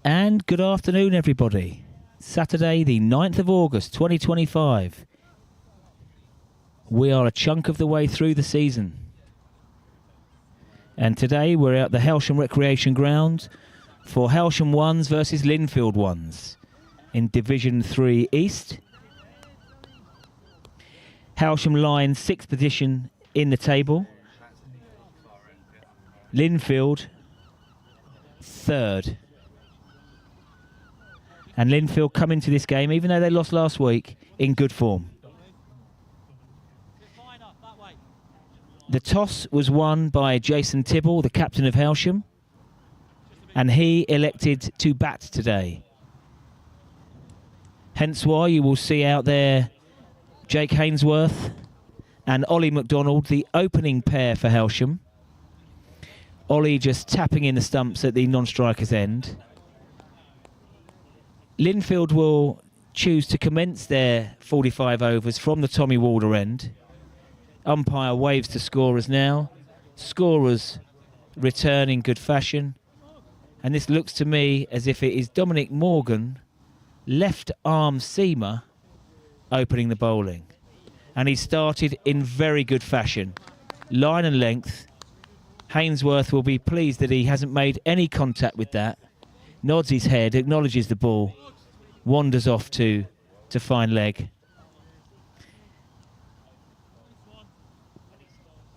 And good afternoon, everybody. Saturday, the 9th of August, 2025. We are a chunk of the way through the season. And today we're at the Hailsham Recreation Ground for Hailsham 1s versus Lindfield 1s in Division 3 East. Hailsham lie in 6th position in the table. Lindfield 3rd. And Lindfield come into this game, even though they lost last week, in good form. The toss was won by Jason Tibble, the captain of Hailsham, and he elected to bat today. Hence why you will see out there Jake Hainsworth and Ollie McDonald, the opening pair for Hailsham. Ollie just tapping in the stumps at the non-striker's end. Lindfield will choose to commence their 45 overs from the Tommy Walder end. Umpire waves to scorers now. Scorers return in good fashion. And this looks to me as if it is Dominic Morgan, left arm seamer, opening the bowling. And he started in very good fashion. Line and length. Hainsworth will be pleased that he hasn't made any contact with that. Nods his head, acknowledges the ball, wanders off to fine leg.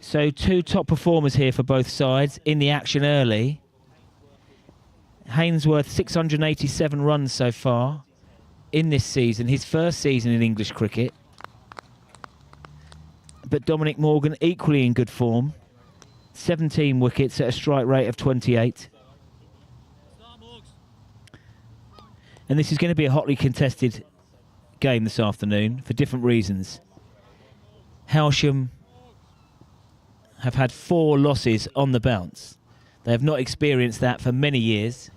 So 2 top performers here for both sides in the action early. Hainsworth, 687 runs so far in this season, his first season in English cricket. But Dominic Morgan equally in good form. 17 wickets at a strike rate of 28. And this is going to be a hotly contested game this afternoon for different reasons. Hailsham have had 4 losses on the bounce. They have not experienced that for many years.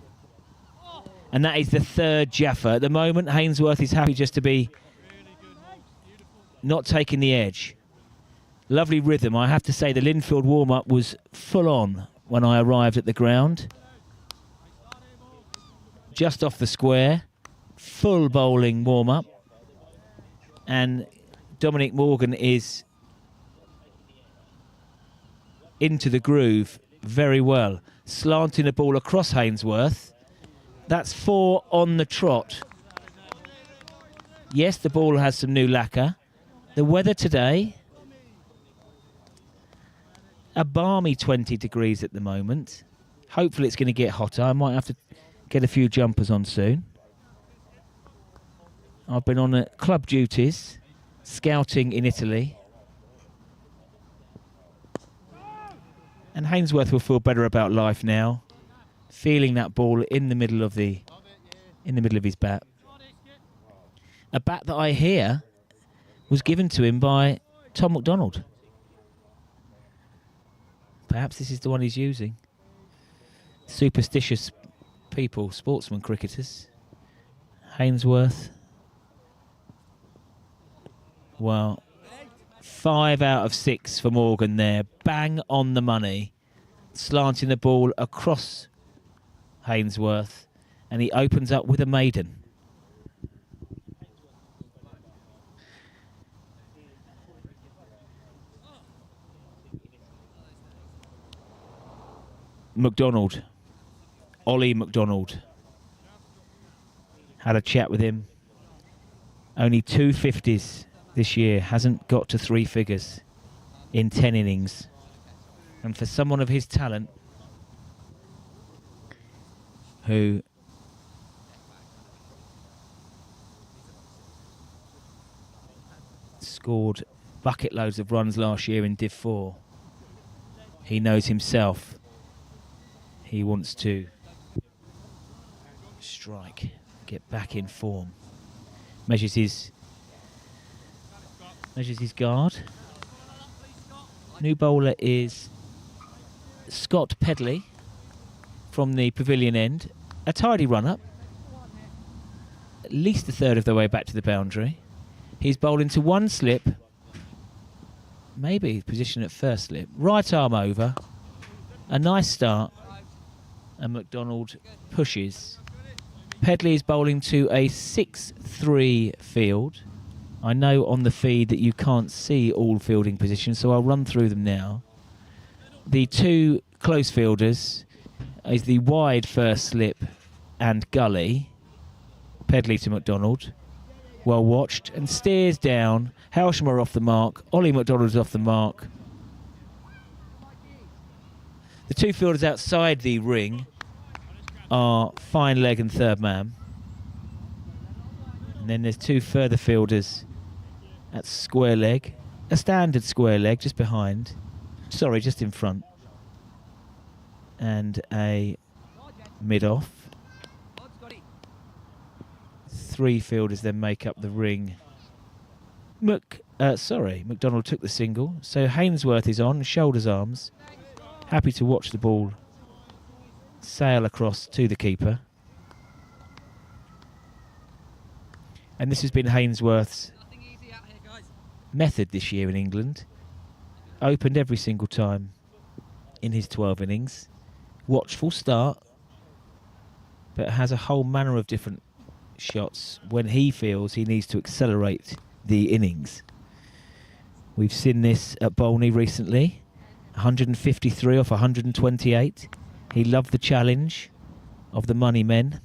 And that is the 3rd Jaffa. At the moment, Hainsworth is happy just to be not taking the edge. Lovely rhythm. I have to say the Lindfield warm-up was full on when I arrived at the ground. Just off the square. Full bowling warm-up. And Dominic Morgan is into the groove very well. Slanting the ball across Hainsworth. That's 4 on the trot. Yes, the ball has some new lacquer. The weather today, a balmy 20 degrees at the moment. Hopefully it's going to get hotter. I might have to get a few jumpers on soon. I've been on club duties, scouting in Italy. And Hainsworth will feel better about life now, feeling that ball in the middle of his bat. A bat that I hear was given to him by Tom McDonald. Perhaps this is the one he's using. Superstitious people, sportsmen, cricketers. Hainsworth. Well, 5 out of 6 for Morgan there. Bang on the money. Slanting the ball across Hainsworth. And he opens up with a maiden. McDonald. Ollie McDonald. Had a chat with him. Only 2 50s this year. Hasn't got to 3 figures in 10 innings. And for someone of his talent, who scored bucket loads of runs last year in Div 4, he knows himself he wants to strike, get back in form. Measures his guard. New bowler is Scott Pedley from the pavilion end. A tidy run-up. At least a third of the way back to the boundary. He's bowling to 1 slip. Maybe position at first slip. Right arm over. A nice start. And McDonald pushes. Pedley is bowling to a 6-3 field. I know on the feed that you can't see all fielding positions, so I'll run through them now. The 2 close fielders is the wide first slip and gully. Pedley to McDonald. Well watched and steers down. Hailsham are off the mark. Ollie McDonald's off the mark. The 2 fielders outside the ring are fine leg and third man. And then there's 2 further fielders at square leg. A standard square leg just behind. Sorry, just in front. And a mid-off. 3 fielders then make up the ring. McDonald took the single. So Hainsworth is on, shoulders arms. Happy to watch the ball sail across to the keeper. And this has been Hainsworth's method this year in England. Opened every single time in his 12 innings. watchful start, but has a whole manner of different shots when he feels he needs to accelerate the innings. We've seen this at Bolney recently, 153 off 128. He loved the challenge of the money men.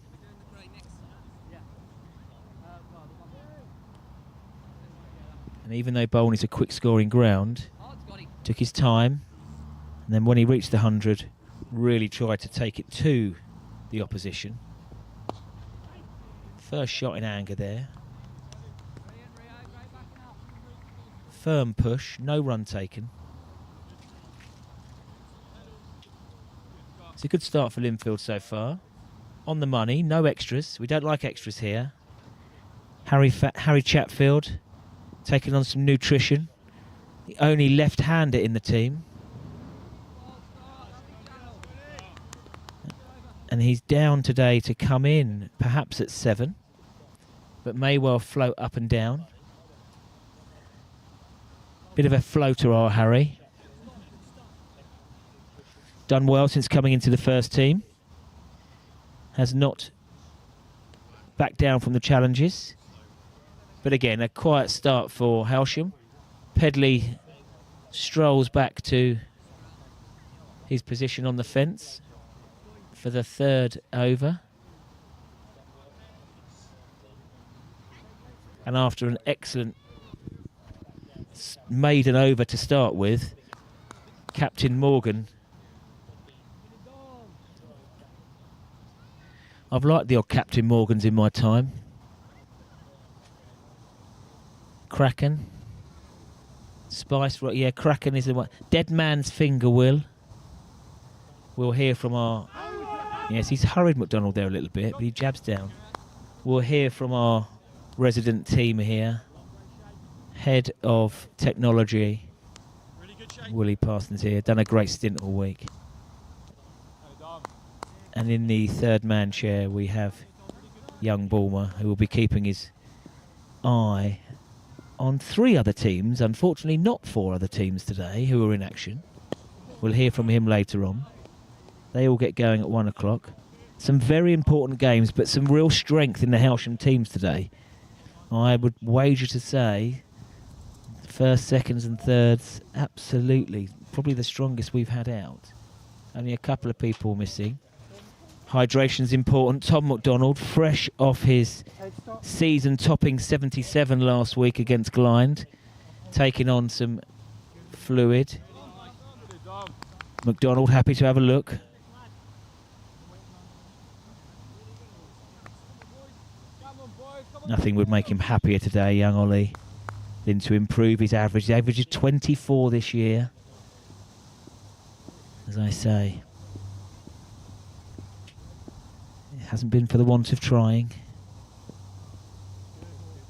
And even though Bolney's a quick scoring ground, took his time, and then when he reached the 100, really tried to take it to the opposition. First shot in anger there. Firm push, no run taken. It's a good start for Lindfield so far. On the money, no extras. We don't like extras here. Harry Chatfield taking on some nutrition. The only left-hander in the team. And he's down today to come in, perhaps at 7, but may well float up and down. Bit of a floater, our Harry. Done well since coming into the first team. Has not backed down from the challenges. But again, a quiet start for Hailsham. Pedley strolls back to his position on the fence for the 3rd over. And after an excellent maiden over to start with, Captain Morgan. I've liked the odd Captain Morgans in my time. Kraken. Spice, yeah, Kraken is the one. Dead Man's Finger, We'll hear from our... Yes, he's hurried McDonald there a little bit, but he jabs down. We'll hear from our resident team here. Head of Technology, Willie Parsons here. Done a great stint all week. And in the 3rd man chair, we have young Bulmer, who will be keeping his eye on 3 other teams. Unfortunately, not 4 other teams today who are in action. We'll hear from him later on. They all get going at 1 o'clock. Some very important games, but some real strength in the Hailsham teams today. I would wager to say first, seconds and thirds, absolutely. Probably the strongest we've had out. Only a couple of people missing. Hydration's important. Tom McDonald, fresh off his season-topping 77 last week against Glynde, taking on some fluid. McDonald happy to have a look. Nothing would make him happier today, young Ollie, than to improve his average. The average is 24 this year. As I say, it hasn't been for the want of trying.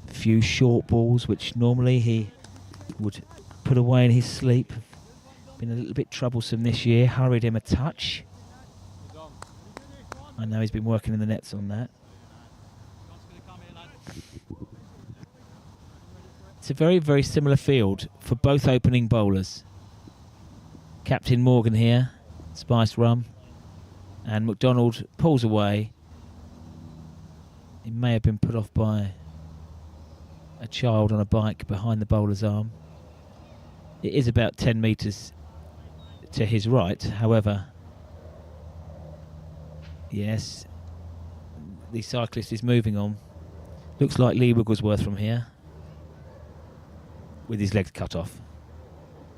A few short balls, which normally he would put away in his sleep. Been a little bit troublesome this year. Hurried him a touch. I know he's been working in the nets on that. It's a very, very similar field for both opening bowlers. Captain Morgan here, Spice Rum, and McDonald pulls away. He may have been put off by a child on a bike behind the bowler's arm. It is about 10 metres to his right, however, yes, the cyclist is moving on. Looks like Lee Wigglesworth from here, with his legs cut off.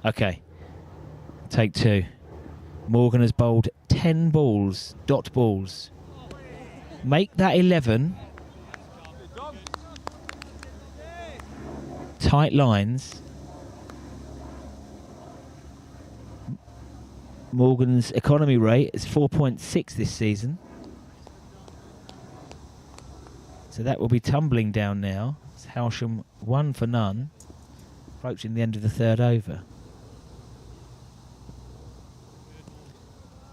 Okay, take 2. Morgan has bowled 10 balls, dot balls. Make that 11. Tight lines. Morgan's economy rate is 4.6 this season. So that will be tumbling down now. It's Hailsham 1 for none. Approaching the end of the 3rd over.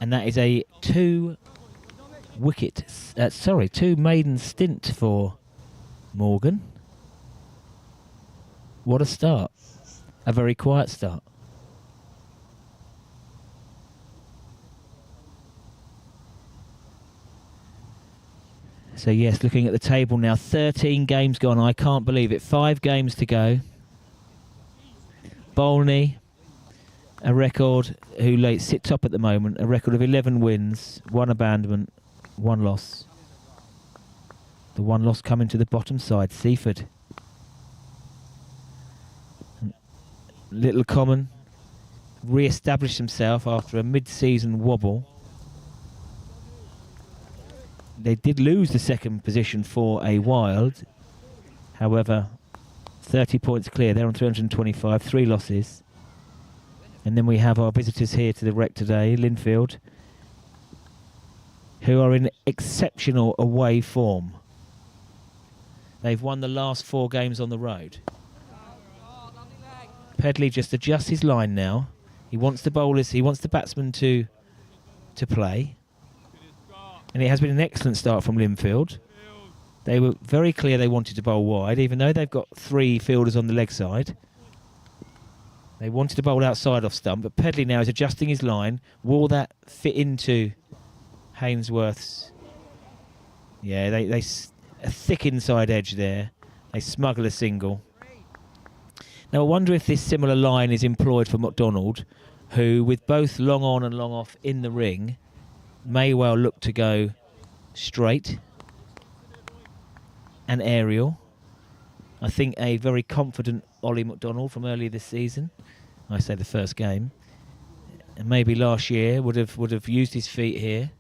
And that is a 2 maiden stint for Morgan. What a start. A very quiet start. So yes, looking at the table now, 13 games gone. I can't believe it. 5 games to go. Bolney, a record who sit top at the moment, a record of 11 wins, 1 abandonment, 1 loss. The 1 loss coming to the bottom side, Seaford. Little Common re-established himself after a mid-season wobble. They did lose the 2nd position for a while. However, 30 points clear. They're on 325, 3 losses. And then we have our visitors here to the Rec today, Lindfield, who are in exceptional away form. They've won the last 4 games on the road. Pedley just adjusts his line now. He wants the bowlers, he wants the batsmen to play. And it has been an excellent start from Lindfield. They were very clear they wanted to bowl wide, even though they've got 3 fielders on the leg side. They wanted to bowl outside off stump, but Pedley now is adjusting his line. Will that fit into Hainsworth's? Yeah, a thick inside edge there. They smuggle a single. Now I wonder if this similar line is employed for McDonald, who with both long on and long off in the ring, may well look to go straight and aerial. I think a very confident Ollie McDonald from earlier this season, I say the first game, and maybe last year would have used his feet here.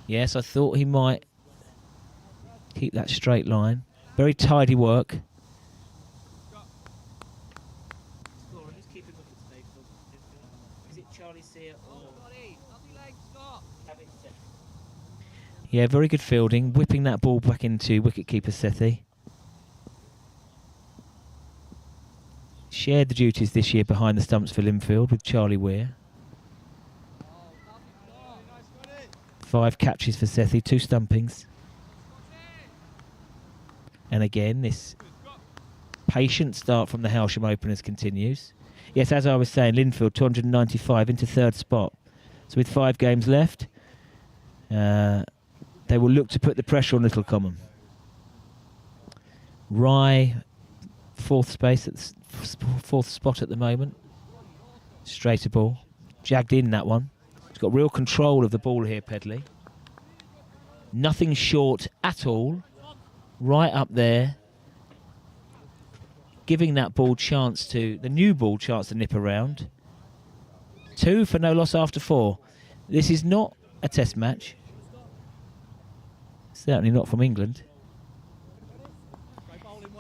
Yes, I thought he might keep that straight line. Very tidy work. Yeah, very good fielding, whipping that ball back into wicketkeeper Sethi. Shared the duties this year behind the stumps for Lindfield with Charlie Weir. 5 catches for Sethi, 2 stumpings. And again, this patient start from the Hailsham openers continues. Yes, as I was saying, Lindfield 295 into 3rd spot. So with 5 games left, they will look to put the pressure on Little Common. Rye, 4th spot at the moment. Straighter ball. Jagged in that one. He's got real control of the ball here, Pedley. Nothing short at all. Right up there. Giving that ball the new ball chance to nip around. 2 for no loss after 4. This is not a test match. Certainly not from England.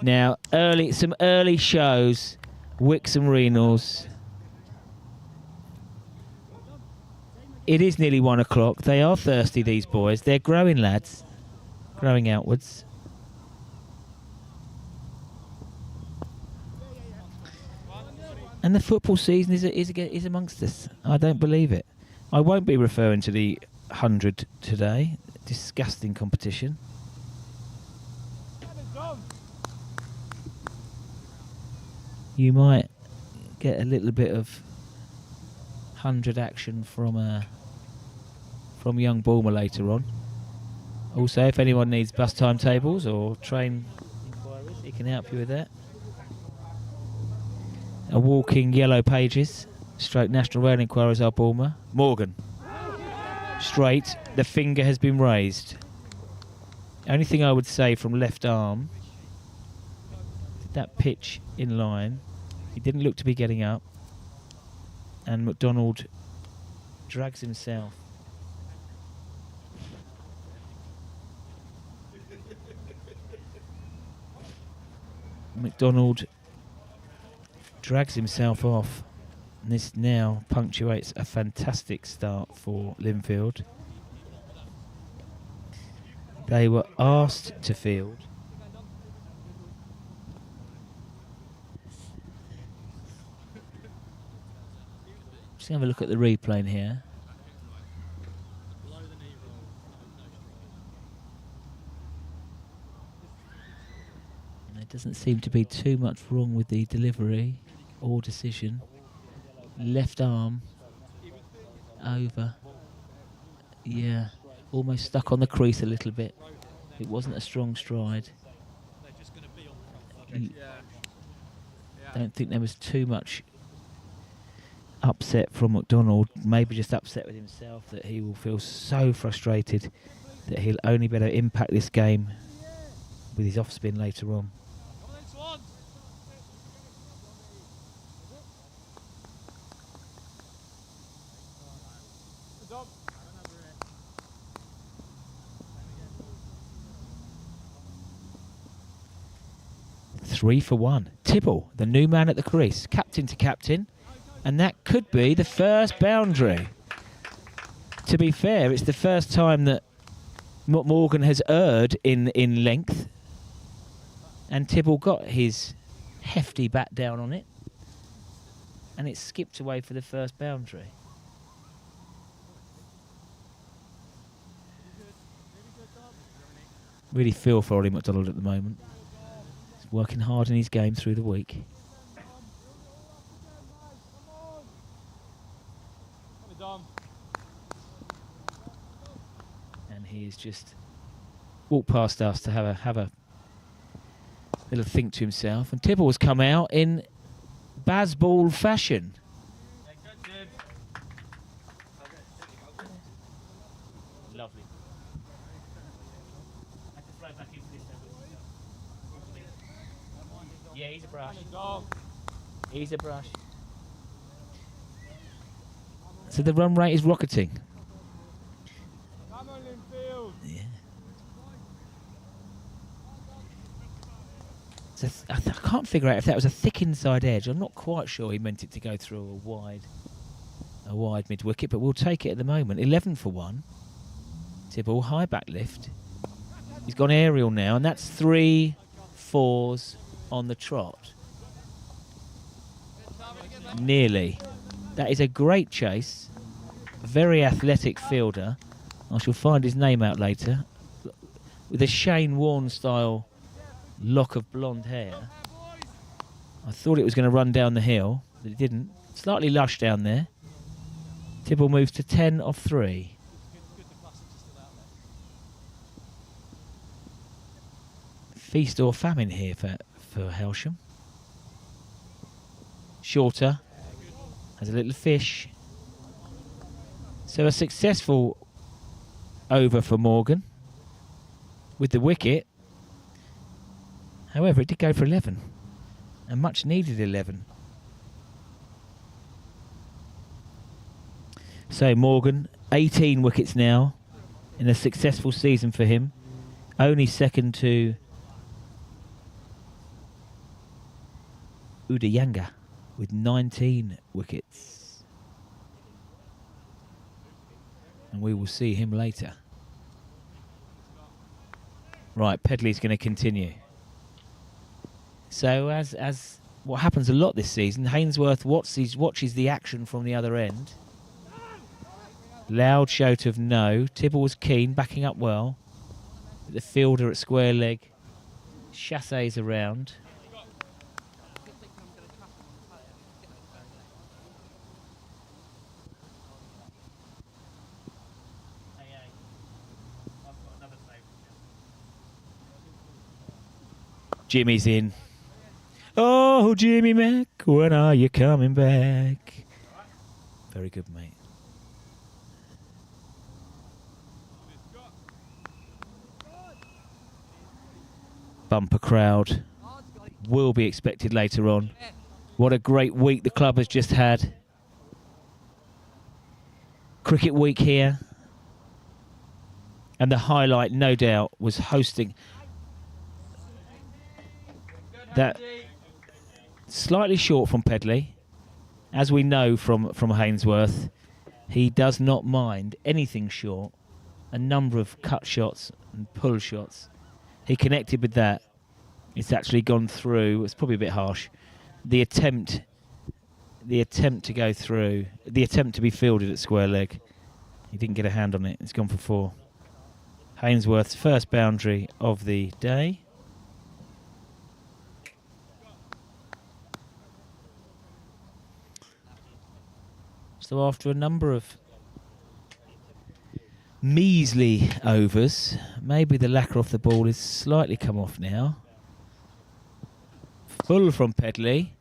Now, some early shows. Wicks and Renals. It is nearly 1 o'clock. They are thirsty, these boys. They're growing lads. Growing outwards. And the football season is amongst us. I don't believe it. I won't be referring to the 100 today. Disgusting competition. You might get a little bit of 100 action from young Bulmer later on. Also, if anyone needs bus timetables or train inquiries, he can help you with that. A walking Yellow Pages, stroke National Rail Inquiries are Bulmer. Morgan. Straight, the finger has been raised. Only thing I would say from left arm, that pitch in line, he didn't look to be getting up, and McDonald drags himself. McDonald drags himself off. And this now punctuates a fantastic start for Lindfield. They were asked to field. Just have a look at the replay here. And there doesn't seem to be too much wrong with the delivery or decision. Left arm over. Yeah, almost stuck on the crease a little bit. It wasn't a strong stride. I don't think there was too much upset from McDonald. Maybe just upset with himself that he will feel so frustrated that he'll only be able to impact this game with his off spin later on. 3 for 1. Tibble, the new man at the crease, captain to captain, and that could be the first boundary. To be fair, it's the first time that Morgan has erred in length, and Tibble got his hefty bat down on it, and it skipped away for the first boundary. Really feel for Ollie McDonald at the moment. He's working hard in his game through the week. And he has just walked past us to have a little think to himself. And Tibble has come out in Bazball fashion. Lovely. Yeah, he's a brush. He's a brush. So the run rate is rocketing. Come on, Lindfield. Yeah. So I can't figure out if that was a thick inside edge. I'm not quite sure he meant it to go through a wide mid wicket, but we'll take it at the moment. 11 for 1. Tibble, high back lift. He's gone aerial now, and that's 3 4s on the trot. Nearly. That is a great chase. A very athletic fielder. I shall find his name out later. With a Shane Warne style lock of blonde hair. I thought it was going to run down the hill, but it didn't. Slightly lush down there. Tibble moves to 10 off 3. Feast or famine here for Hailsham. Shorter. Has a little fish. So a successful over for Morgan with the wicket. However, it did go for 11. A much needed 11. So Morgan, 18 wickets now in a successful season for him. Only second to Udayanga with 19 wickets. And we will see him later. Right, Pedley's going to continue. So as what happens a lot this season, Hainsworth watches the action from the other end. Loud shout of no. Tibble was keen, backing up well. The fielder at square leg. Chasses around. Jimmy's in. Oh, Jimmy Mac, when are you coming back? Very good, mate. Bumper crowd will be expected later on. What a great week the club has just had. Cricket week here. And the highlight, no doubt, was hosting that. Slightly short from Pedley. As we know from Hainsworth, he does not mind anything short. A number of cut shots and pull shots. He connected with that. It's actually gone through. It's probably a bit harsh. The attempt to go through, the attempt to be fielded at square leg. He didn't get a hand on it. It's gone for 4. Hainsworth's first boundary of the day. So after a number of measly overs, maybe the lacquer off the ball is slightly come off now. Full from Pedley.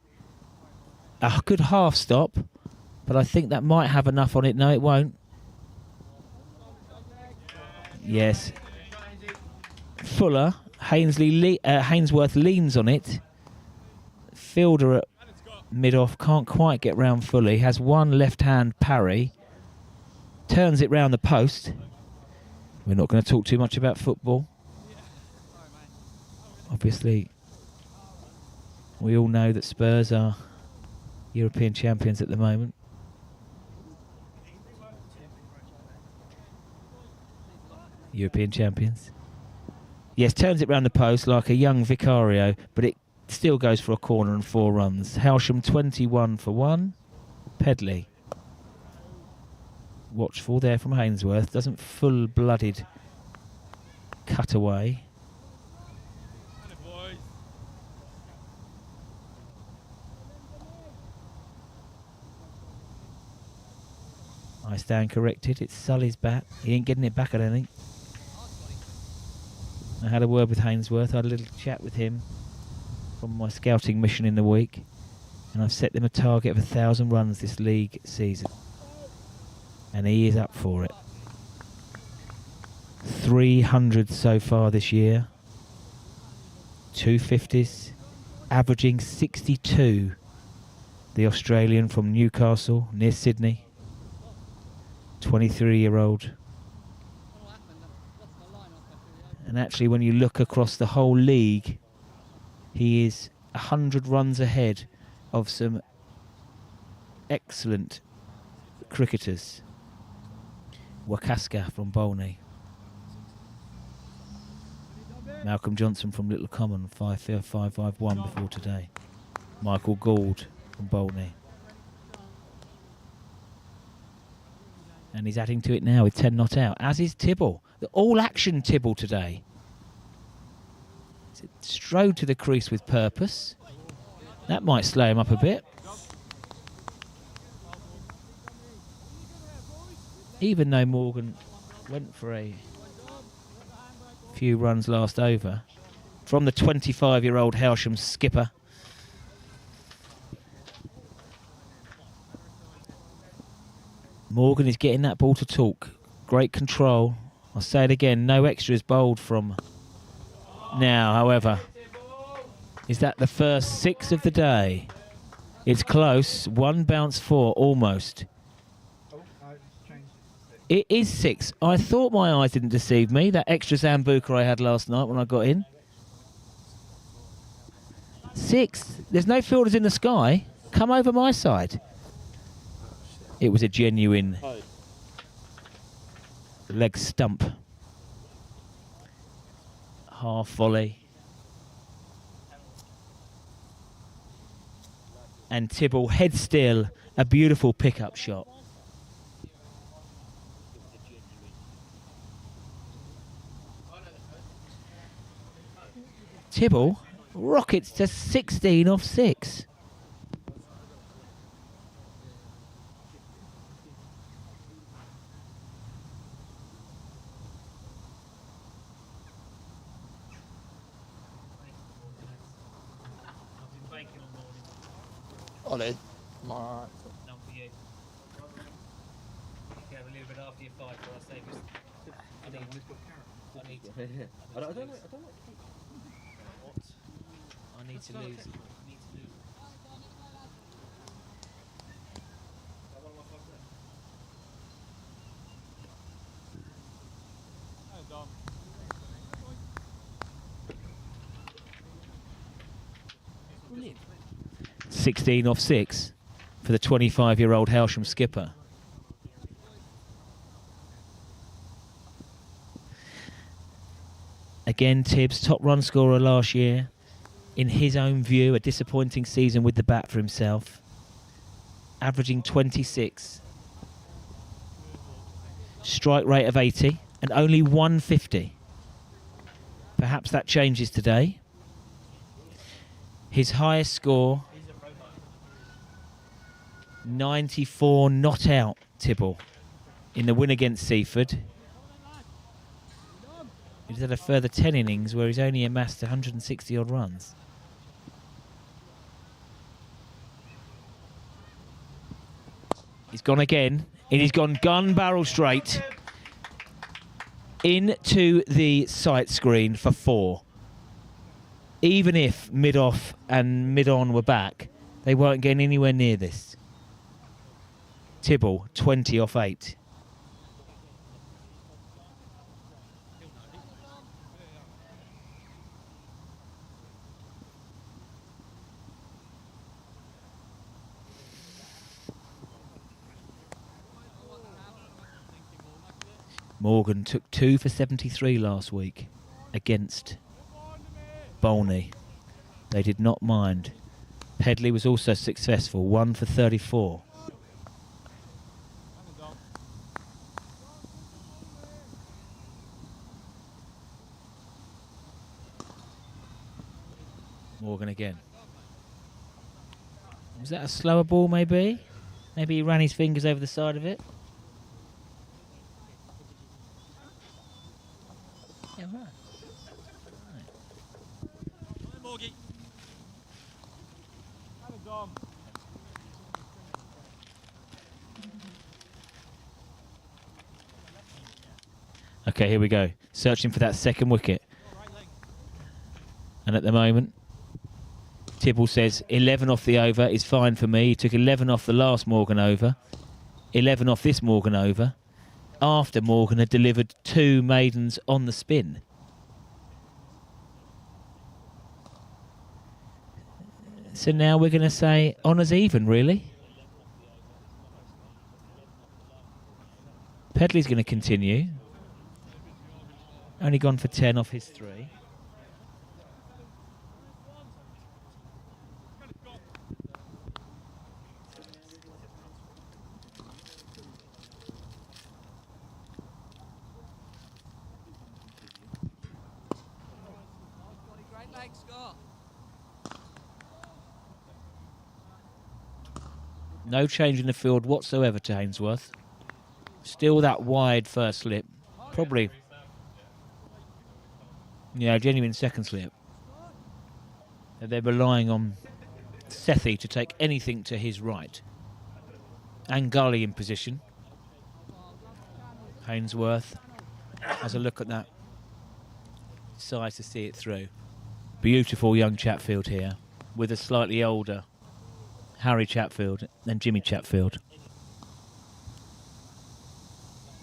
A good half stop, but I think that might have enough on it. No, it won't. Yes. Fuller, Hainsworth leans on it. Fielder at mid-off can't quite get round fully. Has one left-hand parry. Turns it round the post. We're not going to talk too much about football. Obviously, we all know that Spurs are European champions at the moment. European champions. Yes, turns it round the post like a young Vicario, but it still goes for a corner and 4 runs. Hailsham 21 for 1. Pedley. Watchful there from Hainsworth. Doesn't full-blooded cut away. I stand corrected. It's Sully's bat. He ain't getting it back, I don't think. I had a word with Hainsworth. I had a little chat with him from my scouting mission in the week, and I've set them a target of 1,000 runs this league season, and he is up for it. 300 so far this year, 250s, averaging 62. The Australian from Newcastle, near Sydney, 23-year-old. And actually, when you look across the whole league, he is 100 runs ahead of some excellent cricketers. Wakaska from Bolney. Malcolm Johnson from Little Common, 551 before today. Michael Gould from Bolney. And he's adding to it now with 10 not out, as is Tibble. The all-action Tibble today. Strode to the crease with purpose. That might slow him up a bit. Even though Morgan went for a few runs last over. From the 25-year-old Hailsham skipper. Morgan is getting that ball to talk. Great control. I'll say it again, no extras bowled from now, however. Is that the first 6 of the day? It's close. 1 bounce 4, almost. It is 6. I thought my eyes didn't deceive me. That extra Zambuca I had last night when I got in. 6. There's no fielders in the sky. Come over my side. It was a genuine leg stump. Half volley. And Tibble head still, a beautiful pickup shot. Tibble rockets to 16 off 6. Ollie. Alright. None for you. You have a little bit after your 5 for I say this. I don't know. What? I need to lose. Brilliant. 16 off 6 for the 25-year-old Hailsham skipper. Again, Tibbs, top run scorer last year. In his own view, a disappointing season with the bat for himself. Averaging 26. Strike rate of 80 and only 150. Perhaps that changes today. His highest score, 94 not out, Tibble, in the win against Seaford. He's had a further 10 innings where he's only amassed 160 odd runs. He's gone again, and he's gone gun barrel straight into the sight screen for 4. Even if mid-off and mid-on were back, they weren't getting anywhere near this. Tibble, 20 off 8. Morgan took 2 for 73 last week against Bolney. They did not mind. Pedley was also successful, 1 for 34. Morgan again. Was that a slower ball maybe? Maybe he ran his fingers over the side of it. Yeah, right. Okay, here we go. Searching for that second wicket. And at the moment, Tibble says 11 off the over is fine for me. He took 11 off the last Morgan over, 11 off this Morgan over, after Morgan had delivered 2 maidens on the spin. So now we're going to say honours even, really. Pedley's going to continue. Only gone for 10 off his 3. No change in the field whatsoever to Hainsworth. Still that wide first slip. Probably, yeah, genuine second slip. They're relying on Sethi to take anything to his right. And Gully in position. Hainsworth has a look at that. Decides to see it through. Beautiful young Chatfield here with a slightly older Harry Chatfield and Jimmy Chatfield.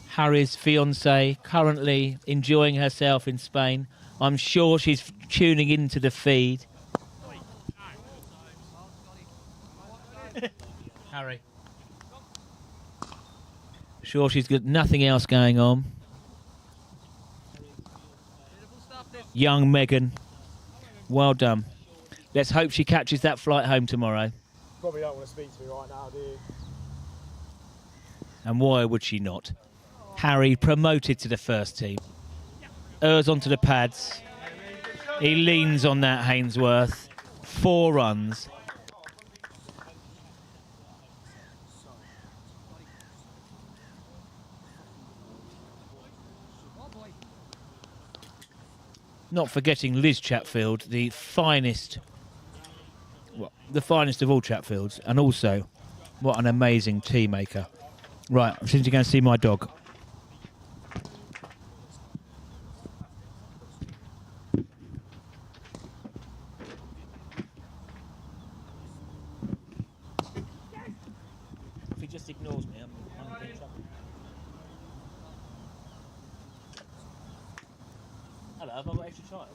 Harry's fiancée currently enjoying herself in Spain. I'm sure she's tuning into the feed. Harry. Sure she's got nothing else going on. Young Megan. Well done. Let's hope she catches that flight home tomorrow. Probably don't want to speak to me right now, do you? And why would she not? Harry promoted to the first team. Errs onto the pads. He leans on that Hainsworth. 4 runs. Not forgetting Liz Chatfield, the finest, well, the finest of all Chatfields, and also what an amazing tea maker. Right, I'm simply going to see my dog. If he just ignores me, I'm in trouble. Hello, have I got extra child?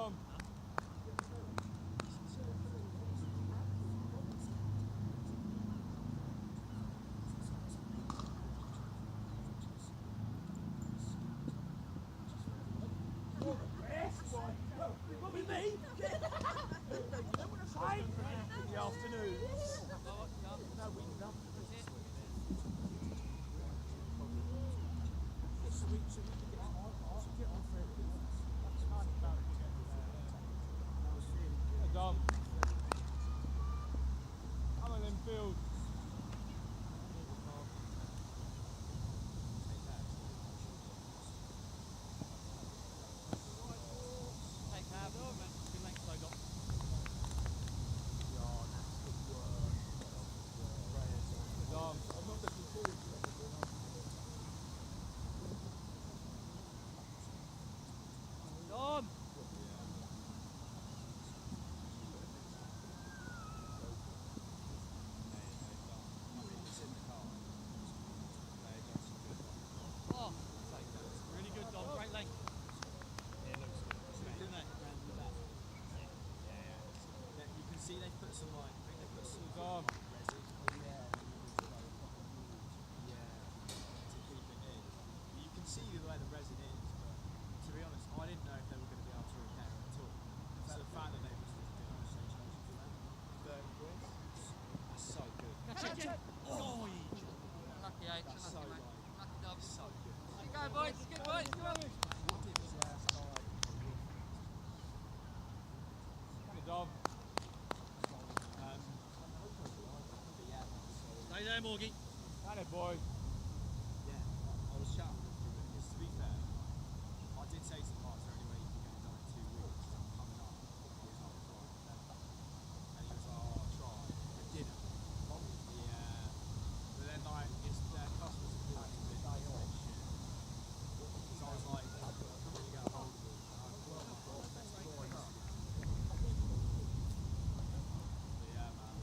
Dom. With me? In the afternoon. No, we love it. Dom. Come on, Lindfield. Dom. I'm not looking forward to it. Dom. Really good, Dom. Great length. Yeah, it looks good. Isn't it? Yeah. You can see they put some like, I think they put some resin. Yeah. To keep it in. You can see where the resin is, but to be honest, I didn't know if they were going to be able to repair it at all. So the fact that they were just doing a change for them. That's so good. Catch it. Oh, Lucky H, that's so lucky mate. like, Lucky dog. so good. Go boys, good boys, come on. Dom. Stay there, Morgie. Got it, boy. Yeah, I was chatting with him because to be fair, I did say to the boss, only way you can get it done in 2 weeks, I'm coming up. He was like, right, and he was like, oh, I'll try. I didn't. Yeah. But then like, it's their customer support is a bit shit. So I was like, I couldn't really get a hold of him. But yeah, man.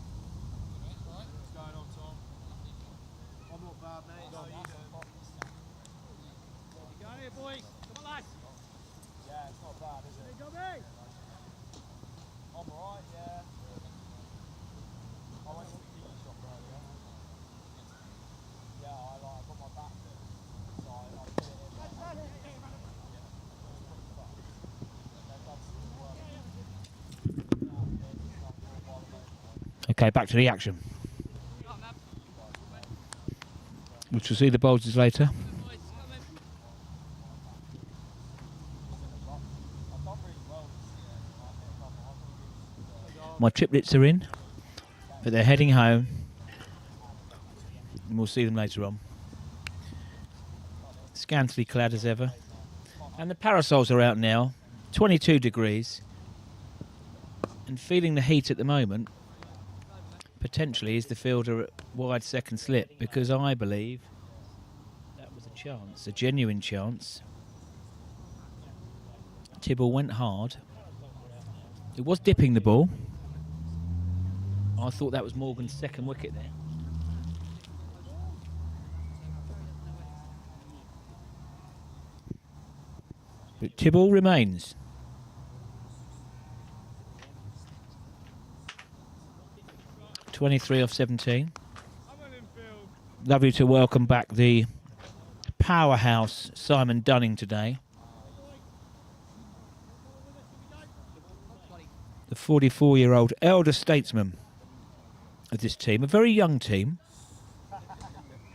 What's going on, Tom? I'm not bad, mate. How are you doing? Go here, boys. Come on, lads. Yeah, it's not bad, is it? Hey, Gobby. I'm alright, yeah. I went to the key shop earlier. Yeah, I got my back bit. So I put it in there. They've done some work. Okay, back to the action. Which we'll see the boulders later. My triplets are in, but they're heading home. And we'll see them later on. Scantily clad as ever. And the parasols are out now, 22 degrees. And feeling the heat at the moment, potentially is the fielder at wide second slip, because I believe that was a chance, a genuine chance. Tibble went hard. It was dipping the ball. I thought that was Morgan's second wicket there. But Tibble remains. (23 off 17). Lovely to welcome back the powerhouse Simon Dunning today. The 44-year-old elder statesman of this team, a very young team.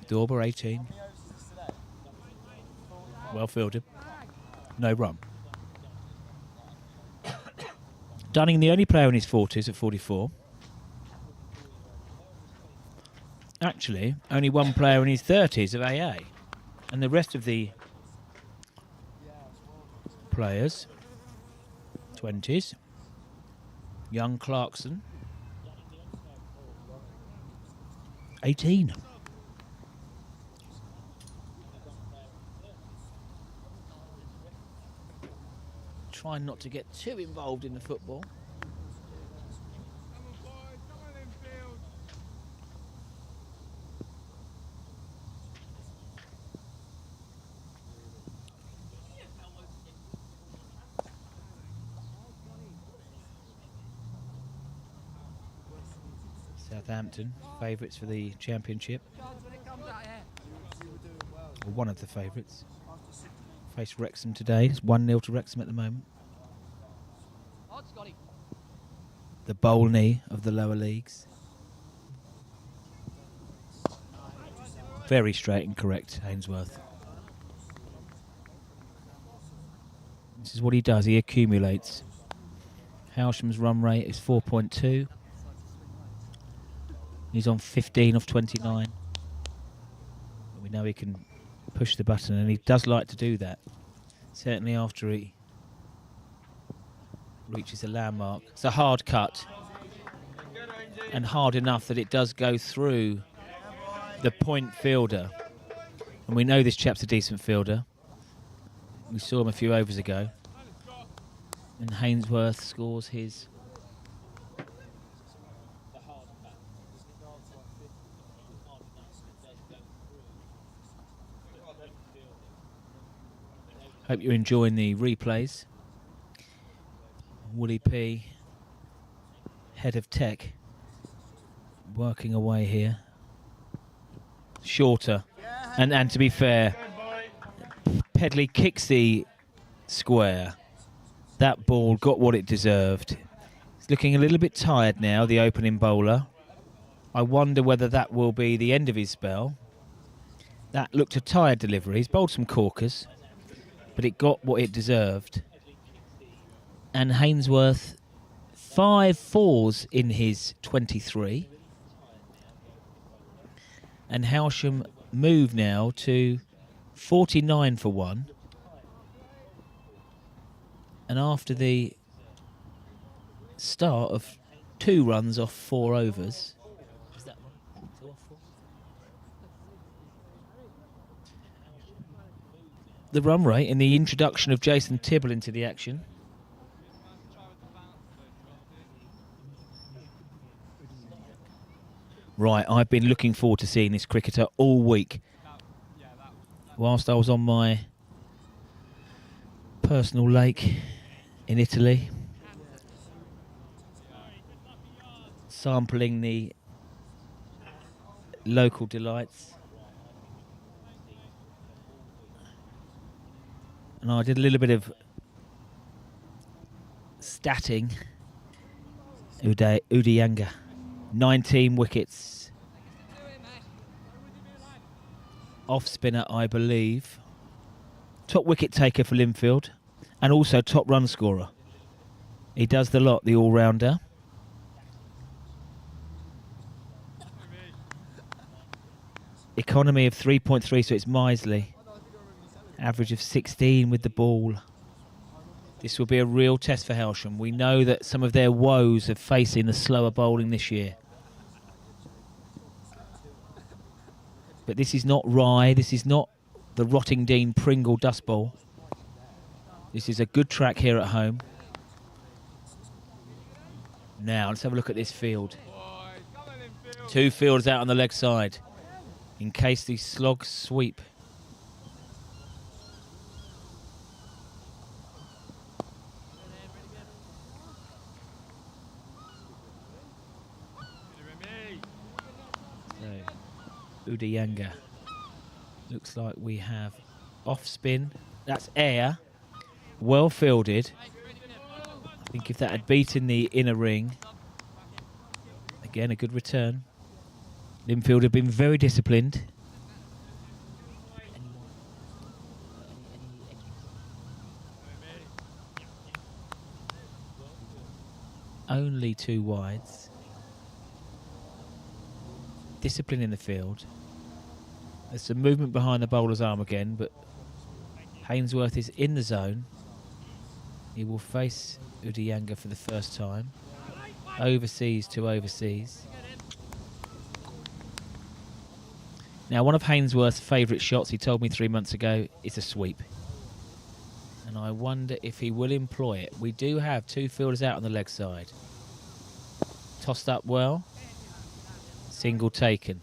Dorber 18. Well fielded. No run. Dunning, the only player in his 40s at 44. Actually, only one player in his 30s of AA. And the rest of the players, 20s. Young Clarkson, 18. Trying not to get too involved in the football. Southampton, favourites for the championship. Or one of the favourites. Face Wrexham today. It's 1-0 to Wrexham at the moment. The bowl knee of the lower leagues. Very straight and correct, Ainsworth. This is what he does. He accumulates. Hailsham's run rate is 4.2. He's on 15 of 29. We know he can push the button, and he does like to do that. Certainly after he reaches a landmark. It's a hard cut, and hard enough that it does go through the point fielder. And we know this chap's a decent fielder. We saw him a few overs ago. And Ainsworth scores his hope you're enjoying the replays. Wooly P, head of tech, working away here. Shorter, and to be fair, Pedley kicks the square. That ball got what it deserved. He's looking a little bit tired now, the opening bowler. I wonder whether that will be the end of his spell. That looked a tired delivery. He's bowled some corkers, but it got what it deserved. And Ainsworth, 5 fours in his 23. And Hailsham move now to 49 for 1. And after the start of 2 runs off 4 overs. Is that one? 2 off 4? The run rate in the introduction of Jason Tibble into the action. Right, I've been looking forward to seeing this cricketer all week. Whilst I was on my personal lake in Italy, sampling the local delights. And I did a little bit of statting. Udiyanga, 19 wickets. Off spinner, I believe. Top wicket taker for Lindfield, and also top run scorer. He does the lot, the all-rounder. Economy of 3.3, so it's miserly. Average of 16 with the ball. This will be a real test for Hailsham. We know that some of their woes are facing the slower bowling this year. But this is not Rye, this is not the Rottingdean Pringle dust bowl. This is a good track here at home. Now, let's have a look at this field. 2 fielders out on the leg side in case the slogs sweep. So, Udiyanga. Looks like we have off spin. That's air. Well fielded. I think if that had beaten the inner ring. Again, a good return. Lindfield have been very disciplined. Only 2 wides. Discipline in the field. There's some movement behind the bowler's arm again, but Ainsworth is in the zone. He will face Udiyanga for the first time. Overseas to overseas. Now, one of Ainsworth's favourite shots, he told me 3 months ago, is a sweep. And I wonder if he will employ it. We do have 2 fielders out on the leg side. Tossed up well. Single taken.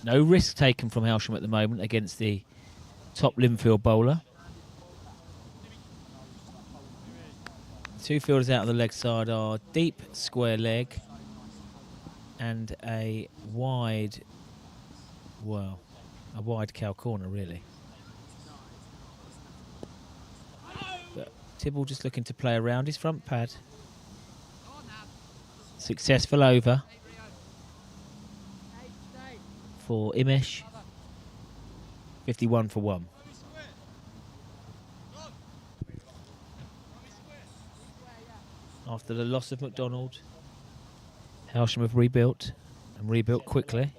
No risk taken from Hailsham at the moment against the top Lindfield bowler. 2 fielders out on the leg side are deep square leg and a wide, well, a wide cow corner really. But Tibble just looking to play around his front pad. Successful over for Imesh. 51 for 1. After the loss of McDonald, Hailsham have rebuilt, and rebuilt quickly.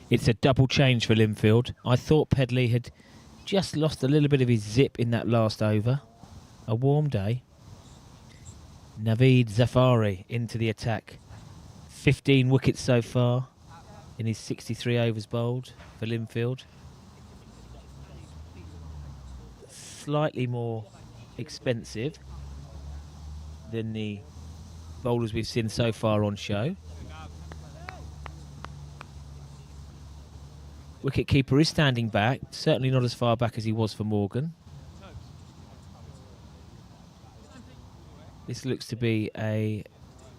It's a double change for Lindfield. I thought Pedley had just lost a little bit of his zip in that last over. A warm day. Naveed Zafari into the attack. 15 wickets so far in his 63 overs bowled for Lindfield. Slightly more expensive than the bowlers we've seen so far on show. Wicketkeeper is standing back, certainly not as far back as he was for Morgan. This looks to be a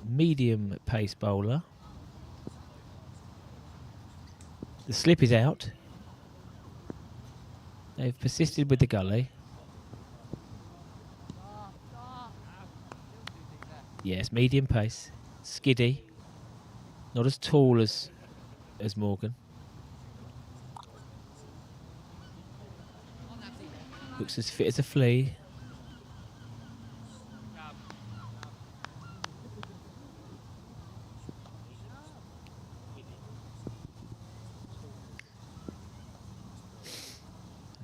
medium pace bowler. The slip is out. They've persisted with the gully. Yes, medium pace. Skiddy. Not as tall as Morgan. Looks as fit as a flea.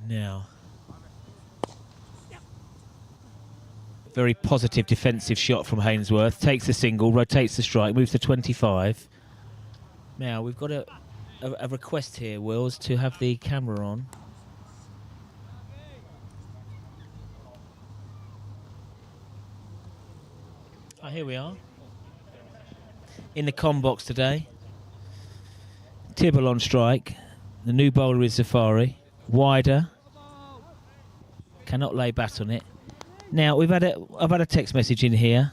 Now, very positive defensive shot from Hainsworth. Takes a single, rotates the strike, moves to 25. Now, we've got a request here, Wills, to have the camera on. Oh, here we are. In the comm box today. Tibble on strike. The new bowler is Zafari. Wider. Cannot lay bat on it. Now I've had a text message in here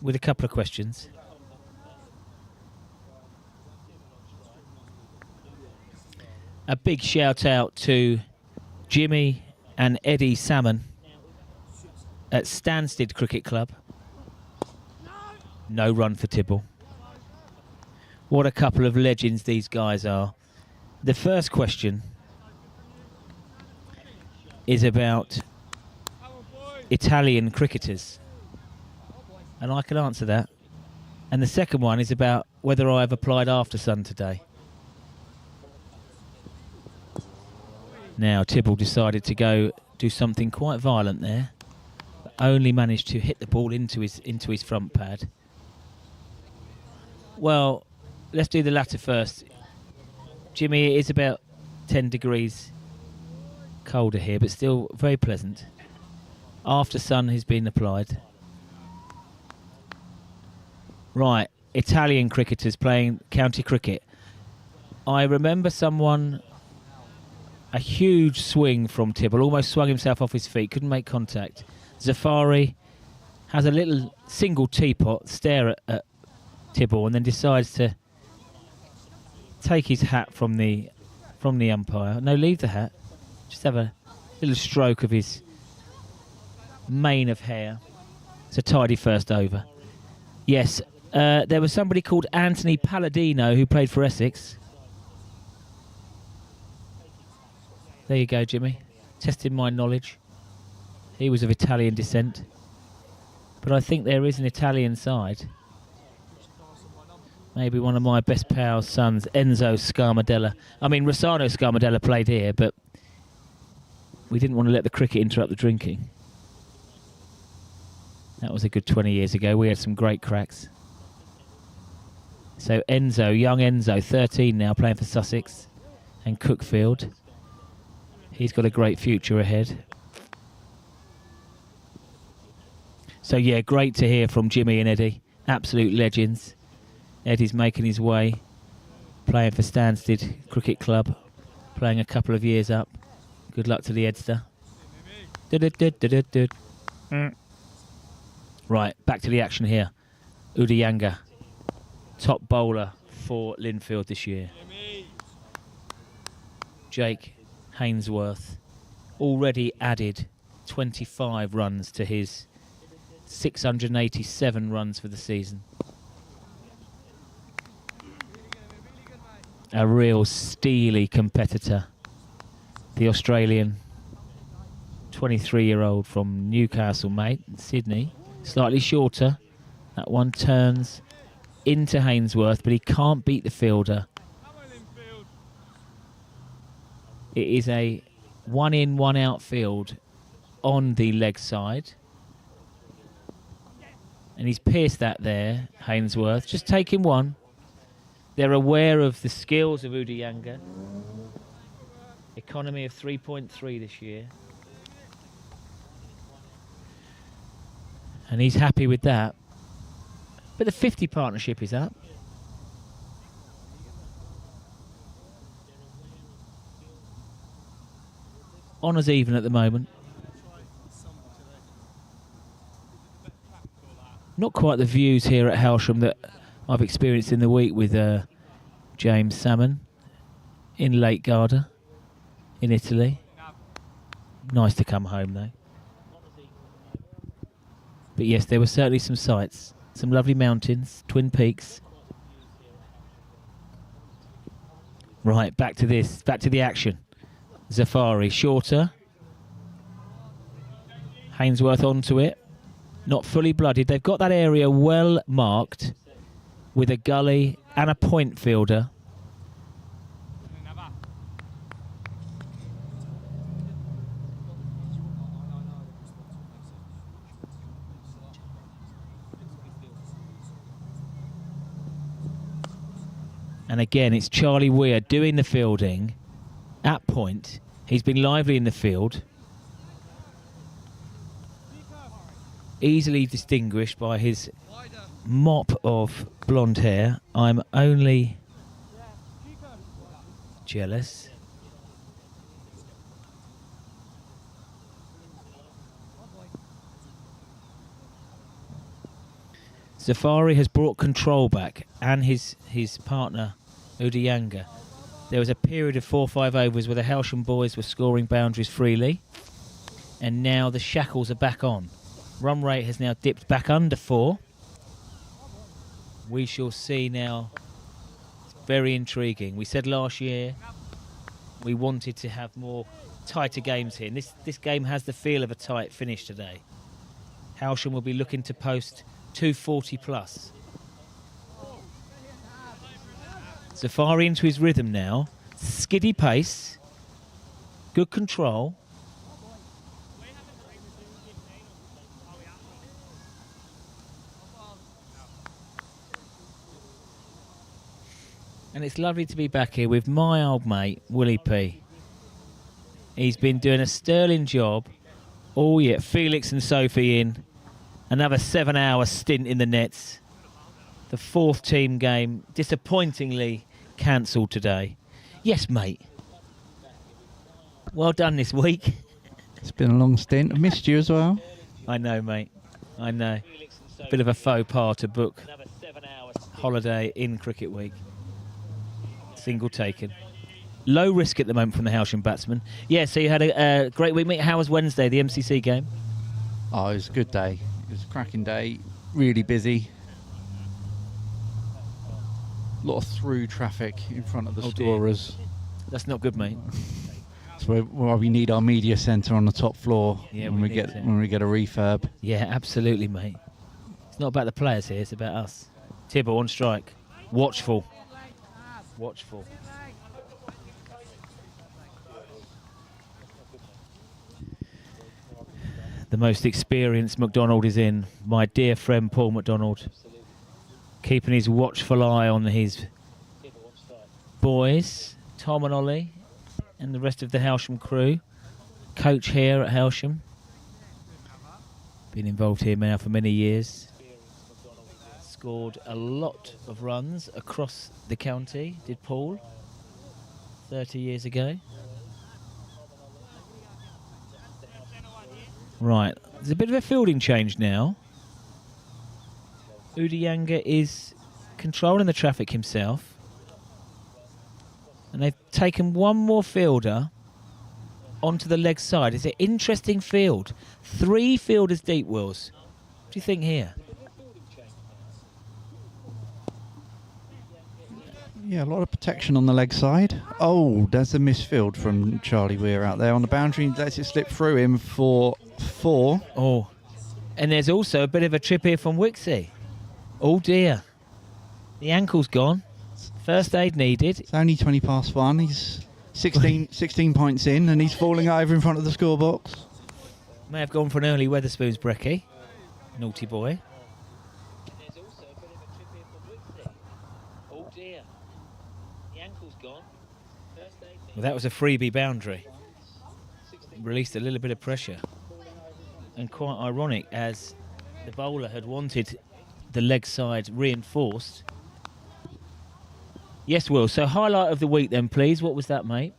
with a couple of questions. A big shout out to Jimmy and Eddie Salmon at Stansted Cricket Club. No run for Tibble. What a couple of legends these guys are. The first question is about Italian cricketers, and I can answer that. And the second one is about whether I've applied after sun today. Now Tibble decided to go do something quite violent there, but only managed to hit the ball into his front pad. Well, let's do the latter first. Jimmy, it is about 10 degrees colder here, but still very pleasant. After sun has been applied. Right, Italian cricketers playing county cricket. I remember someone, a huge swing from Tibble, almost swung himself off his feet, couldn't make contact. Zafari has a little single teapot stare at Tibble and then decides to take his hat from the umpire. No, leave the hat. Just have a little stroke of his mane of hair. It's a tidy first over. Yes, there was somebody called Anthony Palladino who played for Essex. There you go, Jimmy. Testing my knowledge. He was of Italian descent. But I think there is an Italian side. Maybe one of my best pals' sons, Enzo Scarmadella. I mean, Rossano Scarmadella played here, but we didn't want to let the cricket interrupt the drinking. That was a good 20 years ago. We had some great cracks. So Enzo, young Enzo, 13 now, playing for Sussex and Cookfield. He's got a great future ahead. So yeah, great to hear from Jimmy and Eddie. Absolute legends. Eddie's making his way, playing for Stansted Cricket Club, playing a couple of years up. Good luck to the Edster. Right, back to the action here. Udayanga, top bowler for Lindfield this year. Jake Hainsworth already added 25 runs to his 687 runs for the season. A real steely competitor. The Australian 23-year-old from Newcastle, mate, Sydney. Slightly shorter. That one turns into Hainsworth, but he can't beat the fielder. It is a 1-in, 1-out field on the leg side. And he's pierced that there, Hainsworth. Just taking one. They're aware of the skills of Udayanga. Economy of 3.3 this year. And he's happy with that. But the 50 partnership is up. Honours even at the moment. Not quite the views here at Hailsham that I've experienced in the week with James Salmon in Lake Garda in Italy. Nice to come home though. But yes, there were certainly some sights. Some lovely mountains, Twin Peaks. Right, back to this, back to the action. Zafari, shorter. Hainsworth onto it. Not fully blooded. They've got that area well marked with a gully and a point fielder. And again, it's Charlie Weir doing the fielding at point. He's been lively in the field. Easily distinguished by his mop of blonde hair. I'm only jealous. Zafari has brought control back, and his partner Udayanga. There was a period of 4 or 5 overs where the Hailsham boys were scoring boundaries freely, and now the shackles are back on. Run rate has now dipped back under 4. We shall see now. It's very intriguing. We said last year we wanted to have more tighter games here. And this game has the feel of a tight finish today. Hailsham will be looking to post 240 plus. Zafari into his rhythm now. Skiddy pace. Good control. And it's lovely to be back here with my old mate, Willie P. He's been doing a sterling job all year. Felix and Sophie in. Another 7-hour stint in the nets. The 4th team game, disappointingly cancelled today. Yes, mate. Well done this week. It's been a long stint. I missed you as well. I know, mate. I know. Bit of a faux pas to book holiday in cricket week. Single taken. Low risk at the moment from the Hailsham batsman. Yeah, so you had a great week, mate. How was Wednesday, the MCC game? Oh, it was a good day. It was a cracking day. Really busy. A lot of through traffic in front of the storers. That's not good, mate. That's why we need our media centre on the top floor when we get a refurb. Yeah, absolutely, mate. It's not about the players here, it's about us. Tibble on strike. Watchful. Watchful. The most experienced McDonald is in. My dear friend Paul McDonald. Keeping his watchful eye on his boys, Tom and Ollie, and the rest of the Hailsham crew. Coach here at Hailsham. Been involved here now for many years. Scored a lot of runs across the county, did Paul, 30 years ago. Right, there's a bit of a fielding change now. Udiyanga is controlling the traffic himself. And they've taken one more fielder onto the leg side. It's an interesting field. 3 fielders deep, Wills. What do you think here? Yeah, a lot of protection on the leg side. Oh, there's a misfield from Charlie Weir out there on the boundary. Lets it slip through him for 4. Oh, and there's also a bit of a trip here from Wixie. Oh dear. The ankle's gone. First aid needed. It's only 20 past 1. He's 16 points in and he's falling over in front of the scorebox. May have gone for an early Weatherspoons brekkie. Naughty boy. There's also a bit of a trip here from Wixie. Oh dear. The ankle's gone. First aid needed. Well, that was a freebie boundary. Released a little bit of pressure. And quite ironic, as the bowler had wanted the leg side reinforced. Yes, Will. So highlight of the week then, please. What was that, mate?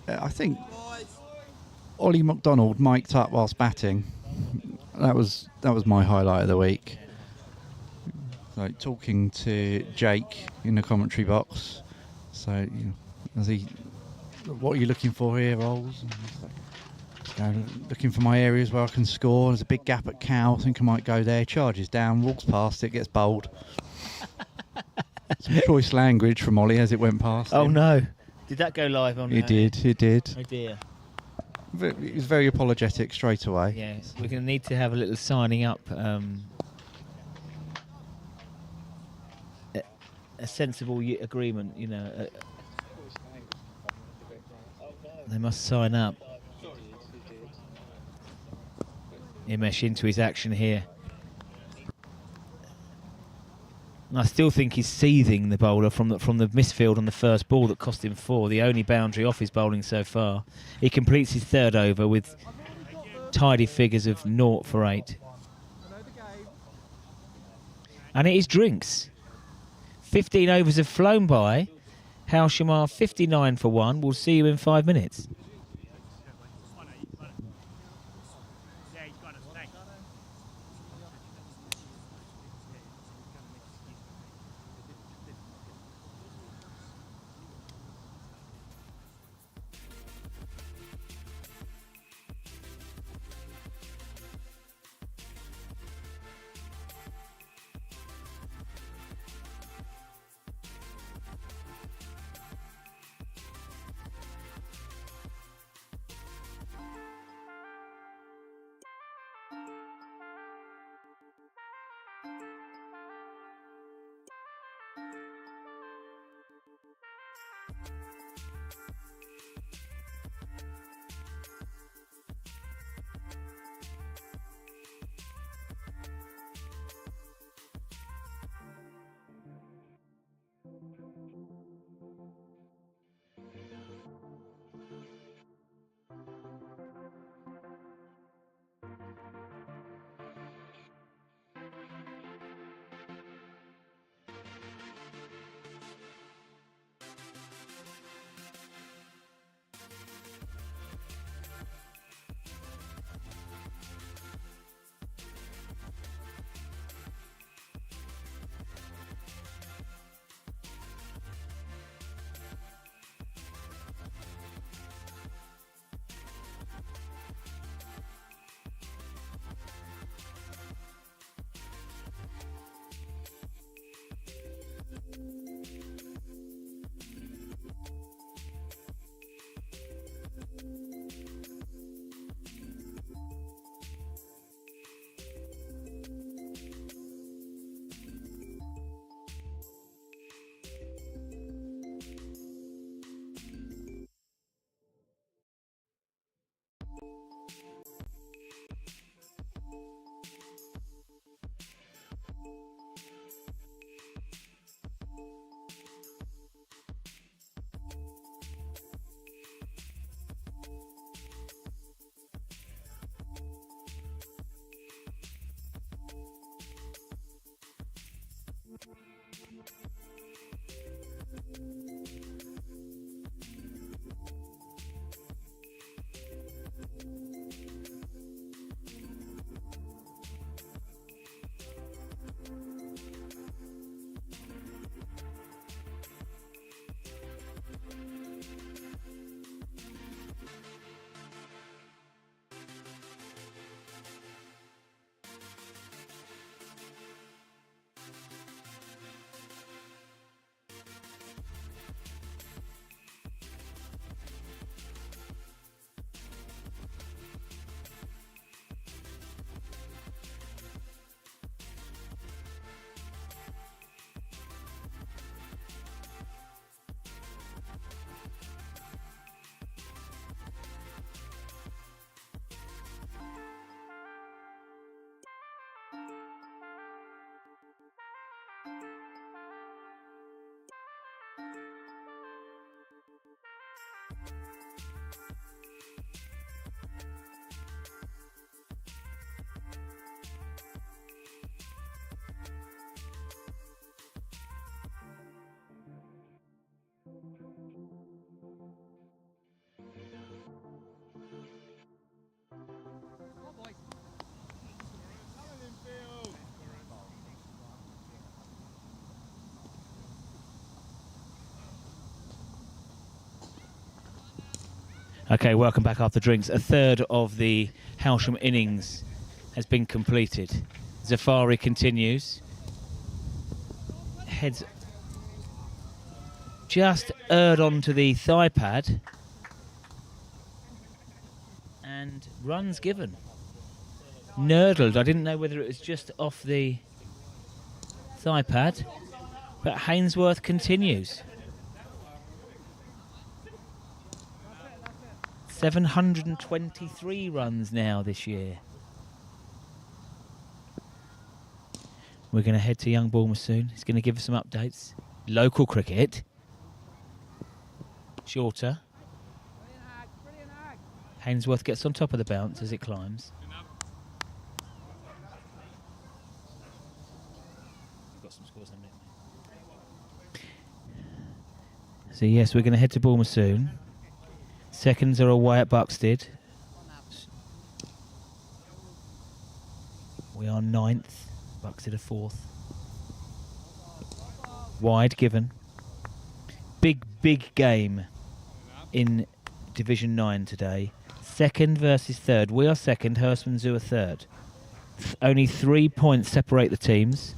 I think Ollie McDonald mic'd up whilst batting. That was my highlight of the week. Like talking to Jake in the commentary box. So, you know, as he, what are you looking for here, Rolls? And he's like, looking for my areas where I can score. There's a big gap at Cow. I think I might go there. Charges down, walks past it, gets bowled. Some choice language from Ollie as it went past. Oh him. no! Did that go live on? It did. It did. Oh dear. He was very apologetic straight away. Yeah, we're going to need to have a little signing up. A sensible agreement, you know. They must sign up. Imesh into his action here. And I still think he's seething, the bowler, from the misfield on the first ball that cost him 4, the only boundary off his bowling so far. He completes his 3rd over with tidy figures of 0 for 8. And it is drinks. 15 overs have flown by. Hailsham are 59 for 1. We'll see you in 5 minutes. Okay, welcome back after drinks. A third of the Hailsham innings has been completed. Zafari continues. Heads just erred onto the thigh pad. And runs given. Nurdled. I didn't know whether it was just off the thigh pad. But Hainsworth continues. 723 runs now this year. We're going to head to Young Bournemouth soon. He's going to give us some updates. Local cricket. Shorter. Hainsworth gets on top of the bounce as it climbs. Got some scores, haven't we? So yes, we're going to head to Bournemouth soon. Seconds are away at Buxted. We are 9th. Buxted are 4th. Wide given. Big game in Division 9 today. 2nd versus 3rd. We are 2nd. Hurst and Zoo are 3rd. Only 3 points separate the teams.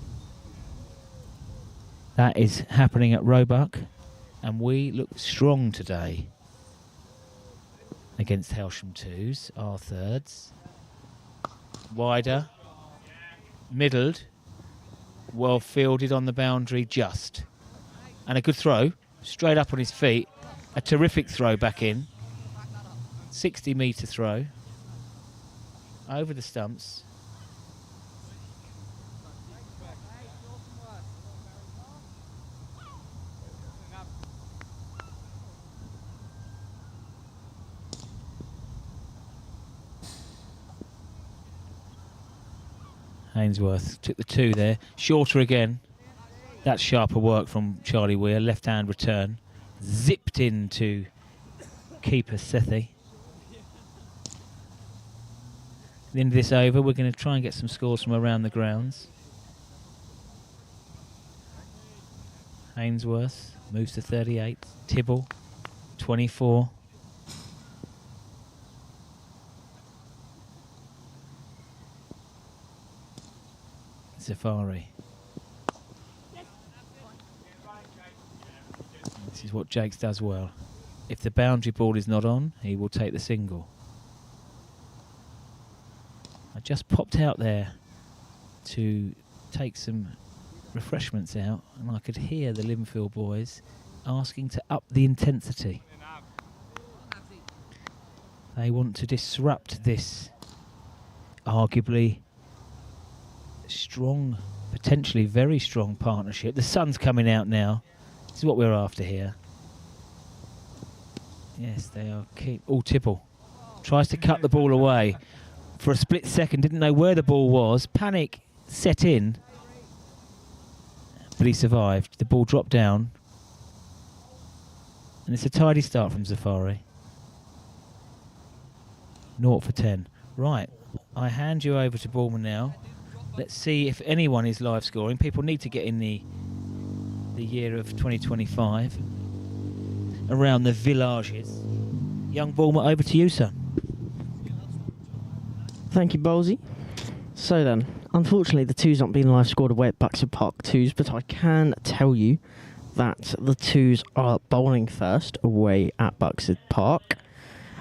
That is happening at Roebuck. And we look strong today against Hailsham 2s, our 3rds. Wider. Middled. Well fielded on the boundary, just. And a good throw. Straight up on his feet. A terrific throw back in. 60-metre throw. Over the stumps. Hainsworth took the 2 there. Shorter again. That's sharper work from Charlie Weir. Left-hand return. Zipped into keeper Sethi. At the end of this over, we're going to try and get some scores from around the grounds. Hainsworth moves to 38. Tibble, 24. Zafari. This is what Jakes does well. If the boundary ball is not on, he will take the single. I just popped out there to take some refreshments out, and I could hear the Lindfield boys asking to up the intensity. They want to disrupt this arguably strong, potentially very strong partnership. The sun's coming out now. This is what we're after here. Yes, they are keen. Oh, Tibble tries to cut the ball away. For a split second, didn't know where the ball was. Panic set in, but he survived. The ball dropped down. And it's a tidy start from Zafari. 0 for 10. Right, I hand you over to Bournemouth now. Let's see if anyone is live scoring. People need to get in the year of 2025 around the villages. Young Bournemouth, over to you, sir. Thank you, Bowlesy. So then, unfortunately, the twos aren't being live scored away at Buxted Park twos, but I can tell you that the twos are bowling first away at Buxted Park.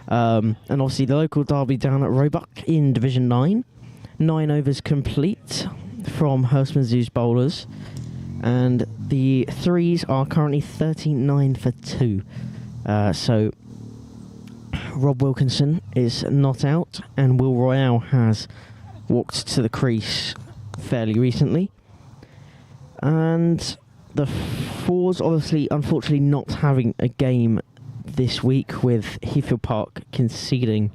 And obviously the local derby down at Roebuck in Division 9. 9 overs complete from Hailsham Zoo's bowlers. And the threes are currently 39 for 2. So Rob Wilkinson is not out, and Will Royale has walked to the crease fairly recently. And the fours, obviously, unfortunately, not having a game this week, with Heathfield Park conceding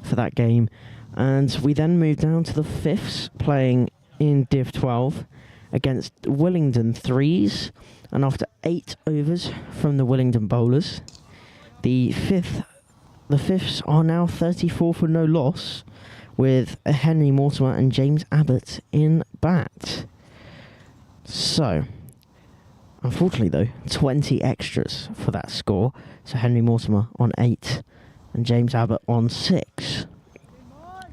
for that game. And we then move down to the fifths, playing in Div 12 against Willingdon threes. And after 8 overs from the Willingdon bowlers, the fifths are now 34 for no loss, with Henry Mortimer and James Abbott in bat. So, unfortunately though, 20 extras for that score. So Henry Mortimer on 8 and James Abbott on 6.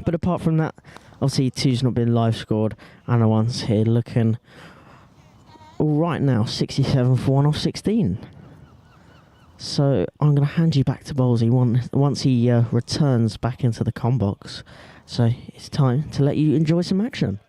But apart from that, obviously 2's not been live scored, and the one's here looking all right now, 67 for 1 off 16. So I'm going to hand you back to Bowlesy once he returns back into the comm box. So it's time to let you enjoy some action.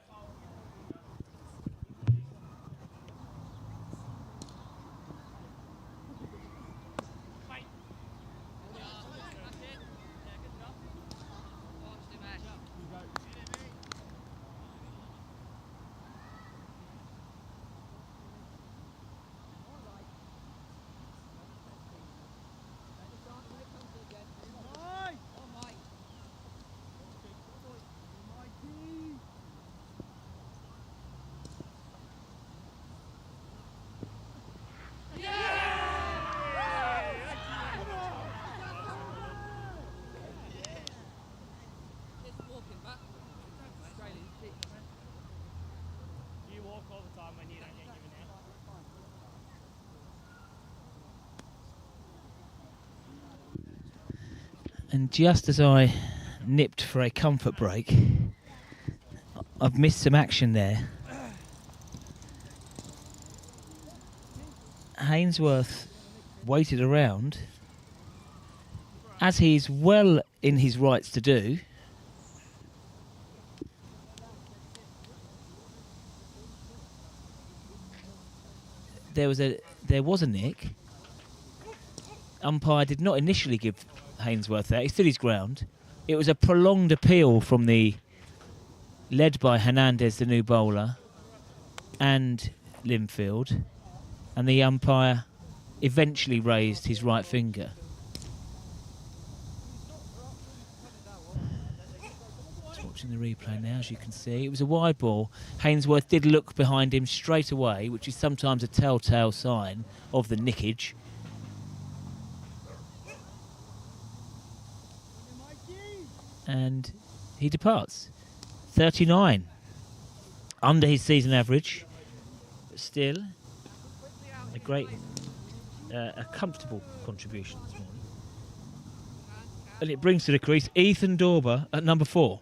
And just as I nipped for a comfort break, I've missed some action there. Hainsworth waited around, as he's well in his rights to do. There was a nick. Umpire did not initially give Hainsworth that. He stood his ground. It was a prolonged appeal from led by Hernandez, the new bowler, and Lindfield, and the umpire eventually raised his right finger. Just watching the replay now, as you can see, it was a wide ball. Hainsworth did look behind him straight away, which is sometimes a telltale sign of the nickage. And he departs. 39. Under his season average, but still a comfortable contribution this morning. And it brings to the crease Ethan Dauber at number 4.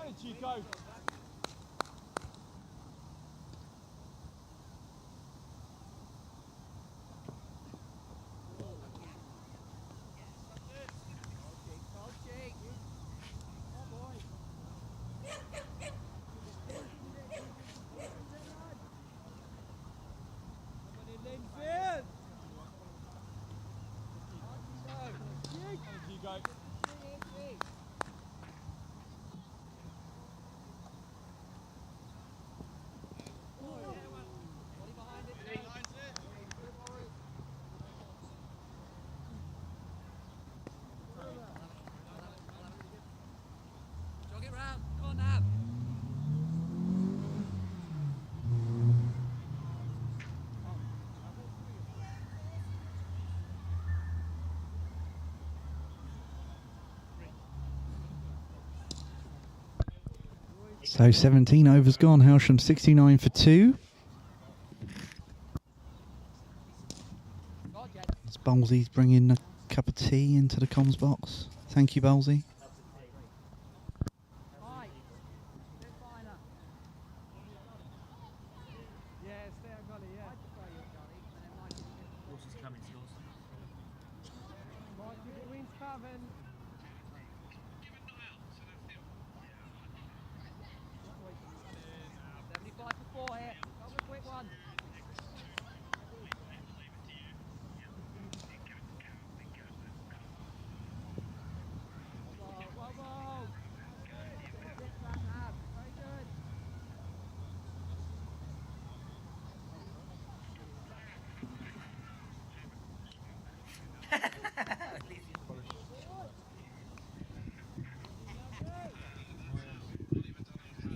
Energy, go. Lindfield. Energy, go. Jog it round. Come on, Nav. So 17 overs gone. Hailsham 69 for 2. As Bowlesy's bringing a cup of tea into the comms box. Thank you, Bowlesy. Yeah, stay on gully, yeah. Right, keep it wings, Pavan. 75 for 4 here. Come a quick one. Whoa. Very good.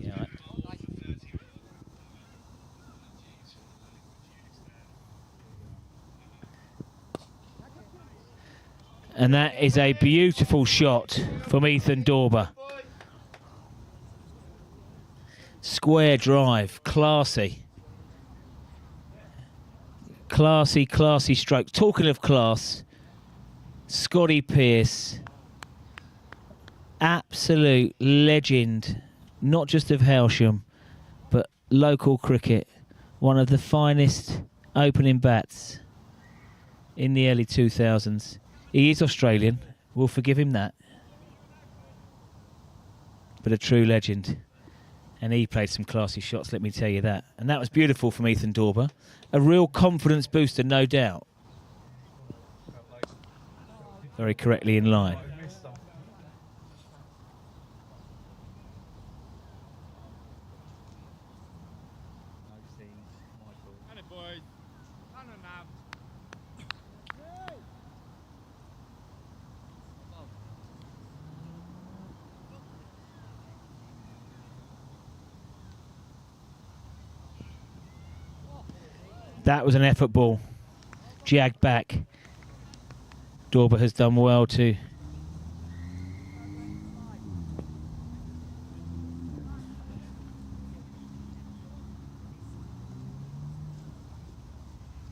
Yeah. And that is a beautiful shot from Ethan Dorber. Square drive, classy. Classy stroke. Talking of class, Scotty Pearce, absolute legend, not just of Hailsham, but local cricket. One of the finest opening bats in the early 2000s. He is Australian, we'll forgive him that. But a true legend. And he played some classy shots, let me tell you that. And that was beautiful from Ethan Dorber. A real confidence booster, no doubt. Very correctly in line. Hello, boys. Hello, Nav. That was an effort ball. Jagged back. Dorber has done well too.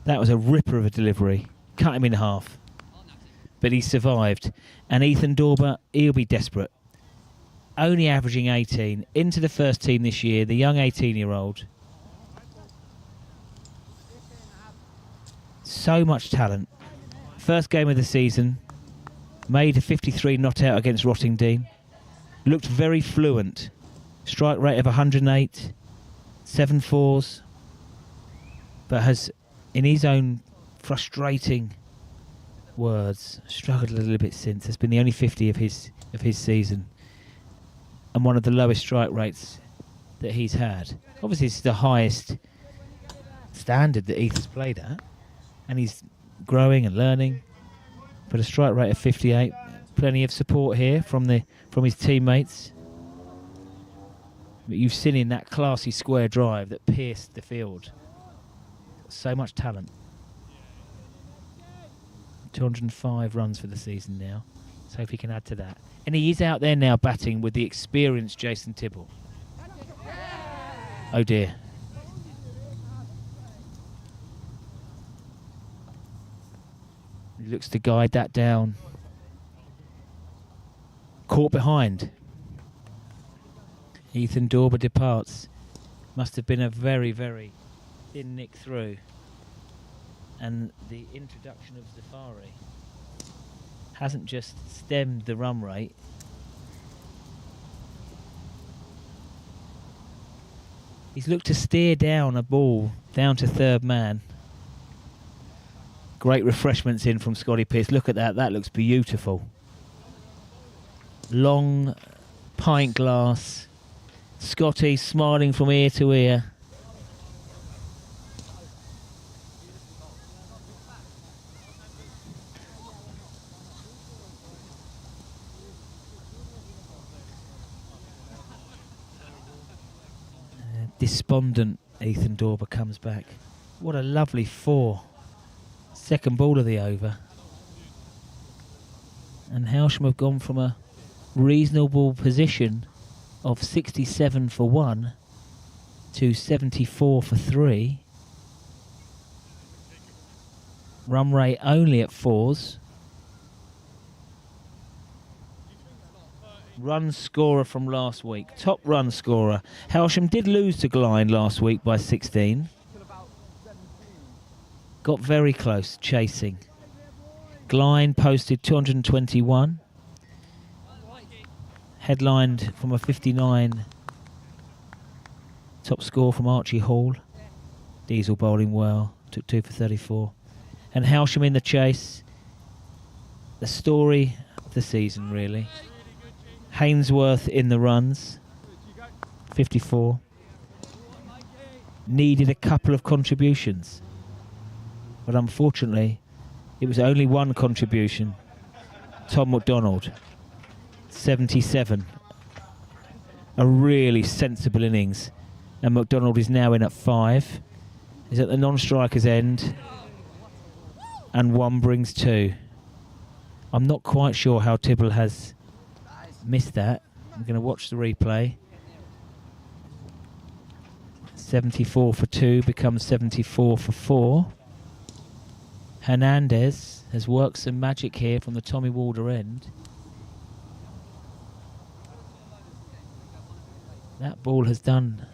That was a ripper of a delivery. Cut him in half. But he survived. And Ethan Dorber, he'll be desperate. Only averaging 18. Into the first team this year, the young 18-year-old. So much talent. First game of the season. Made a 53 not out against Rottingdean. Looked very fluent. Strike rate of 108. 7 fours. But has, in his own frustrating words, struggled a little bit since. Has been the only 50 of his season. And one of the lowest strike rates that he's had. Obviously, it's the highest standard that Ethan's played at. And he's growing and learning. But a strike rate of 58. Plenty of support here from his teammates. But you've seen in that classy square drive that pierced the field. So much talent. 205 runs for the season now. Let's hope he can add to that. And he is out there now batting with the experienced Jason Tibble. Oh dear. He looks to guide that down. Caught behind. Ethan Dorber departs. Must have been a very, very thin nick through. And the introduction of Zafari hasn't just stemmed the run rate. He's looked to steer down a ball down to third man. Great refreshments in from Scotty Pearce. Look at that. That looks beautiful. Long pint glass. Scotty smiling from ear to ear. Despondent Ethan Dorber comes back. What a lovely 4. Second ball of the over. And Hailsham have gone from a reasonable position of 67 for 1 to 74 for 3. Run rate only at 4s. Run scorer from last week. Top run scorer. Hailsham did lose to Glyn last week by 16. Got very close chasing. Glyn posted 221. Headlined from a 59. Top score from Archie Hall. Diesel bowling well. Took 2 for 34. And Hailsham in the chase. The story of the season, really. Hainsworth in the runs. 54. Needed a couple of contributions. But unfortunately, it was only one contribution. Tom McDonald. 77. A really sensible innings. And McDonald is now in at 5. He's at the non-striker's end. And 1 brings 2. I'm not quite sure how Tibble has missed that. I'm going to watch the replay. 74 for 2 becomes 74 for 4. Hernandez has worked some magic here from the Tommy Walder end. That ball has done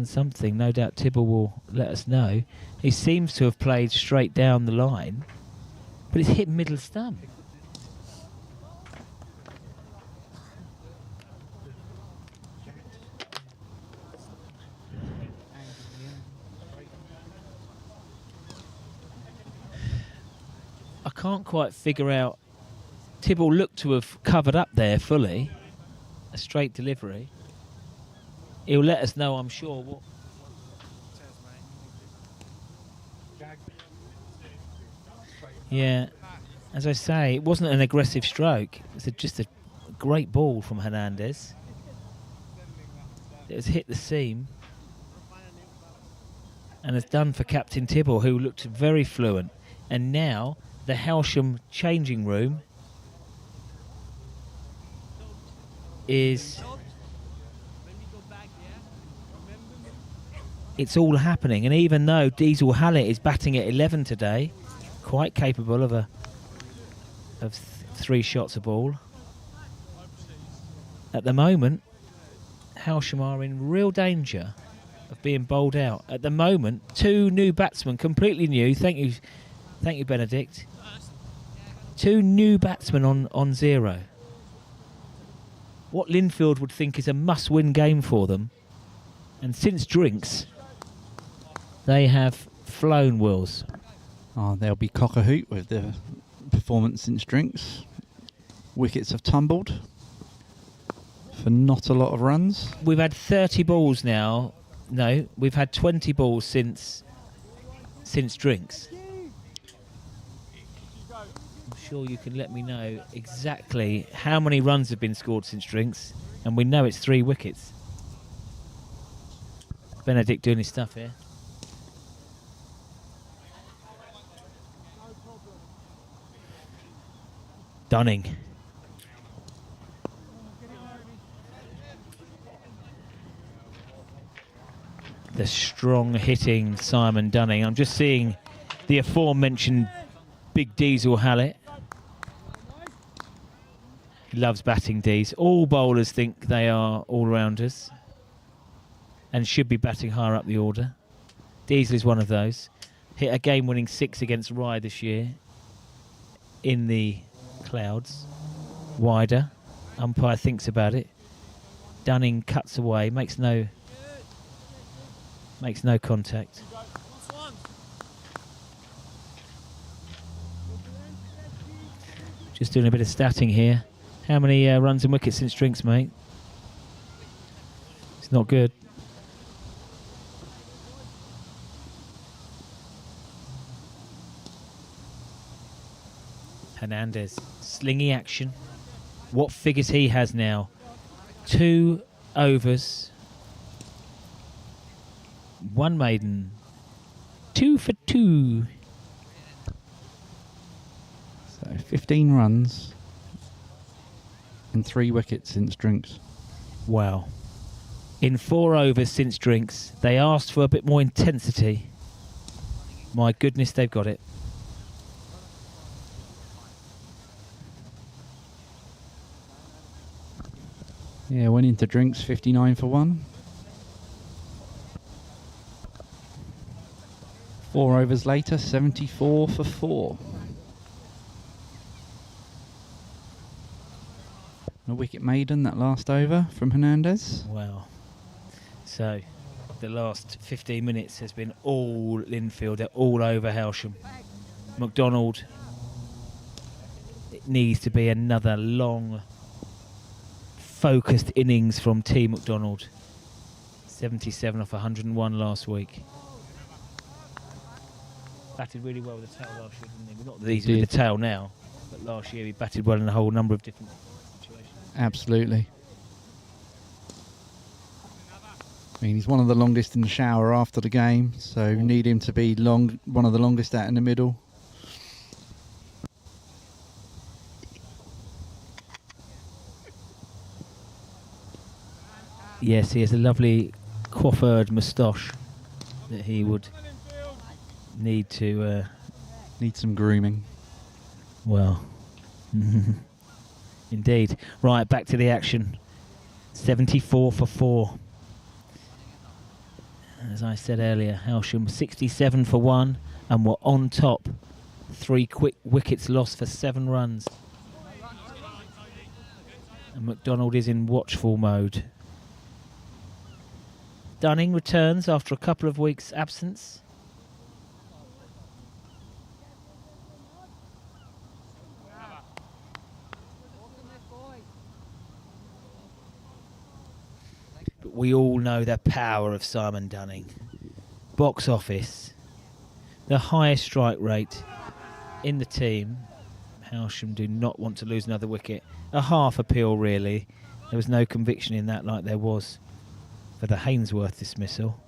something. No doubt Tibble will let us know. He seems to have played straight down the line, but it's hit middle stump. I can't quite figure out. Tibble looked to have covered up there fully. A straight delivery. He'll let us know, I'm sure. What yeah, as I say, it wasn't an aggressive stroke. It was just a great ball from Hernandez. It has hit the seam and has done for Captain Tibble, who looked very fluent. And now the Hailsham changing room is... It's all happening. And even though Diesel Hallett is batting at 11 today, quite capable of 3 shots a ball, at the moment Hailsham are in real danger of being bowled out. At the moment, 2 new batsmen, completely new. Thank you, Benedict. 2 new batsmen on 0. What Lindfield would think is a must-win game for them. And since drinks, they have flown, Wills. Oh, they'll be cock-a-hoot with the performance since drinks. Wickets have tumbled for not a lot of runs. We've had 30 balls now. No, we've had 20 balls since drinks. I'm sure you can let me know exactly how many runs have been scored since drinks, and we know it's 3 wickets. Benedict doing his stuff here. Dunning. The strong hitting Simon Dunning. I'm just seeing the aforementioned Big Diesel Hallett. He loves batting D's. All bowlers think they are all-rounders and should be batting higher up the order. Deasley's one of those. Hit a game-winning 6 against Rye this year in the clouds. Wider. Umpire thinks about it. Dunning cuts away, makes no contact. Just doing a bit of statting here. How many runs and wickets since drinks, mate? It's not good. Hernandez, slingy action. What figures he has now? 2 overs, 1 maiden, 2 for 2. So 15 runs and 3 wickets since drinks. Wow. In 4 overs since drinks, they asked for a bit more intensity. My goodness, they've got it. Yeah, went into drinks 59 for 1. 4 overs later, 74 for 4. A wicket maiden that last over from Hernandez. Wow. So, the last 15 minutes has been all Lindfield. They're all over Hailsham. McDonald. It needs to be another long, focused innings from T. McDonald. 77 off 101 last week. Batted really well with the tail last year, didn't he? Well, not that he's with the tail now, but last year he batted well in a whole number of different situations. Absolutely. I mean, he's one of the longest in the shower after the game, so need him to be one of the longest out in the middle. Yes, he has a lovely coiffured moustache that he would need to... Need some grooming. Well, indeed. Right, back to the action. 74 for 4. As I said earlier, Hailsham 67 for 1 and were on top. 3 quick wickets lost for 7 runs. And McDonald is in watchful mode. Dunning returns after a couple of weeks' absence. But we all know the power of Simon Dunning. Box office, the highest strike rate in the team. Hailsham do not want to lose another wicket. A half appeal, really. There was no conviction in that like there was for the Hainsworth dismissal.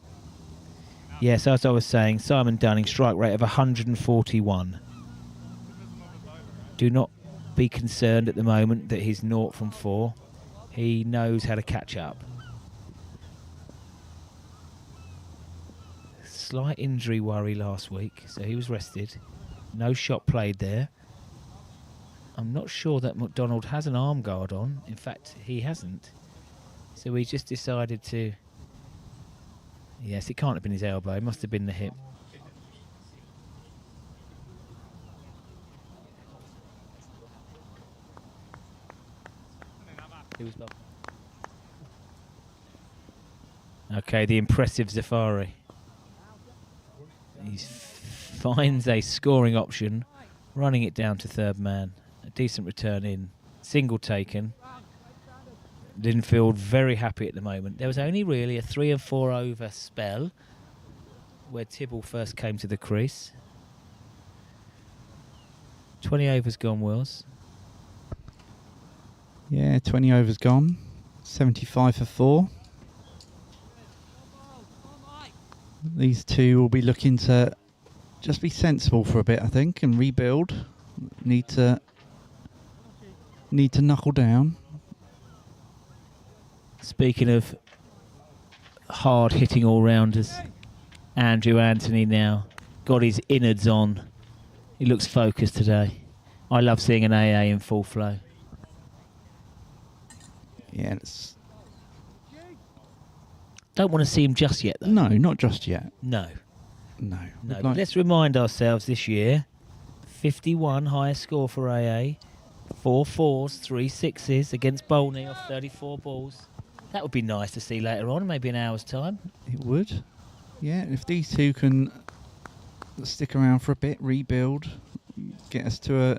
Yes, as I was saying, Simon Dunning, strike rate of 141. Do not be concerned at the moment that he's 0 from 4. He knows how to catch up. Slight injury worry last week, so he was rested. No shot played there. I'm not sure that McDonald has an arm guard on. In fact, he hasn't. So he just decided to... Yes, it can't have been his elbow. It must have been the hip. Okay, the impressive Zafari. He finds a scoring option, running it down to third man. A decent return in. Single taken. Lindfield very happy at the moment. There was only really a 3 and 4 over spell where Tibble first came to the crease. 20 overs gone, Wills. Yeah, 20 overs gone. 75 for 4. These two will be looking to just be sensible for a bit, I think, and rebuild. Need to knuckle down. Speaking of hard-hitting all-rounders, Andrew Anthony now got his innards on. He looks focused today. I love seeing an AA in full flow. Yeah, it's Don't want to see him just yet, though. no, not just yet. No. No, No. We'd But let's remind ourselves this year, 51 highest score for AA, 4 4s, 3 6s against Bolney off 34 balls. That would be nice to see later on, maybe an hour's time. it would. Yeah, if these two can stick around for a bit, rebuild, get us to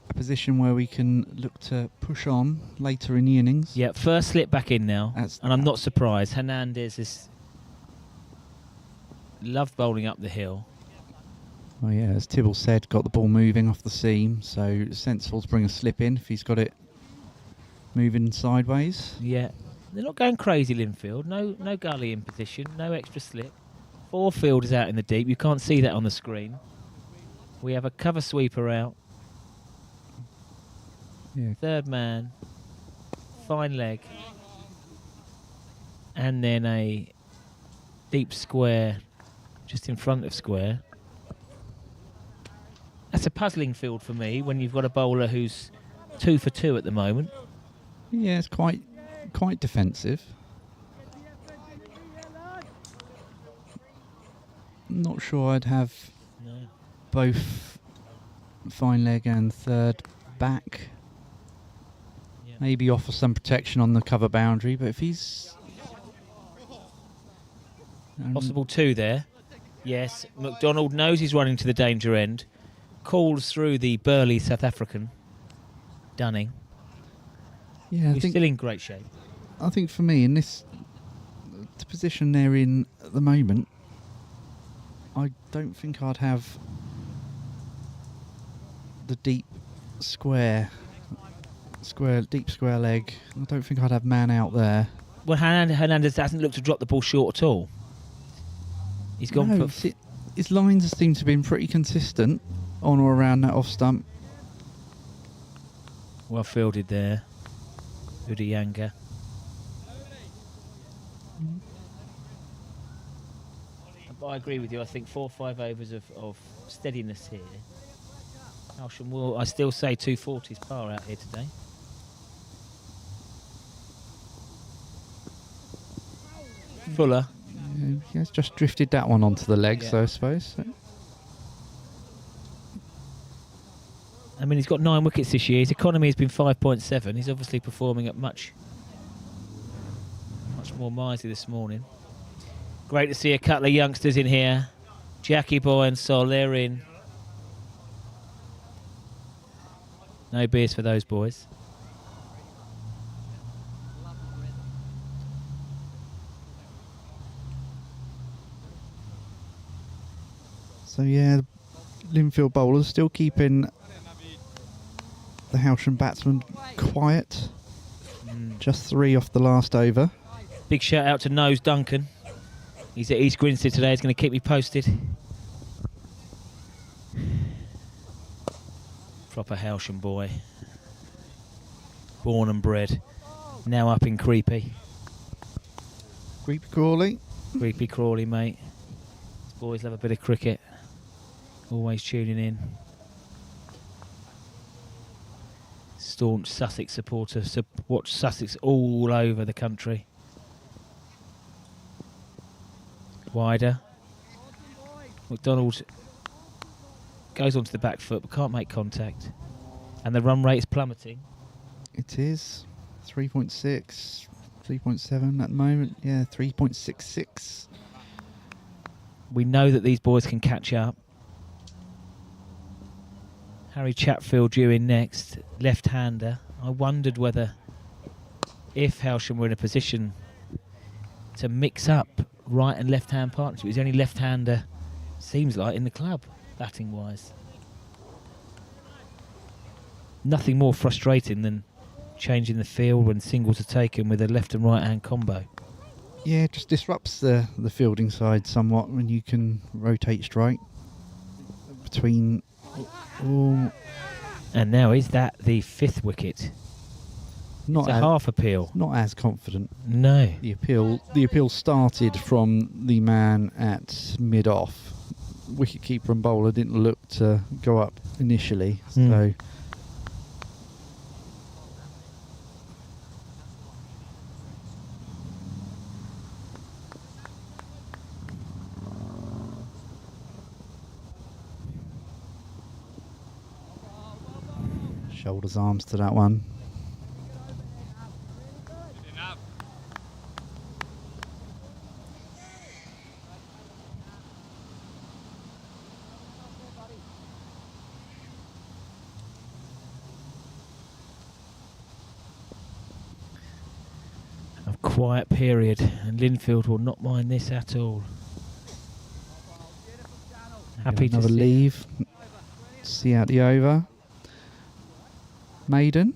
a position where we can look to push on later in the innings. Yeah, first slip back in now, That's- and I'm not surprised. Hernandez has loved bowling up the hill. Oh yeah, as Tibble said, got the ball moving off the seam, so sensible to bring a slip in if he's got it moving sideways. Yeah, they're not going crazy, Lindfield. No gully in position, no extra slip. 4 fielders out in the deep. You can't see that on the screen. We have a cover sweeper out. Yeah, Third man, fine leg, and then a deep square just in front of square. That's a puzzling field for me when you've got a bowler who's 2 for 2 at the moment. yeah, it's quite defensive. Not sure I'd have No. both fine leg and third back. Yeah. Maybe offer some protection on the cover boundary, but if he's Possible 2 there. Yes, McDonald knows he's running to the danger end. Calls through the burly South African, Dunning. yeah, Who's still in great shape. I think for me in this the position they're in at the moment, I don't think I'd have the deep square leg. I don't think I'd have man out there. Well, Hernandez hasn't looked to drop the ball short at all. He's gone No, for... his lines seem to have been pretty consistent on or around that off stump. Well fielded there. Udayanga. But I agree with you. I think 4 or 5 overs of steadiness here. Hailsham will, I still say 240s par out here today. Fuller. He has just drifted that one onto the legs, Yeah. though, I suppose. I mean, he's got 9 wickets this year. His economy has been 5.7. He's obviously performing at much more miserly this morning. Great to see a couple of youngsters in here. Jackie Boy and Sol, they're in. No beers for those boys. So yeah, Lindfield bowlers still keeping the Hailsham batsmen quiet. Just 3 off the last over. Big shout out to Nose Duncan. He's at East Grinstead today. He's going to keep me posted. Proper Hailsham boy. Born and bred. Now up in Creepy. Creepy Crawley. Creepy Crawley, mate. These boys love a bit of cricket. Always tuning in. Staunch Sussex supporter. Watch Sussex all over the country. Wider. McDonald goes onto the back foot but can't make contact. And the run rate is plummeting. It is 3.6, 3.7 at the moment. Yeah, 3.66. We know that these boys can catch up. Harry Chatfield due in next, left-hander. I wondered whether, if Hailsham were in a position to mix up right and left-hand partnership. He's the only left-hander, seems like, in the club, batting-wise. Nothing more frustrating than changing the field when singles are taken with a left and right-hand combo. Yeah, it just disrupts the fielding side somewhat when you can rotate strike between all. And now is that the 5th wicket? Not It's a half appeal. not as confident. No. The appeal started from the man at mid-off. Wicketkeeper and bowler didn't look to go up initially, so Shoulders, arms to that one. A quiet period, and Lindfield will not mind this at all. Happy to Another see. leave. See out the over. Maiden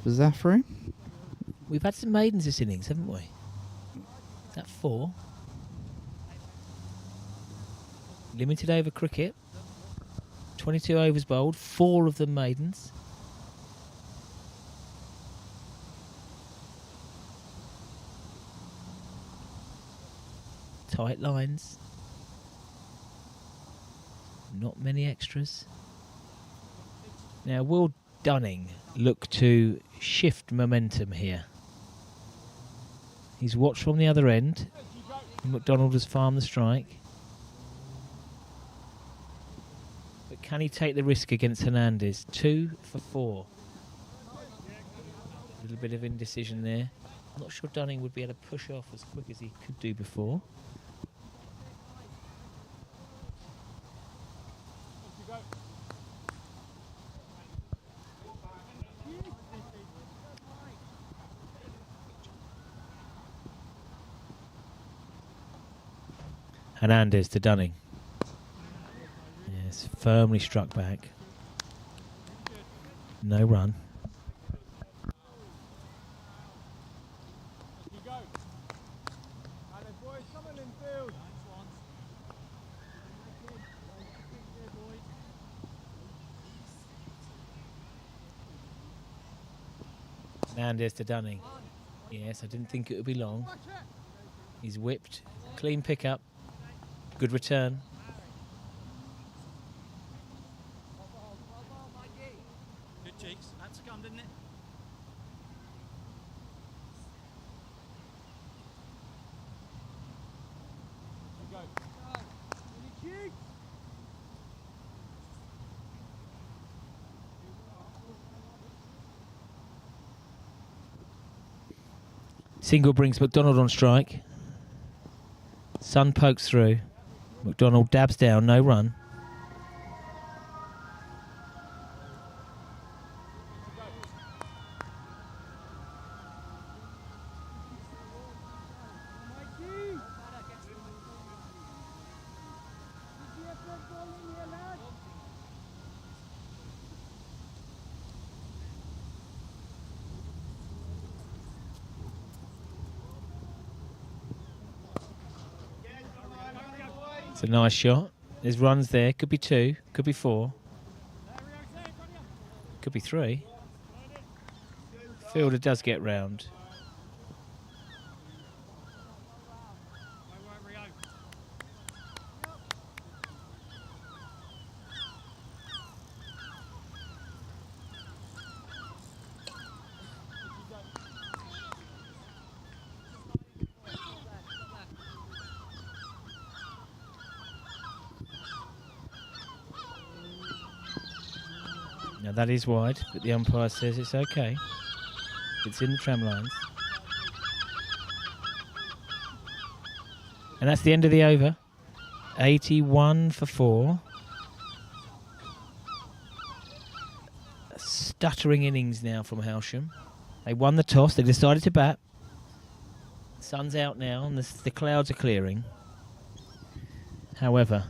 for Zafri. We've had some maidens this innings, haven't we? Is that 4? Limited over cricket. 22 overs bowled, 4 of them maidens. Tight lines. Not many extras. Now, will Dunning look to shift momentum here? He's watched from the other end. McDonald has farmed the strike. But can he take the risk against Hernandez? 2 for 4. A little bit of indecision there. I'm not sure Dunning would be able to push off as quick as he could do before. Hernandez to Dunning. Yes, firmly struck back. No run. Hernandez to Dunning. Yes, I didn't think it would be long. He's whipped. Clean pick-up. Good return. Good cheeks. That's a come, didn't it? Single brings McDonald on strike. Sun pokes through. McDonald dabs down, no run. It's a nice shot. There's runs there. Could be 2. Could be 4. Could be 3. Fielder does get round. Now that is wide, but the umpire says it's okay. It's in the tram lines. And that's the end of the over. 81 for 4. A stuttering innings now from Hailsham. They won the toss. They decided to bat. The sun's out now and the clouds are clearing. However,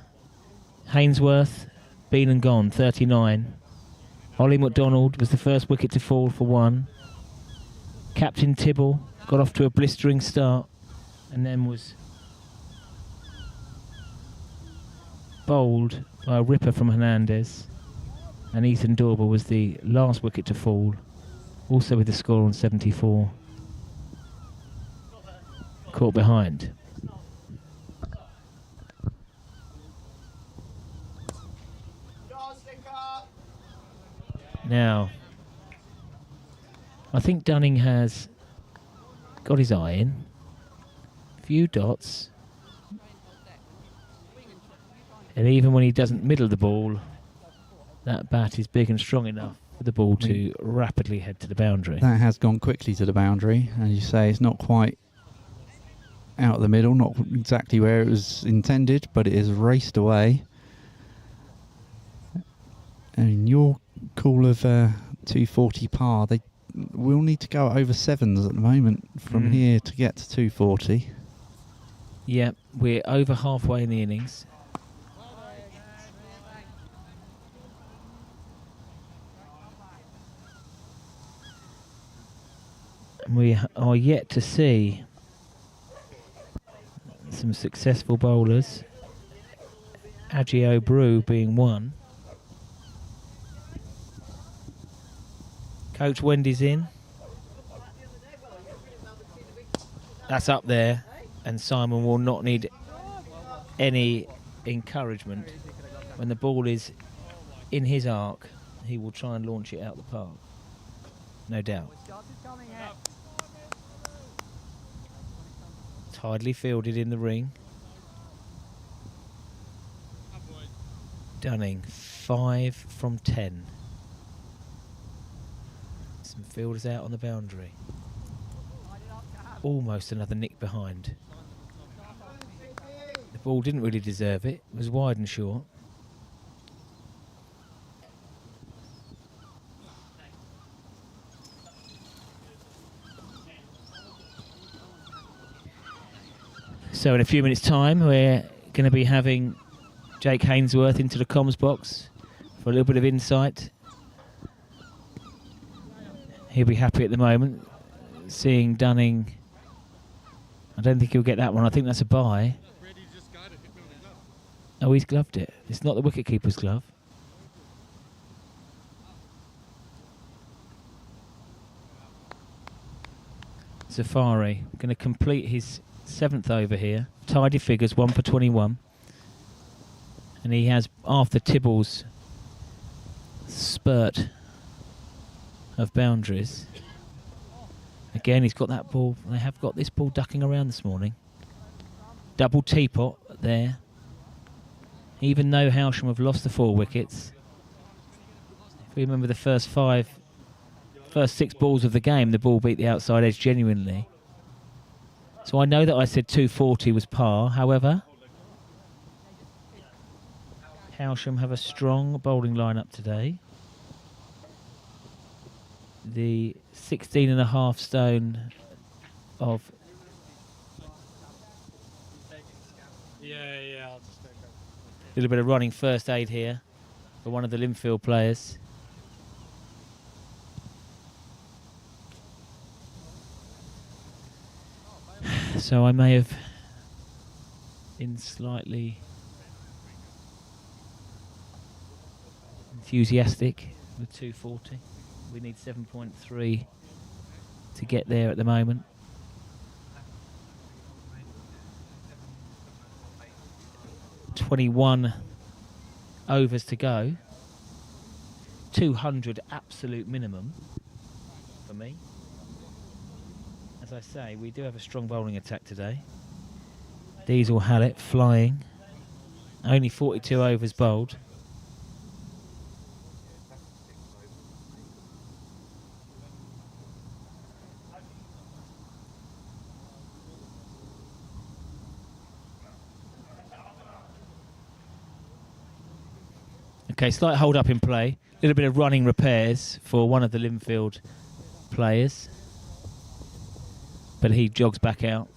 Hainsworth, been and gone, 39. Ollie McDonald was the first wicket to fall for 1. Captain Tibble got off to a blistering start and then was bowled by a ripper from Hernandez. And Ethan Dorber was the last wicket to fall, also with the score on 74. Caught behind. Now, I think Dunning has got his eye in. Few dots. And even when he doesn't middle the ball, that bat is big and strong enough for the ball to rapidly head to the boundary. That has gone quickly to the boundary. As you say, it's not quite out of the middle, not exactly where it was intended, but it is raced away. And your call of 240 par, they will need to go over sevens at the moment from here to get to 240. Yeah, we're over halfway in the innings. And we are yet to see some successful bowlers. Agio Brew being one. Coach Wendy's in. That's up there, and Simon will not need any encouragement. When the ball is in his arc, he will try and launch it out the park. No doubt. Tidely fielded in the ring. Dunning, 5 from 10. Some fielders out on the boundary. Almost another nick behind. The ball didn't really deserve it. It was wide and short. So in a few minutes' time, we're going to be having Jake Hainsworth into the comms box for a little bit of insight. He'll be happy at the moment, seeing Dunning. I don't think he'll get that one. I think that's a bye. Oh, he's gloved it. It's not the wicketkeeper's glove. Safari going to complete his 7th over here. Tidy figures, 1 for 21. And he has, after Tibble's spurt of boundaries, again he's got that ball. They have got this ball ducking around this morning. Double teapot there. Even though Hailsham have lost the 4 wickets, if we remember the first 6 balls of the game, the ball beat the outside edge genuinely. So I know that I said 240 was par. However, Hailsham have a strong bowling lineup today. The 16.5 stone of I'll just take that. a little bit of running first aid here for one of the Lindfield players. So I may have been slightly enthusiastic with 240. We need 7.3 to get there at the moment. .21 overs to go. 200 absolute minimum for me. As I say, we do have a strong bowling attack today. Diesel Hallett flying. Only 42 overs bowled. Okay, slight hold up in play. A little bit of running repairs for one of the Lindfield players. But he jogs back out.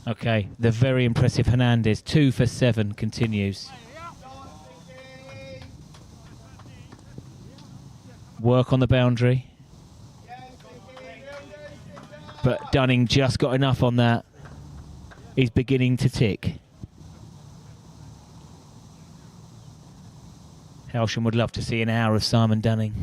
Okay, the very impressive Hernandez, 2 for 7, continues. Work on the boundary. But Dunning just got enough on that. He's beginning to tick. Hailsham would love to see an hour of Simon Dunning.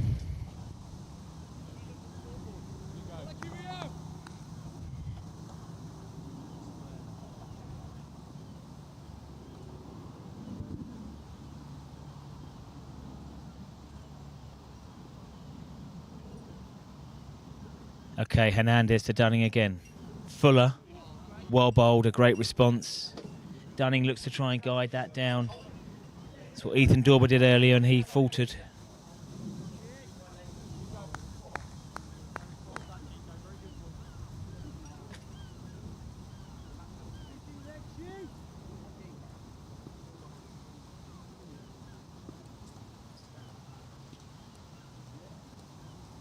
Okay, Hernandez to Dunning again. Fuller, well bowled, a great response. Dunning looks to try and guide that down. That's what Ethan Dorber did earlier, and he faltered.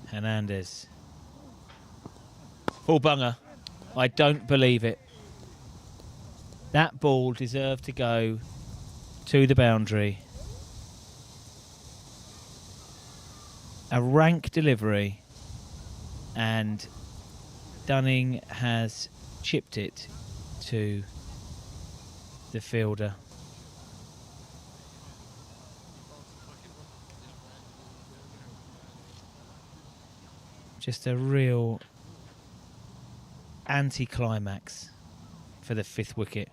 Hernandez. Full bunger. I don't believe it. That ball deserved to go to the boundary. A rank delivery, and Dunning has chipped it to the fielder. Just a real anti-climax for the 5th wicket.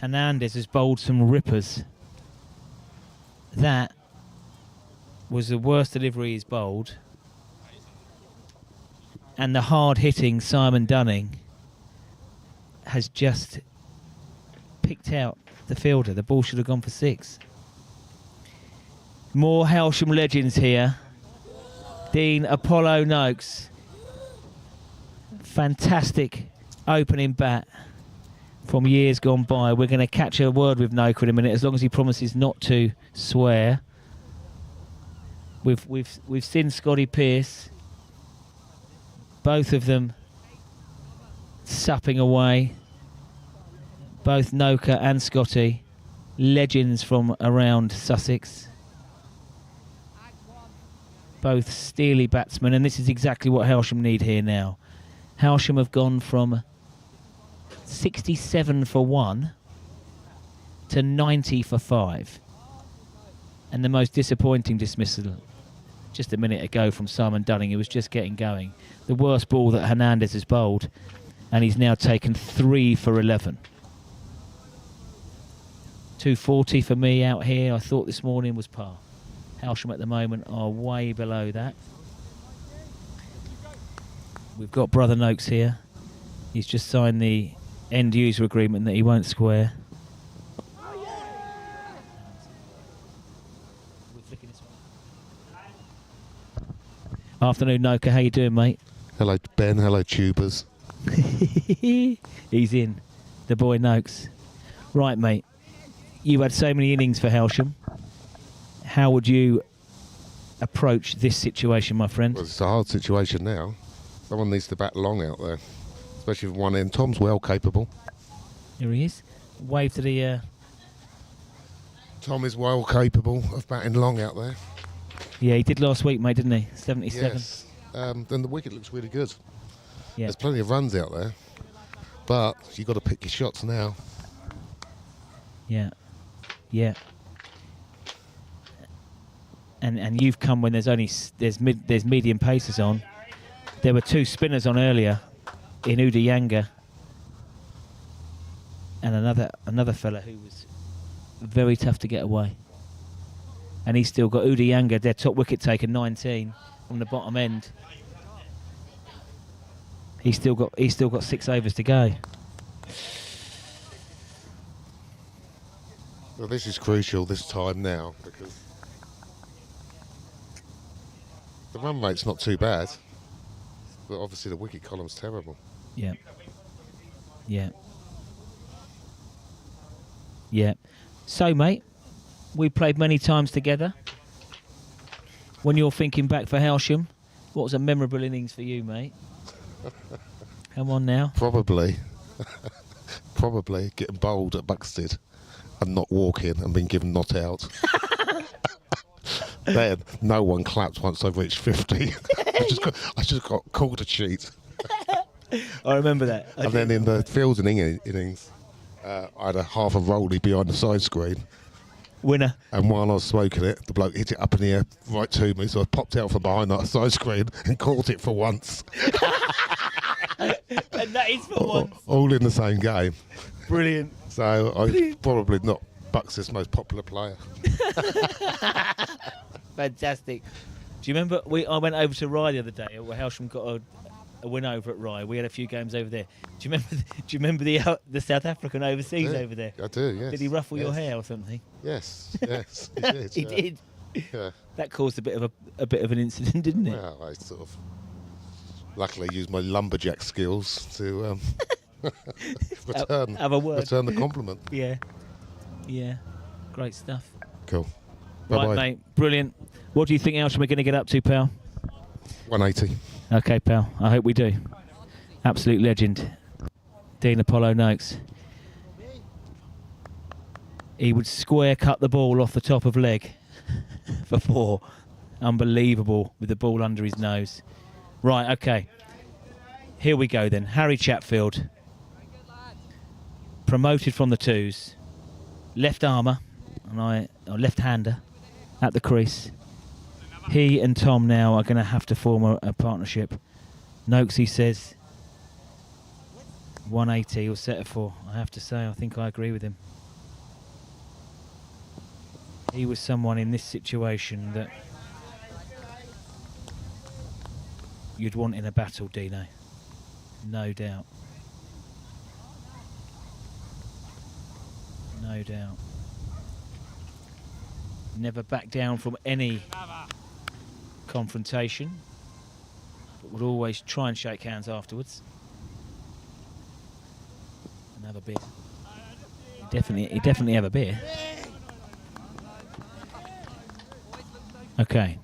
Hernandez has bowled some rippers. That was the worst delivery he's bowled. And the hard-hitting Simon Dunning has just picked out the fielder. The ball should have gone for 6. More Hailsham legends here. Dean Apollo Noakes. Fantastic opening bat from years gone by. We're going to catch a word with Noakes in a minute, as long as he promises not to swear. We've seen Scotty Pearce. Both of them supping away. Both Noka and Scotty, legends from around Sussex. Both steely batsmen, and this is exactly what Hailsham need here now. Hailsham have gone from 67 for 1 to 90 for 5. And the most disappointing dismissal just a minute ago from Simon Dunning. He was just getting going. The worst ball that Hernandez has bowled, and he's now taken 3 for 11. 240 for me out here. I thought this morning was par. Hailsham at the moment are way below that. We've got Brother Noakes here. He's just signed the end user agreement that he won't square. Afternoon, Noka. How you doing, mate? Hello, Ben. Hello, tubers. He's in. The boy Noakes. Right, mate. You had so many innings for Hailsham. How would you approach this situation, my friend? Well, it's a hard situation now. Someone needs to bat long out there, especially with one end. Tom's well capable. Here he is. Wave to the... Tom is well capable of batting long out there. Yeah, he did last week, mate, didn't he? 77. Yes. Then the wicket looks really good. Yeah. There's plenty of runs out there, but you've got to pick your shots now. Yeah. Yeah. And you've come when there's medium pacers on. There were 2 spinners on earlier in Udayanga and another fella who was very tough to get away. And he's still got Udayanga, their top wicket taker, 19 from the bottom end. He's still got 6 overs to go. Well, this is crucial this time now because the run rate's not too bad, but obviously the wicket column's terrible. Yeah. Yeah. Yeah. So, mate, we played many times together. When you're thinking back for Hailsham, what was a memorable innings for you, mate? Come on now. Probably getting bowled at Buxted and not walking and being given not out. Then no one clapped once I reached 50. I just got called a cheat. I remember that. And then in the fielding innings, I had a half a rollie behind the side screen. Winner. And while I was smoking it, the bloke hit it up in the air right to me, so I popped out from behind that side screen and caught it for once. And that is for once. All in the same game. Brilliant. So I'm probably not Bucks' most popular player. Fantastic. Do you remember I went over to Rye the other day where Hailsham got a win over at Rye. We had a few games over there. Do you remember the South African overseas over there? I do, yes. Did he ruffle your Yes. hair or something? Yes, yes, he did. He yeah. did. Yeah. That caused a bit of an incident, didn't it? Well, I sort of luckily used my lumberjack skills to return have a word. return the compliment. Yeah. Yeah. Great stuff. Cool. Right, Bye-bye. mate. Brilliant. What do you think Hailsham are going to get up to, pal? 180. Okay, pal. I hope we do. Absolute legend. Dean Apollo Noakes. He would square cut the ball off the top of leg for 4. Unbelievable with the ball under his nose. Right, okay. Here we go then. Harry Chatfield. Promoted from the 2s. Left armour. Or left-hander at the crease. He and Tom now are going to have to form a partnership. Noakes, he says, 180 or set it for. I have to say, I think I agree with him. He was someone in this situation that you'd want in a battle, Dino. No doubt. No doubt. Never back down from any confrontation, but would always try and shake hands afterwards and have a beer. He definitely have a beer. Okay.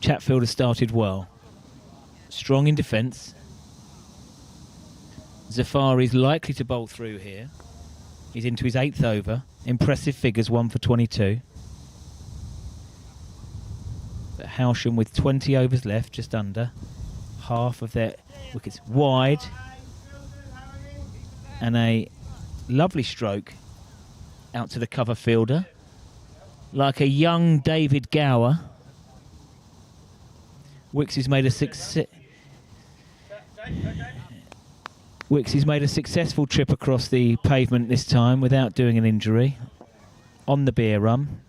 Chatfield has started well. Strong in defence. Zafari's likely to bowl through here. He's into his 8th over. Impressive figures, 1 for 22. But Hailsham with 20 overs left, just under. Half of their wickets wide. And a lovely stroke out to the cover fielder. Like a young David Gower. Wicks has made a successful trip across the pavement this time without doing an injury. On the beer run.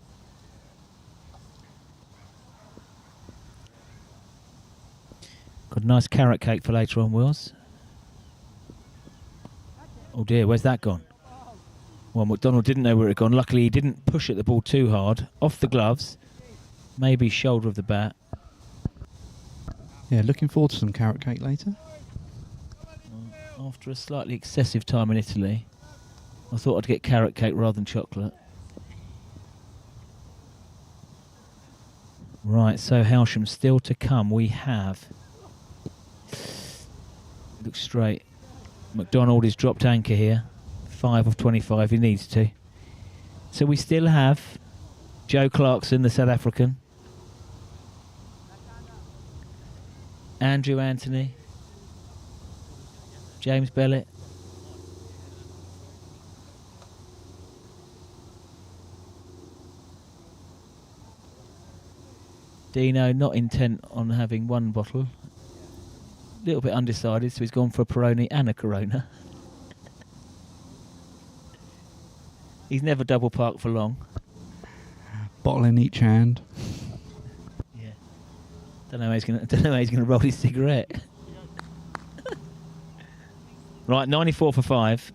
Got a nice carrot cake for later on, Wills. Oh dear, where's that gone? Well, McDonald didn't know where it had gone. Luckily, he didn't push at the ball too hard. Off the gloves. Maybe shoulder of the bat. Yeah, looking forward to some carrot cake later. After a slightly excessive time in Italy, I thought I'd get carrot cake rather than chocolate. Right, so Hailsham still to come. We have... Looks straight. McDonald is dropped anchor here. 5 of 25, he needs to. So we still have Joe Clarkson, the South African. Andrew Anthony. James Bellett. Dino not intent on having one bottle. A little bit undecided, so he's gone for a Peroni and a Corona. He's never double parked for long. Bottle in each hand. Yeah. Don't know how he's gonna roll his cigarette. Right, 94 for 5.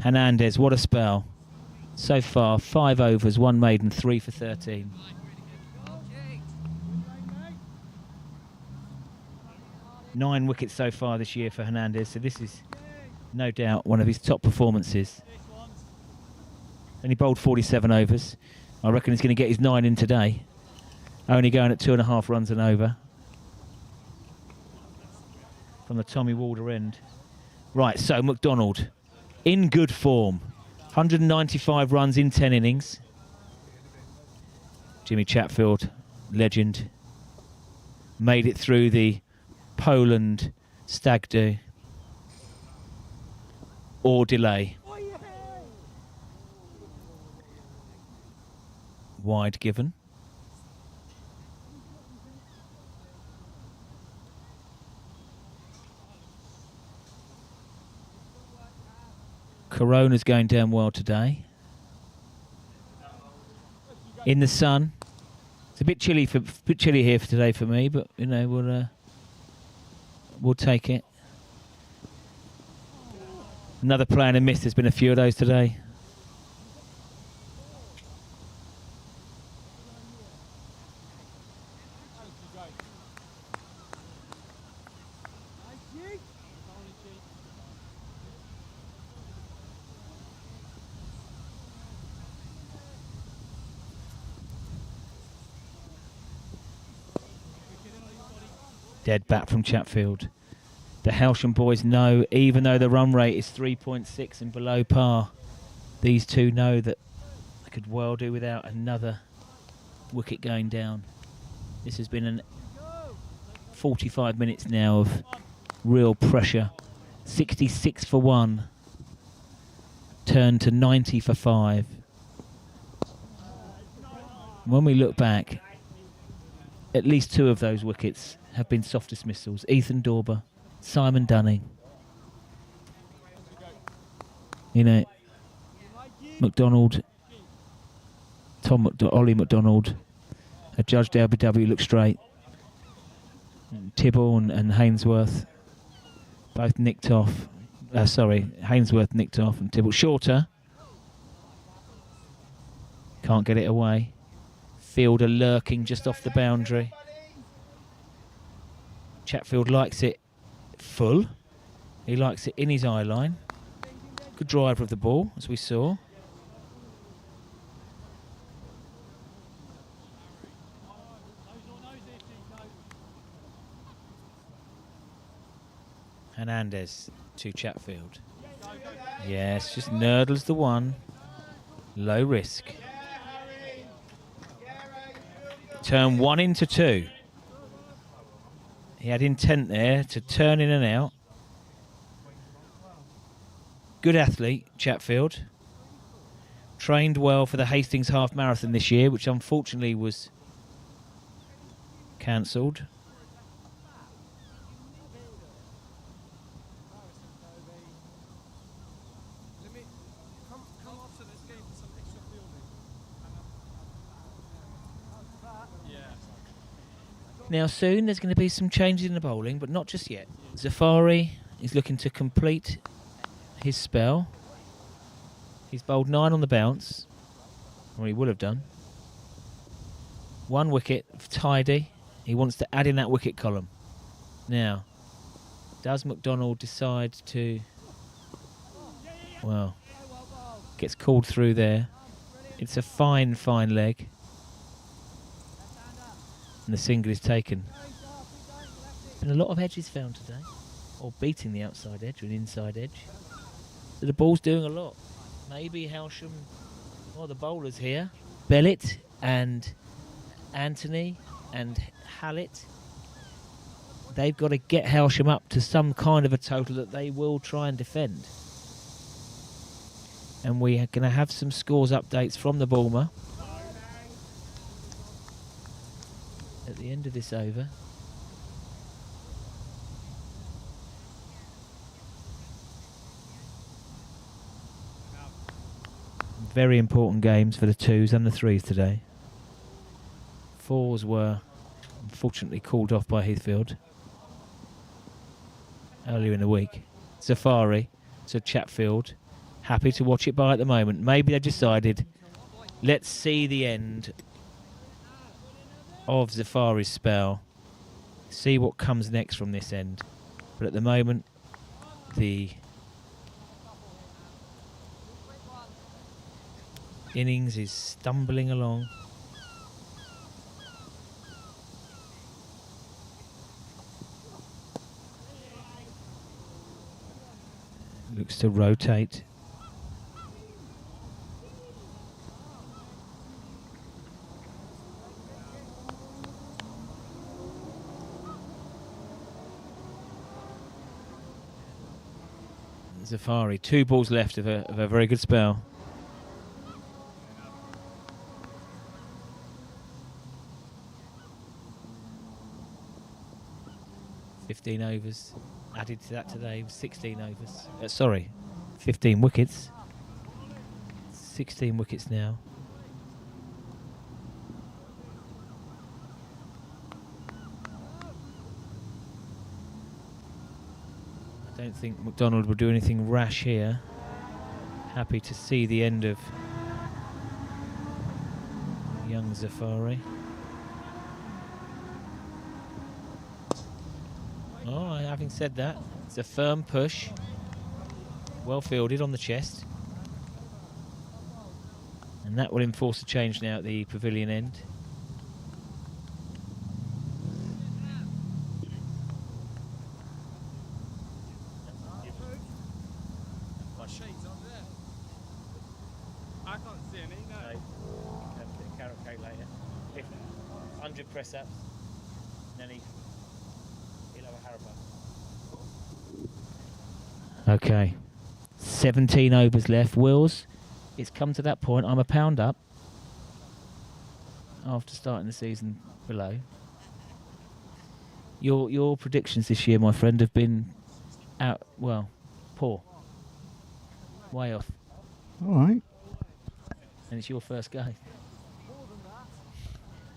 Hernandez, what a spell. So far, 5 overs, 1 maiden, 3 for 13. Nine wickets so far this year for Hernandez, so this is no doubt one of his top performances. And he bowled 47 overs. I reckon he's going to get his 9 in today. Only going at 2.5 runs and over. From the Tommy Walder end. Right, so McDonald, in good form. 195 runs in 10 innings. Jimmy Chatfield, legend. Made it through the Poland stag do. Or delay. Wide given. Corona's going down well today. In the sun, It's a bit chilly here for today for me, but you know we'll take it. Another plan and miss. There's been a few of those today. Dead bat from Chatfield. The Hailsham boys know, even though the run rate is 3.6 and below par, these two know that they could well do without another wicket going down. This has been an 45 minutes now of real pressure. 66 for 1, turned to 90 for 5. When we look back, at least 2 of those wickets have been soft dismissals. Ethan Dorber, Simon Dunning. You know, McDonald, Ollie McDonald, adjudged LBW looked straight. Tibble and Hainsworth both nicked off. Hainsworth nicked off and Tibble shorter. Can't get it away. Fielder lurking just off the boundary. Chatfield likes it full. He likes it in his eye line. Good driver of the ball, as we saw. Hernandez to Chatfield. Yes, just nurdles the one. Low risk. Turn 1 into 2. He had intent there to turn in and out. Good athlete, Chatfield. Trained well for the Hastings Half Marathon this year, which unfortunately was cancelled. Now soon there's going to be some changes in the bowling, but not just yet. Zafari is looking to complete his spell. He's bowled 9 on the bounce, or he would have done. 1 wicket, tidy. He wants to add in that wicket column. Now, does McDonald decide to... Well, gets called through there. It's a fine leg. And the single is taken. Been a lot of edges found today, or beating the outside edge or an inside edge. So the ball's doing a lot. Maybe Hailsham, the bowlers here, Bellett and Anthony and Hallett, they've got to get Hailsham up to some kind of a total that they will try and defend. And we are going to have some scores updates from the Bulmer at the end of this over. Very important games for the 2s and the 3s today. 4s were unfortunately called off by Heathfield earlier in the week. Safari, so Chatfield, happy to watch it by at the moment. Maybe they've decided, let's see the end of Zafari's spell, see what comes next from this end. But at the moment, the innings is stumbling along. Looks to rotate. Zafari, 2 balls left of a very good spell. ...15 overs added to that today, 16 overs. 15 wickets. 16 wickets now. Don't think McDonald will do anything rash here. Happy to see the end of young Zafari. Oh, having said that, it's a firm push. Well fielded on the chest. And that will enforce a change now at the pavilion end. I can't see any, no. Carrot cake later. 100 press ups. And then he'll have a Haribo. Okay. 17 overs left. Wills, it's come to that point. I'm a pound up after starting the season below. Your predictions this year, my friend, have been poor. Way off. All right. And it's your first game.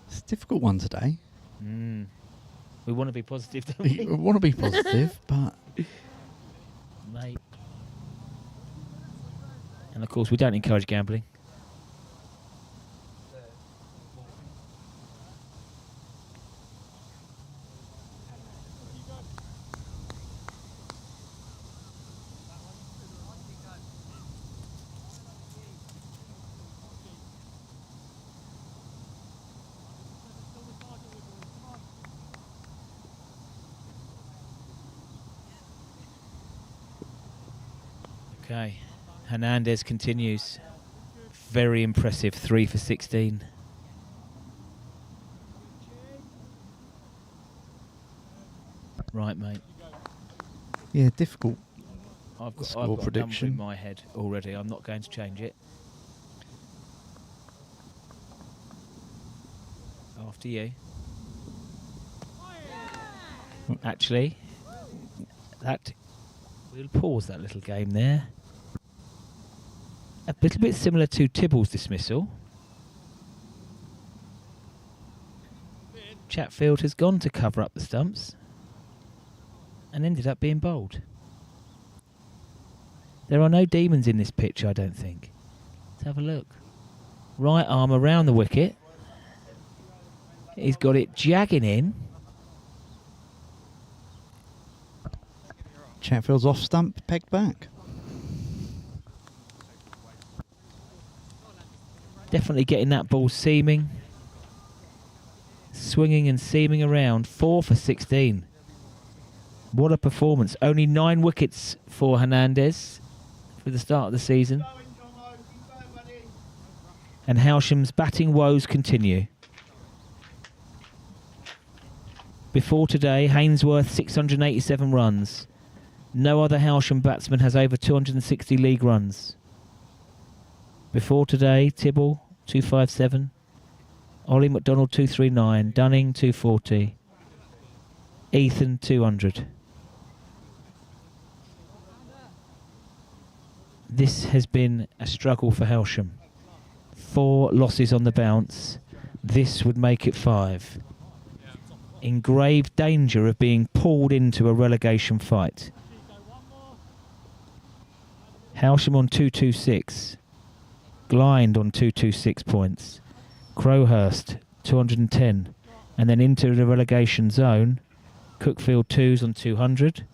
It's a difficult one today. We want to be positive, don't we? We want to be positive, but... Mate. And of course, we don't encourage gambling. Okay, Hernandez continues. Very impressive, 3 for 16. Right, mate. Yeah, difficult. I've got Score a number prediction. in my head already. I'm not going to change it. After you. Actually, we'll pause that little game there. A little bit similar to Tibble's dismissal. Chatfield has gone to cover up the stumps and ended up being bowled. There are no demons in this pitch, I don't think. Let's have a look. Right arm around the wicket. He's got it jagging in. Chatfield's off stump, pegged back. Definitely getting that ball seaming. Swinging and seaming around. 4 for 16. What a performance. Only 9 wickets for Hernandez for the start of the season. And Hailsham's batting woes continue. Before today, Hainsworth 687 runs. No other Hailsham batsman has over 260 league runs. Before today, Tibble 257, Ollie McDonald 239, Dunning 240, Ethan 200. This has been a struggle for Hailsham. 4 losses on the bounce. This would make it 5. In grave danger of being pulled into a relegation fight. Hailsham on 226. Glynde on 226 points. Crowhurst 210. And then into the relegation zone, Cookfield 2's on 200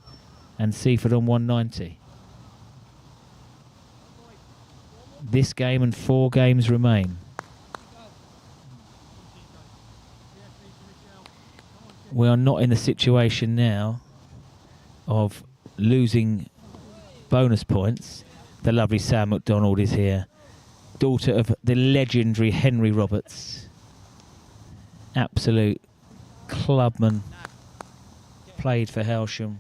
and Seaford on 190. This game and 4 games remain. We are not in the situation now of losing bonus points. The lovely Sam McDonald is here. Daughter of the legendary Henry Roberts. Absolute clubman. Played for Hailsham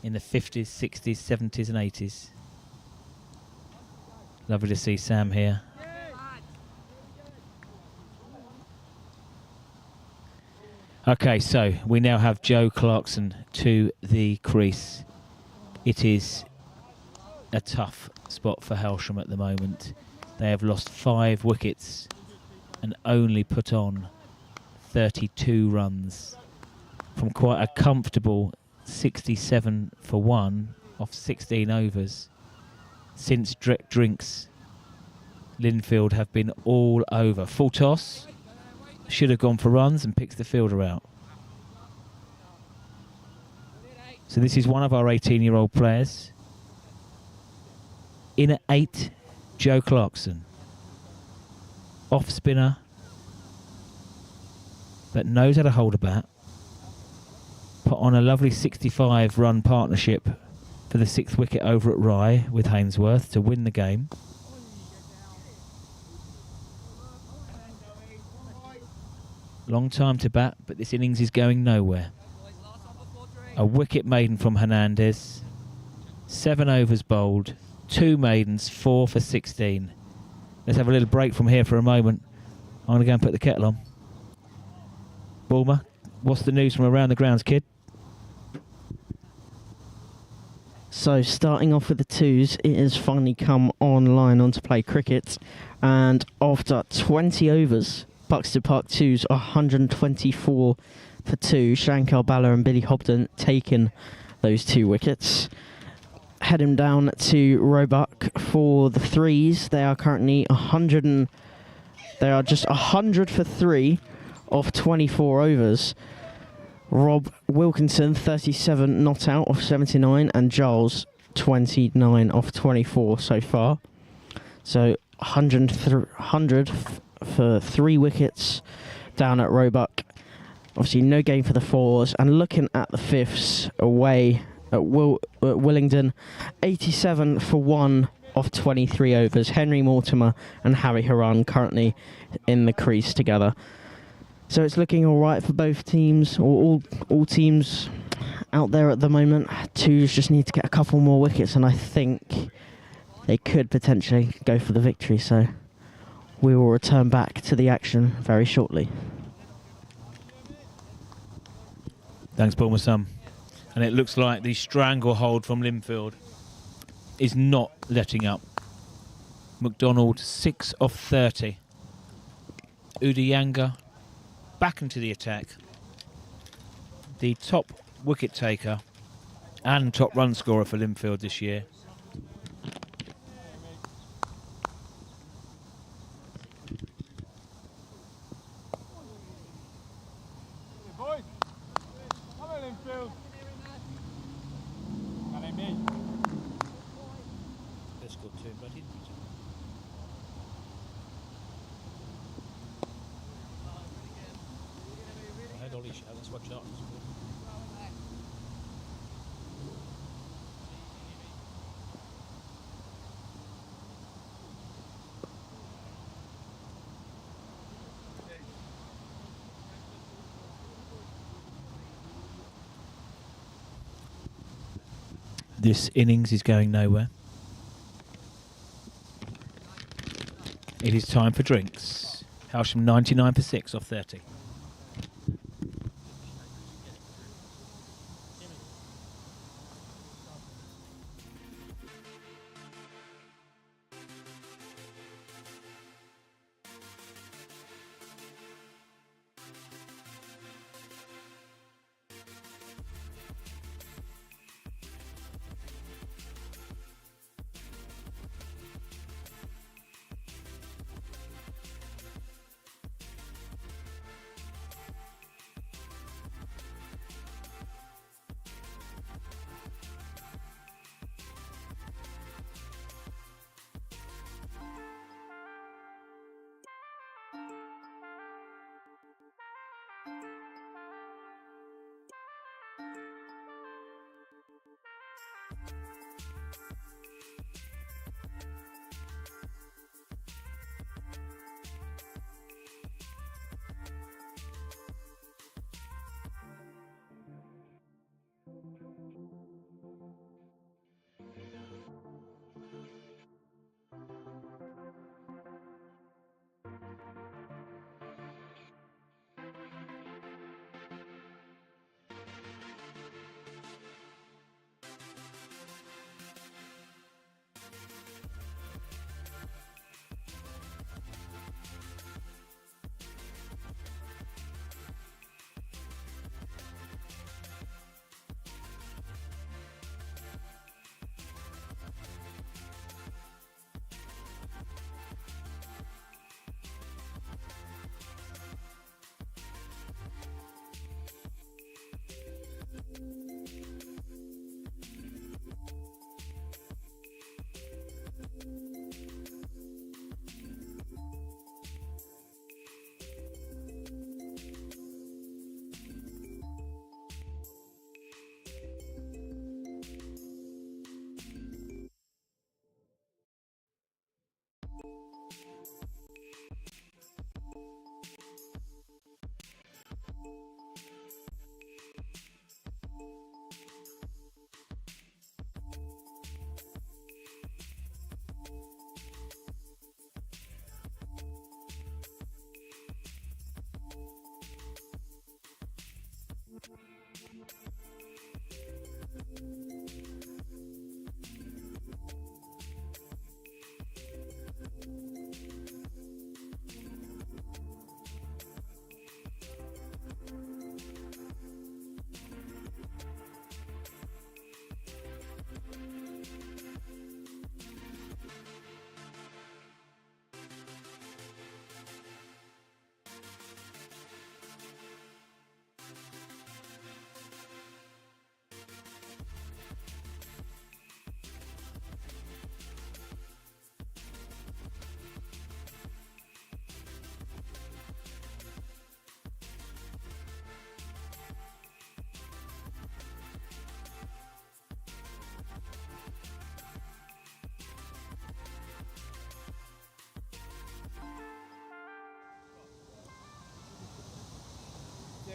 in the 50s, 60s, 70s and 80s. Lovely to see Sam here. Okay, so we now have Joe Clarkson to the crease. It is a tough spot for Hailsham at the moment. They have lost 5 wickets and only put on 32 runs from quite a comfortable 67 for 1 off 16 overs. Since drinks, Lindfield have been all over. Full toss. Should have gone for runs and picks the fielder out. So this is one of our 18-year-old players. In at 8, Joe Clarkson. Off spinner, but knows how to hold a bat. Put on a lovely 65-run partnership for the 6th wicket over at Rye with Hainsworth to win the game. Long time to bat, but this innings is going nowhere. A wicket maiden from Hernandez. 7 overs bowled, 2 maidens, 4 for 16. Let's have a little break from here for a moment. I'm going to go and put the kettle on. Bulmer, what's the news from around the grounds, kid? So starting off with the twos, it has finally come online on to play cricket, and after 20 overs, Buxton Park 2's 124 for 2. Shankar Bala and Billy Hobden taking those 2 wickets. Heading down to Roebuck for the threes. They are currently they are just 100 for 3 off 24 overs. Rob Wilkinson, 37 not out off 79, and Giles, 29 off 24 so far. So 100 for 3 wickets down at Roebuck. Obviously no game for the 4s, and looking at the 5s away at Willingdon, 87 for 1 off 23 overs. Henry Mortimer and Harry Haran currently in the crease together. So it's looking all right for both teams, or all teams out there at the moment. Twos just need to get a couple more wickets, and I think they could potentially go for the victory. So we will return back to the action very shortly. Thanks, Bulmer Sum. And it looks like the stranglehold from Lindfield is not letting up. McDonald, 6 off 30. Udayanga back into the attack. The top wicket taker and top run scorer for Lindfield this year. Boys, come on, Lindfield. That ain't me. Let's go to buddy. Let's watch out. This innings is going nowhere. It is time for drinks. Hailsham 99 for 6 off 30.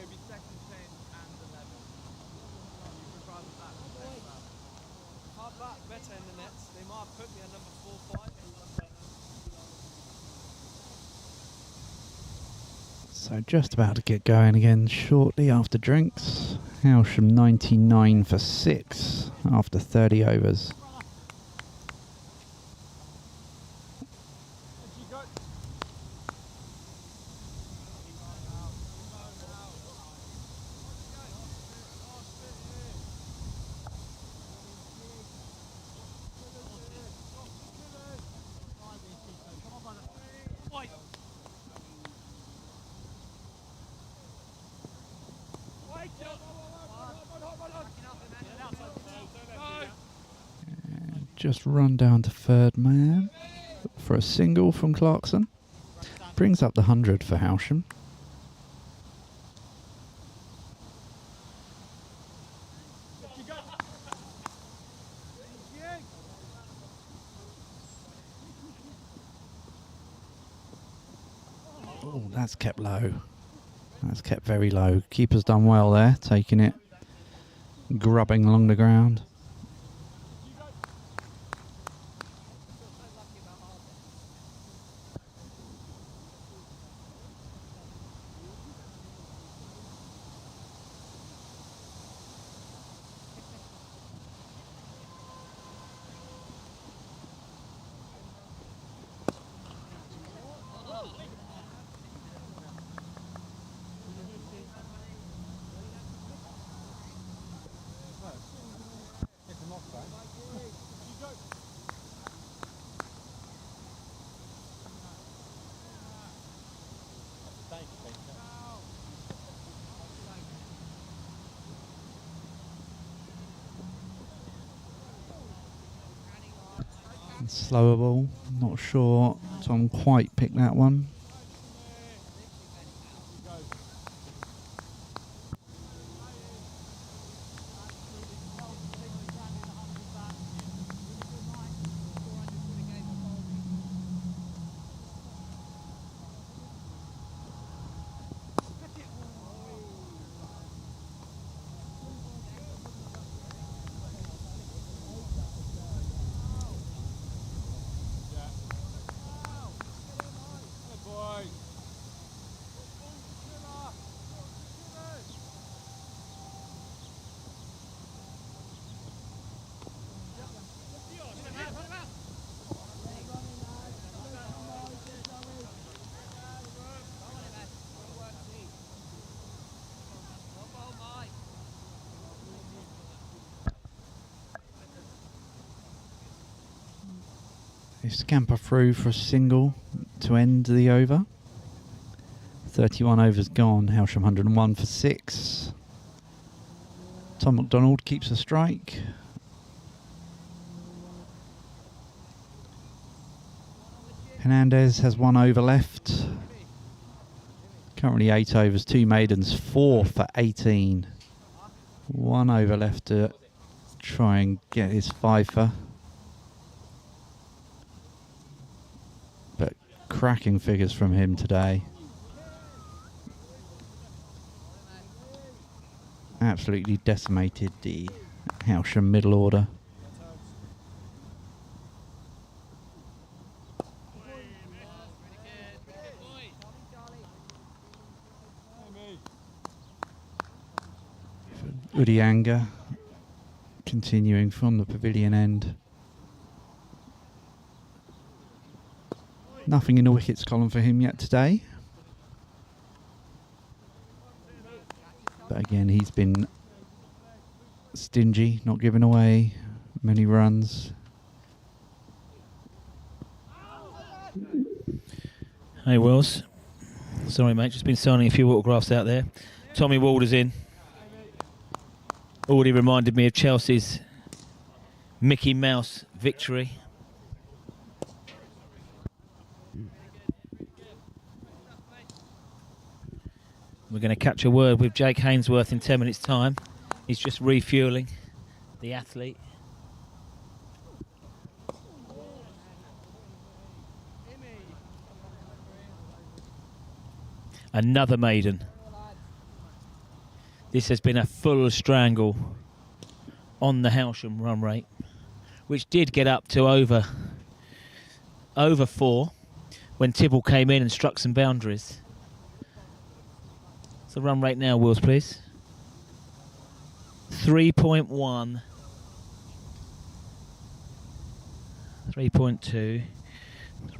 it would be second 10 and 11. You would rather that than better that. Hard back better in the nets. They might have put me at number 4, 5. So just about to get going again shortly after drinks. Hailsham 99 for 6 after 30 overs. Just run down to third man for a single from Clarkson. Brings up the 100 for Hailsham. Oh, that's kept low. That's kept very low. Keeper's done well there, taking it, grubbing along the ground. Slower ball, not sure Tom quite picked that one. They scamper through for a single to end the over. 31 overs gone. Hailsham 101 for 6. Tom McDonald keeps a strike. Hernandez has 1 over left. Currently 8 overs, 2 maidens, 4 for 18. 1 over left to try and get his fifer. But cracking figures from him today. Absolutely decimated the Hailsham middle order. Udianga continuing from the pavilion end. Nothing in the wickets column for him yet today. But again, he's been stingy, not giving away many runs. Hey, Wills. Sorry, mate, just been signing a few autographs out there. Tommy Walder's in. Already reminded me of Chelsea's Mickey Mouse victory. We're going to catch a word with Jake Hainsworth in 10 minutes' time. He's just refuelling the athlete. Another maiden. This has been a full strangle on the Hailsham run rate, which did get up to over 4 when Tibble came in and struck some boundaries. So run rate now, Wills, please. 3.1. 3.2.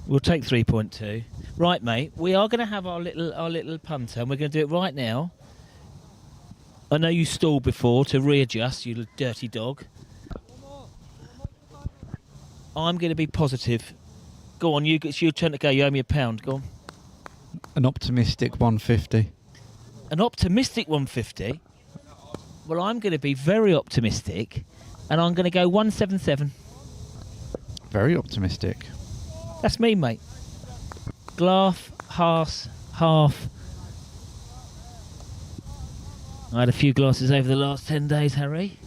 We'll take 3.2. Right, mate. We are going to have our little punter, and we're going to do it right now. I know you stalled before to readjust, you dirty dog. I'm going to be positive. Go on, it's your turn to go. You owe me £1. Go on. An optimistic 150. An optimistic 150? Well, I'm going to be very optimistic, and I'm going to go 177. Very optimistic. That's me, mate. Glass, half. I had a few glasses over the last 10 days, Harry.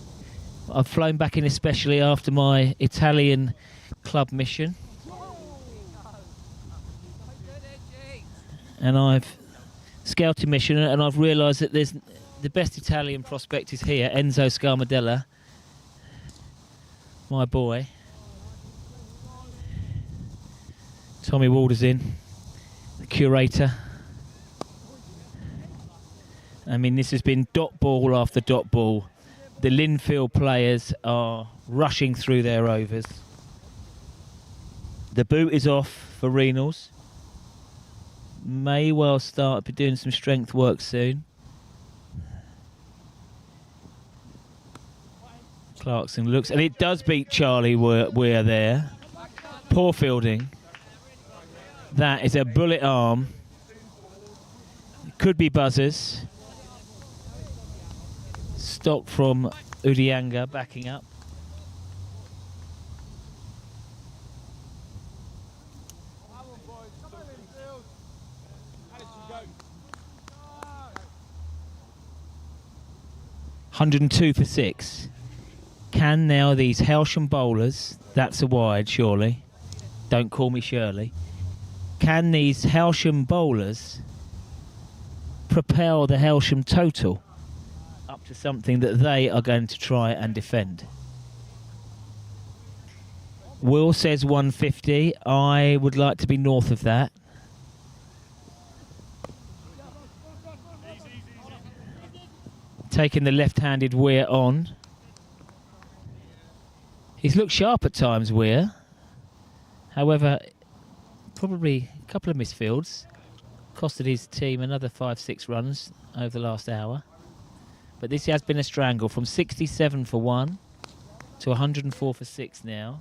I've flown back in especially after my Italian club mission. And I've scouted mission, and I've realised that there's the best Italian prospect is here, Enzo Scarmadella, my boy. Tommy Walder's in, the curator. I mean, this has been dot ball after dot ball. The Lindfield players are rushing through their overs. The boot is off for Renals. May well start doing some strength work soon. Clarkson looks, and it does beat Charlie Weir there. Poor fielding. That is a bullet arm. Could be buzzers. Stock from Udianga backing up. $102 for 6. Can now these Hailsham bowlers, that's a wide surely, don't call me Shirley, can these Hailsham bowlers propel the Hailsham total up to something that they are going to try and defend? Will says 150. I would like to be north of that. Taking the left-handed Weir on. He's looked sharp at times, Weir. However, probably a couple of misfields. Costed his team another 5-6 runs over the last hour. But this has been a strangle from 67 for 1 to 104 for 6 now.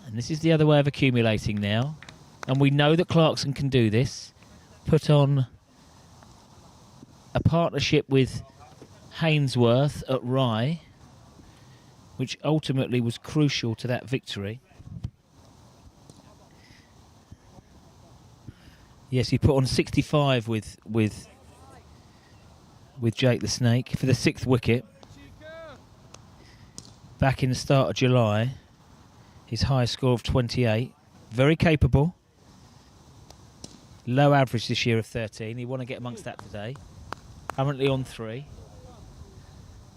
And this is the other way of accumulating now. And we know that Clarkson can do this. Put on a partnership with Hainsworth at Rye, which ultimately was crucial to that victory. Yes, he put on 65 with Jake the Snake for the 6th wicket. Back in the start of July. His highest score of 28. Very capable. Low average this year of 13. He want to get amongst that today. Currently on 3.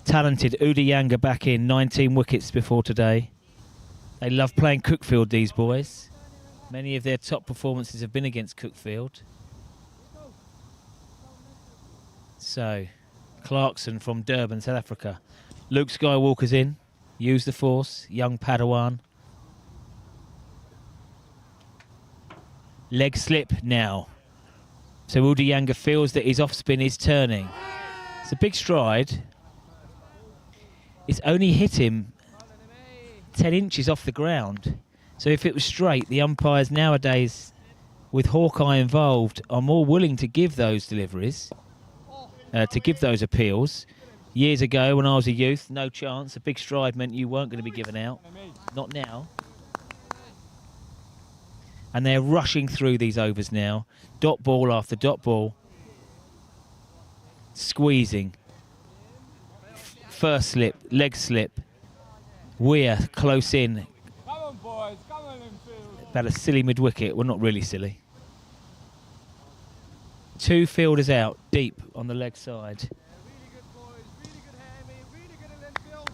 Talented Udianga back in. 19 wickets before today. They love playing Cookfield, these boys. Many of their top performances have been against Cookfield. So, Clarkson from Durban, South Africa. Luke Skywalker's in. Use the force. Young Padawan. Leg slip now. So Udianga feels that his off spin is turning. It's a big stride. It's only hit him 10 inches off the ground. So if it was straight, the umpires nowadays, with Hawkeye involved, are more willing to give those deliveries, to give those appeals. Years ago, when I was a youth, no chance. A big stride meant you weren't going to be given out. Not now. And they're rushing through these overs now. Dot ball after dot ball. Squeezing. First slip, leg slip. Weir close in. boys. Come on, Lindfield. About a silly mid-wicket. Well, not really silly. 2 fielders out, deep on the leg side. Really good, boys. Really good, Hammy. Really good at Lindfield.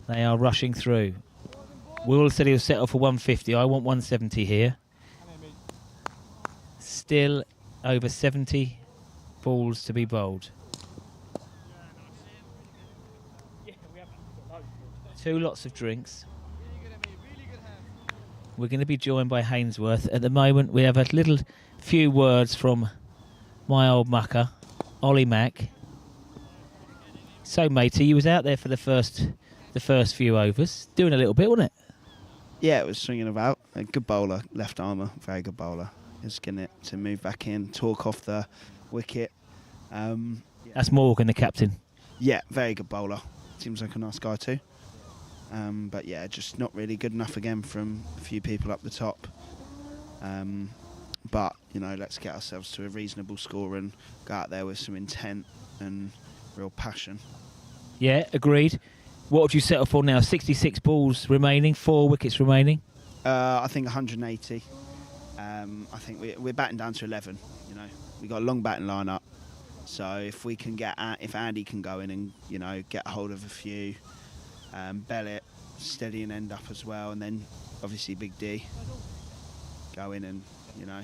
They are rushing through. Will said he'll settle for 150. I want 170 here. Still over 70 balls to be bowled. 2 lots of drinks. We're going to be joined by Hainsworth. At the moment, we have a little few words from my old mucker, Ollie Mack. So, matey, you was out there for the first few overs, doing a little bit, wasn't it? Yeah, it was swinging about. A good bowler, left armour, very good bowler. Just getting it to move back in, talk off the wicket. That's Morgan, the captain. Yeah, very good bowler. Seems like a nice guy too. But yeah, just not really good enough again from a few people up the top. But, you know, let's get ourselves to a reasonable score and go out there with some intent and real passion. Yeah, agreed. What would you settle for now? 66 balls remaining, 4 wickets remaining. I think 180. I think we're batting down to 11. You know, we got a long batting lineup. So if we can if Andy can go in and, you know, get a hold of a few, Bellet steady and end up as well, and then obviously Big D go in and, you know.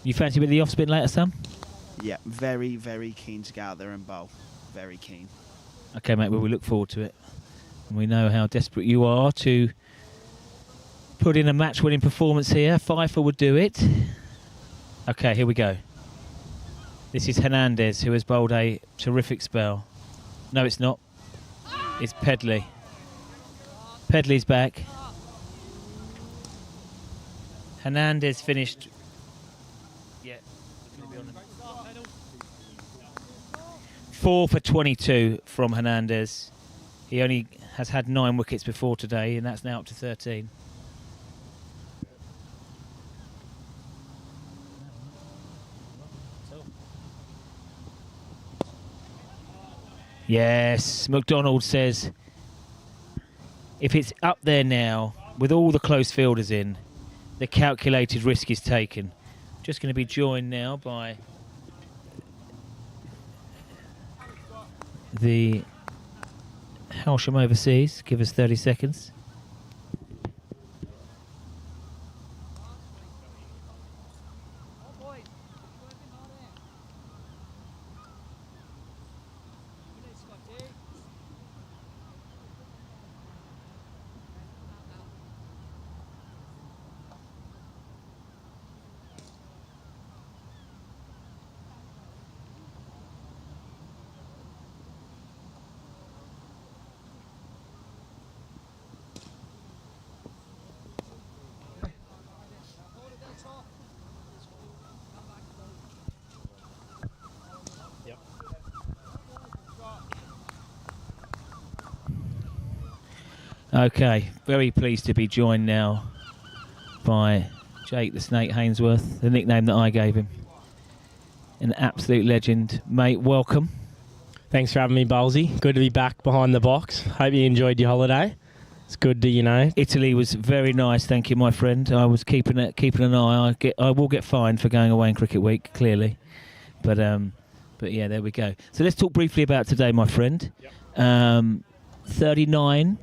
You fancy with the off spin later, Sam? Yeah, very, very keen to get out there and bowl. Very keen. Okay, mate, well, we look forward to it. And we know how desperate you are to put in a match-winning performance here. Pfeiffer would do it. Okay, here we go. This is Hernandez, who has bowled a terrific spell. No, it's not. It's Pedley. Pedley's back. Hernandez finished. Yeah. 4 for 22 from Hernandez. He only has had 9 wickets before today, and that's now up to 13. Yes, McDonald says if it's up there now, with all the close fielders in, the calculated risk is taken. Just going to be joined now by the Hailsham overseas. Give us 30 seconds. Okay, very pleased to be joined now by Jake the Snake Hainsworth, the nickname that I gave him. An absolute legend. Mate, welcome. Thanks for having me, Bowlesy. Good to be back behind the box. Hope you enjoyed your holiday. It's good to, you know. Italy was very nice, thank you, my friend. I was keeping an eye. I will get fined for going away in Cricket Week, clearly. But yeah, there we go. So let's talk briefly about today, my friend. Yep. 39.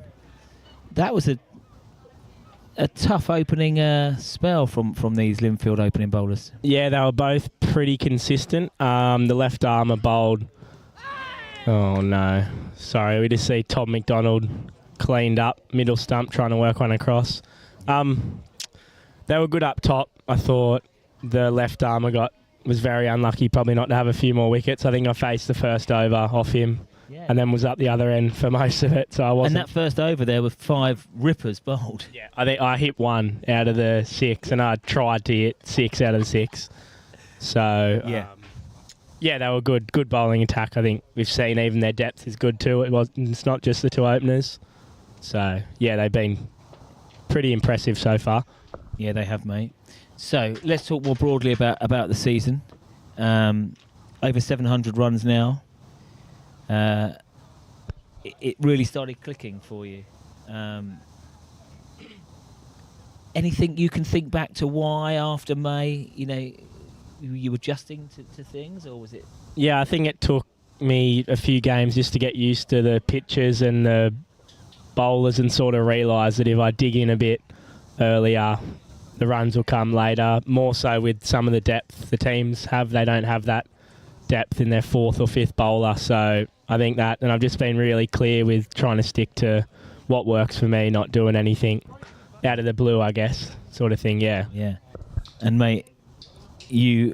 That was a tough opening spell from these Lindfield opening bowlers. Yeah, they were both pretty consistent. The left armour bowled. Oh no, sorry. We just see Tom McDonald cleaned up, middle stump, trying to work one across. They were good up top. I thought the left armour was very unlucky, probably not to have a few more wickets. I think I faced the first over off him. Yeah. And then was up the other end for most of it, so I wasn't. And that first over there were 5 rippers bowled. Yeah, I think I hit 1 out of the 6, and I tried to hit 6 out of the 6. So yeah, yeah, they were good bowling attack. I think we've seen even their depth is good too. It's not just the 2 openers. So yeah, they've been pretty impressive so far. Yeah, they have, mate. So let's talk more broadly about the season. Over 700 runs now. It really started clicking for you. anything you can think back to why after May, you were adjusting to things, or was it? Yeah, I think it took me a few games just to get used to the pitches and the bowlers and sort of realise that if I dig in a bit earlier, the runs will come later. More so with some of the depth the teams have. They don't have that depth in their fourth or fifth bowler. So I think that, and I've just been really clear with trying to stick to what works for me, not doing anything out of the blue, I guess, sort of thing, yeah. Yeah. And mate,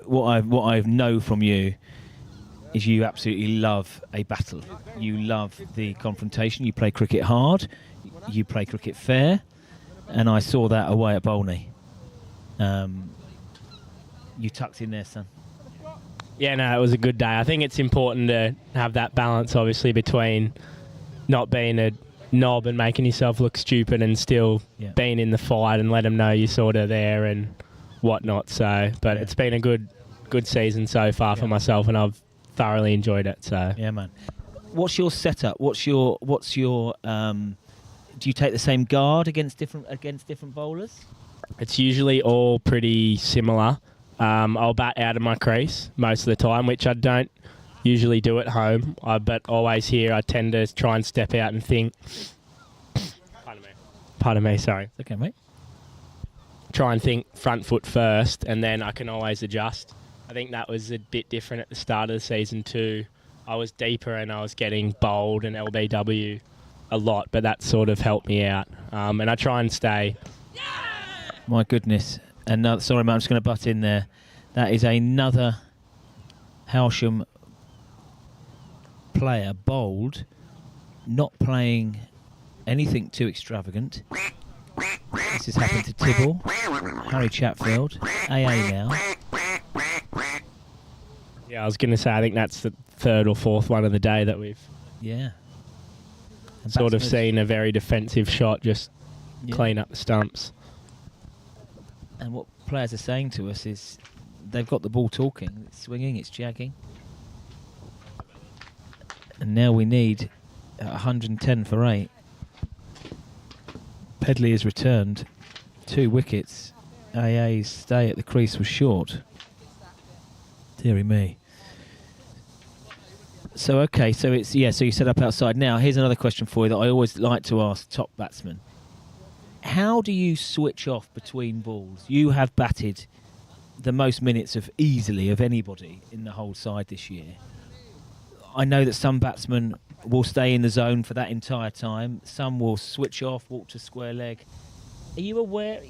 what I know from you is you absolutely love a battle. You love the confrontation. You play cricket hard. You play cricket fair. And I saw that away at Bolney. You tucked in there, son. Yeah, no, it was a good day. I think it's important to have that balance, obviously, between not being a knob and making yourself look stupid and still being in the fight and let them know you're sort of there and whatnot. So, but it's been a good season so far for myself, and I've thoroughly enjoyed it. So yeah, man. What's your setup? What's your do you take the same guard against different bowlers? It's usually all pretty similar. I'll bat out of my crease most of the time, which I don't usually do at home. But always here, I tend to try and step out and think. Pardon me, sorry. Okay, mate. Try and think front foot first, and then I can always adjust. I think that was a bit different at the start of the season too. I was deeper and I was getting bowled and LBW a lot, but that sort of helped me out. And I try and stay. My goodness. Sorry, mate, I'm just going to butt in there. That is another Hailsham player bowled, not playing anything too extravagant. This has happened to Tibble, Harry Chatfield, AA now. Yeah, I was going to say, I think that's the third or fourth one of the day that we've sort of seen a very defensive shot just clean up the stumps. And what players are saying to us is they've got the ball talking, it's swinging, it's jagging. And now we need 110 for 8. Pedley has returned 2 wickets. AA's stay at the crease was short. Deary me. So okay, so it's so you set up outside. Now here's another question for you that I always like to ask top batsmen. How do you switch off between balls? You have batted the most minutes of anybody in the whole side this year. I know that some batsmen will stay in the zone for that entire time. Some will switch off, walk to square leg. Are you aware?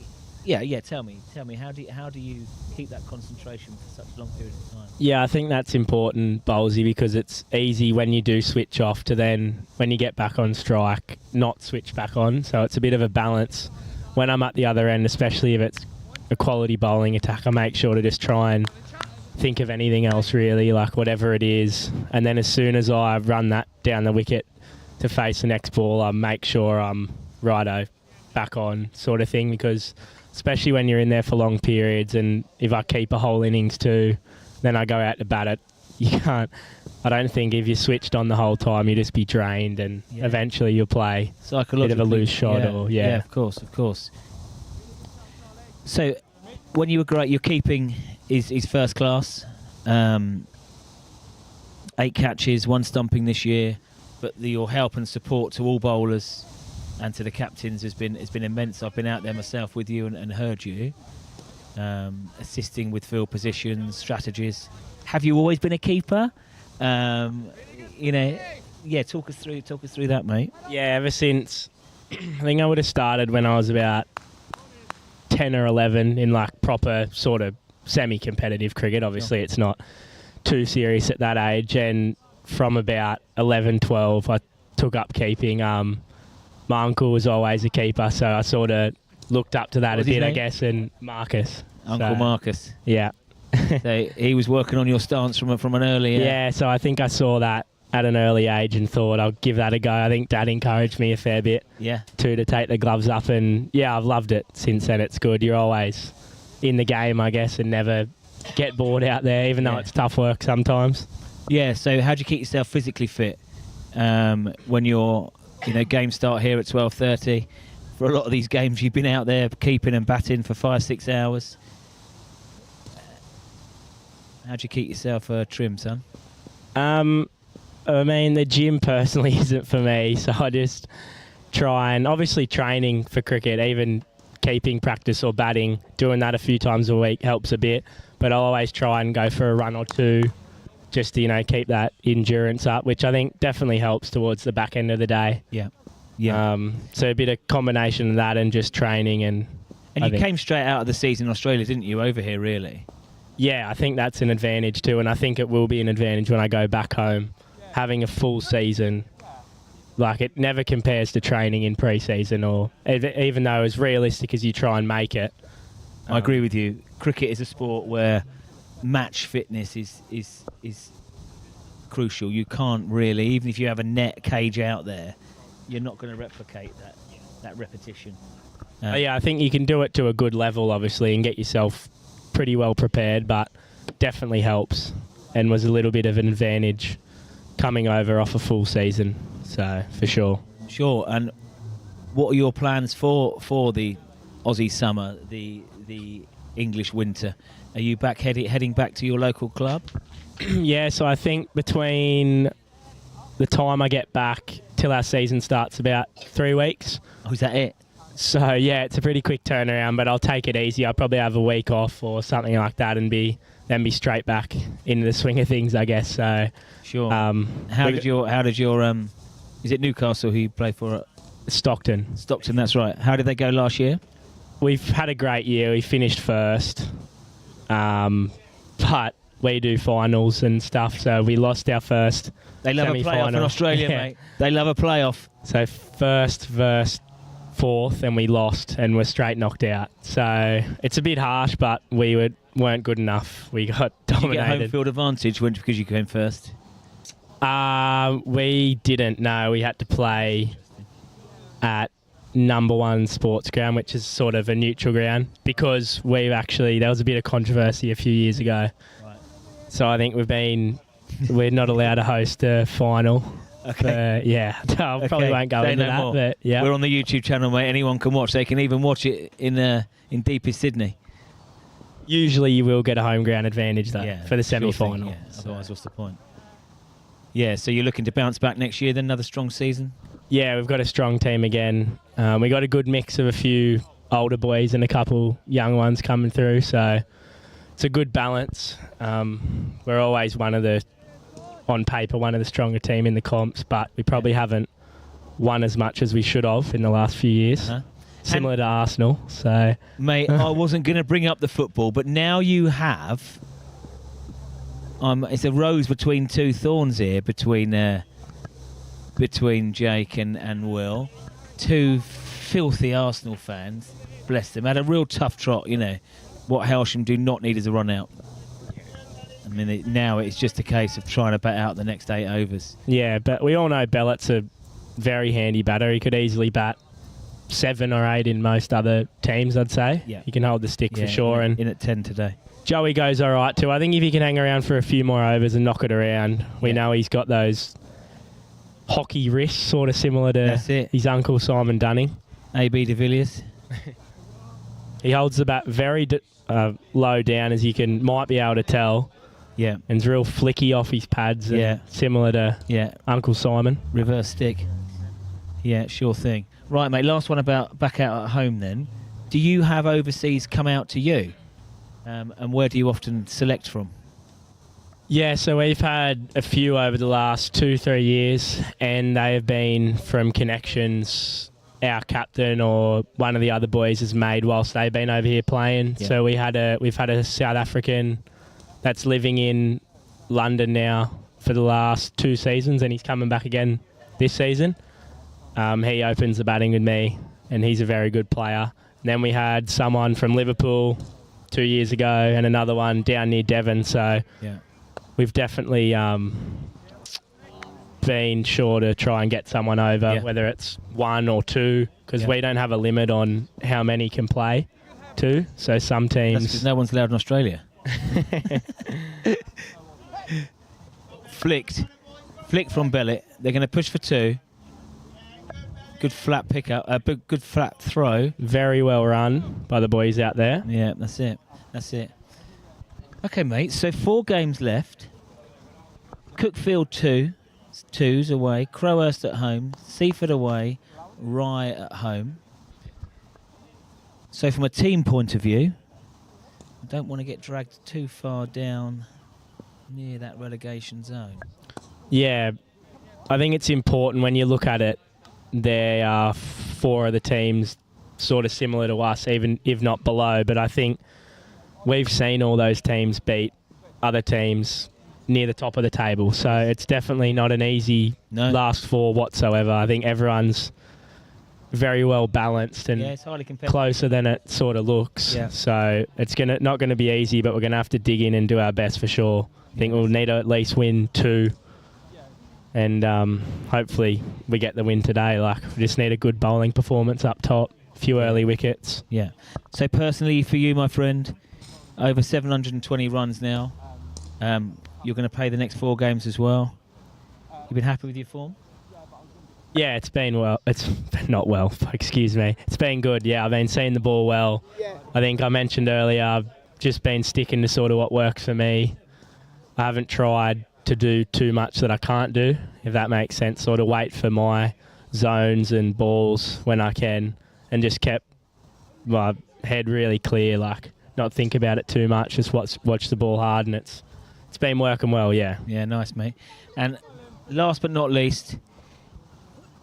Yeah. Tell me. How do you keep that concentration for such a long period of time? Yeah, I think that's important, Bowlesy, because it's easy when you do switch off to then, when you get back on strike, not switch back on. So it's a bit of a balance. When I'm at the other end, especially if it's a quality bowling attack, I make sure to just try and think of anything else really, like whatever it is. And then as soon as I run that down the wicket to face the next ball, I make sure I'm righto, back on sort of thing, because especially when you're in there for long periods, and if I keep a whole innings too, then I go out to bat it. You can't. I don't think if you switched on the whole time, you'd just be drained, and eventually you'll play a bit of a loose shot. Yeah, of course. So, when you were great, your keeping is first class. 8 catches, 1 stumping this year, but your help and support to all bowlers and to the captains has been immense. I've been out there myself with you and heard you, assisting with field positions, strategies. Have you always been a keeper? Talk us through that, mate. Yeah, ever since I think I would have started when I was about 10 or 11 in like proper sort of semi-competitive cricket. Obviously, it's not too serious at that age, and from about 11, 12, I took up keeping. My uncle was always a keeper, so I sort of looked up to that a bit, I guess, and Marcus. Uncle Marcus. Yeah. So he was working on your stance from an early age. Yeah, so I think I saw that at an early age and thought I'll give that a go. I think Dad encouraged me a fair bit to take the gloves up, and I've loved it since then. It's good. You're always in the game, I guess, and never get bored out there, even though it's tough work sometimes. Yeah, so how do you keep yourself physically fit when you're, games start here at 12:30, for a lot of these games. You've been out there keeping and batting for 5-6 hours. How do you keep yourself trim, son? I mean, the gym personally isn't for me, so I just try and obviously training for cricket, even keeping practice or batting, doing that a few times a week helps a bit. But I'll always try and go for a run or two just to, keep that endurance up, which I think definitely helps towards the back end of the day. Yeah. So a bit of combination of that and just training. And you came straight out of the season in Australia, didn't you, over here, really? Yeah, I think that's an advantage too, and I think it will be an advantage when I go back home. Having a full season, it never compares to training in pre-season, or even though as realistic as you try and make it. I agree with you. Cricket is a sport where match fitness is crucial. You can't really, even if you have a net cage out there, you're not going to replicate that repetition. Yeah, I think you can do it to a good level, obviously, and get yourself pretty well prepared, but definitely helps and was a little bit of an advantage coming over off a full season. So, for sure. Sure. And what are your plans for the Aussie summer, the English winter? Are you heading back to your local club? Yeah, so I think between the time I get back till our season starts, about 3 weeks. Oh, is that it? So, yeah, it's a pretty quick turnaround, but I'll take it easy. I'll probably have a week off or something like that and be straight back into the swing of things, I guess. So, sure. How did your is it Newcastle who you play for? Stockton, that's right. How did they go last year? We've had a great year. We finished first, but we do finals and stuff, so we lost our first They love a playoff in Australia, mate. They love a playoff. So first versus fourth, and we lost, and we're straight knocked out. So it's a bit harsh, but we weren't good enough. We got dominated. Did you get home field advantage because you came first? We didn't. No, we had to play at number 1 sports ground, which is sort of a neutral ground, because there was a bit of controversy a few years ago. Right. So I think we're not allowed to host a final. Okay. Yeah, I probably won't go into that. More. But yeah, we're on the YouTube channel, mate. Anyone can watch. They can even watch it in deepest Sydney. Usually, you will get a home ground advantage though for the semi-final. Yeah. Otherwise, what's the point? Yeah. So you're looking to bounce back next year, then another strong season. Yeah, we've got a strong team again. We got a good mix of a few older boys and a couple young ones coming through. So it's a good balance. We're always on paper, one of the stronger team in the comps, but we probably haven't won as much as we should have in the last few years. Similar to Arsenal. So, mate, I wasn't going to bring up the football, but now you have. It's a rose between two thorns here, between Jake and Will, two filthy Arsenal fans. Bless them. Had a real tough trot. What Hailsham do not need is a run out. I mean, now it's just a case of trying to bat out the next 8 overs. Yeah, but we all know Bellett's a very handy batter. He could easily bat 7 or 8 in most other teams, I'd say. Yeah. He can hold the stick for sure. In at 10 today. Joey goes all right too. I think if he can hang around for a few more overs and knock it around, we know he's got those hockey wrists, sort of similar to his uncle Simon Dunning. A.B. de Villiers. He holds the bat very low down, as you might be able to tell. Yeah. And it's real flicky off his pads. Similar to Uncle Simon. Reverse stick. Yeah, sure thing. Right, mate, last one about back out at home then. Do you have overseas come out to you? And where do you often select from? Yeah, so we've had a few over the last 2-3 years, and they have been from connections our captain or one of the other boys has made whilst they've been over here playing. Yeah. So we've had a South African that's living in London now for the last 2 seasons, and he's coming back again this season. He opens the batting with me, and he's a very good player. And then we had someone from Liverpool 2 years ago and another one down near Devon. So we've definitely been sure to try and get someone over, whether it's 1 or 2, because we don't have a limit on how many can play too. So some teams... That's because no one's allowed in Australia. Flick from Bellet. They're going to push for 2. Good flat pickup, a good flat throw. Very well run by the boys out there. Yeah, that's it. That's it. Okay, mate. So 4 games left. Cookfield 2's away. Crowhurst at home. Seaford away. Rye at home. So from a team point of view, I don't want to get dragged too far down near that relegation zone. Yeah, I think it's important when you look at it. There are 4 of the teams sort of similar to us, even if not below. But I think we've seen all those teams beat other teams near the top of the table. So it's definitely not an easy last 4 whatsoever. I think everyone's very well balanced and it's highly competitive. Closer than it sort of looks. Yeah. So it's not going to be easy, but we're going to have to dig in and do our best for sure. I think we'll need to at least win 2. And hopefully we get the win today. We just need a good bowling performance up top, a few early wickets. Yeah. So personally for you, my friend, over 720 runs now. You're going to play the next 4 games as well. You've been happy with your form? Yeah, it's been well. It's not well, excuse me. It's been good, yeah. I've been seeing the ball well. I think I mentioned earlier, I've just been sticking to sort of what works for me. I haven't tried to do too much that I can't do, if that makes sense. Sort of wait for my zones and balls when I can, and just kept my head really clear, not think about it too much, just watch the ball hard, and it's been working well, yeah. Yeah, nice, mate. And last but not least,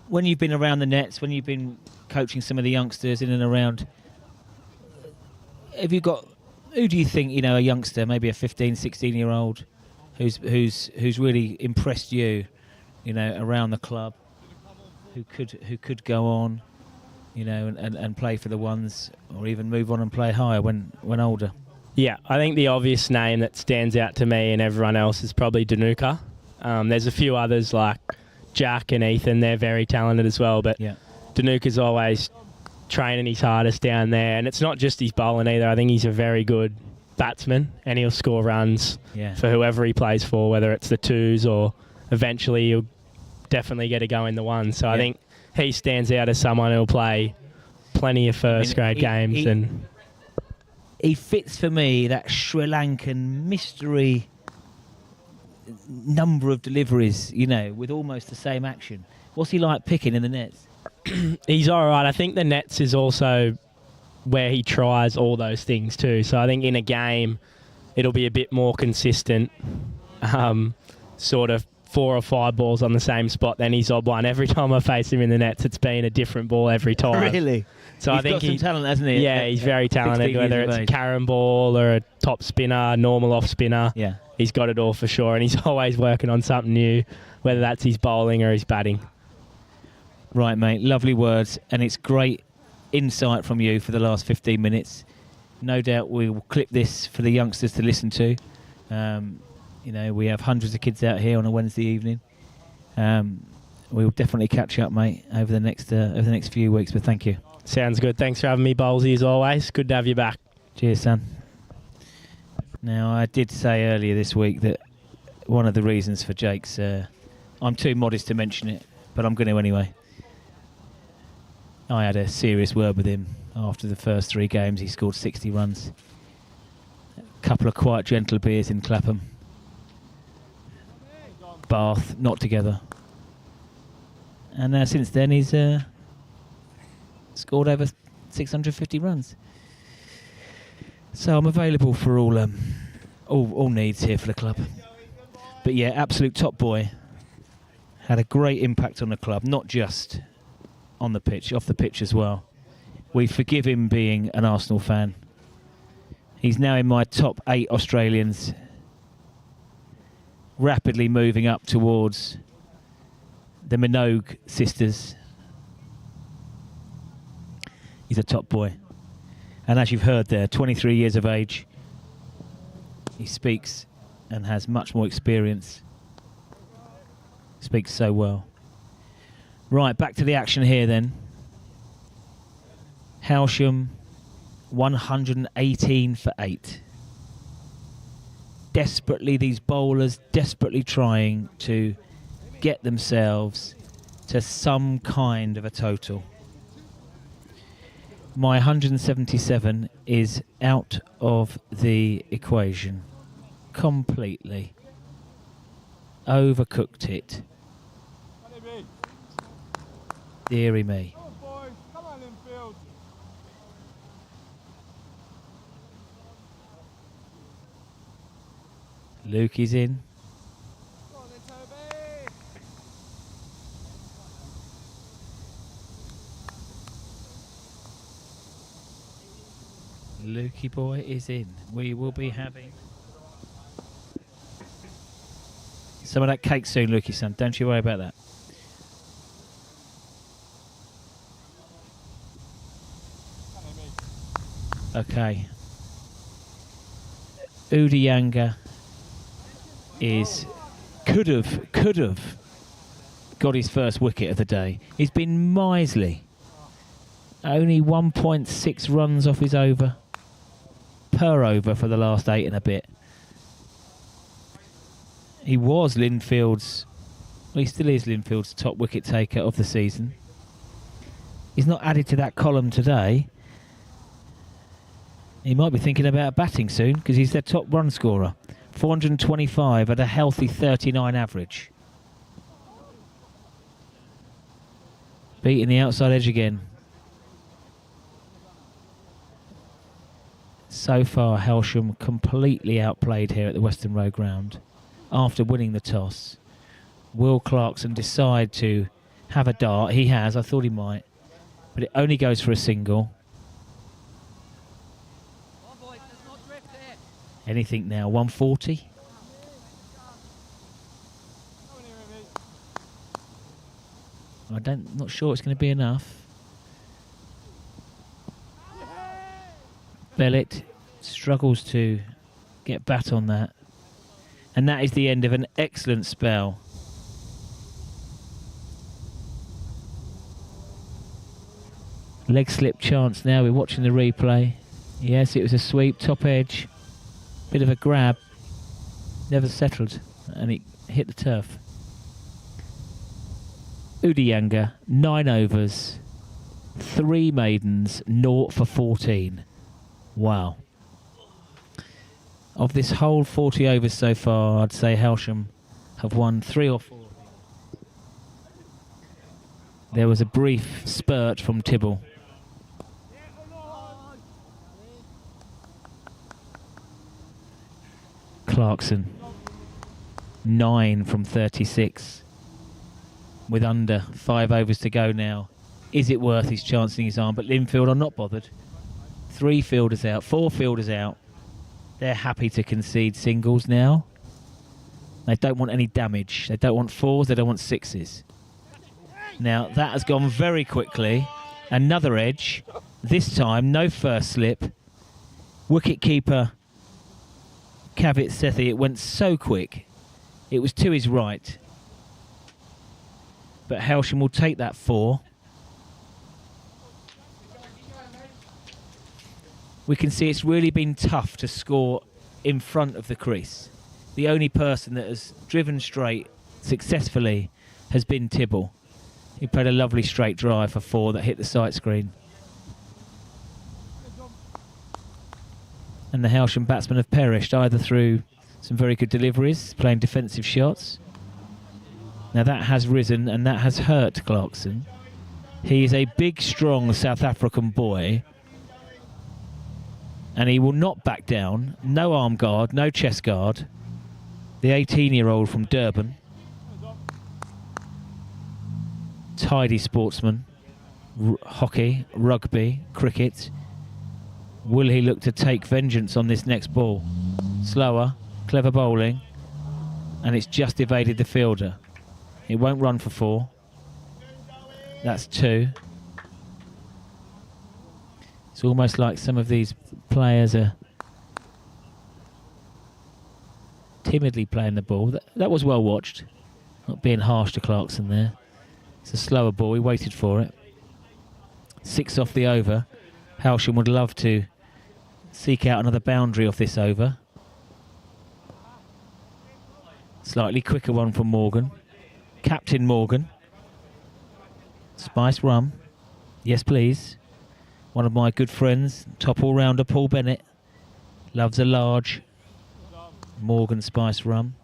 when you've been around the nets, when you've been coaching some of the youngsters in and around, who do you think, a youngster, maybe a 15, 16-year-old, who's really impressed you, around the club, who could go on, and play for the ones, or even move on and play higher when older? Yeah, I think the obvious name that stands out to me and everyone else is probably Danuka. There's a few others like Jack and Ethan, they're very talented as well, but Danuka's always training his hardest down there, and it's not just his bowling either. I think he's a very good batsman, and he'll score runs for whoever he plays for, whether it's the 2s or eventually he'll definitely get a go in the 1s. So I think he stands out as someone who'll play plenty of first-grade games. And he fits for me that Sri Lankan mystery number of deliveries, with almost the same action. What's he like picking in the nets? He's all right. I think the nets is also where he tries all those things too. So I think in a game, it'll be a bit more consistent, sort of 4 or 5 balls on the same spot. Then he's odd one. Every time I face him in the nets, it's been a different ball every time. Really? So He's I think got some talent, hasn't he? Yeah, he's very talented. Whether it's a carom ball or a top spinner, normal off spinner, he's got it all for sure. And he's always working on something new, whether that's his bowling or his batting. Right, mate. Lovely words, and it's great insight from you for the last 15 minutes. No doubt we will clip this for the youngsters to listen to. We have hundreds of kids out here on a Wednesday evening. We'll definitely catch up, mate, over the next few weeks. But thank you. Sounds good. Thanks for having me, Bowlesy, as always. Good to have you back. Cheers, son. Now, I did say earlier this week that one of the reasons for Jake's... I'm too modest to mention it, but I'm going to anyway. I had a serious word with him after the first 3 games. He scored 60 runs. A couple of quiet, gentle beers in Clapham. Bath, not together. And since then, he's scored over 650 runs. So I'm available for all needs here for the club. But yeah, absolute top boy. Had a great impact on the club, not just on the pitch, off the pitch as well. We forgive him being an Arsenal fan. He's now in my top 8 Australians, rapidly moving up towards the Minogue sisters. He's a top boy. And as you've heard there, 23 years of age. He speaks and has much more experience. Speaks so well. Right, back to the action here then. Hailsham, 118 for 8. These bowlers desperately trying to get themselves to some kind of a total. My 177 is out of the equation completely. Overcooked it. Deary me. Come on, boys. Come on, Lindfield. Lukey's in. Go on then, Toby. Lukey boy is in. We will be having some of that cake soon, Lukey son. Don't you worry about that. Okay. Udiyanga is could have got his first wicket of the day. He's been miserly. Only 1.6 runs off his over per over for the last 8 and a bit. He was Lindfield's, well, he still is Lindfield's top wicket taker of the season. He's not added to that column today. He might be thinking about batting soon because he's their top run scorer. 425 at a healthy 39 average. Beating the outside edge again. So far, Hailsham completely outplayed here at the Western Road Ground. After winning the toss, will Clarkson decide to have a dart? He has, I thought he might. But it only goes for a single. Anything now, 140? Not sure it's going to be enough. Bellett struggles to get bat on that. And that is the end of an excellent spell. Leg slip chance now, we're watching the replay. Yes, it was a sweep, top edge. Bit of a grab. Never settled, and it hit the turf. Udiyanga, 9 overs, 3 maidens, 0 for 14. Wow. Of this whole 40 overs so far, I'd say Hailsham have won 3 or 4. There was a brief spurt from Tibble. Clarkson, 9 from 36. With under 5 overs to go now. Is it worth his chancing his arm? But Lindfield are not bothered. 3 fielders out, 4 fielders out. They're happy to concede singles now. They don't want any damage. They don't want 4s, they don't want 6s. Now that has gone very quickly. Another edge. This time, no first slip. Wicket keeper Kavit Sethi, it went so quick. It was to his right. But Hailsham will take that 4. We can see it's really been tough to score in front of the crease. The only person that has driven straight successfully has been Tibble. He played a lovely straight drive for 4 that hit the sight screen. And the Hailsham batsmen have perished either through some very good deliveries, playing defensive shots. Now that has risen and that has hurt Clarkson. He is a big, strong South African boy. And he will not back down. No arm guard, no chest guard. The 18-year-old from Durban. Tidy sportsman. Hockey, rugby, cricket. Will he look to take vengeance on this next ball? Slower, clever bowling. And it's just evaded the fielder. It won't run for 4. That's 2. It's almost like some of these players are timidly playing the ball. That was well watched. Not being harsh to Clarkson there. It's a slower ball. He waited for it. 6 off the over. Hailsham would love to seek out another boundary off this over. Slightly quicker one from Morgan. Captain Morgan. Spice rum. Yes, please. One of my good friends, top all-rounder Paul Bennett, loves a large Morgan Spice rum.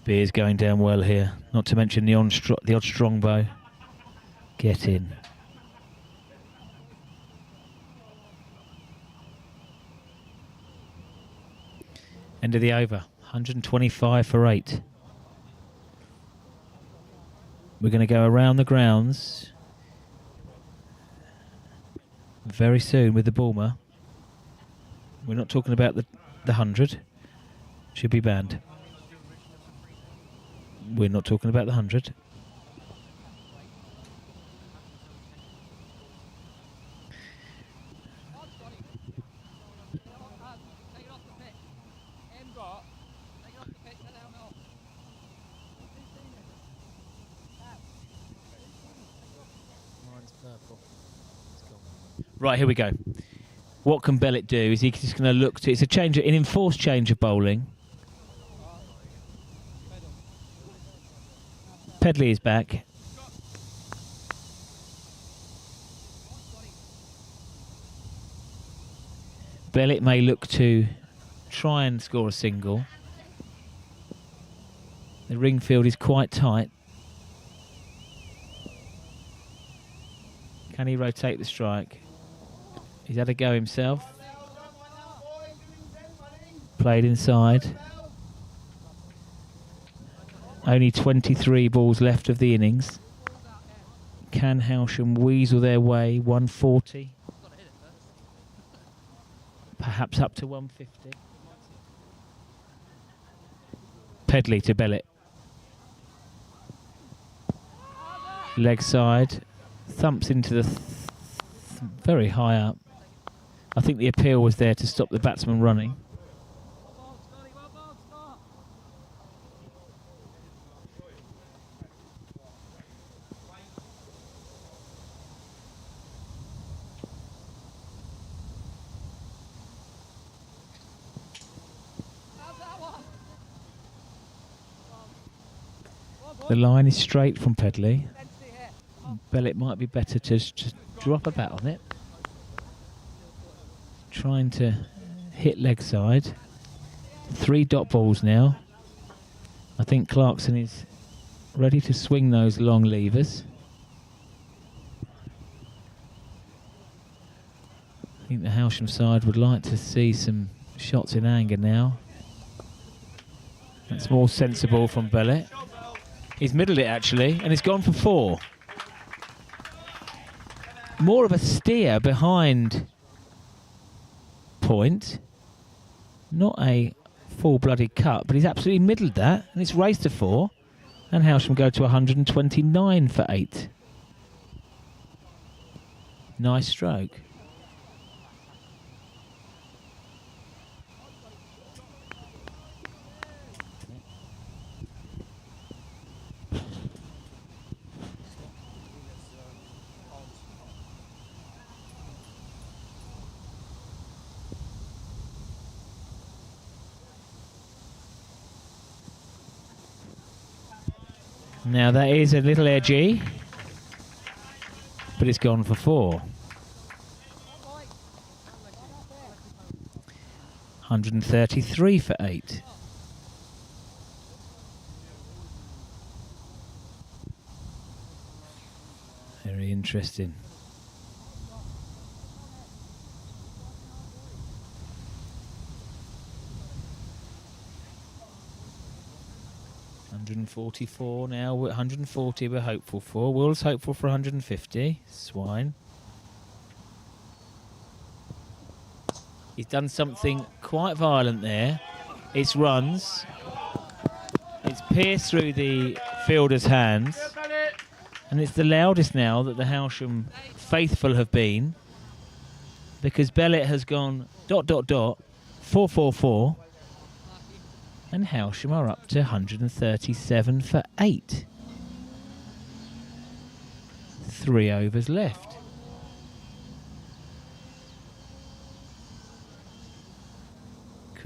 Beer's going down well here. Not to mention the odd strongbow. Get in. End of the over. 125 for 8. We're going to go around the grounds very soon with the Bulmer. We're not talking about the 100. Should be banned. We're not talking about the 100. Right, here we go. What can Bellett do? Is he just going to look to... It's a change, an enforced change of bowling. Pedley is back. Bellett may look to try and score a single. The ring field is quite tight. Can he rotate the strike? He's had a go himself. Played inside. Only 23 balls left of the innings. Can Hailsham weasel their way? 140? Perhaps up to 150? Pedley to Bellett. Leg side. Thumps into the very high up. I think the appeal was there to stop the batsman running. The line is straight from Pedley. Bellett might be better to just drop a bat on it. Trying to hit leg side. 3 dot balls now. I think Clarkson is ready to swing those long levers. I think the Hailsham side would like to see some shots in anger now. That's more sensible from Bellett. He's middled it actually, and it's gone for 4. More of a steer behind point. Not a full-blooded cut, but he's absolutely middled that, and it's raced to 4. And Hailsham go to 129 for 8. Nice stroke. Now that is a little edgy, but it's gone for 4. 133 for 8. Very interesting. $144 now. 140 we're hopeful for. Will's hopeful for 150. Swine. He's done something quite violent there. It's runs. It's pierced through the fielder's hands. And it's the loudest now that the Hailsham faithful have been. Because Bellett has gone ... 444. And Hailsham are up to 137 for 8. 3 overs left.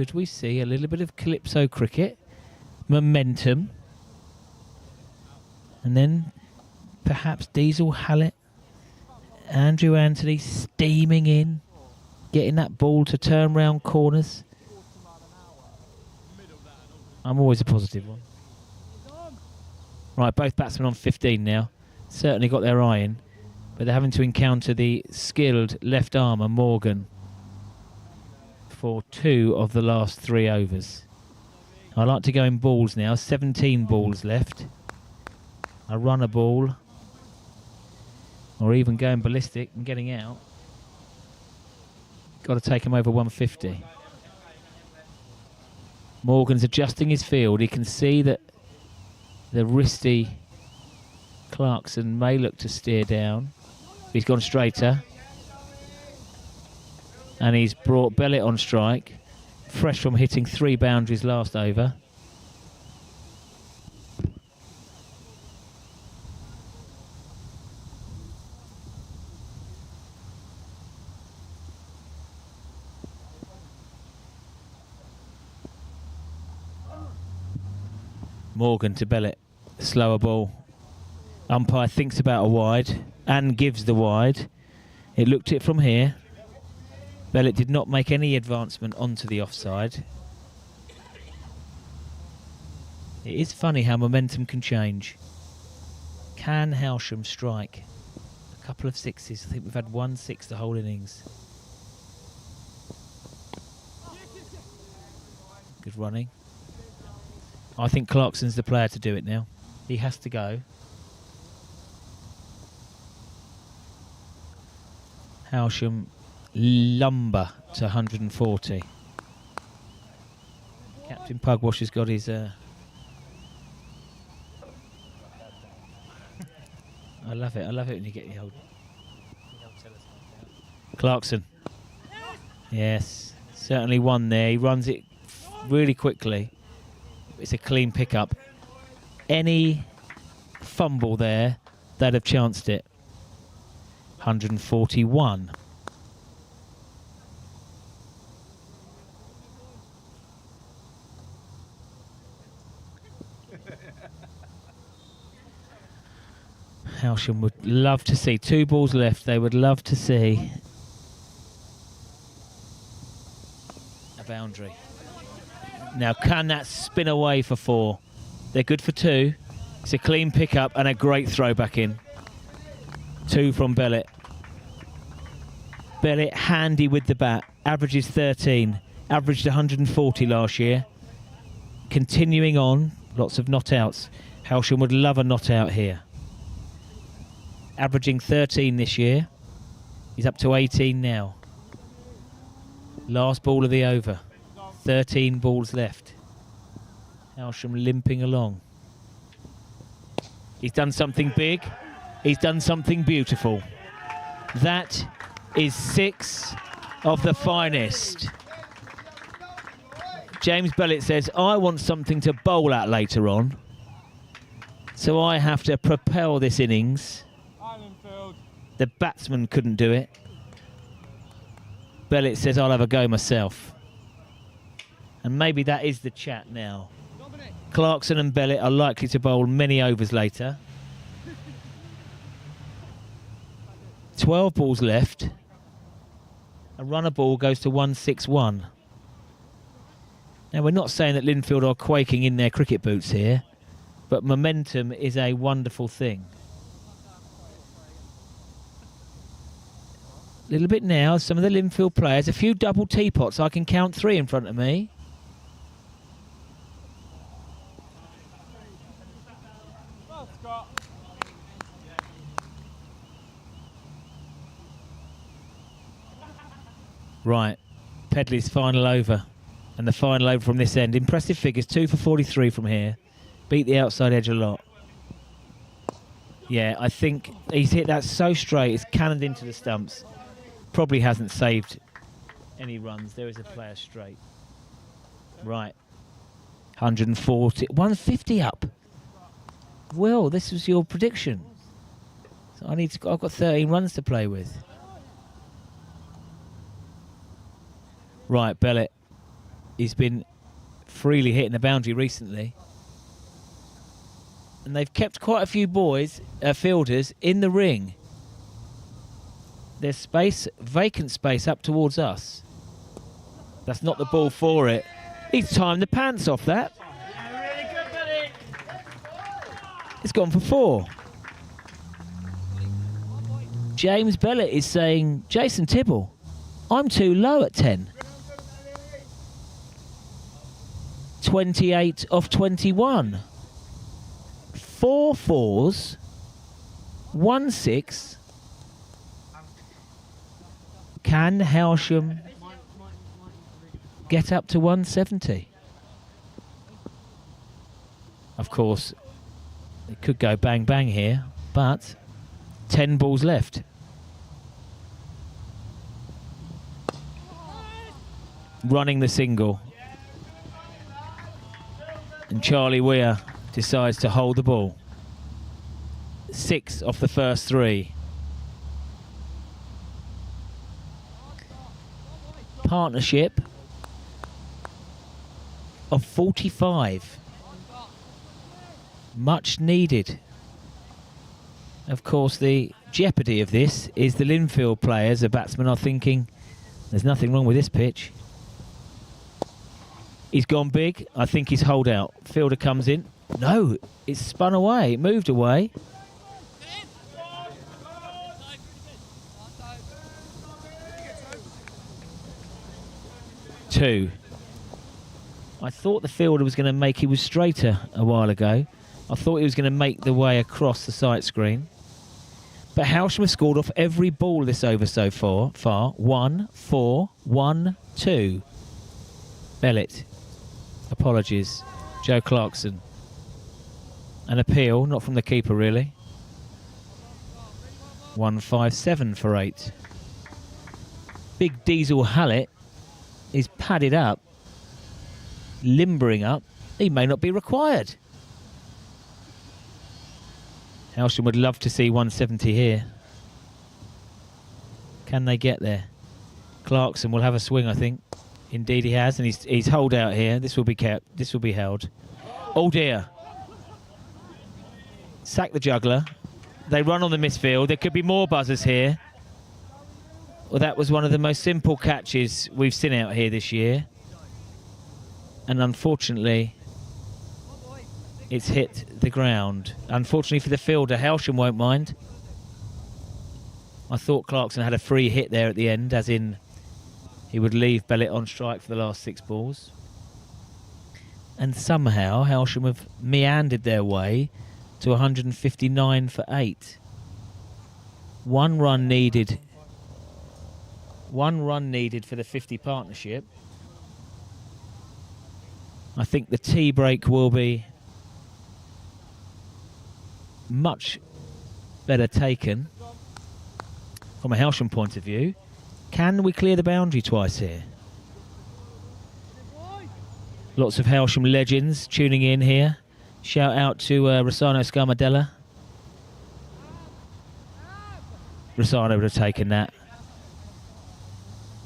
Could we see a little bit of Calypso cricket? Momentum. And then perhaps Diesel Hallett. Andrew Anthony steaming in. Getting that ball to turn round corners. I'm always a positive one. Right, both batsmen on 15 now. Certainly got their eye in. But they're having to encounter the skilled left armer, Morgan, for 2 of the last 3 overs. I like to go in balls now. 17 balls left. I run a ball. Or even going ballistic and getting out. Got to take him over 150. Morgan's adjusting his field. He can see that the wristy Clarkson may look to steer down. He's gone straighter. And he's brought Bellett on strike. Fresh from hitting 3 boundaries last over. Morgan to Bellett. Slower ball. Umpire thinks about a wide and gives the wide. It looked it from here. Bellett did not make any advancement onto the offside. It is funny how momentum can change. Can Hailsham strike? A couple of sixes. I think we've had 1 6 the whole innings. Good running. I think Clarkson's the player to do it now. He has to go. Hailsham lumber to 140. Captain Pugwash has got his... I love it. I love it when you get the old telescope out. Clarkson. Yes. Certainly one there. He runs it really quickly. It's a clean pickup. Any fumble there, they'd have chanced it. 141. Hailsham would love to see 2 balls left. They would love to see a boundary. Now, can that spin away for 4? They're good for 2. It's a clean pickup and a great throw back in. 2 from Bellett. Bellett handy with the bat. Averages 13. Averaged 140 last year. Continuing on. Lots of not outs. Hailsham would love a not out here. Averaging 13 this year. He's up to 18 now. Last ball of the over. 13 balls left. Hailsham limping along. He's done something big. He's done something beautiful. That is 6 of the finest. James Bellett says, I want something to bowl at later on. So I have to propel this innings. The batsman couldn't do it. Bellett says, I'll have a go myself. And maybe that is the chat now. Clarkson and Bellett are likely to bowl many overs later. 12 balls left. A runner ball goes to 161. Now, we're not saying that Lindfield are quaking in their cricket boots here, but momentum is a wonderful thing. A little bit now, some of the Lindfield players, a few double teapots. I can count 3 in front of me. Right, Pedley's final over. And the final over from this end. Impressive figures, 2 for 43 from here. Beat the outside edge a lot. Yeah, I think he's hit that so straight, it's cannoned into the stumps. Probably hasn't saved any runs. There is a player straight. Right. 140. 150 up. Well, this was your prediction. So I've got 13 runs to play with. Right, Bellett. He's been freely hitting the boundary recently. And they've kept quite a few fielders in the ring. There's space, vacant space up towards us. That's not the ball for it. He's timed the pants off that. It's gone for 4. James Bellett is saying, Jason Tibble, I'm too low at 10. 28 off 21. 4 4s, 1 6. Can Hailsham get up to 170? Of course, it could go bang bang here, but 10 balls left. Running the single. And Charlie Weir decides to hold the ball. 6 off the first 3. Partnership of 45. Much needed. Of course, the jeopardy of this is the Lindfield players, the batsmen, are thinking there's nothing wrong with this pitch. He's gone big. I think he's hold out. Fielder comes in. No, it's spun away. It moved away. Two. I thought the fielder was going to make, he was straighter a while ago. I thought he was going to make the way across the sight screen. But Hailsham have scored off every ball this over so far. 1, 4, 1, 2. Bellett. Apologies. Joe Clarkson. An appeal, not from the keeper really. 157 for 8. Big Diesel Hallett is padded up, limbering up. He may not be required. Hailsham would love to see 170 here. Can they get there? Clarkson will have a swing, I think. Indeed he has, and he's hold out here. This will be kept. This will be held. Oh dear. Sack the juggler. They run on the misfield. There could be more buzzers here. Well, that was one of the most simple catches we've seen out here this year. And unfortunately, it's hit the ground. Unfortunately for the fielder, Hailsham won't mind. I thought Clarkson had a free hit there at the end, as in he would leave Bellett on strike for the last 6 balls. And somehow Hailsham have meandered their way to 159 for 8. 1 run needed. 1 run needed for the 50 partnership. I think the tea break will be much better taken from a Hailsham point of view. Can we clear the boundary twice here? Lots of Hailsham legends tuning in here. Shout out to Rossano Scamadella. Rossano would have taken that.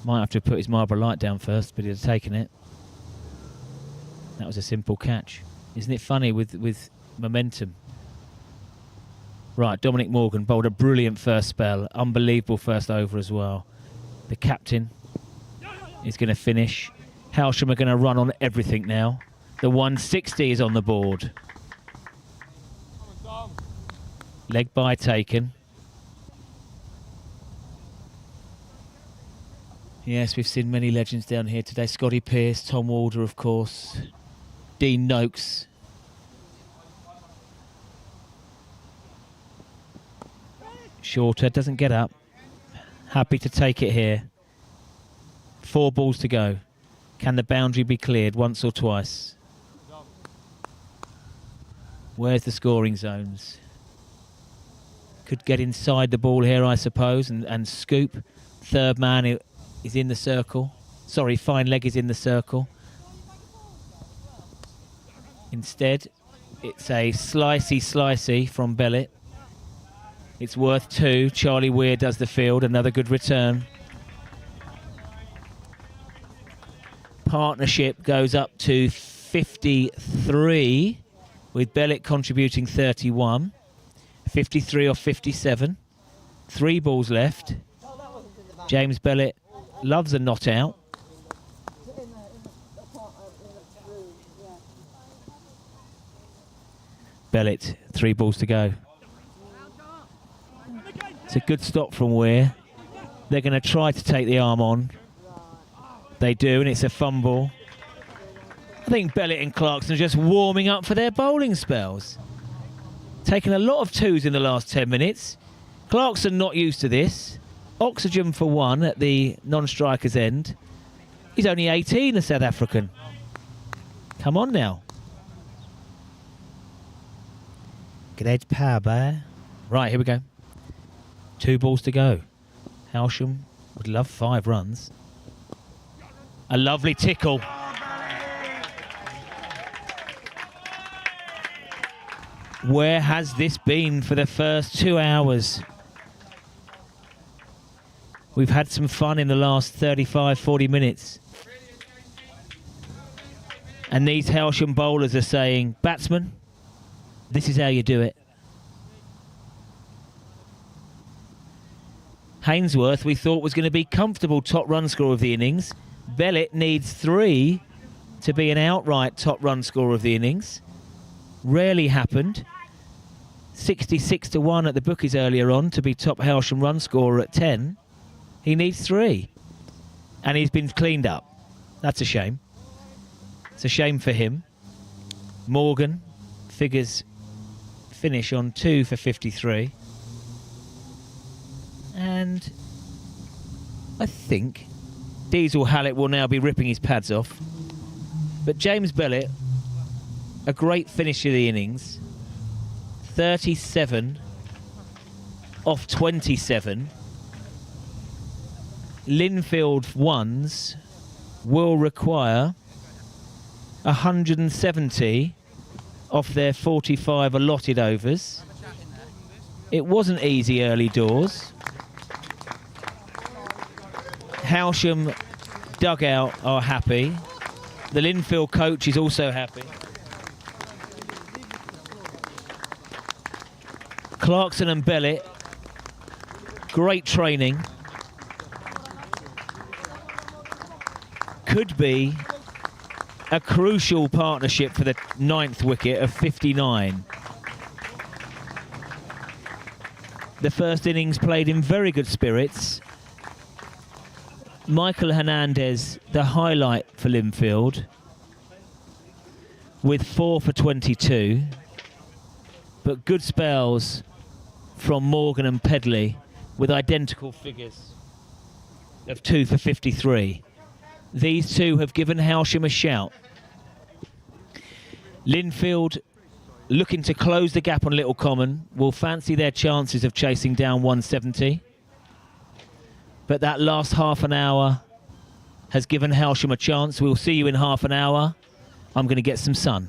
Might have to put his Marlborough Light down first, but he'd have taken it. That was a simple catch. Isn't it funny with momentum? Right, Dominic Morgan bowled a brilliant first spell. Unbelievable first over as well. The captain is going to finish. Hailsham are going to run on everything now. The 160 is on the board. Leg by taken. Yes, we've seen many legends down here today. Scotty Pearce, Tom Walder, of course. Dean Noakes. Shorter, doesn't get up. Happy to take it here. 4 balls to go. Can the boundary be cleared once or twice? Where's the scoring zones? Could get inside the ball here, I suppose, and scoop. Third man is in the circle. Sorry, fine leg is in the circle. Instead, it's a slicey from Bellett. It's worth 2. Charlie Weir does the field. Another good return. partnership goes up to 53, with Bellet contributing 31. 53 off 57. 3 balls left. James Bellet loves a not out. Bellet, 3 balls to go. It's a good stop from Weir. They're going to try to take the arm on. They do, and it's a fumble. I think Bellet and Clarkson are just warming up for their bowling spells. Taking a lot of 2s in the last 10 minutes. Clarkson not used to this. Oxygen for 1 at the non-striker's end. He's only 18, the South African. Come on now. Great power, boy. Right, here we go. 2 balls to go. Hailsham would love 5 runs. A lovely tickle. Where has this been for the first 2 hours? We've had some fun in the last 35, 40 minutes. And these Hailsham bowlers are saying, batsman, this is how you do it. Hainsworth, we thought, was going to be comfortable top run scorer of the innings. Bellet needs 3 to be an outright top run scorer of the innings. Rarely happened. 66 to 1 at the bookies earlier on to be top Hailsham run scorer at 10. He needs 3. And he's been cleaned up. That's a shame. It's a shame for him. Morgan figures finish on 2 for 53. And I think Diesel Hallett will now be ripping his pads off. But James Bellet, a great finish of the innings. 37 off 27. Lindfield ones will require 170 off their 45 allotted overs. It wasn't easy early doors. Hailsham dugout are happy. The Lindfield coach is also happy. Clarkson and Bellet, great training. Could be a crucial partnership for the 9th wicket of 59. The first innings played in very good spirits. Michael Hernandez, the highlight for Lindfield, with 4 for 22. But good spells from Morgan and Pedley with identical figures of 2 for 53. These two have given Hailsham a shout. Lindfield, looking to close the gap on Little Common, will fancy their chances of chasing down 170. But that last half an hour has given Hailsham a chance. We'll see you in half an hour. I'm going to get some sun.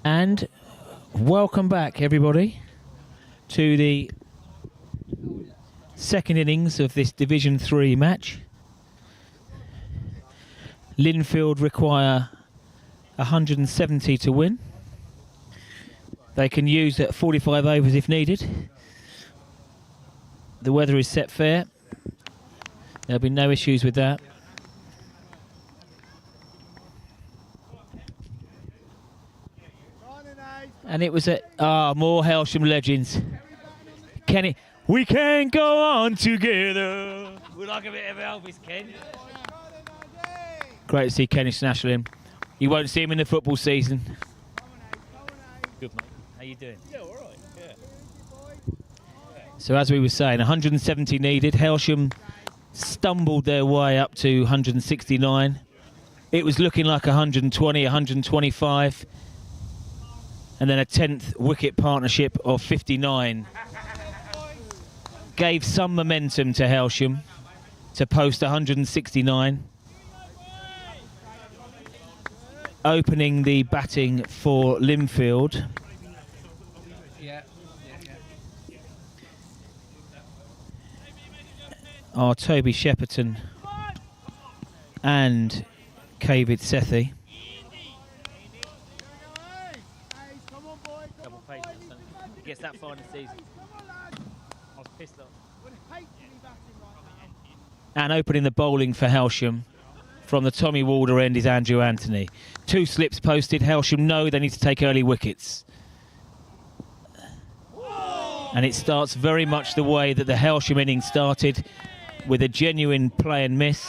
And welcome back, everybody, to the second innings of this Division 3 match. Lindfield require 170 to win. They can use 45 overs if needed. The weather is set fair. There'll be no issues with that. And it was more Hailsham legends. Kenny, we can go on together. We like a bit of Elvis, Ken. Great to see Kenny Snashel in. You won't see him in the football season. Good, mate. How you doing? Yeah, all right. Yeah. So as we were saying, 170 needed. Hailsham stumbled their way up to 169. It was looking like 120, 125. And then a 10th wicket partnership of 59 gave some momentum to Hailsham to post 169. Opening the batting for Lindfield. Are Toby Shepperton and Cavid Sethi. He gets that far in the season. I was pissed off. And opening the bowling for Hailsham from the Tommy Walder end is Andrew Anthony. 2 slips posted. Hailsham know they need to take early wickets. And it starts very much the way that the Hailsham innings started, with a genuine play and miss,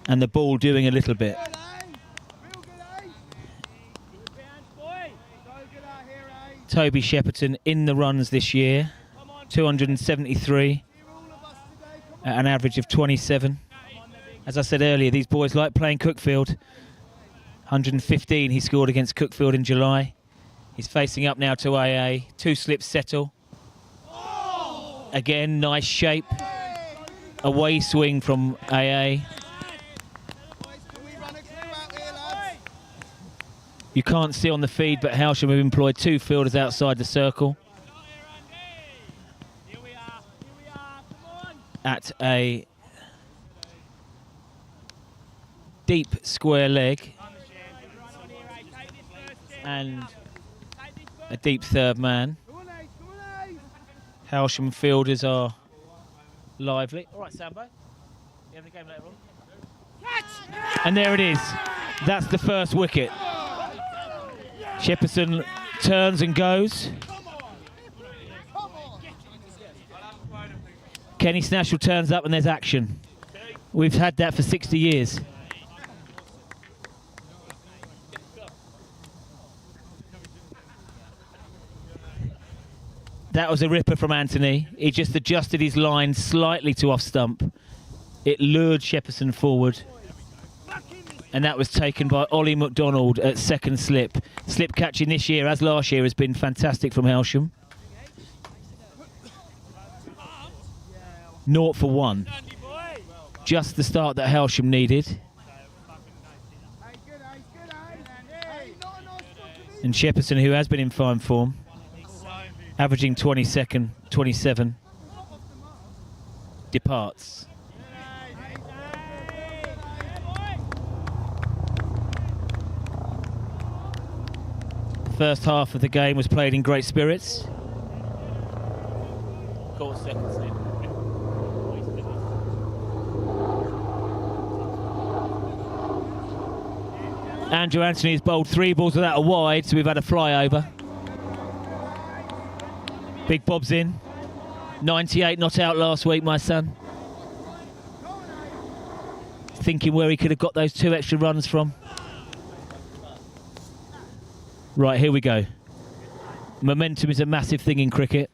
and the ball doing a little bit. Toby Shepperton in the runs this year, 273 at an average of 27. As I said earlier, these boys like playing Cookfield. 115 he scored against Cookfield in July. He's facing up now to AA. 2 slips settle. Again, nice shape. Away swing from AA. You can't see on the feed, but Hailsham have employed 2 fielders outside the circle. At a deep square leg. And a deep third man. Hailsham fielders are lively. All right, Sambo. You have the game later on. And there it is. That's the first wicket. Shepperson turns and goes. Kenny Snashel turns up and there's action. We've had that for 60 years. That was a ripper from Anthony. He just adjusted his line slightly to off stump. It lured Shepperson forward. And that was taken by Ollie McDonald at second slip. Slip catching this year, as last year, has been fantastic from Hailsham. 0 for 1. Just the start that Hailsham needed. And Shepperson, who has been in fine form, averaging 27, departs. First half of the game was played in great spirits. Caught second slip. Andrew Anthony has bowled 3 balls without a wide, so we've had a flyover. Big Bob's in. 98 not out last week, my son. Thinking where he could have got those 2 extra runs from. Right, here we go. Momentum is a massive thing in cricket.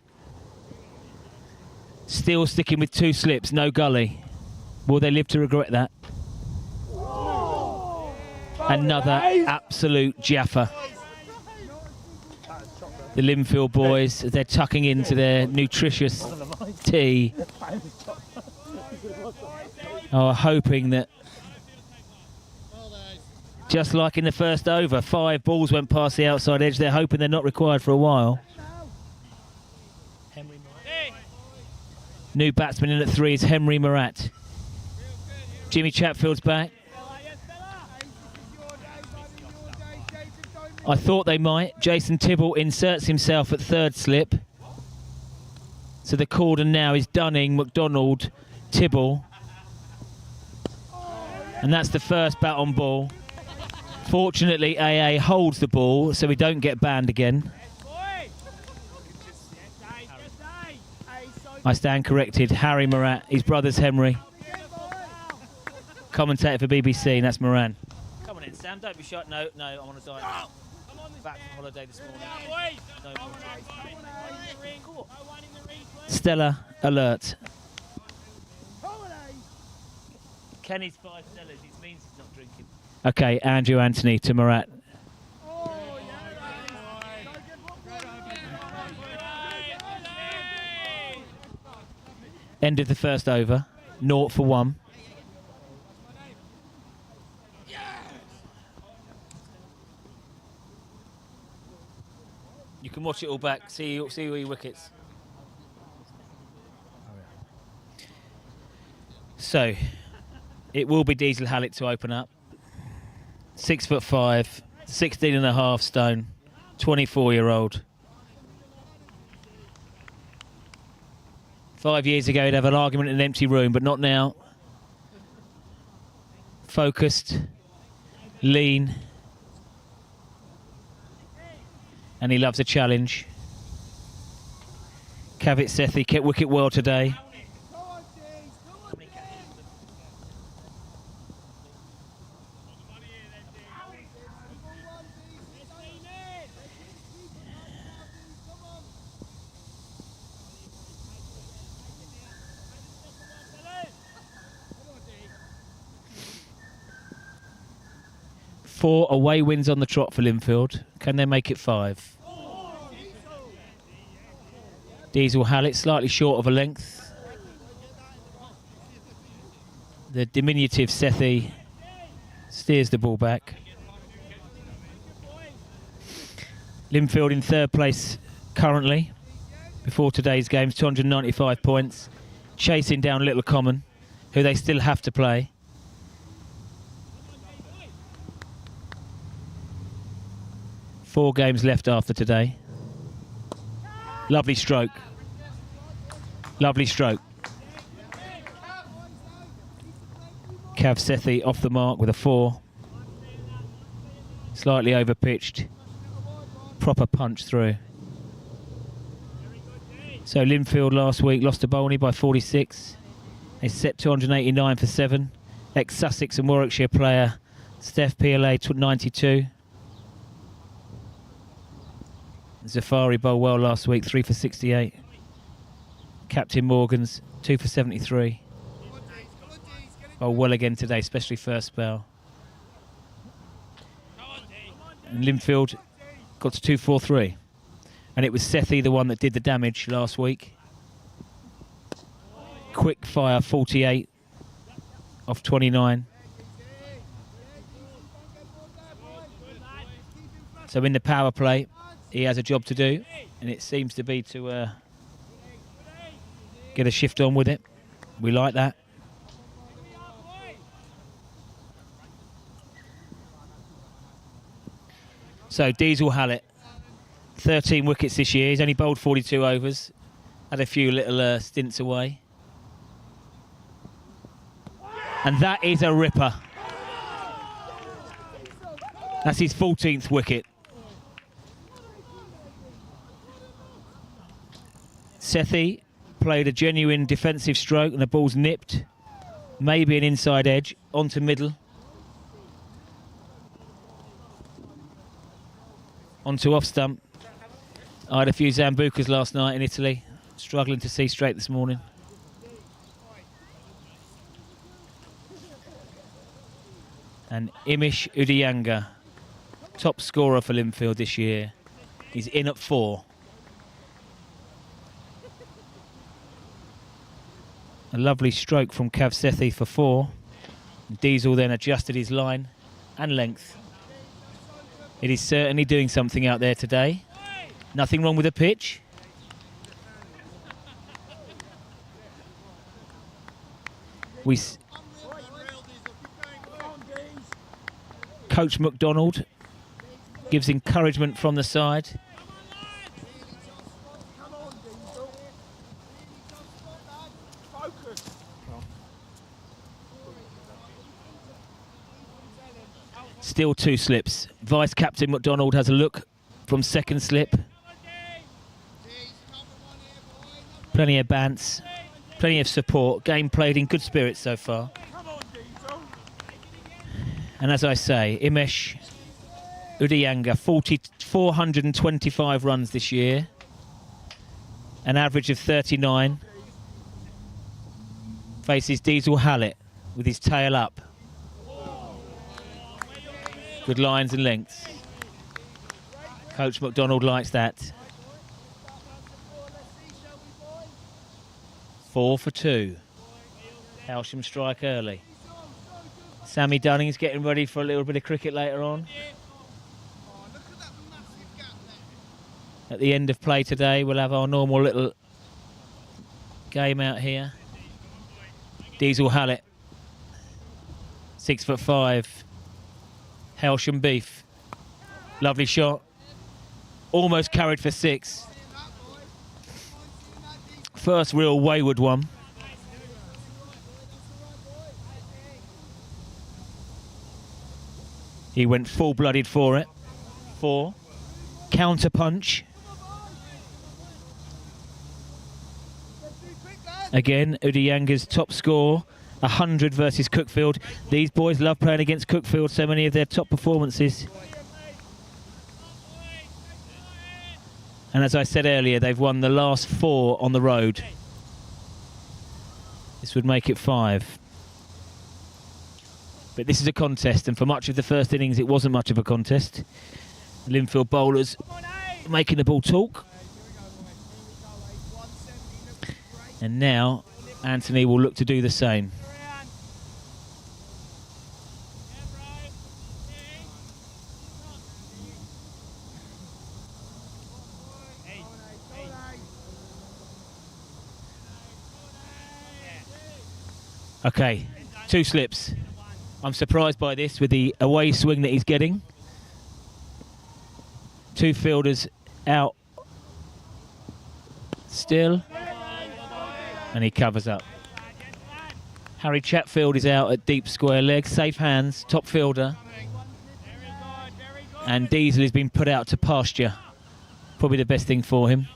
Still sticking with 2 slips, no gully. Will they live to regret that? Another absolute jaffa. The Lindfield boys, as they're tucking into their nutritious tea, are hoping that, just like in the first over, 5 balls went past the outside edge. They're hoping they're not required for a while. New batsman in at 3 is Henry Murat. Jimmy Chatfield's back. I thought they might. Jason Tibble inserts himself at 3rd slip. So the cordon now is Dunning, McDonald, Tibble. And that's the first bat on ball. Fortunately, AA holds the ball, so we don't get banned again. I stand corrected. Harry Morat, his brother's Henry. Commentator for BBC, and that's Moran. Come on in, Sam, don't be shot. No, I want to die. Back from holiday this morning. No. Stella, alert. Kenny's 5 Stellas, it means he's not drinking. Okay, Andrew Anthony to Morat. End of the first over, 0 for 1. You can watch it all back, see all your wickets. So, it will be Diesel Hallett to open up. 6'5", 16.5 stone, 24-year-old. 5 years ago, he'd have an argument in an empty room, but not now. Focused, lean, and he loves a challenge. Kavit Sethi kept wicket well today. Four away wins on the trot for Lindfield. Can they make it 5? Diesel Hallett slightly short of a length. The diminutive Sethi steers the ball back. Lindfield in 3rd place currently before today's games, 295 points, chasing down Little Common, who they still have to play. Four games left after today. Lovely stroke. Lovely stroke. Kav Sethi off the mark with a 4. Slightly over pitched. Proper punch through. So Lindfield last week lost to Bolney by 46. They set 289 for 7. Ex-Sussex and Warwickshire player Steph PLA 92. Zafari bowled well last week, 3 for 68. Captain Morgan's 2 for 73. Bowled well again today, especially first spell. And Lindfield got to 243. And it was Sethi, the one that did the damage last week. Quick fire, 48 off 29. So in the power play, he has a job to do, and it seems to be to get a shift on with it. We like that. So Diesel Hallett, 13 wickets this year. He's only bowled 42 overs. Had a few little stints away. And that is a ripper. That's his 14th wicket. Sethi played a genuine defensive stroke and the ball's nipped. Maybe an inside edge onto middle. Onto off stump. I had a few Zambucas last night in Italy. Struggling to see straight this morning. And Imish Udiyanga, top scorer for Lindfield this year. He's in at 4. A lovely stroke from Kav Sethi for 4. Diesel then adjusted his line and length. It is certainly doing something out there today. Nothing wrong with the pitch. Coach McDonald gives encouragement from the side. Still 2 slips. Vice Captain McDonald has a look from second slip. Plenty of bants, plenty of support. Game played in good spirits so far. And as I say, Imesh Udayanga, 425 runs this year. An average of 39. Faces Diesel Hallett with his tail up. Good lines and lengths. Coach McDonald likes that. 4 for 2. Hailsham strike early. Sammy Dunning's getting ready for a little bit of cricket later on. At the end of play today, we'll have our normal little game out here. Diesel Hallett, 6'5". Hailsham beef. Lovely shot. Almost carried for 6. First real wayward one. He went full-blooded for it. 4. Counter punch. Again, Udiyanga's top score, 100 versus Cookfield. These boys love playing against Cookfield, so many of their top performances. And as I said earlier, they've won the last 4 on the road. This would make it 5. But this is a contest, and for much of the first innings, it wasn't much of a contest. Lindfield bowlers making the ball talk. And now Anthony will look to do the same. Okay, 2 slips. I'm surprised by this with the away swing that he's getting. 2 fielders out still. And he covers up. Harry Chatfield is out at deep square leg. Safe hands, top fielder. And Diesel has been put out to pasture. Probably the best thing for him.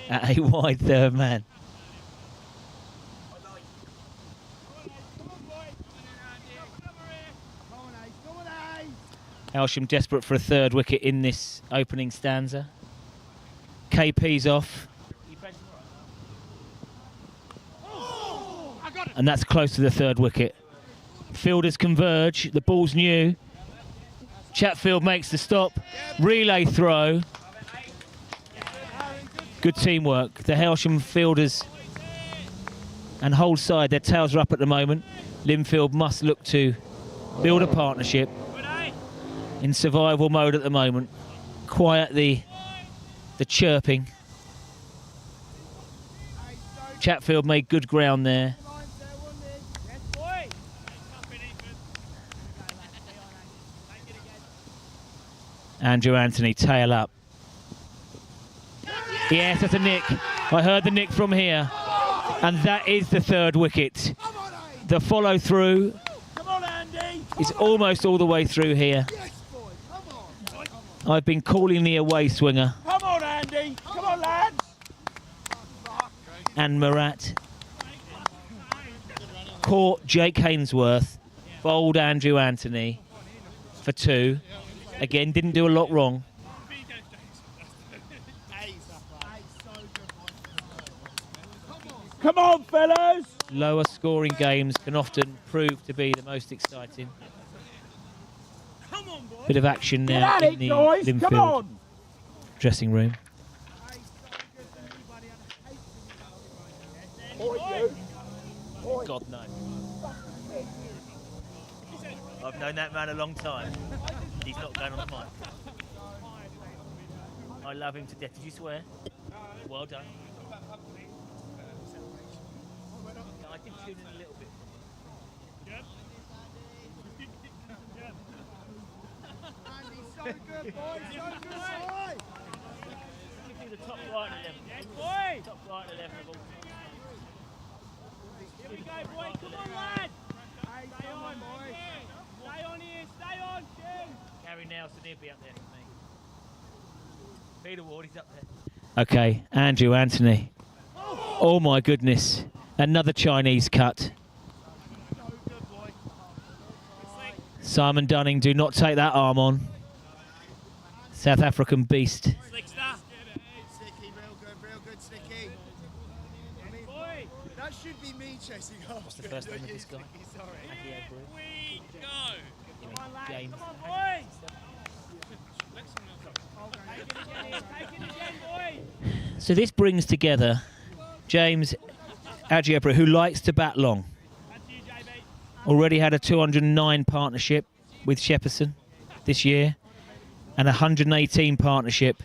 At a wide third man. Hailsham desperate for a 3rd wicket in this opening stanza. KP's off. And that's close to the 3rd wicket. Fielders converge, the ball's new. Chatfield makes the stop. Relay throw. Good teamwork. The Hailsham fielders and whole side, their tails are up at the moment. Lindfield must look to build a partnership. In survival mode at the moment. Quiet the chirping. Chatfield made good ground there. Andrew Anthony, tail up. Yes, that's a nick. I heard the nick from here. And that is the 3rd wicket. The follow through is almost all the way through here. I've been calling the away swinger. Come on, Andy. Come on, lads. And Murat caught Jake Hainsworth, bowled Andrew Anthony for 2. Again, didn't do a lot wrong. Come on, fellas. Lower scoring games can often prove to be the most exciting. Bit of action now in the Lindfield dressing room. God, no. I've known that man a long time. He's not going on the mic. I love him to death. Did you swear? Well done. I did tune in a little bit. So good, boys. So good, boy. Give me the top right and left. Top right and left of all. Here we go, boy. Come on, lad. Gary Nelson, he'll be up there for me. Peter Ward, he's up there. Okay, Andrew Anthony. Oh my goodness. Another Chinese cut. Simon Dunning, do not take that arm on. South African beast. Sticky, real good, Sticky. I mean, that should be me chasing after. What's the first name of this guy? Sorry. Here we go. Come on, James. So this brings together James Agiobra, who likes to bat long. Already had a 209 partnership with Shepperson this year and a 118 partnership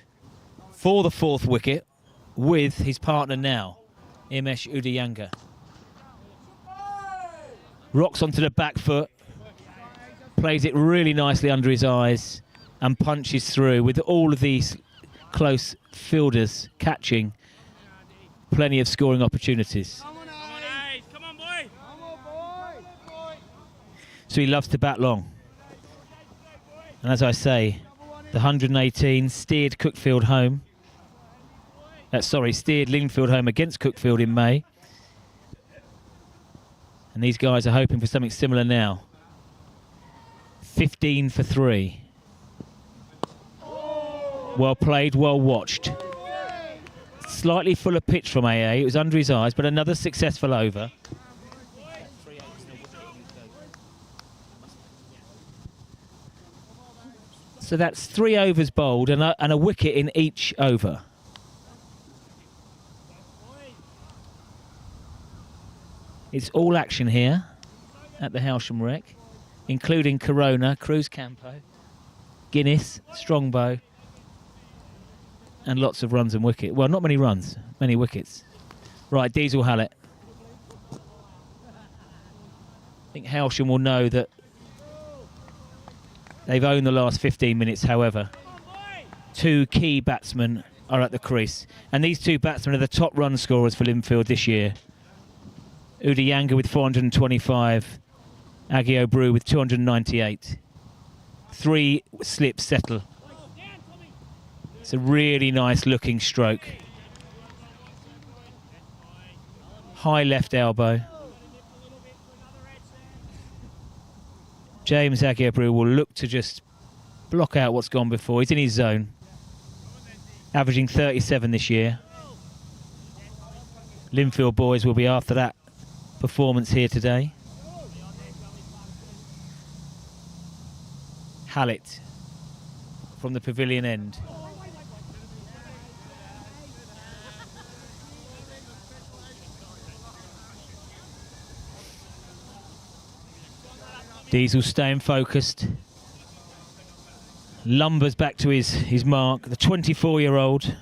for the 4th wicket with his partner now, Imesh Udiyanga. Rocks onto the back foot, plays it really nicely under his eyes and punches through with all of these close fielders catching. Plenty of scoring opportunities. Come on, boy. So he loves to bat long. And as I say, the 118 steered Cookfield home. Steered Lindfield home against Cookfield in May. And these guys are hoping for something similar now. 15 for 3. Well played, well watched. Slightly fuller pitch from AA. It was under his eyes, but another successful over. So that's 3 overs bowled and a wicket in each over. It's all action here at the Hailsham Rec, including Corona, Cruz Campo, Guinness, Strongbow, and lots of runs and wickets. Well, not many runs, many wickets. Right, Diesel Hallett. I think Hailsham will know that they've owned the last 15 minutes, however. 2 key batsmen are at the crease. And these 2 batsmen are the top run scorers for Lindfield this year. Udiyanga with 425, Agiobru with 298. 3 slips settle. It's a really nice looking stroke. High left elbow. James Agiobru will look to just block out what's gone before. He's in his zone. Averaging 37 this year. Lindfield boys will be after that performance here today. Hallett from the pavilion end. Diesel staying focused. Lumbers back to his mark, the 24-year-old.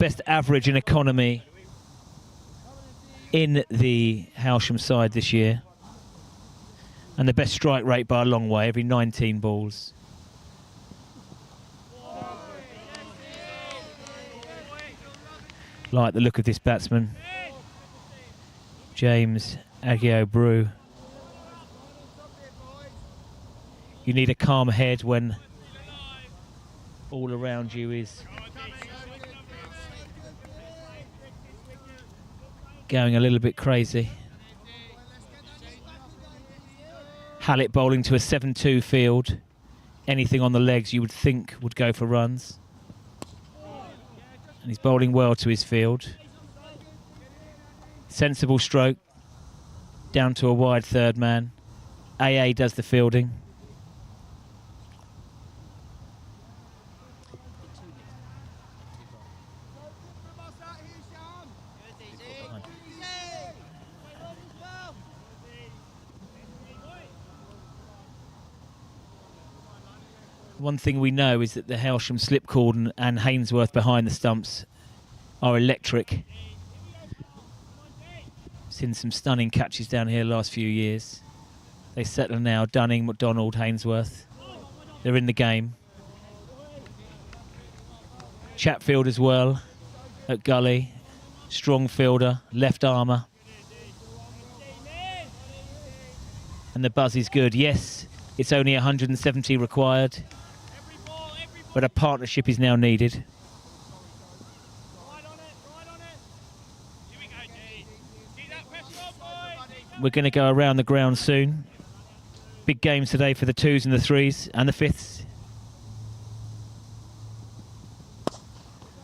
Best average in economy in the Hailsham side this year. And the best strike rate by a long way, every 19 balls. Like the look of this batsman, James Agiobru. You need a calm head when all around you is going a little bit crazy. Hallett bowling to a 7-2 field. Anything on the legs you would think would go for runs. And he's bowling well to his field. Sensible stroke. Down to a wide third man. AA does the fielding. One thing we know is that the Hailsham slipcord and Hainsworth behind the stumps are electric. Seen some stunning catches down here last few years. They settle now. Dunning, McDonald, Hainsworth. They're in the game. Chatfield as well at Gully. Strong fielder, left armour. And the buzz is good. Yes, it's only 170 required, but a partnership is now needed. We're going to go around the ground soon. Big games today for the 2s and the 3s and the 5ths.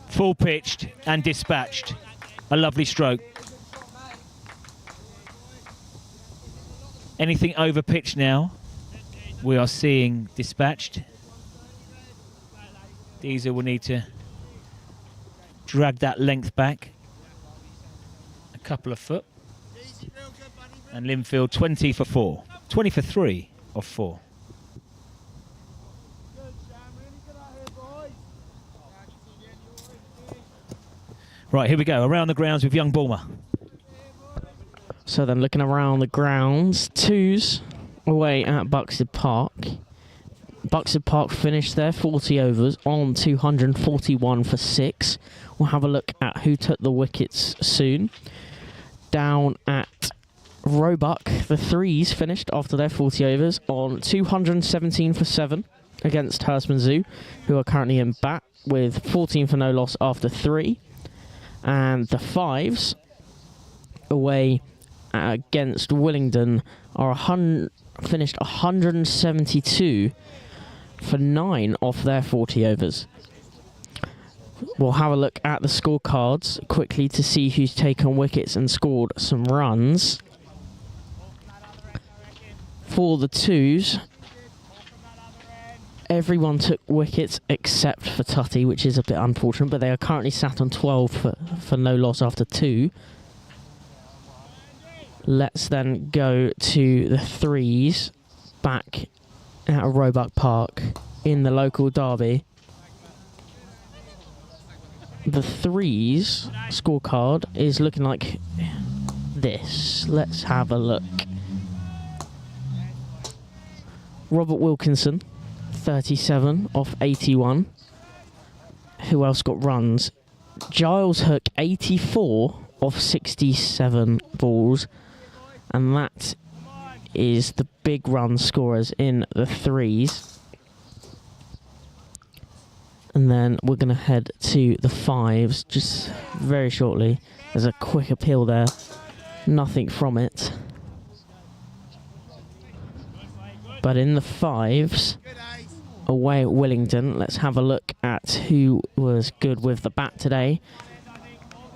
Full pitched and dispatched. A lovely stroke. Anything over pitch now, we are seeing dispatched. Diesel will need to drag that length back a couple of foot. And Lindfield 20 for 4. 20 for 3 of 4. Right, here we go. Around the grounds with young Bulmer. So then looking around the grounds, 2s away at Buxted Park. Buxted Park finished their 40 overs on 241 for 6. We'll have a look at who took the wickets soon. Down at Roebuck, the 3s finished after their 40 overs on 217 for 7 against Hailsham Zoo, who are currently in bat with 14 for no loss after 3. And the 5s away against Willingdon are finished 172 for 9 off their 40 overs. We'll have a look at the scorecards quickly to see who's taken wickets and scored some runs. For the 2s, everyone took wickets except for Tutty, which is a bit unfortunate, but they are currently sat on 12 for no loss after 2. Let's then go to the 3s back at Roebuck Park in the local derby. The 3s scorecard is looking like this. Let's have a look. Robert Wilkinson, 37 off 81. Who else got runs? Giles Hook, 84 off 67 balls. And that is the big run scorers in the 3s. And then we're going to head to the 5s just very shortly. There's a quick appeal there. Nothing from it. But in the 5s, away at Willingdon, let's have a look at who was good with the bat today.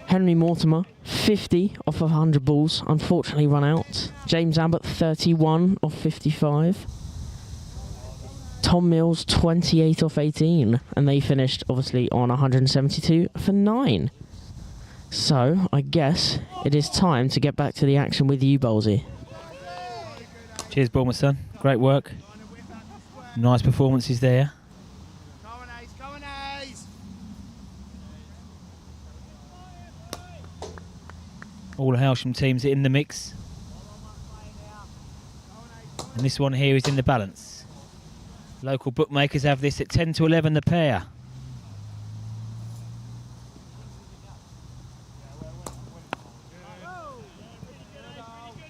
Henry Mortimer, 50 off of 100 balls, unfortunately run out. James Abbott, 31 off 55. Tom Mills, 28 off 18. And they finished, obviously, on 172 for 9. So, I guess it is time to get back to the action with you, Bowlesy. Cheers, Bulmer, son. Great work. Nice performances there. All the Hailsham teams are in the mix. And this one here is in the balance. Local bookmakers have this at 10 to 11 the pair.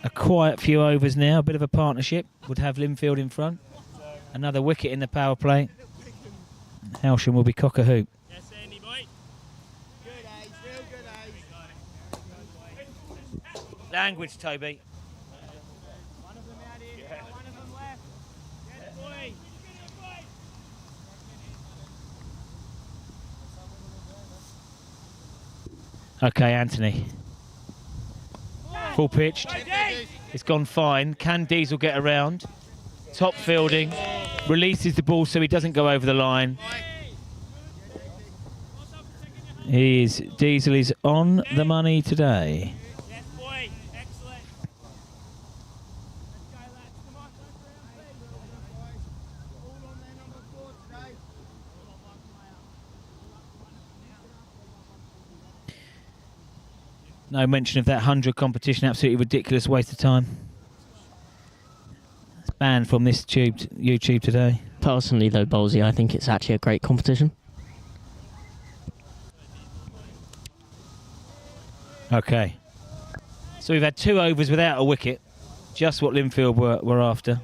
A quiet few overs now, a bit of a partnership. Would have Lindfield in front. Another wicket in the power play. Hailsham will be cock-a-hoop. Language, Toby. Okay, Anthony. Full pitched. It's gone fine. Can Diesel get around? Top fielding. Releases the ball so he doesn't go over the line. Diesel is on the money today. No mention of that 100 competition. Absolutely ridiculous waste of time. It's banned from this YouTube today. Personally, though, Bowlesy, I think it's actually a great competition. Okay. So we've had 2 overs without a wicket. Just what Lindfield were after.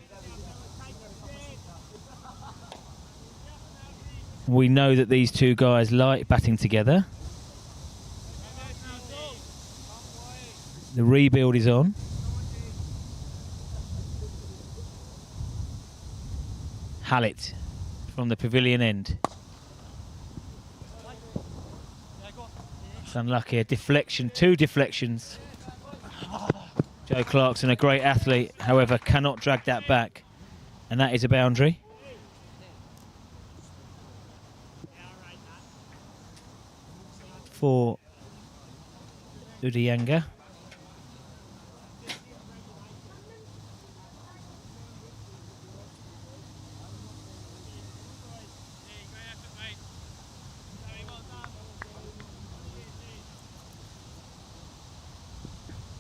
We know that these 2 guys like batting together. The rebuild is on. Hallett from the pavilion end. It's unlucky, a deflection, 2 deflections. Joe Clarkson, a great athlete, however, cannot drag that back. And that is a boundary. For Udiyanga.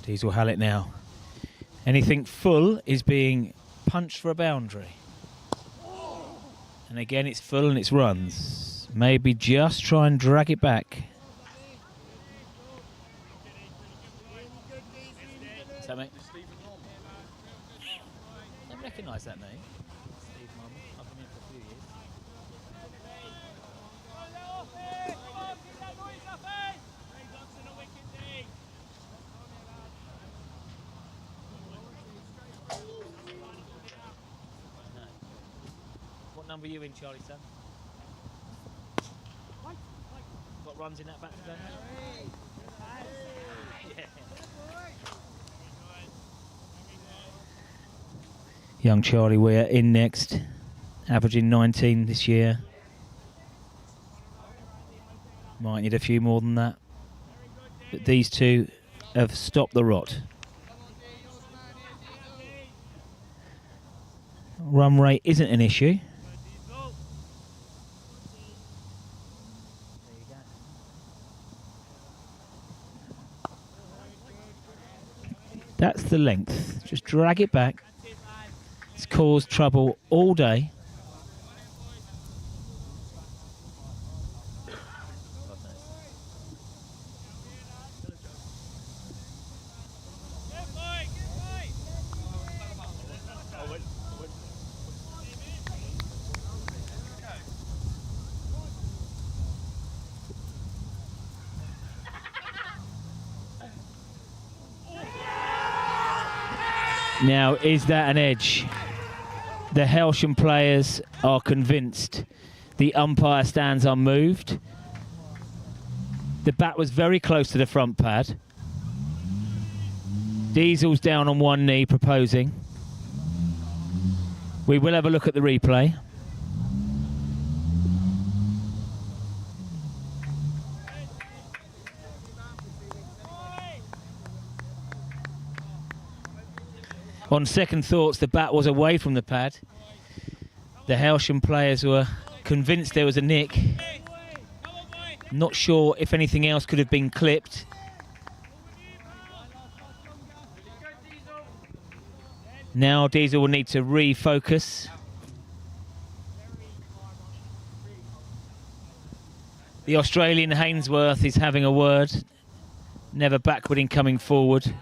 Diesel Hallett now. Anything full is being punched for a boundary. And again, it's full and it's runs. Maybe just try and drag it back. Is that mate? I don't recognise that name. Steve Mum. I've been here for a few years. What number are you in, Charlie, son? What runs in that back today? Yeah. Young Charlie Weir in next, averaging 19 this year. Might need a few more than that. But these 2 have stopped the rot. Run rate isn't an issue. That's the length. Just drag it back. It's caused trouble all day. Now, is that an edge? The Hailsham players are convinced. The umpire stands unmoved. The bat was very close to the front pad. Diesel's down on one knee proposing. We will have a look at the replay. On second thoughts, the bat was away from the pad. The Hailsham players were convinced there was a nick. Not sure if anything else could have been clipped. Now Diesel will need to refocus. The Australian Hainsworth is having a word. Never backward in coming forward.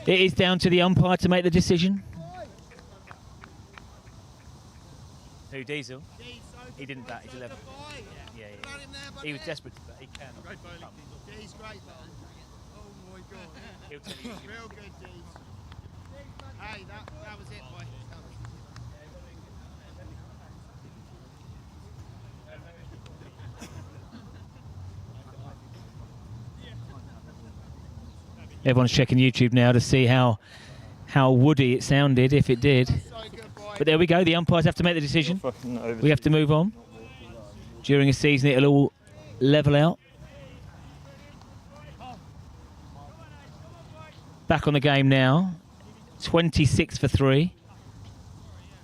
It is down to the umpire to make the decision. Who, Diesel? He didn't bat, he's 11. Yeah. He was desperate to bat, he can. Great bowling, Diesel. He's great bowling. Oh my God. He'll tell you. Real good, Diesel. Hey, that was it, boy. Everyone's checking YouTube now to see how woody it sounded, if it did. But there we go, the umpires have to make the decision. We have to move on. During a season, it'll all level out. Back on the game now. 26 for 3.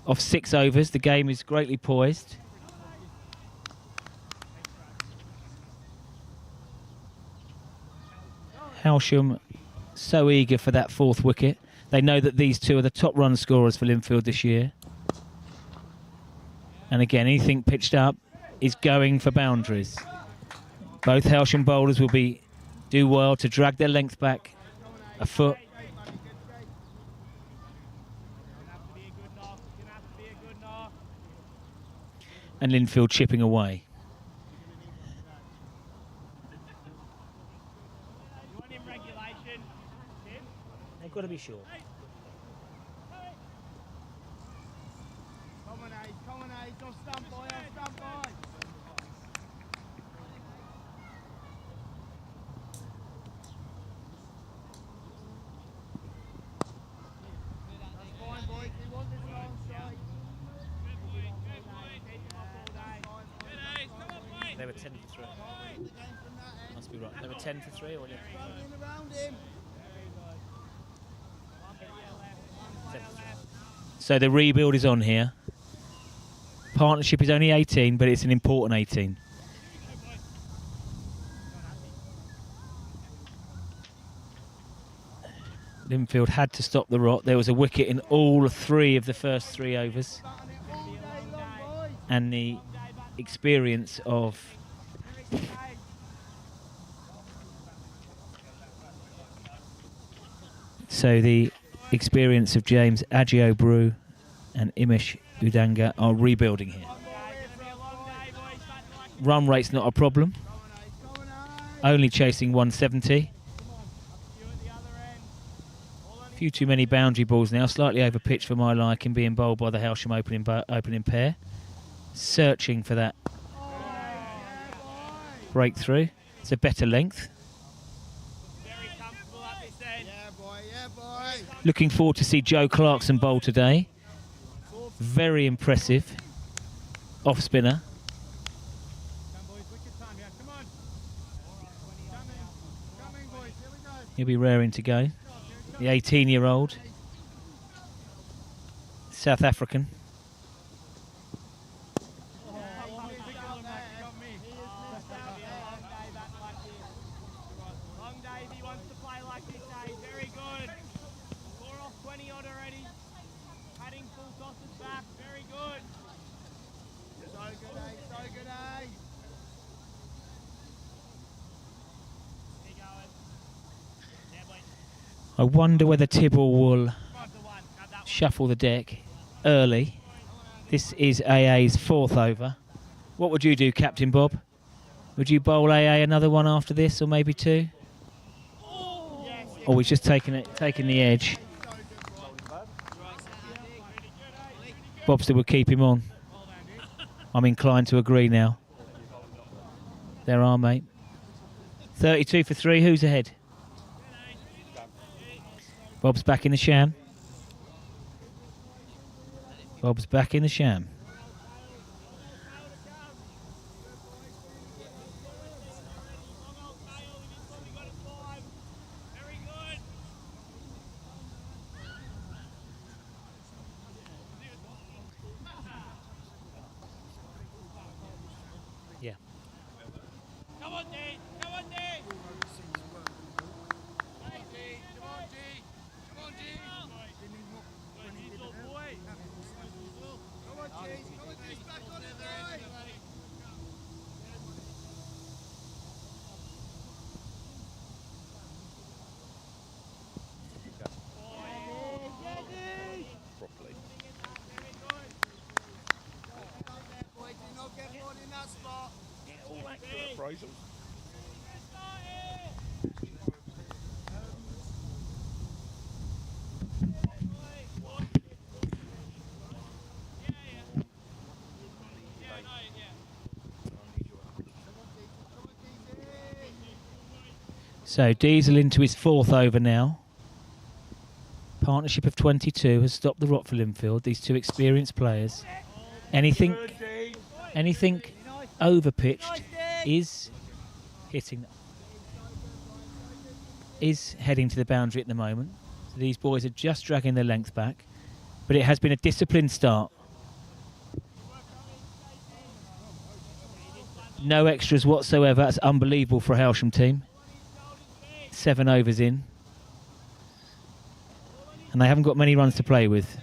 Off 6 overs, the game is greatly poised. Hailsham so eager for that 4th wicket. They know that these 2 are the top run scorers for Lindfield this year. And again, anything pitched up is going for boundaries. Both Hailsham bowlers will do well to drag their length back a foot. And Lindfield chipping away. They've got to be sure. Come on, Ace, don't stand by, don't stand by. That's fine, boys, we want this long strike. They were 10 for 3. Must be right. They were 10 for 3 or 11? Around him. So the rebuild is on here. Partnership is only 18, but it's an important 18. Lindfield had to stop the rot. There was a wicket in all 3 of the first 3 overs. And the experience of James Agiobrew and Imish Udanga are rebuilding here. Run rate's not a problem. Only chasing 170. A few too many boundary balls now. Slightly over pitch for my liking, being bowled by the Hailsham opening pair. Searching for that breakthrough. It's a better length. Looking forward to see Joe Clarkson bowl today. Very impressive off spinner. He'll be raring to go. The 18-year-old South African. I wonder whether Tibble will shuffle the deck early. This is AA's 4th over. What would you do, Captain Bob? Would you bowl AA another one after this, or maybe 2? Or he's just taking the edge. Bobster would keep him on. I'm inclined to agree now. There are, mate. 32 for 3. Who's ahead? Bob's back in the sham. Bob's back in the sham. Yeah. Come on, D. Come on, D. So Diesel into his 4th over now. Partnership of 22 has stopped the rot for Lindfield. These 2 experienced players. Anything over pitched is heading to the boundary at the moment. So these boys are just dragging their length back, but it has been a disciplined start. No extras whatsoever. That's unbelievable for a Hailsham team. 7 overs in. And they haven't got many runs to play with.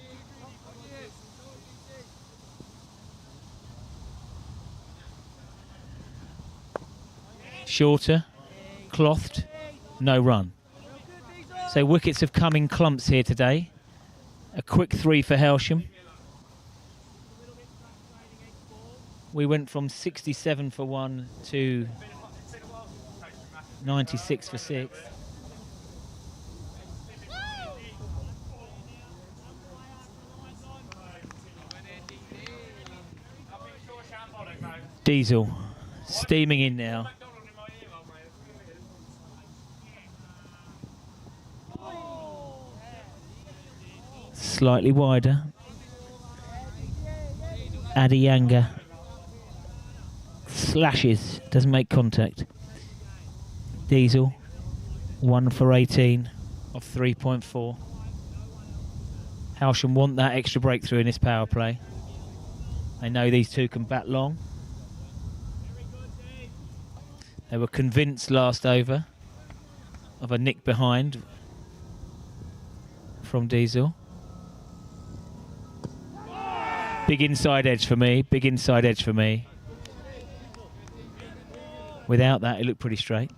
Shorter, clothed, no run. So wickets have come in clumps here today. A quick 3 for Hailsham. We went from 67 for 1 to 96 for 6. Diesel steaming in now. Slightly wider. Adiyanga slashes, doesn't make contact. Diesel 1 for 18 off 3.4. Hailsham want that extra breakthrough in this power play. They know these two can bat long. They were convinced last over of a nick behind from Diesel. Big inside edge for me, big inside edge for me. Without that, it looked pretty straight.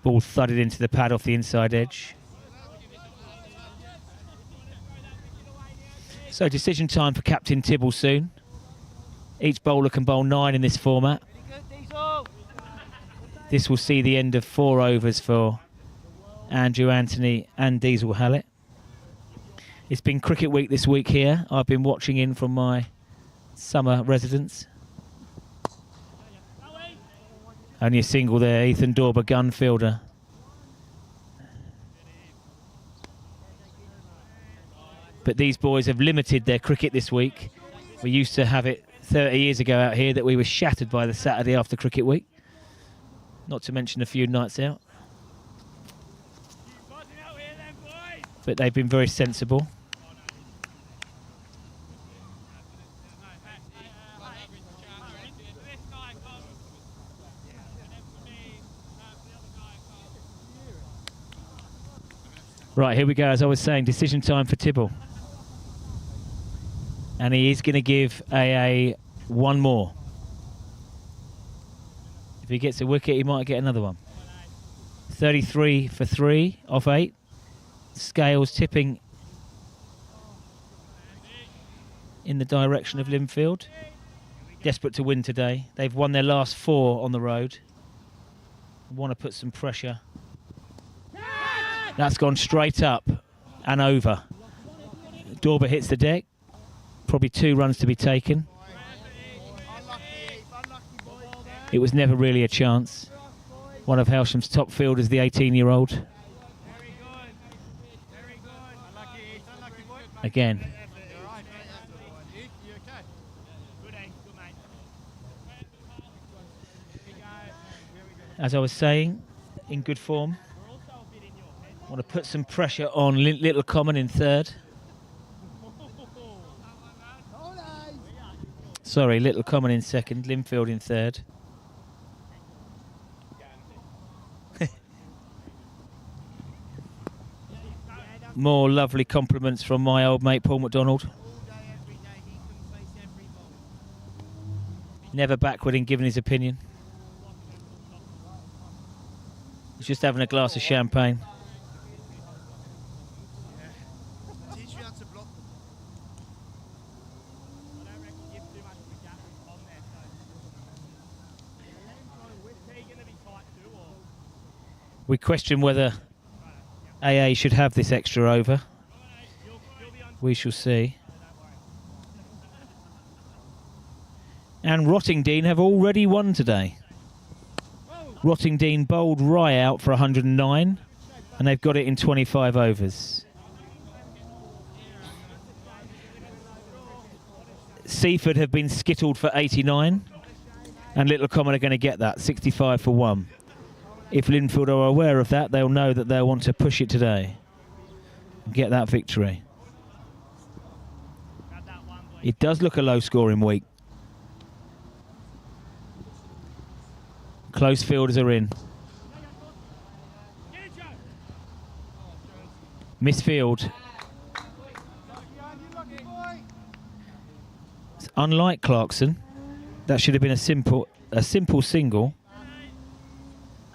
Ball thudded into the pad off the inside edge. So decision time for Captain Tibble soon. Each bowler can bowl 9 in this format. This will see the end of 4 overs for Andrew Anthony and Diesel Hallett. It's been cricket week this week here. I've been watching in from my summer residence. Only a single there, Ethan Dorber, gun fielder. But these boys have limited their cricket this week. We used to have it 30 years ago out here that we were shattered by the Saturday after cricket week. Not to mention a few nights out. But they've been very sensible. Right, here we go. As I was saying, decision time for Tibble. And he is going to give AA 1 more. If he gets a wicket, he might get another one. 33 for 3 off 8. Scales tipping in the direction of Lindfield. Desperate to win today. They've won their last 4 on the road. Want to put some pressure. That's gone straight up and over. Dorber hits the deck. Probably 2 runs to be taken. It was never really a chance. One of Hailsham's top fielders, the 18-year-old. Again. As I was saying, in good form. Want to put some pressure on Little Common in 3rd. Sorry, Little Common in 2nd, Lindfield in 3rd. More lovely compliments from my old mate Paul McDonald. Never backward in giving his opinion. He's just having a glass of champagne. We question whether AA should have this extra over. We shall see. And Rottingdean have already won today. Rottingdean bowled Rye out for 109, and they've got it in 25 overs. Seaford have been skittled for 89, and Little Common are going to get that, 65 for 1. If Lindfield are aware of that, they'll know that they'll want to push it today and get that victory. It does look a low-scoring week. Close fielders are in. Misfield. Unlike Clarkson, that should have been a simple single,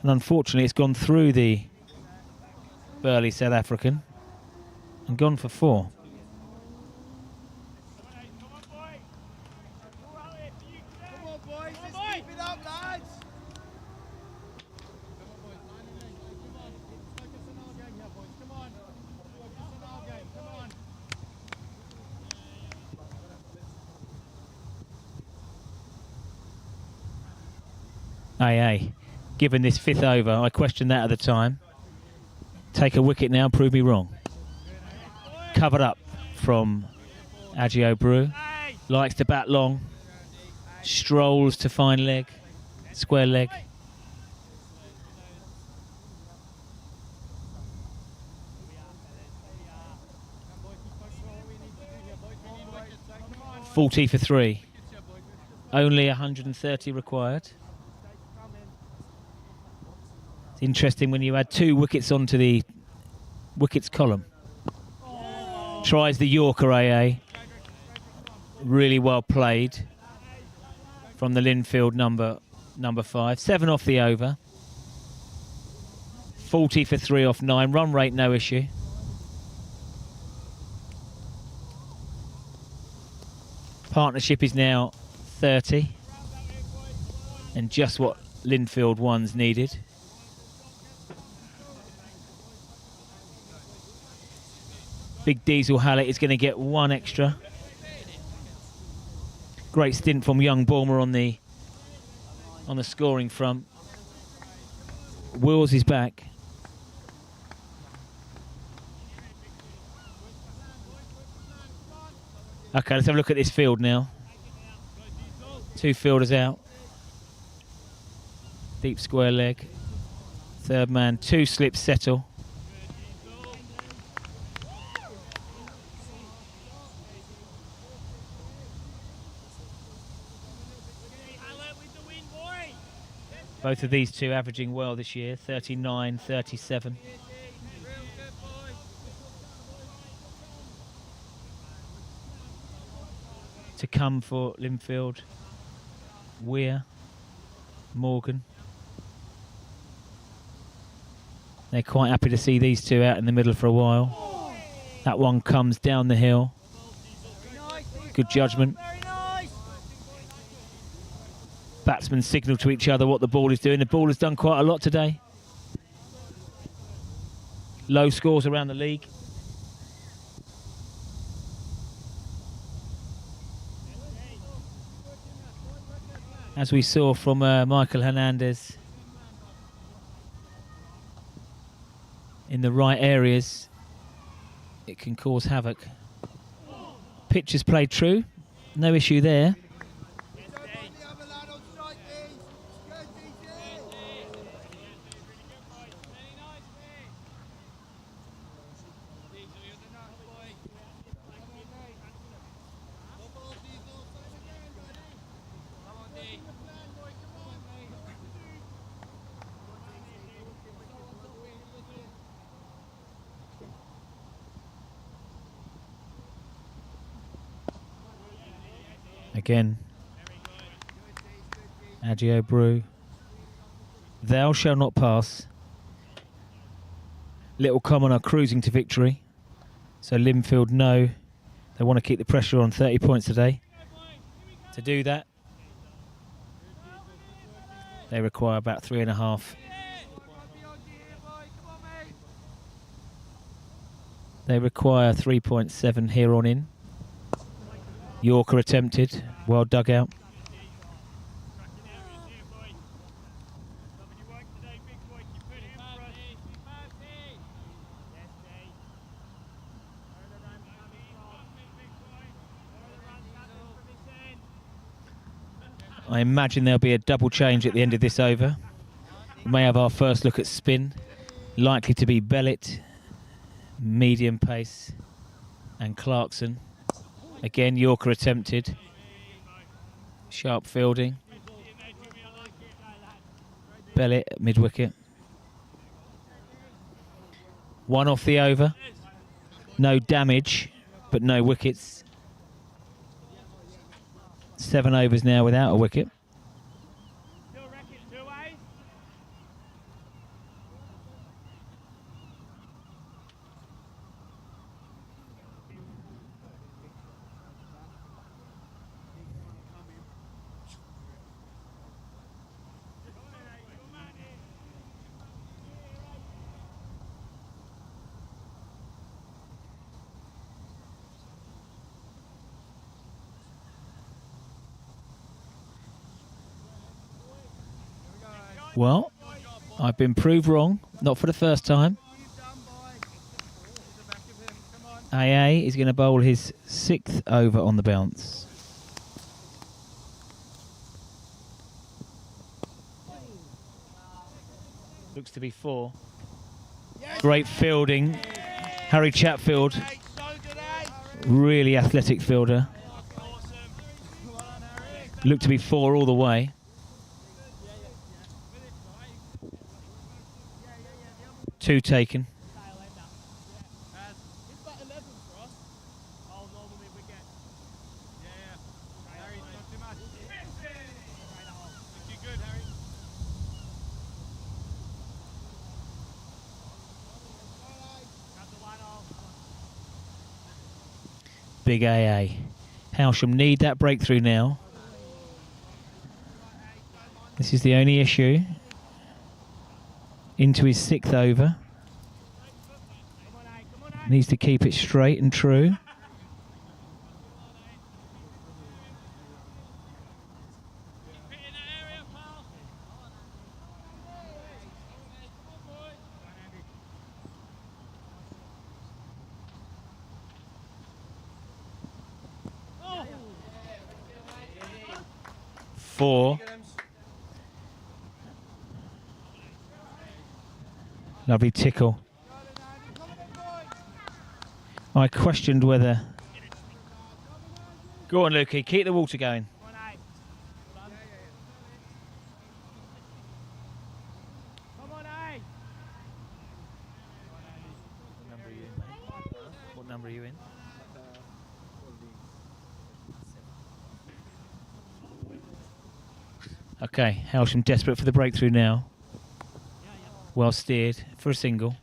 and unfortunately it's gone through the burly South African and gone for 4. Come on, boys, let's keep it up, lads. AA, given this 5th over, I questioned that at the time. Take a wicket now, prove me wrong. Covered up from Agio Brew. Likes to bat long. Strolls to fine leg, square leg. .40 for 3. Only 130 required. It's interesting when you add 2 wickets onto the wickets column. Tries the Yorker AA. Really well played from the Lindfield number 5. 7 off the over. 40 for 3 off 9. Run rate no issue. Partnership is now 30. And just what Lindfield ones needed. Big Diesel Hallett is going to get 1 extra. Great stint from young Bulmer on the scoring front. Wills is back. Okay, let's have a look at this field now. 2 fielders out. Deep square leg. Third man, 2 slips settle. Both of these two averaging well this year, 39, 37. To come for Lindfield, Weir, Morgan. They're quite happy to see these two out in the middle for a while. That one comes down the hill. Good judgment. Batsmen signal to each other what the ball is doing. The ball has done quite a lot today. Low scores around the league. As we saw from Michael Hernandez, in the right areas, it can cause havoc. Pitch has played true, no issue there. Again, Agio Brew. Thou shall not pass. Little Commoner cruising to victory. So Lindfield know they want to keep the pressure on. 30 points today. To do that, they require about 3.5. They require 3.7 here on in. Yorker attempted, well dug out. I imagine there'll be a double change at the end of this over. We may have our first look at spin. Likely to be Bellet, medium pace, and Clarkson. Again, Yorker attempted. Sharp fielding. Bellet at mid-wicket. 1 off the over. No damage, but no wickets. 7 overs now without a wicket. Well, I've been proved wrong, not for the first time. AA is going to bowl his 6th over on the bounce. Looks to be 4. Great fielding. Harry Chatfield, really athletic fielder. Looked to be 4 all the way. Two taken. Big AA. Hailsham need that breakthrough now. This is the only issue. Into his 6th over. Needs to keep it straight and true. Four. Lovely tickle. I questioned whether... Go on, Lukey, keep the water going. What number are you in? Okay, Hailsham desperate for the breakthrough now. Well steered for a single.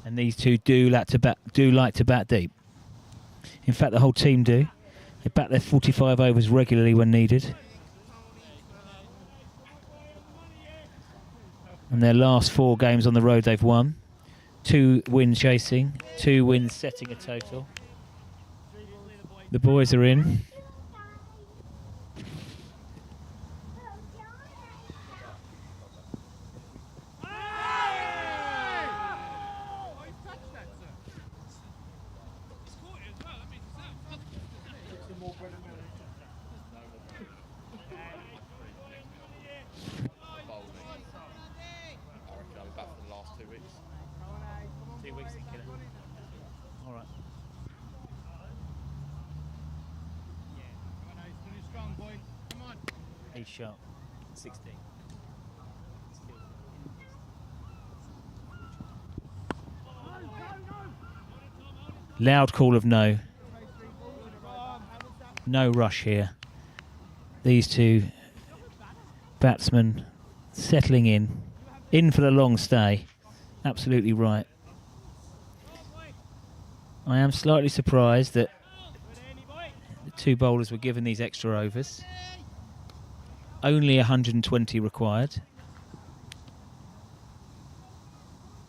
And these two do like to bat deep. In fact, the whole team do. They bat their 45 overs regularly when needed. And their last 4 games on the road they've won. 2 wins chasing, 2 wins setting a total. The boys are in. Sharp, 16. Loud call of no. No rush here. These two batsmen settling in for the long stay. Absolutely right. I am slightly surprised that the 2 bowlers were given these extra overs. Only 120 required.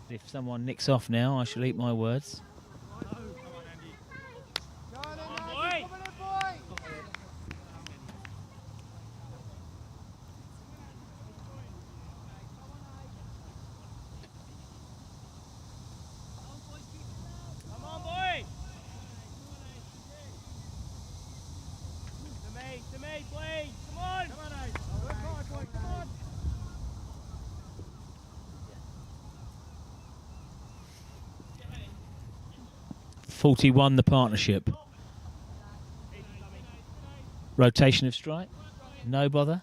If someone nicks off now, I shall eat my words. To me, please. Come on. Come on, Ace. Work hard, boy. Come on. 41 the partnership. Rotation of strike. No bother.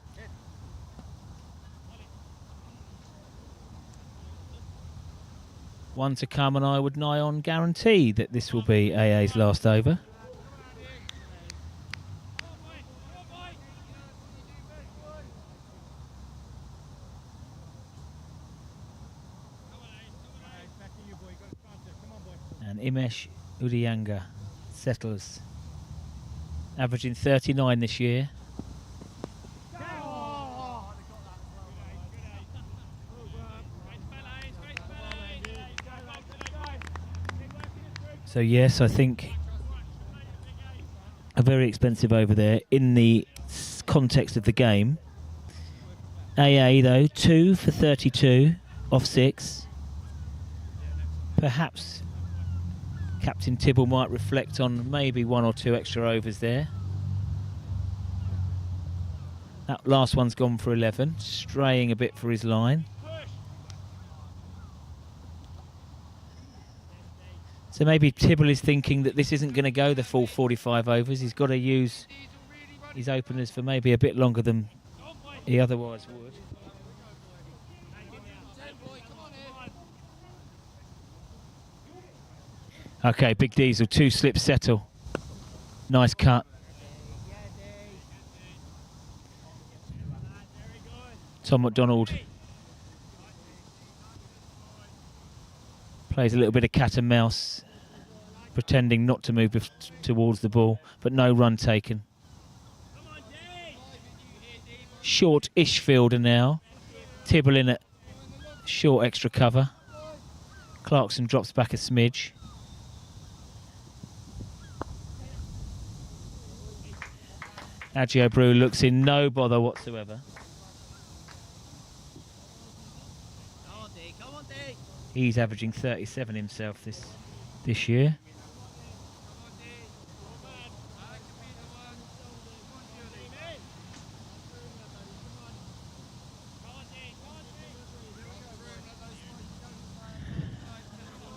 One to come, and I would nigh on guarantee that this will be AA's last over. Imesh Udiyanga, Settlers. Averaging 39 this year. So yes, I think a very expensive over there in the context of the game. AA though, 2 for 32 off 6. Perhaps Captain Tibble might reflect on maybe 1 or 2 extra overs there. That last one's gone for 11, straying a bit for his line. So maybe Tibble is thinking that this isn't going to go the full 45 overs. He's got to use his openers for maybe a bit longer than he otherwise would. Okay, Big Diesel, 2 slips settle. Nice cut. Tom McDonald plays a little bit of cat and mouse, pretending not to move towards the ball, but no run taken. Short-ish fielder now. Tibble in at short extra cover. Clarkson drops back a smidge. Agio Brew looks in no bother whatsoever. He's averaging 37 himself this year.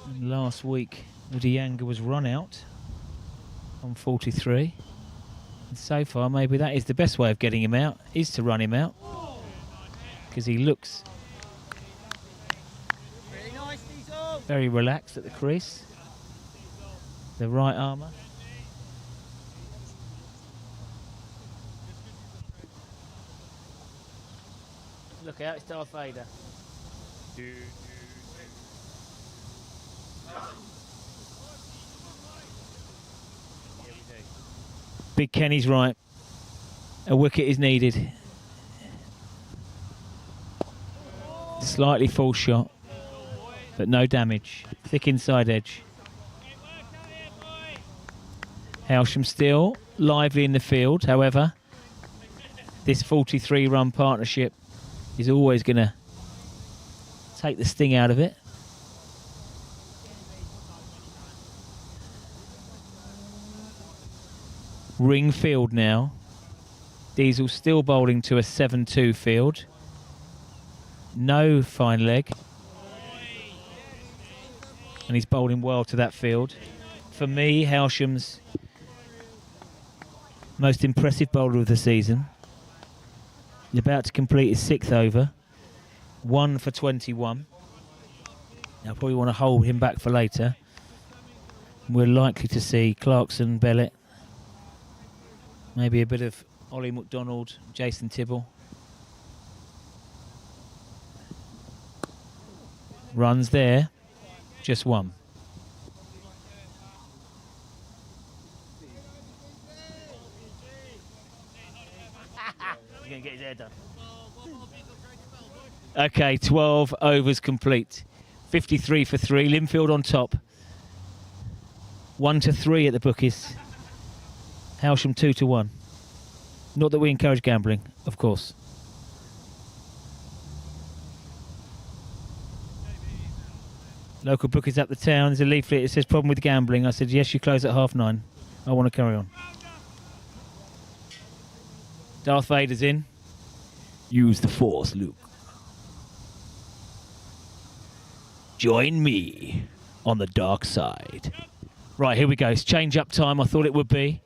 And last week, Udiyanga was run out on 43. And so far, maybe that is the best way of getting him out, is to run him out. Because he looks very relaxed at the crease. The right armour. Look out, it's Darth Vader. Big Kenny's right. A wicket is needed. Slightly full shot, but no damage. Thick inside edge. Hailsham still lively in the field. However, this 43-run partnership is always going to take the sting out of it. Ring field now. Diesel still bowling to a 7-2 field. No fine leg. And he's bowling well to that field. For me, Hailsham's most impressive bowler of the season. He's about to complete his 6th over. 1 for 21. I'll probably want to hold him back for later. We're likely to see Clarkson, Bellett, maybe a bit of Ollie McDonald, Jason Tibble. Runs there, just 1. He's going to get his hair done. Okay, 12 overs complete. 53 for 3, Lindfield on top. 1 to 3 at the bookies. Hailsham 2 to 1. Not that we encourage gambling, of course. Local bookies up the town. There's a leaflet. It says problem with gambling. I said, yes, you close at 9:30. I want to carry on. Darth Vader's in. Use the Force, Luke. Join me on the dark side. Right, here we go. It's change up time. I thought it would be.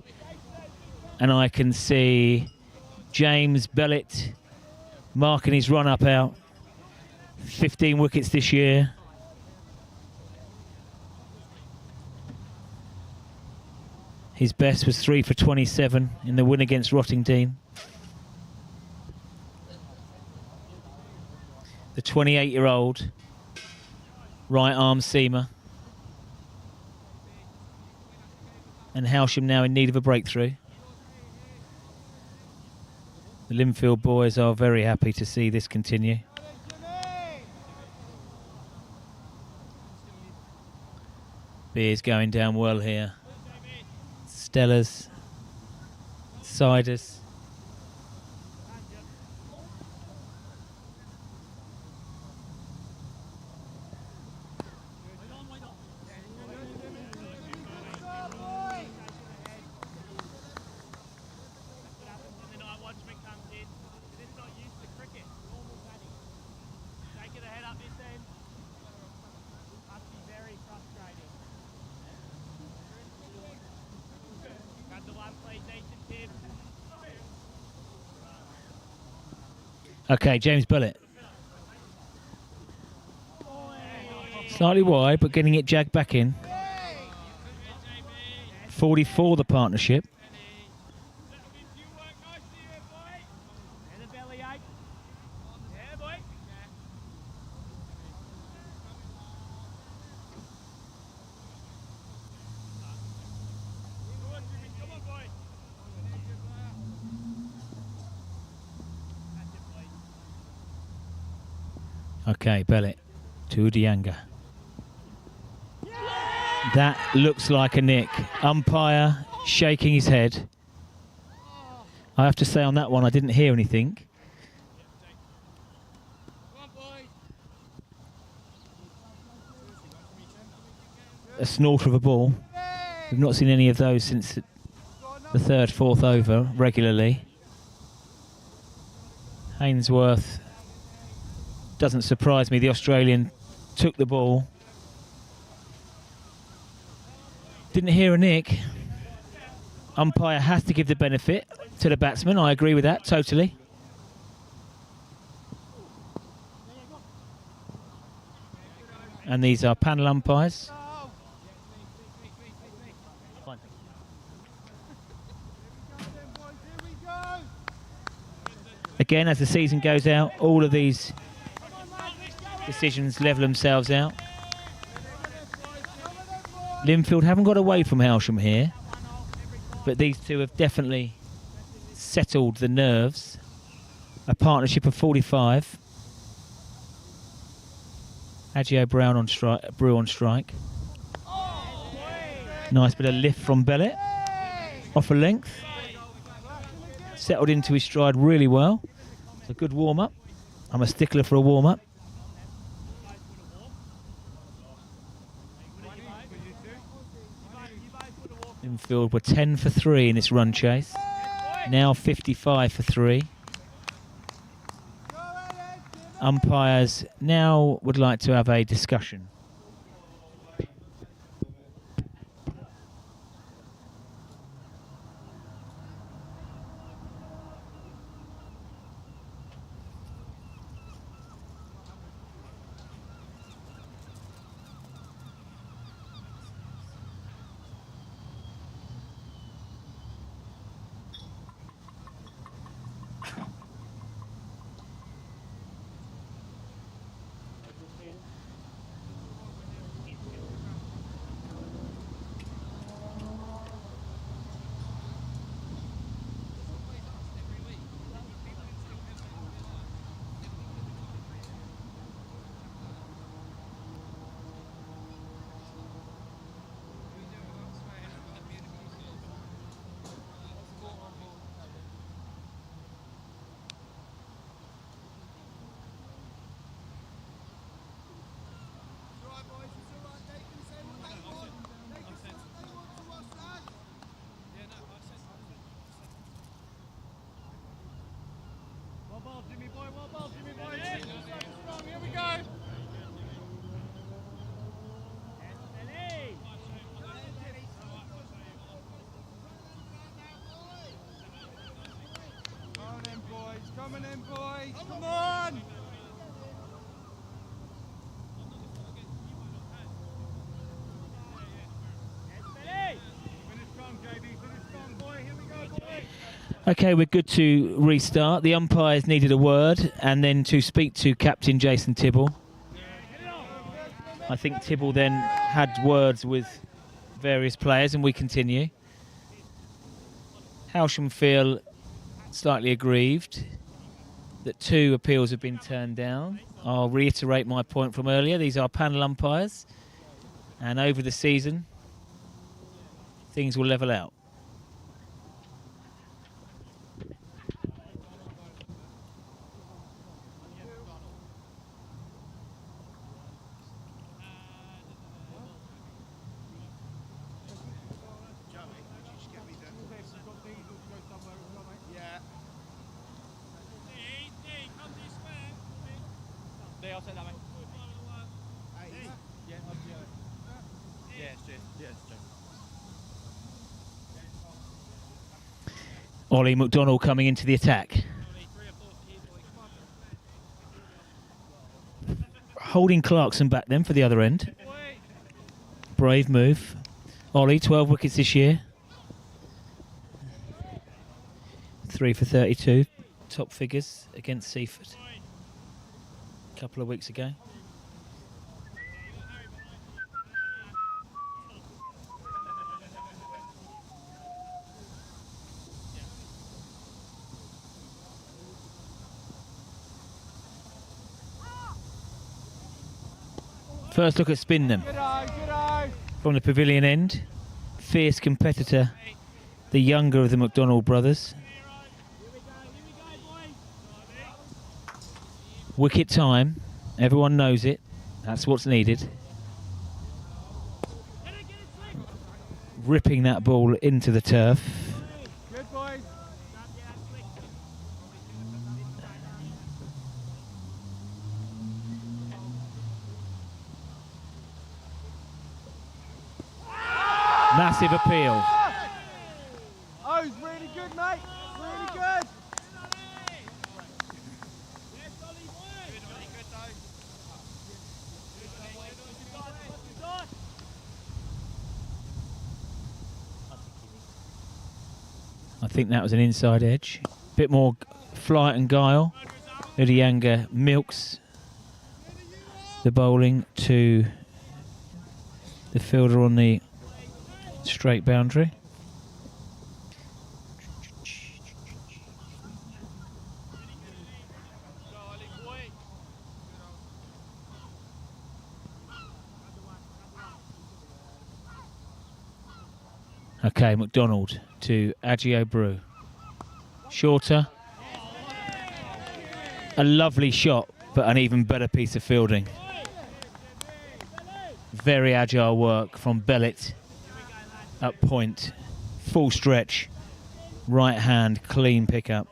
And I can see James Bellett marking his run up out. 15 wickets this year. His best was 3 for 27 in the win against Rottingdean. The 28-year-old right arm seamer. And Hailsham now in need of a breakthrough. The Lindfield boys are very happy to see this continue. Beer's going down well here. Stellas, ciders. Okay, James Bullitt. Slightly wide, but getting it jagged back in. 44 the partnership. Okay, Bellet to Dianga. That looks like a nick. Umpire shaking his head. I have to say on that one I didn't hear anything. A snort of a ball. We've not seen any of those since the third, fourth over regularly. Hainsworth, doesn't surprise me, the Australian took the ball. Didn't hear a nick. Umpire has to give the benefit to the batsman. I agree with that, totally. And these are panel umpires. Again, as the season goes out, all of these decisions level themselves out. Lindfield haven't got away from Hailsham here, but these two have definitely settled the nerves. A partnership of 45. Agio Brew on strike. Nice bit of lift from Bellet. Off a length. Settled into his stride really well. It's a good warm-up. I'm a stickler for a warm-up. Lindfield were 10 for 3 in this run chase. Now 55 for 3. Umpires now would like to have a discussion. Coming in, boys. Come on. Finish strong, JB. Finish strong, boy. Here we go, boy. Okay, we're good to restart. The umpires needed a word and then to speak to Captain Jason Tibble. I think Tibble then had words with various players and we continue. Hailsham feel slightly aggrieved that 2 appeals have been turned down. I'll reiterate my point from earlier. These are panel umpires, and over the season, things will level out. Ollie McDonald coming into the attack. Holding Clarkson back then for the other end. Brave move. Ollie, 12 wickets this year. 3 for 32. Top figures against Seaford a couple of weeks ago. First look at Spinham from the pavilion end. Fierce competitor, the younger of the McDonald brothers. Wicket time, everyone knows it. That's what's needed. Ripping that ball into the turf. Good boys. Massive appeal. Oh, it's really good, mate. Really good. I think that was an inside edge. Bit more flight and guile. Udianga milks the bowling to the fielder on the straight boundary. Okay, McDonald to Agio Brew. Shorter. A lovely shot, but an even better piece of fielding. Very agile work from Bellet. Up point. Full stretch. Right hand, clean pickup.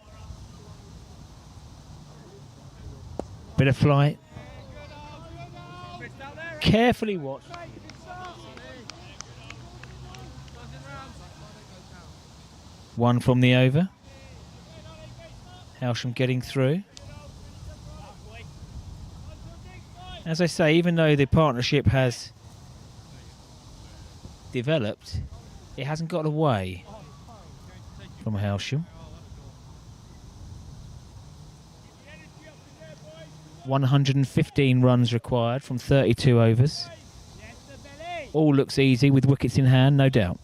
Bit of flight. Carefully watched. One from the over. Hailsham getting through. As I say, even though the partnership has developed, it hasn't got away from Hailsham. 115 runs required from 32 overs. All looks easy with wickets in hand, no doubt.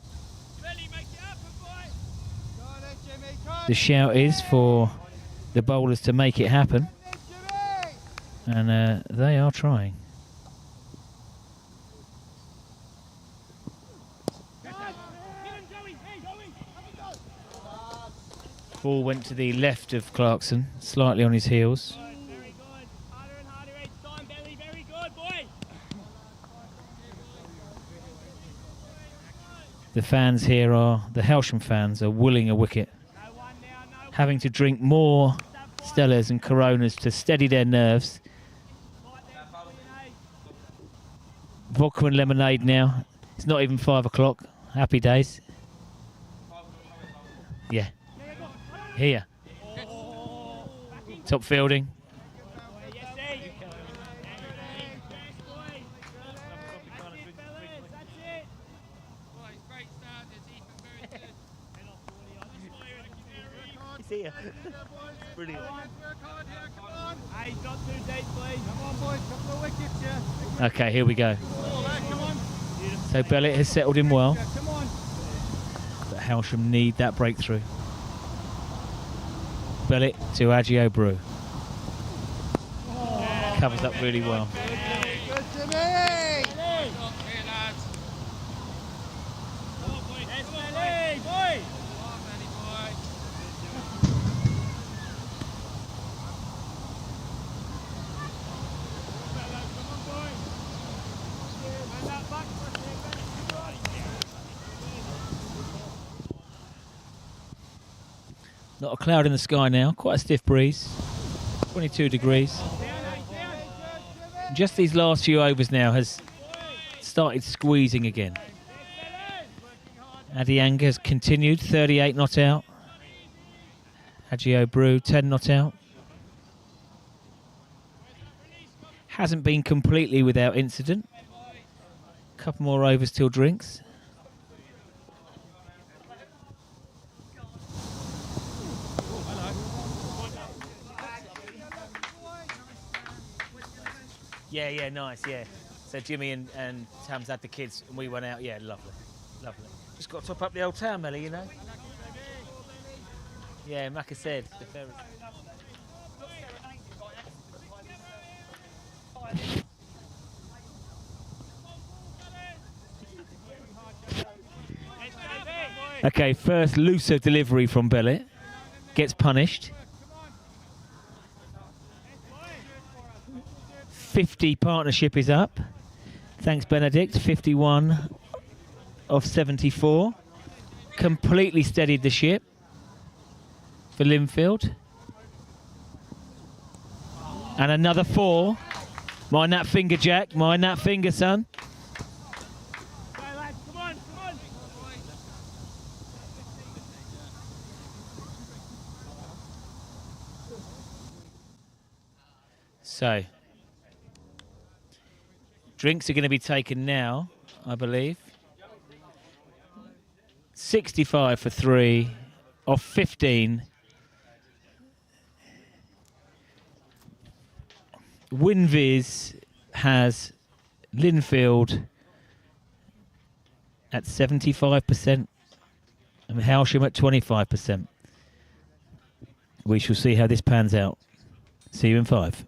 The shout is for the bowlers to make it happen, and they are trying. Ball went to the left of Clarkson, slightly on his heels. The fans here are, the Hailsham fans are willing a wicket. Having to drink more Stellas and Coronas to steady their nerves. Vodka and lemonade now. It's not even 5 o'clock. Happy days. Yeah. Here. Top fielding. Here. Brilliant. Hey, not too deep, please. Come on, boys. Couple of wickets, yeah. Okay, here we go. Come on. So Bellet has settled in well. Come on. But Hailsham need that breakthrough. Bellet to Agio Brew. Covers up really well. Not a cloud in the sky now, quite a stiff breeze, 22 degrees. Just these last few overs now has started squeezing again. Adianga has continued, 38 not out. Agio Brew, 10 not out. Hasn't been completely without incident. Couple more overs till drinks. Yeah, nice, yeah. So Jimmy and Tam's had the kids and we went out. Yeah, lovely, lovely. Just got to top up the old town, Melly, you know. Yeah, Macca said. The ferry. Okay, first looser delivery from Bellet. Gets punished. 50 partnership is up. Thanks, Benedict. 51 of 74. Completely steadied the ship for Lindfield. And another 4. Mind that finger, Jack. Mind that finger, son. So, drinks are going to be taken now, I believe. 65 for 3 off 15. Winviz has Lindfield at 75% and Hailsham at 25%. We shall see how this pans out. See you in 5.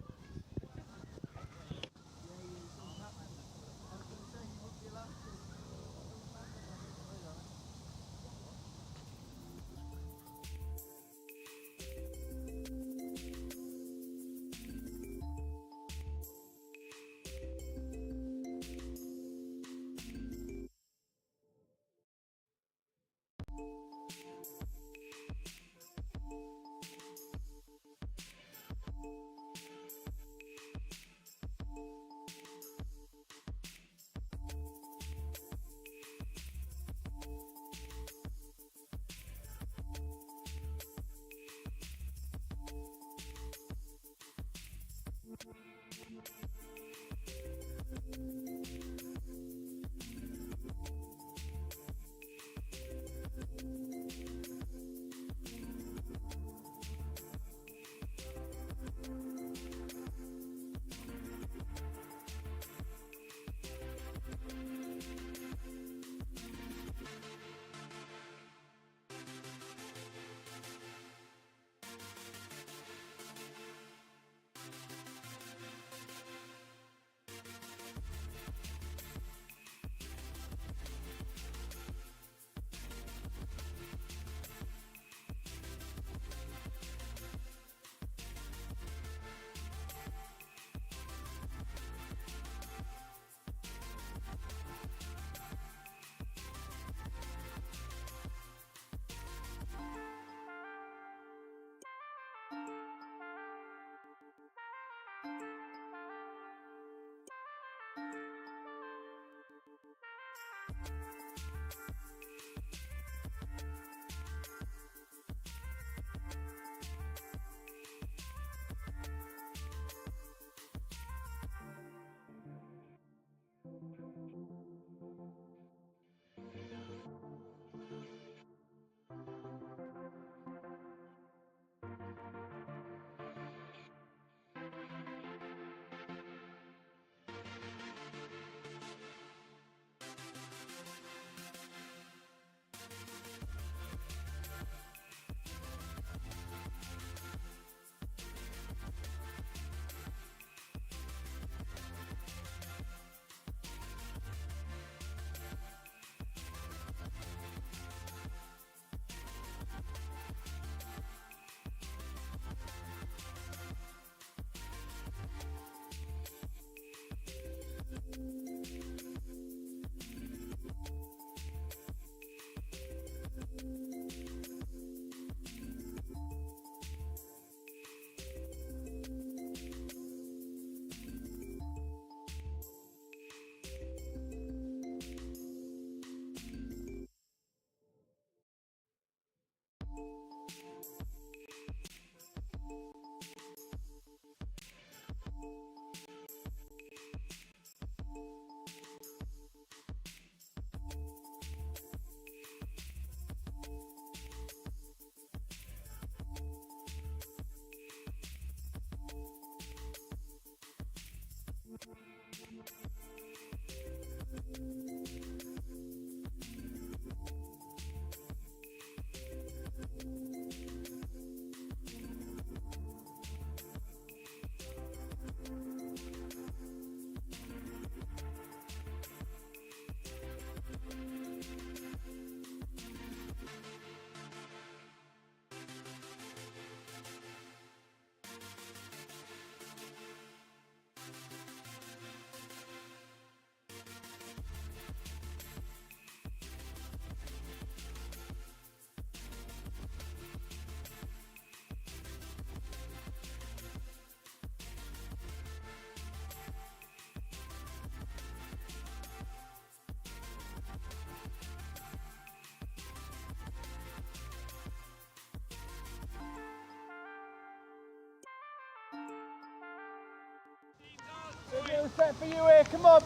Little set for you here, come on.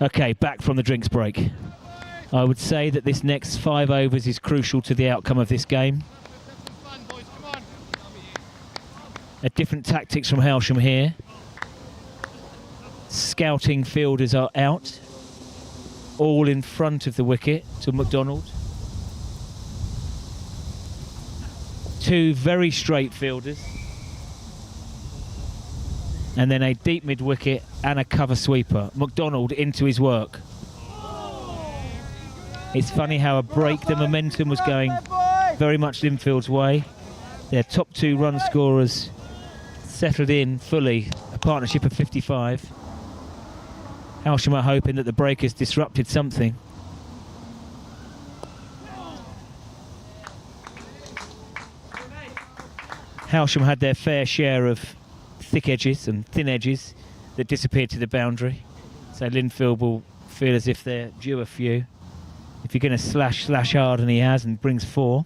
Okay, back from the drinks break. I would say that this next 5 overs is crucial to the outcome of this game. A different tactics from Hailsham here. Scouting fielders are out, all in front of the wicket to McDonald. 2 very straight fielders. And then a deep mid-wicket and a cover sweeper. McDonald into his work. It's funny how a break, the momentum was going very much Lindfield's way. Their top 2 run scorers settled in fully, a partnership of 55. Hailsham are hoping that the break has disrupted something. Hailsham had their fair share of thick edges and thin edges that disappeared to the boundary. So Lindfield will feel as if they're due a few. If you're going to slash hard, and he has, and brings 4.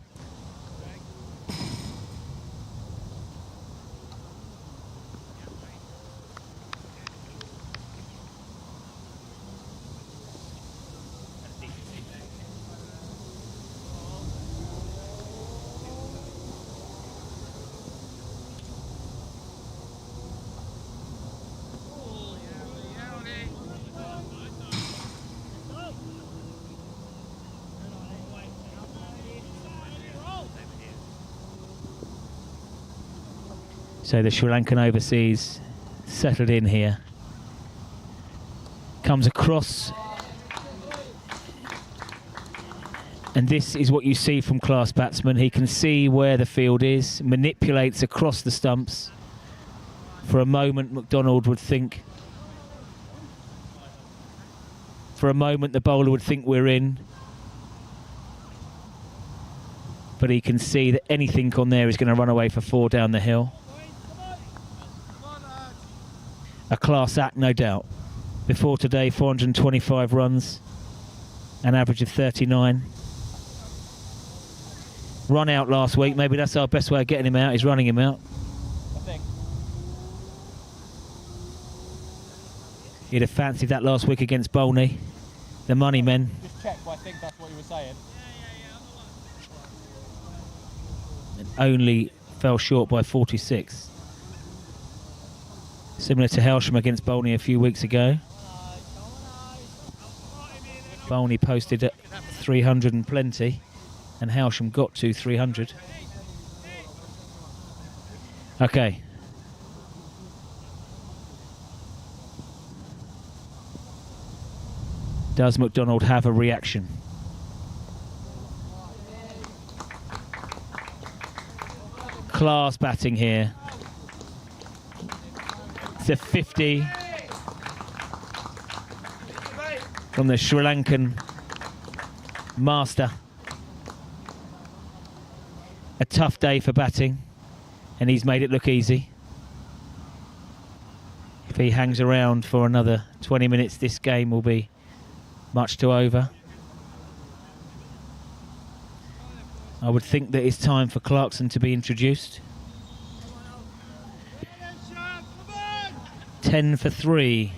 So the Sri Lankan overseas settled in here. Comes across. And this is what you see from class batsmen. He can see where the field is, manipulates across the stumps. For a moment, McDonald would think... For a moment, the bowler would think we're in. But he can see that anything on there is going to run away for 4 down the hill. A class act, no doubt. Before today, 425 runs, an average of 39. Run out last week, maybe that's our best way of getting him out, is running him out. I think. He'd have fancied that last week against Bolney. The money men. Just check, but I think that's what you were saying. And only fell short by 46. Similar to Hailsham against Bolney a few weeks ago. Bolney posted at 300 and plenty, and Hailsham got to 300. Okay. Does McDonald have a reaction? Class batting here. It's a 50 from the Sri Lankan master. A tough day for batting, and he's made it look easy. If he hangs around for another 20 minutes, this game will be much too over. I would think that it's time for Clarkson to be introduced. 10 for 3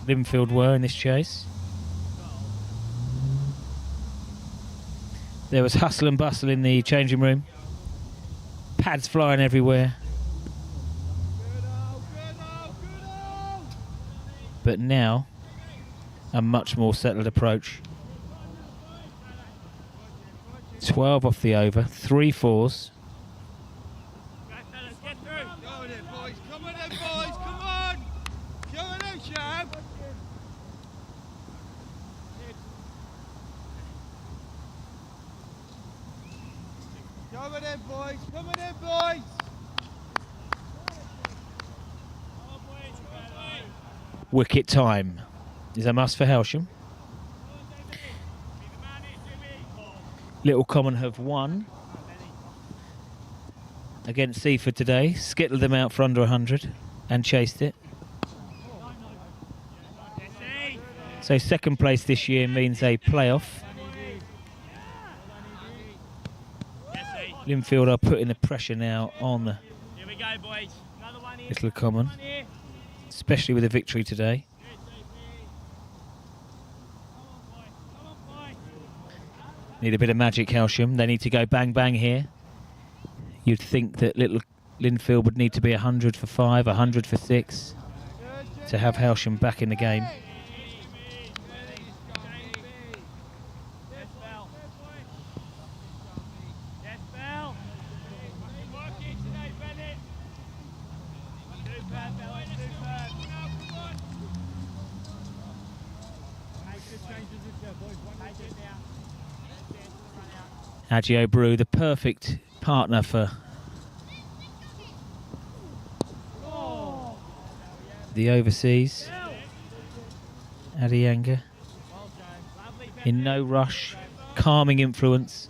Lindfield were in this chase. There was hustle and bustle in the changing room. Pads flying everywhere. But now, a much more settled approach. 12 off the over, 3 fours. Wicket time is a must for Hailsham. Little Common have won against Seaford today, skittled them out for under 100 and chased it. So second place this year means a playoff. Lindfield are putting the pressure now on Here we go, boys. Another one here. Little Common, One here. especially with a victory today. Need a bit of magic, Hailsham. They need to go bang bang here. You'd think that little Lindfield would need to be 100 for 5, 100 for 6 to have Hailsham back in the game. Agio Brew, the perfect partner for the overseas. Adianga, in no rush, calming influence.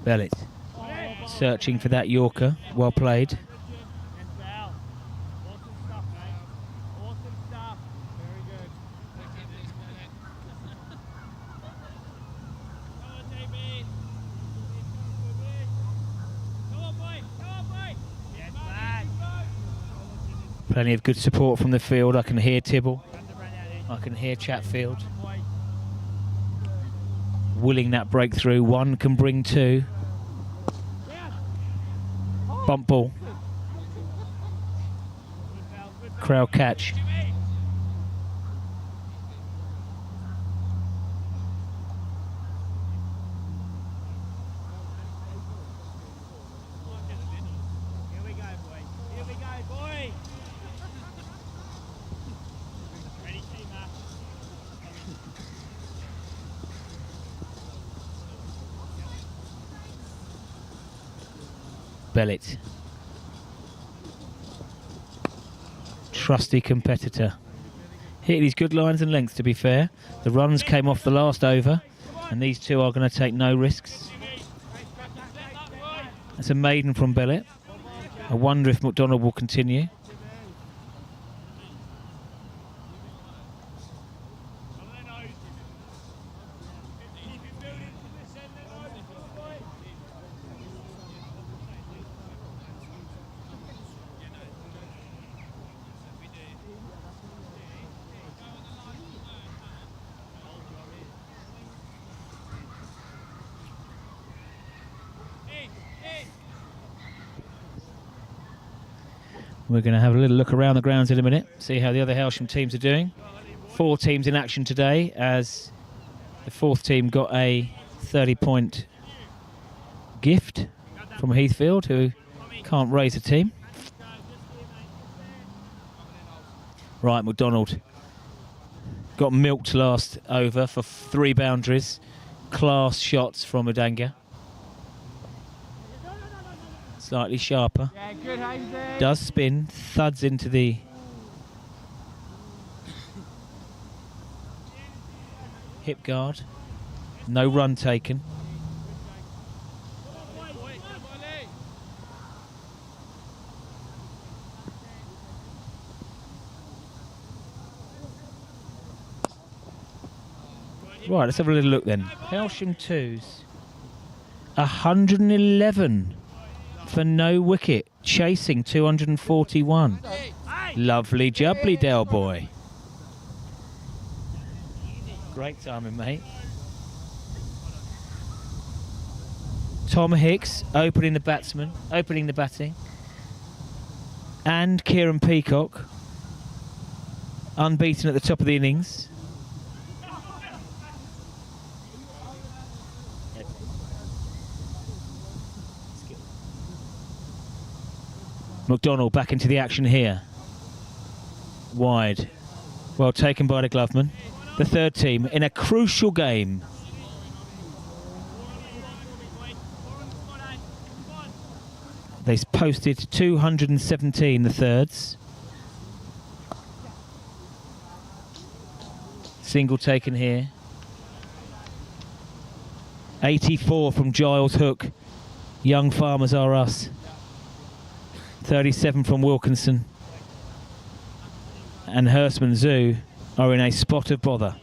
Bellet searching for that Yorker. Well played. Plenty of good support from the field. I can hear Tibble. I can hear Chatfield. Willing that breakthrough. One can bring two. Bump ball. Crowd catch. Bellet. Trusty competitor. Hit these good lines and lengths, to be fair. The runs came off the last over, and these two are going to take no risks. That's a maiden from Bellet. I wonder if McDonald will continue. We're going to have a little look around the grounds in a minute, see how the other Hailsham teams are doing. 4 teams in action today, as the 4th team got a 30-point gift from Heathfield, who can't raise a team. Right, McDonald got milked last over for 3 boundaries. Class shots from Adanga. Slightly sharper. Yeah, good, Hazy. Does spin, thuds into the hip guard. No run taken. Right, let's have a little look then. Hailsham 2s. 111 for no wicket. Chasing 241. Lovely jubbly, Del boy. Great timing, mate. Tom Hicks opening the batting. And Kieran Peacock unbeaten at the top of the innings. McDonald back into the action here. Wide. Well taken by the Gloveman. The 3rd team in a crucial game. They posted 217, the 3rds. Single taken here. 84 from Giles Hook. Young Farmers Are Us. 37 from Wilkinson. And Hurstman Zoo are in a spot of bother.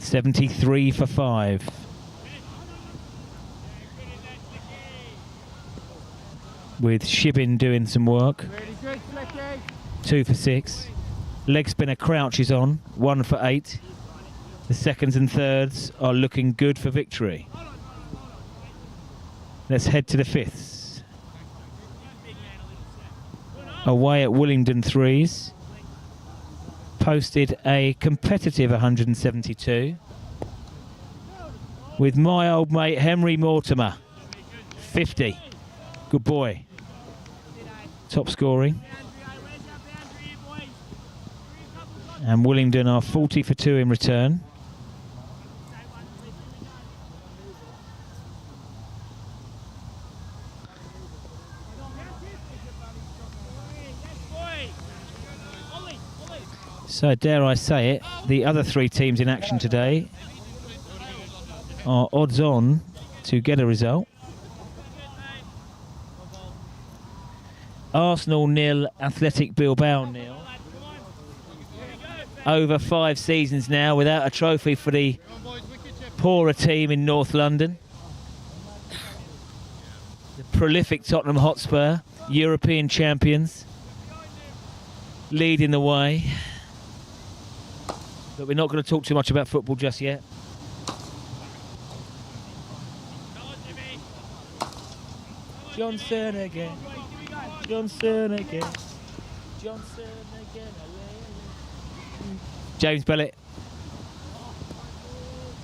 73 for 5. With Shibin doing some work. 2 for 6. Leg spinner Crouch is on. 1 for 8. The seconds and thirds are looking good for victory. Let's head to the fifths. Away at Willingdon threes. Posted a competitive 172. With my old mate Henry Mortimer. 50. Good boy. Top scoring. And Willingdon are 40 for 2 in return. So dare I say it, the other 3 teams in action today are odds on to get a result. Arsenal 0, Athletic Bilbao 0. Over 5 seasons now without a trophy for the poorer team in North London. The prolific Tottenham Hotspur, European champions, leading the way. But we're not going to talk too much about football just yet. Johnson again. Johnson again. Johnson again. James Bellett.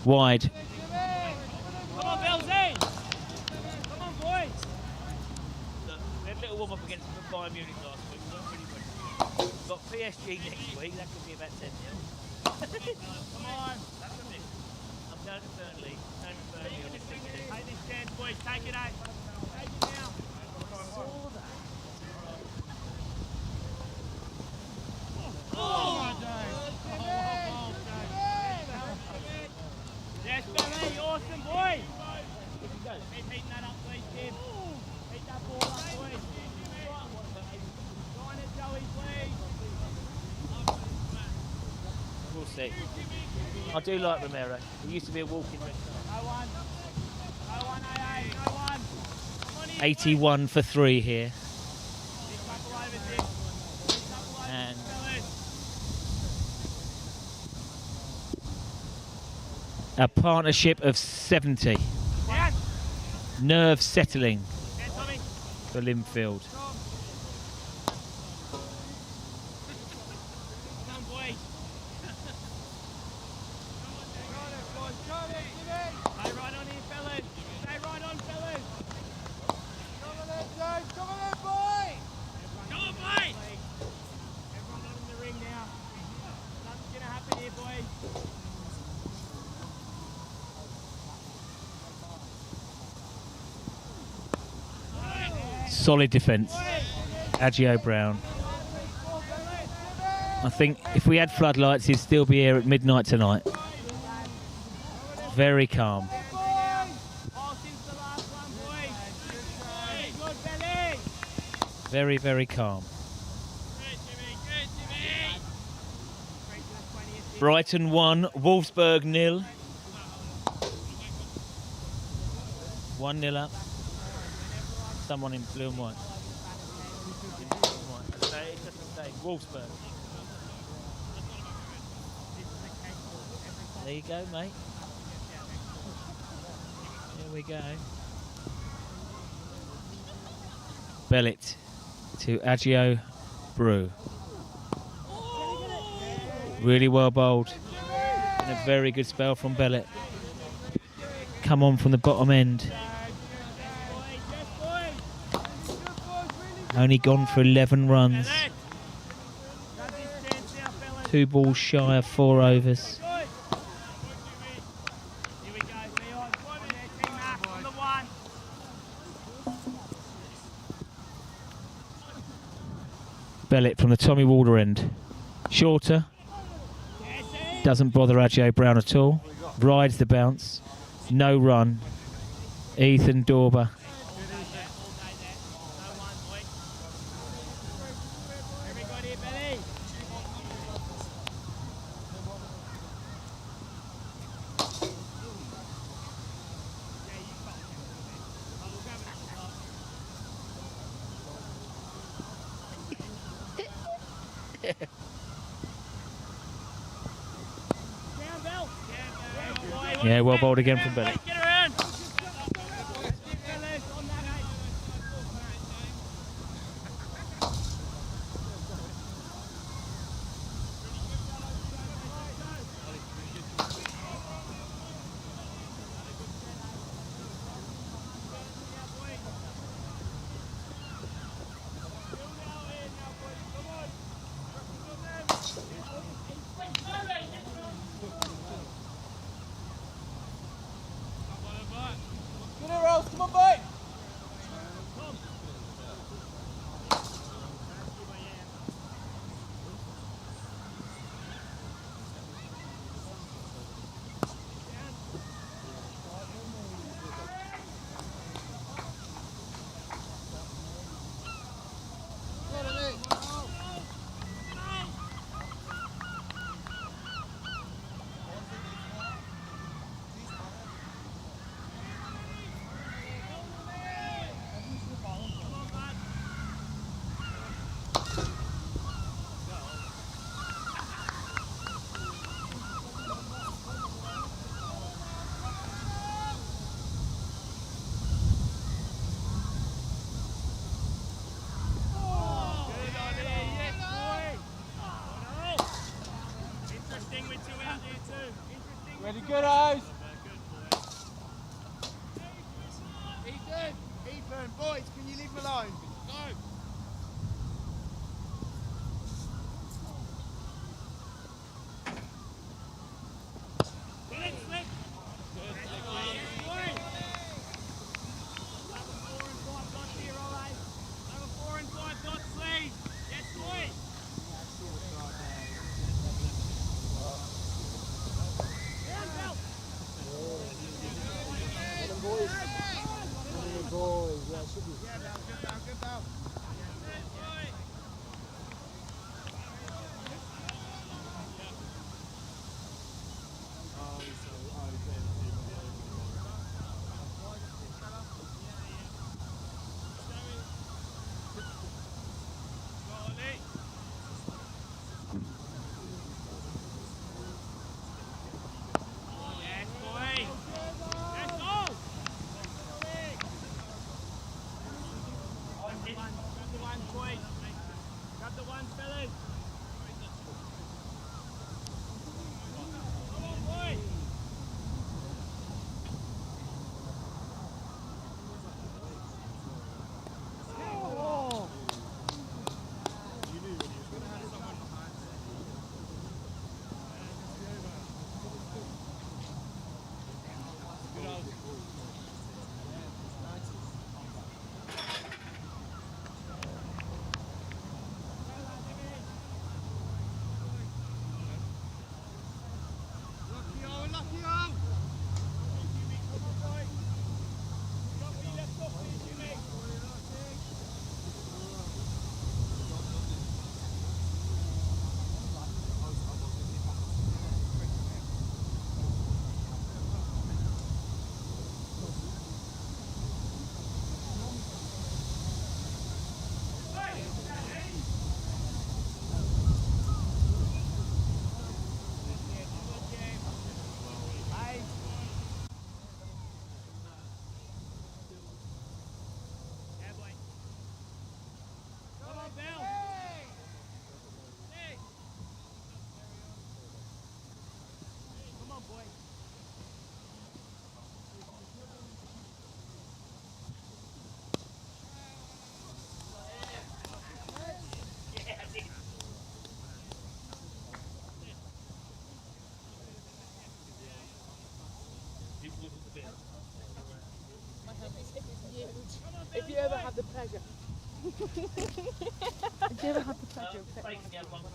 Wide. Come on, Belzy! Come on, boys! Look, we had a little warm up against Bayern Munich last week. We weren't really ready. We've got PSG next week. That could be about 10 0. Come on! I'm going to Burnley. Going to Burnley on this weekend. Take this chance, boys. Take it out. Take it now. Yes, Billy, awesome, boy. Keep heating that up, please, kid. Heat that ball up, boys. Join it, Joey, please. We'll see. I do like Romero. He used to be a walking red No one. No one, AA. No one. Come on in, 81 for 3 here. Big couple over, Dick. Big couple over, And fellas. a partnership of 70. Down. Nerve settling Down, Tommy. for Lindfield. Come on, boys. Stay right on here, fellas. Stay right on, fellas. Come on, boys. Everyone on in the ring now. Nothing's going to happen here, boys. Solid defence. Agio Brown. I think if we had floodlights, he'd still be here at midnight tonight. Very calm. Very, very calm. Brighton 1, Wolfsburg 0. 1-0 up. Someone in blue and white. It doesn't say. Wolfsburg. There you go, mate. Here we go. Bellett to Agio Brew. Really well bowled. And a very good spell from Bellett. Come on from the bottom end. Only gone for 11 runs. 2 balls shy of 4 overs. Bellett from the Tommy Walder end. Shorter. Doesn't bother Agio Brown at all. rides the bounce. No run. Ethan Dorber. Yeah, well bowled again from Billy. Ready, good eyes. Ethan, boys, can you leave him alone? Go. If you ever have the pleasure. If you ever have the pleasure of picking one of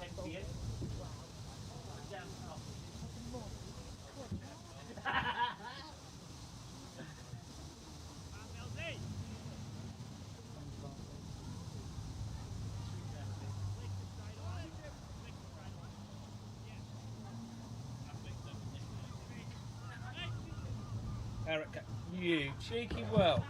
Eric, you cheeky well.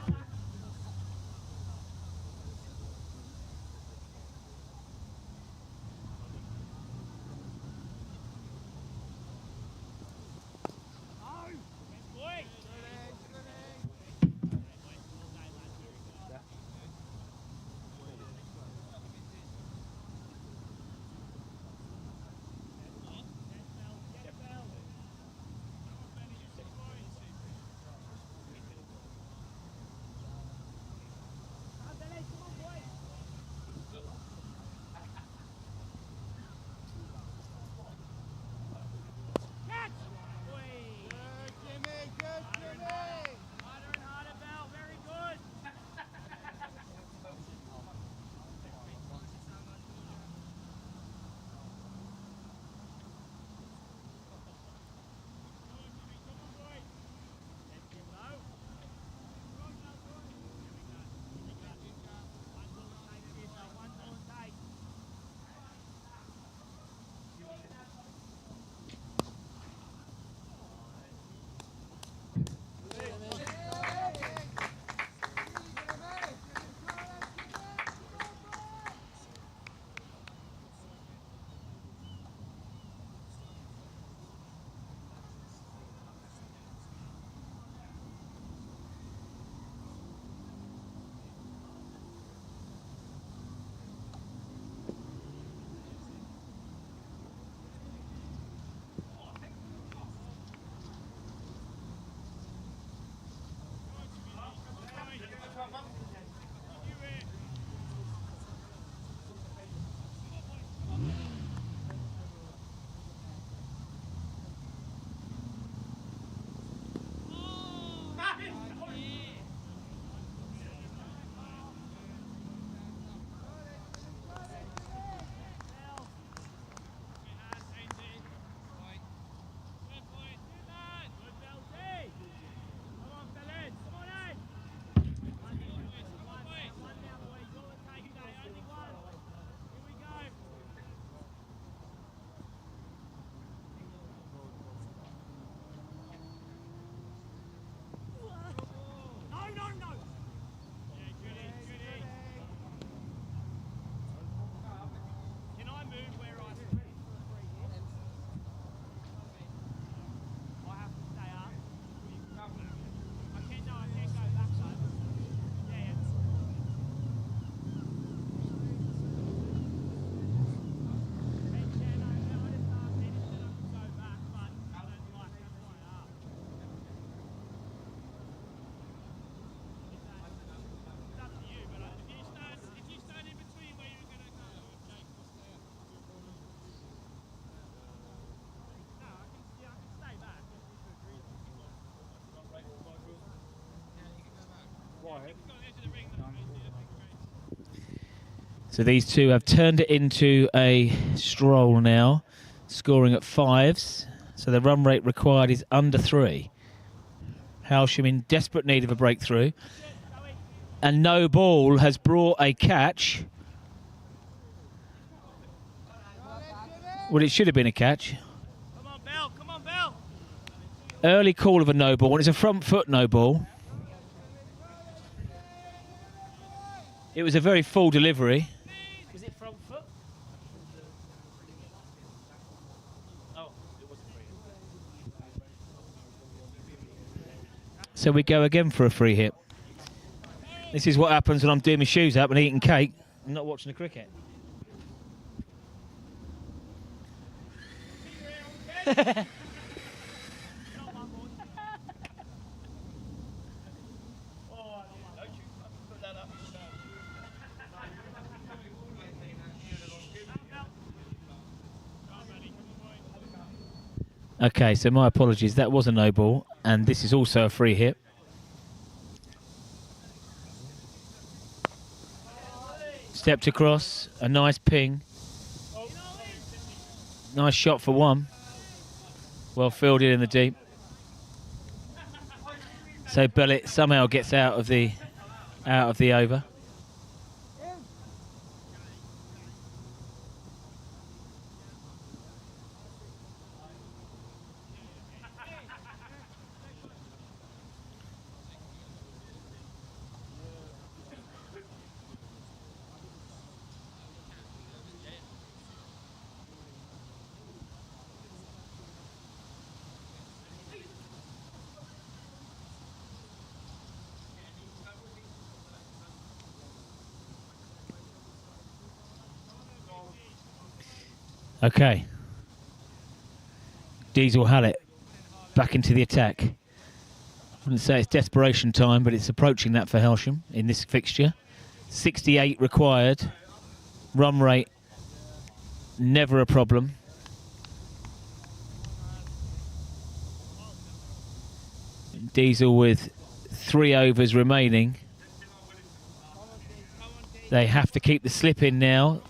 So these two have turned it into a stroll now, scoring at fives. So the run rate required is under 3. Hailsham in desperate need of a breakthrough. And no ball has brought a catch. Well, it should have been a catch. Come on, Bell. Come on, Bell. Early call of a no ball, and it's a front foot no ball. It was a very full delivery. Was it front foot? Oh, it wasn't free. So we go again for a free hit. This is what happens when I'm doing my shoes up and eating cake and not watching the cricket. Okay, so my apologies. That was a no ball, and this is also a free hit. Stepped across, a nice ping. Nice shot for one. Well fielded in the deep. So Bellet somehow gets out of the over. Okay. Diesel Hallett back into the attack. I wouldn't say it's desperation time, but it's approaching that for Hailsham in this fixture. 68 required. Run rate, never a problem. Diesel with 3 overs remaining. They have to keep the slip in now.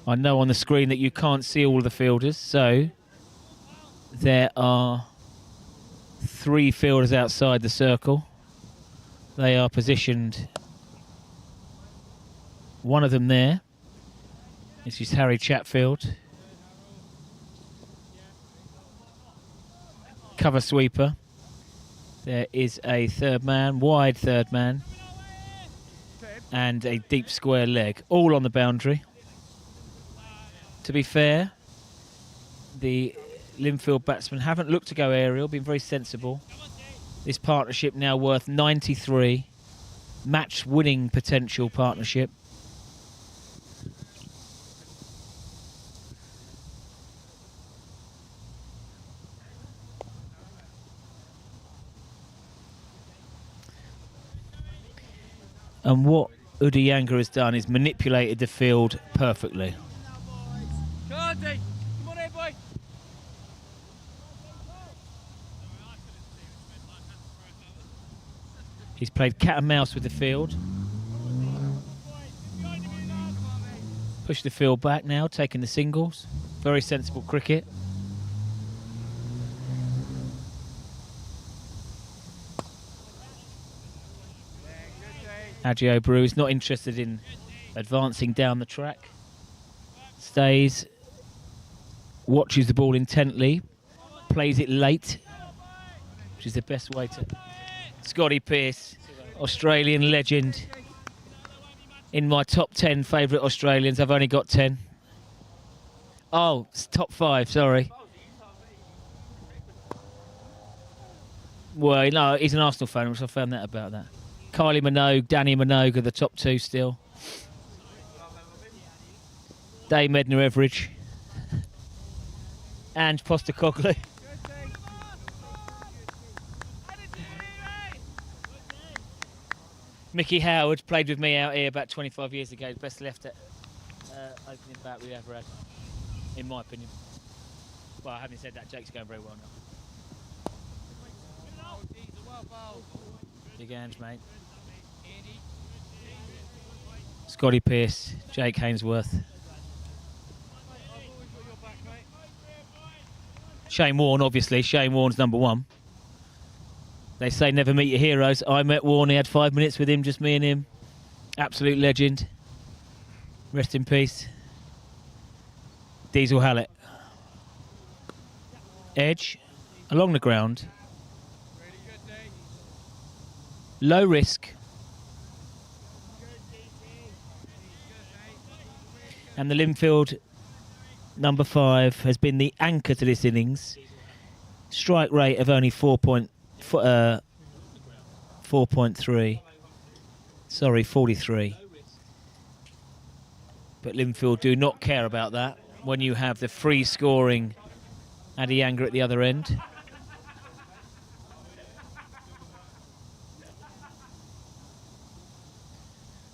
I know on the screen that you can't see all the fielders, so there are 3 fielders outside the circle. They are positioned, one of them there. This is Harry Chatfield. Cover sweeper. There is a third man, wide third man, and a deep square leg, all on the boundary. To be fair, the Lindfield batsmen haven't looked to go aerial, been very sensible. This partnership now worth 93, match-winning potential partnership. And what Udayanga has done is manipulated the field perfectly. Come on, here, boy. He's played cat and mouse with the field. Push the field back now, taking the singles. Very sensible cricket. Adjo Brew is not interested in advancing down the track. Stays, watches the ball intently, plays it late, which is the best way to... Scotty Pearce, Australian legend. In my top 10 favourite Australians, I've only got 10. Oh, it's top 5, sorry. Well, no, he's an Arsenal fan, so I found that about that. Kylie Minogue, Danny Minogue are the top 2 still. Dave Medner-Everidge. And Postecoglou. Mickey Howard played with me out here about 25 years ago. Best left at opening bat we ever had, in my opinion. Well, having said that, Jake's going very well now. Big hands, mate. Scotty Pearce, Jake Hainsworth. Shane Warne, obviously. Shane Warne's number 1. They say never meet your heroes. I met Warne, he had 5 minutes with him, just me and him. Absolute legend. Rest in peace. Diesel Hallett. Edge, along the ground. Low risk. And the Lindfield number 5 has been the anchor to this innings. Strike rate of only 4.3. Sorry, 43. But Lindfield do not care about that when you have the free scoring Udayanga at the other end.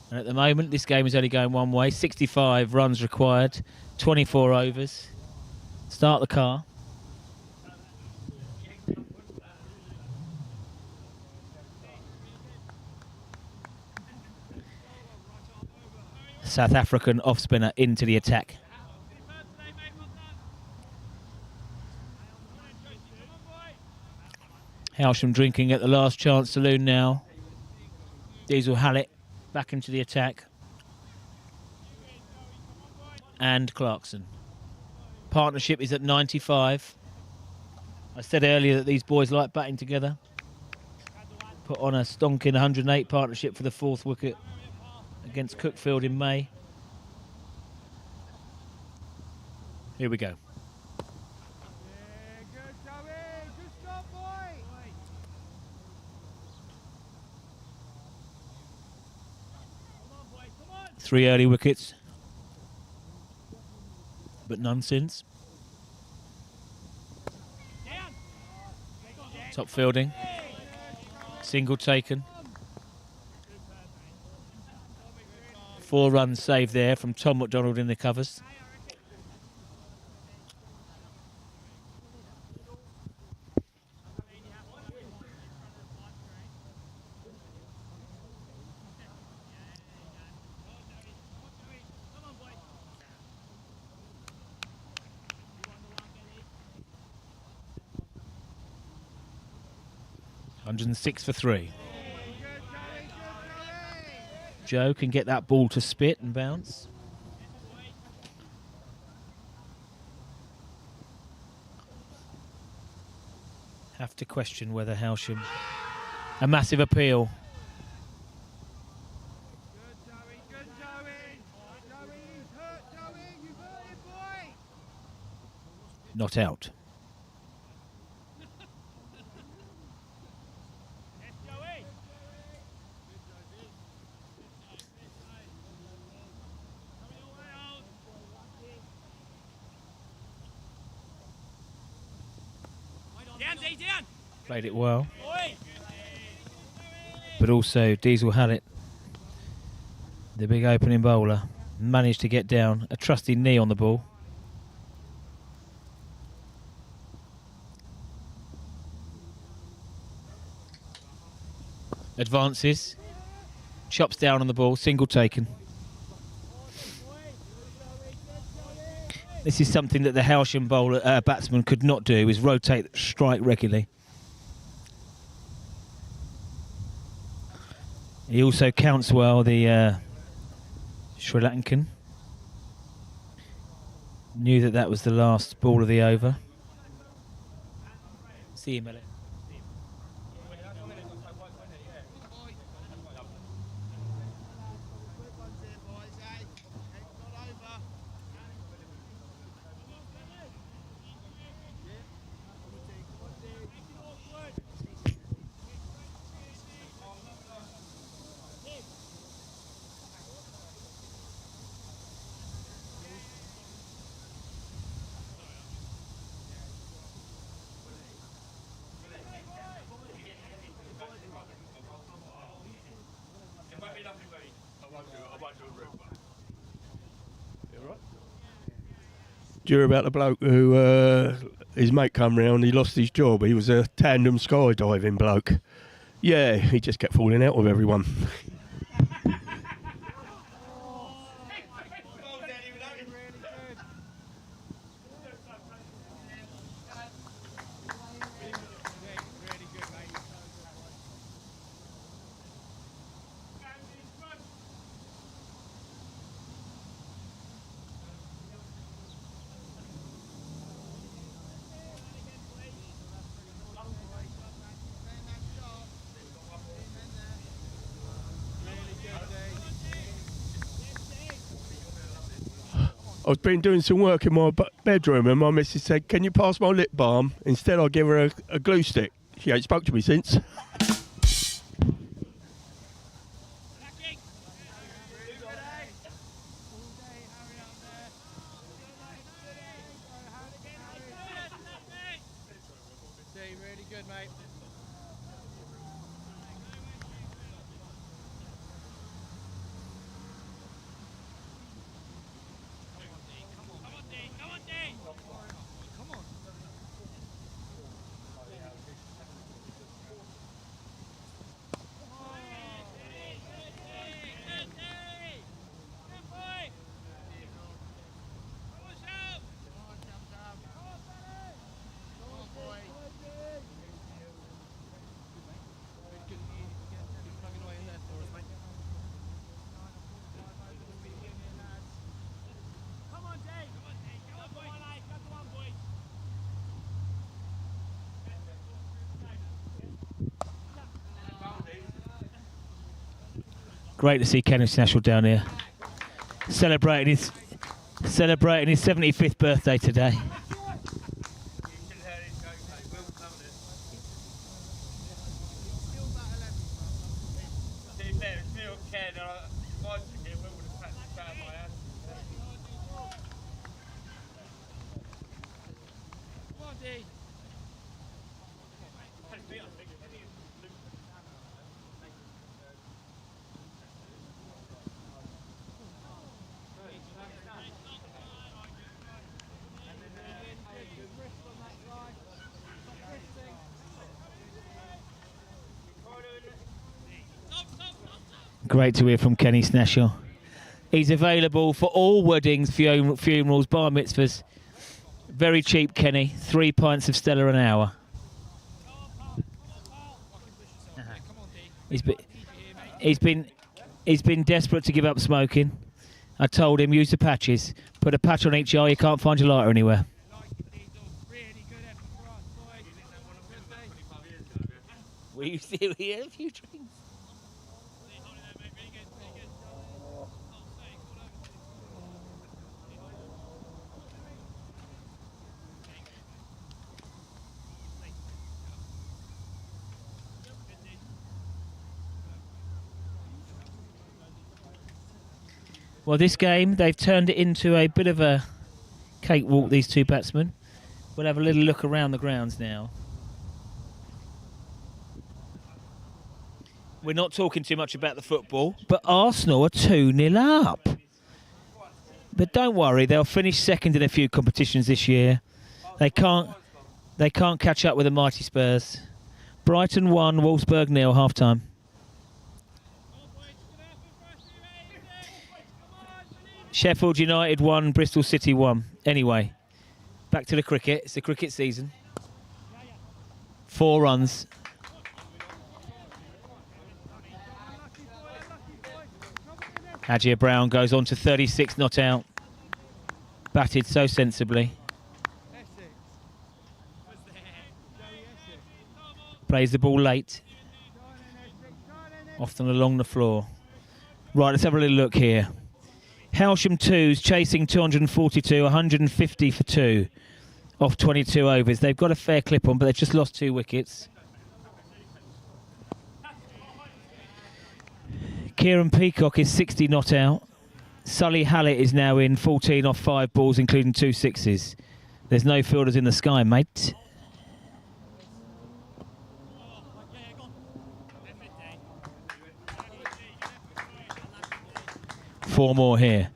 And at the moment, this game is only going one way. 65 runs required, 24 overs. Start the car. South African off-spinner into the attack. Hailsham drinking at the last chance saloon now. Diesel Hallett back into the attack. And Clarkson. Partnership is at 95. I said earlier that these boys like batting together. Put on a stonking 108 partnership for the 4th wicket against Cookfield in May. Here we go. Good, Joey. Good stop, boy. 3 early wickets, but none since. Top fielding. Single taken. 4 runs saved there from Tom McDonald in the covers. (106 for 3). Joe can get that ball to spit and bounce. Have to question whether Hailsham... A massive appeal. Not out. Played it well. But also Diesel Hallett, the big opening bowler, managed to get down. A trusty knee on the ball. Advances. Chops down on the ball. Single taken. This is something that the Hailsham bowler, batsman could not do, is rotate the strike regularly. He also counts well, the Sri Lankan. Knew that that was the last ball of the over. See him, Elliot. Do you hear about the bloke who his mate come round, he lost his job, he was a tandem skydiving bloke. Yeah, he just kept falling out with everyone. I've been doing some work in my bedroom and my missus said, can you pass my lip balm? Instead I give her a glue stick. She ain't spoke to me since. Really good, mate. Great to see Kenneth National down here, celebrating his 75th birthday today. Great to hear from Kenny Snashaw. He's available for all weddings, funerals, bar mitzvahs. Very cheap, Kenny. 3 pints of Stella an hour. He's been desperate to give up smoking. I told him use the patches. Put a patch on each eye. You can't find your lighter anywhere. Were you still here? A few drinks. Well, this game, they've turned it into a bit of a cakewalk, these two batsmen. We'll have a little look around the grounds now. We're not talking too much about the football, but Arsenal are 2-0 up. But don't worry, they'll finish second in a few competitions this year. They can't catch up with the mighty Spurs. Brighton 1, Wolfsburg 0, half-time. Sheffield United 1, Bristol City 1. Anyway, back to the cricket. It's the cricket season. 4 runs. Hajir Brown goes on to 36, not out. Batted so sensibly. Plays the ball late. Often along the floor. Right, let's have a little look here. Hailsham 2's chasing 242, 150 for 2 off 22 overs. They've got a fair clip on, but they've just lost 2 wickets. Kieran Peacock is 60 not out. Sully Hallett is now in 14 off 5 balls, including 2 sixes. There's no fielders in the sky, mate. Four more here.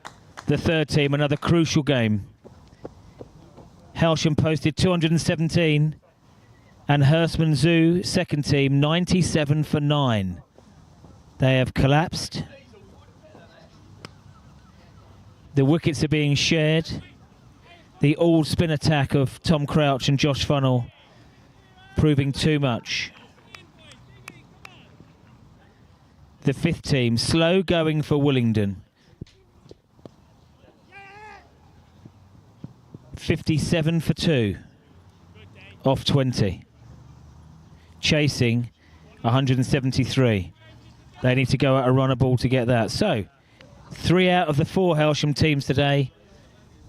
The third team, another crucial game. Hailsham posted 217 and Hurstman Zoo, second team, 97 for 9. They have collapsed. The wickets are being shared. The all-spin attack of Tom Crouch and Josh Funnell proving too much. The fifth team, slow going for Willingdon. 57 for 2 off 20. Chasing 173. They need to go out a runner ball to get that. So 3 out of the 4 Hailsham teams today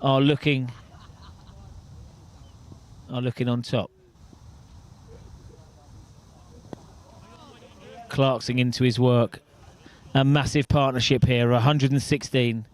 are looking on top. Clarkson into his work. A massive partnership here, 116.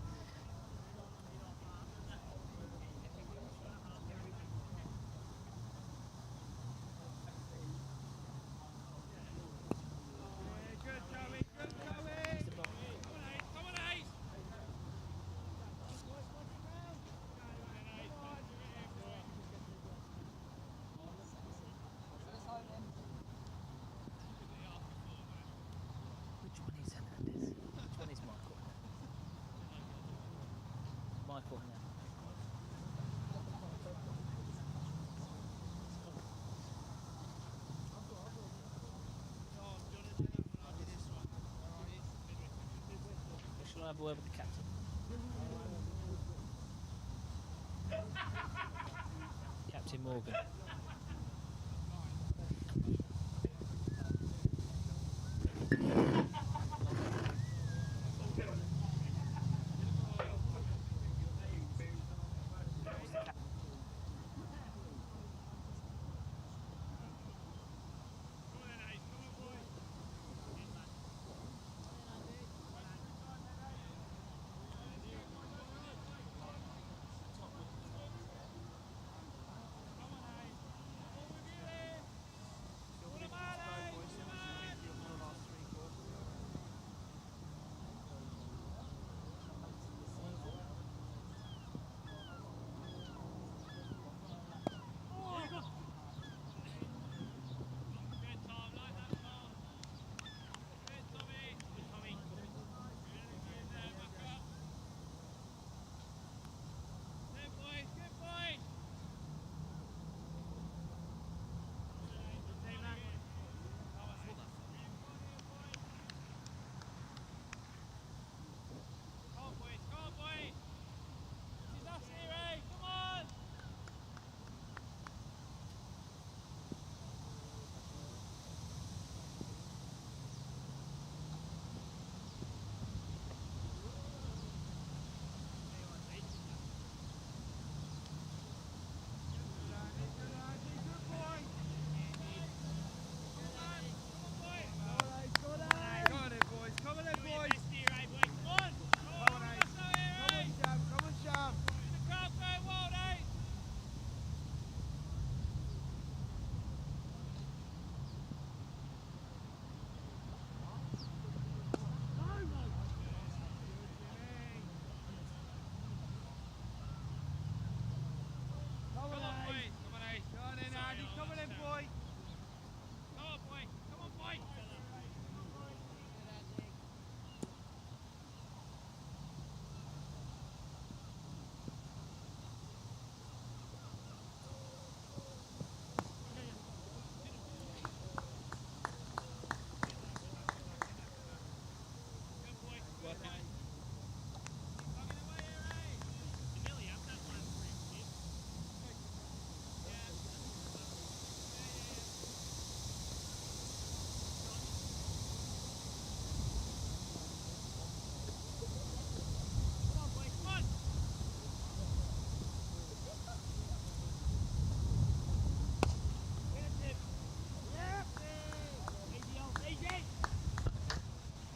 Have a word with the captain. Captain Morgan.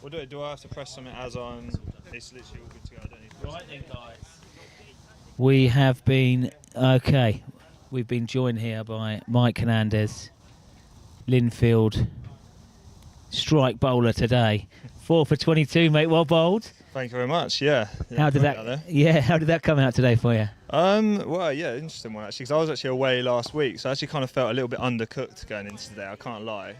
Well, do I have to press something as I'm? It's literally all good to go. I don't need to press Right then, guys. We have been okay. We've been joined here by Mike Hernandez, Lindfield, strike bowler today. 4 for 22, mate. Well bowled. Thank you very much. Yeah. How did that? Yeah. How did that come out today for you? Well, yeah, interesting one actually. Because I was actually away last week, so I actually kind of felt a little bit undercooked going into today. I can't lie.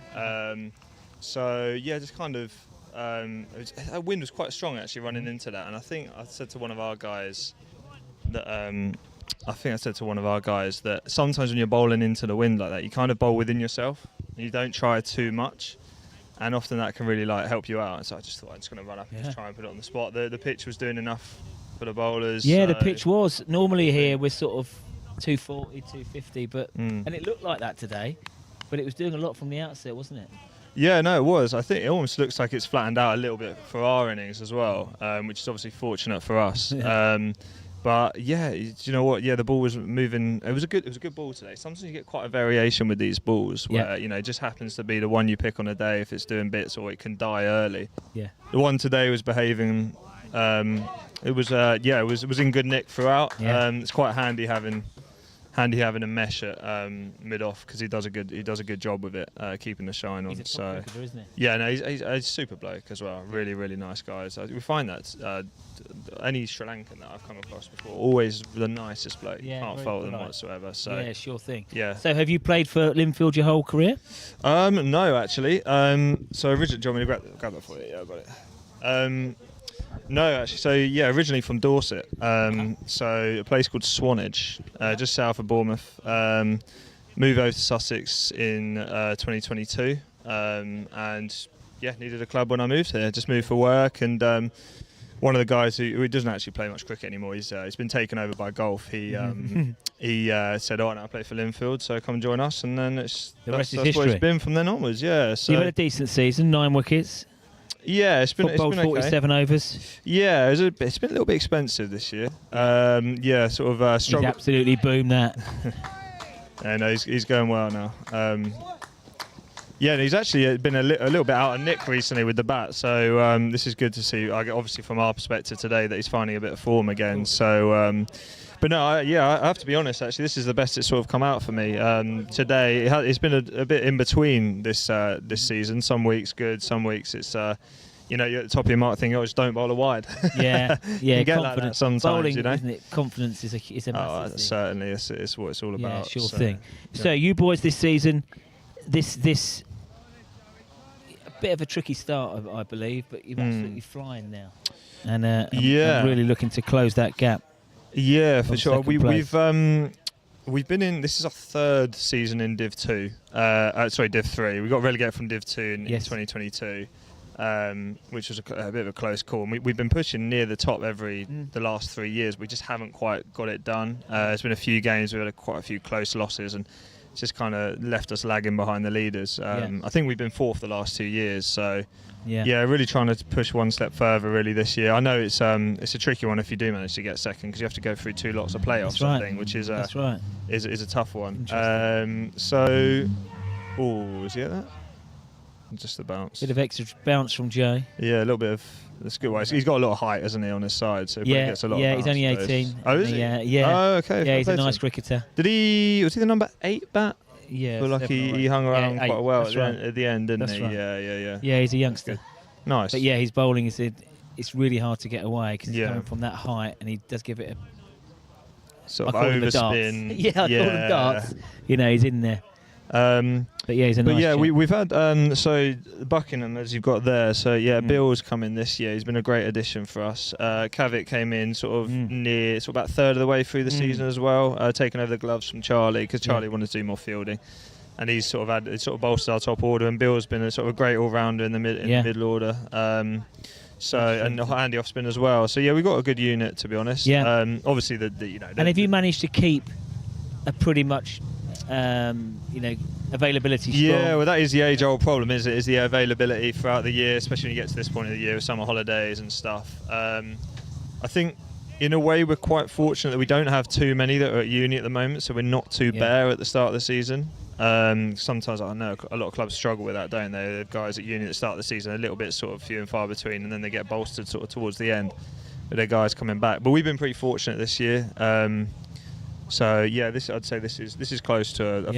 So yeah, just kind of. The wind was quite strong actually running into that, and I think I said to one of our guys that sometimes when you're bowling into the wind like that, you kind of bowl within yourself. You don't try too much, and often that can really like help you out. And so I just thought I'm just going to run up and just try and put it on the spot. The pitch was doing enough for the bowlers. Yeah, so the pitch was. Normally here we're sort of 240, 250, but and it looked like that today, but it was doing a lot from the outset, wasn't it? Yeah, no, it was. I think it almost looks like it's flattened out a little bit for our innings as well, which is obviously fortunate for us. But yeah, do you know what? Yeah, the ball was moving. It was a good ball today. Sometimes you get quite a variation with these balls, where it just happens to be the one you pick on a day if it's doing bits, or it can die early. Yeah. The one today was behaving. It was in good nick throughout. Yeah. It's quite handy having a mesh at mid off, because he does a good job with it, keeping the shine on. He's a top cricketer, isn't he? Yeah, no, he's a super bloke as well. Really, really nice guys. We find that any Sri Lankan that I've come across before, always the nicest bloke. Yeah, can't fault them whatsoever. So yeah, sure thing. Yeah. So have you played for Lindfield your whole career? No, actually. So originally, do you want me to grab that for you? Yeah, I got it. No, actually. So yeah, originally from Dorset. So a place called Swanage, just south of Bournemouth. Moved over to Sussex in 2022, and yeah, needed a club when I moved here. Just moved for work, and one of the guys who doesn't actually play much cricket anymore, he's been taken over by golf. He said, "Oh, now I play for Lindfield, so come join us." And then that's history. what it's been from then onwards. Yeah. So you've had a decent season, 9 wickets. Yeah, it's been okay. 47 overs. Yeah, it's been a little bit expensive this year. Yeah, sort of struggled. He's absolutely boomed that. Yeah, no, he's going well now. Yeah, he's actually been a little bit out of nick recently with the bat, so this is good to see. Obviously, from our perspective today, that he's finding a bit of form again. So, but no, I have to be honest. Actually, this is the best it's sort of come out for me today. It's been a bit in between this season. Some weeks good, some weeks it's you're at the top of your mark thinking, just don't bowl a wide. Yeah, yeah. You get like that sometimes, bowling, you know. Isn't it? Confidence is a massive thing. Certainly, it's what it's all about. Yeah, sure thing. Yeah. So you boys this season, this a bit of a tricky start, I believe, but you're absolutely flying now, and I'm really looking to close that gap. Yeah, for sure. We've been in. This is our 3rd season in Div 2. Div 3. We got relegated from Div 2 in 2022, which was a bit of a close call. And we've been pushing near the top the last 3 years. We just haven't quite got it done. There's been a few games. We've had quite a few close losses, and it's just kind of left us lagging behind the leaders. I think we've been 4th the last 2 years. So. Yeah, really trying to push one step further really this year. I know it's a tricky one if you do manage to get second, because you have to go through 2 lots of playoffs, I think, which is is a tough one. So, is he at that? Just the bounce. Bit of extra bounce from Jay. Yeah, a little bit of. That's a good way. He's got a lot of height, hasn't he, on his side? So he gets a lot. Yeah, of he's only 18. Oh, is he? Yeah. Oh, okay. Yeah, he's a nice cricketer. Was he the number 8 bat? Yeah, I feel like he hung around quite well at the end, didn't he? Right. Yeah. Yeah, he's a youngster. Nice. But yeah, his bowling it's really hard to get away, because he's coming from that height, and he does give it a sort of overspin. I call them darts. He's in there. But yeah, he's a nice. But yeah, we've had so Buckingham, as you've got there. So yeah, Bill's come in this year. He's been a great addition for us. Kavik came in sort of about 1/3 of the way through the season as well, taking over the gloves from Charlie, because Charlie wanted to do more fielding, and he's sort of bolstered our top order. And Bill's been a sort of a great all rounder in the middle order. And handy off spin as well. So yeah, we've got a good unit, to be honest. Yeah. Obviously And have you managed to keep a pretty much availability strong? Yeah, well, that is the age-old problem, is the availability throughout the year, especially when you get to this point of the year with summer holidays and stuff. I think, in a way, we're quite fortunate that we don't have too many that are at uni at the moment, so we're not too bare at the start of the season. Sometimes I know a lot of clubs struggle with that, don't they? The guys at uni that start the season a little bit sort of few and far between, and then they get bolstered sort of towards the end with their guys coming back. But we've been pretty fortunate this year. So yeah, I'd say this is close to a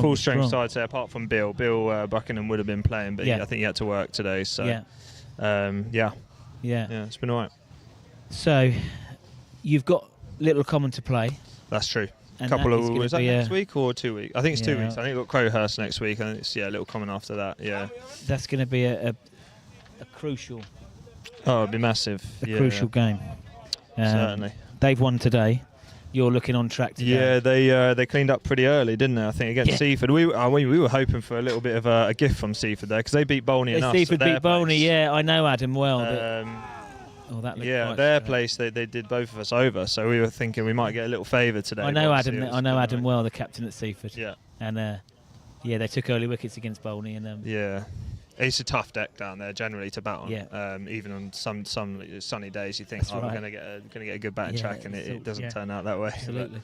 full strength side. So apart from Bill Buckingham would have been playing, but I think he had to work today. So yeah, it's been alright. So you've got Little Common to play. That's true. And Is that next week or 2 weeks? I think it's 2 weeks. I think we've got Crowhurst next week, and it's Little Common after that. Yeah, that's going to be a crucial. Oh, it'd be massive. A crucial game. Certainly. They've won today. You're looking on track today. Yeah, they cleaned up pretty early, didn't they? I think against Seaford. We were hoping for a little bit of a gift from Seaford there because they beat Bolney enough. Seaford beat Bolney. Yeah, I know Adam well. But, their place they did both of us over, so we were thinking we might get a little favour today. I know Adam. I know Adam well, the captain at Seaford. Yeah, and they took early wickets against Bolney, and it's a tough deck down there generally to bat on. Yeah. Even on some sunny days, you think we're going to get a good batting track, and it doesn't turn out that way. Absolutely.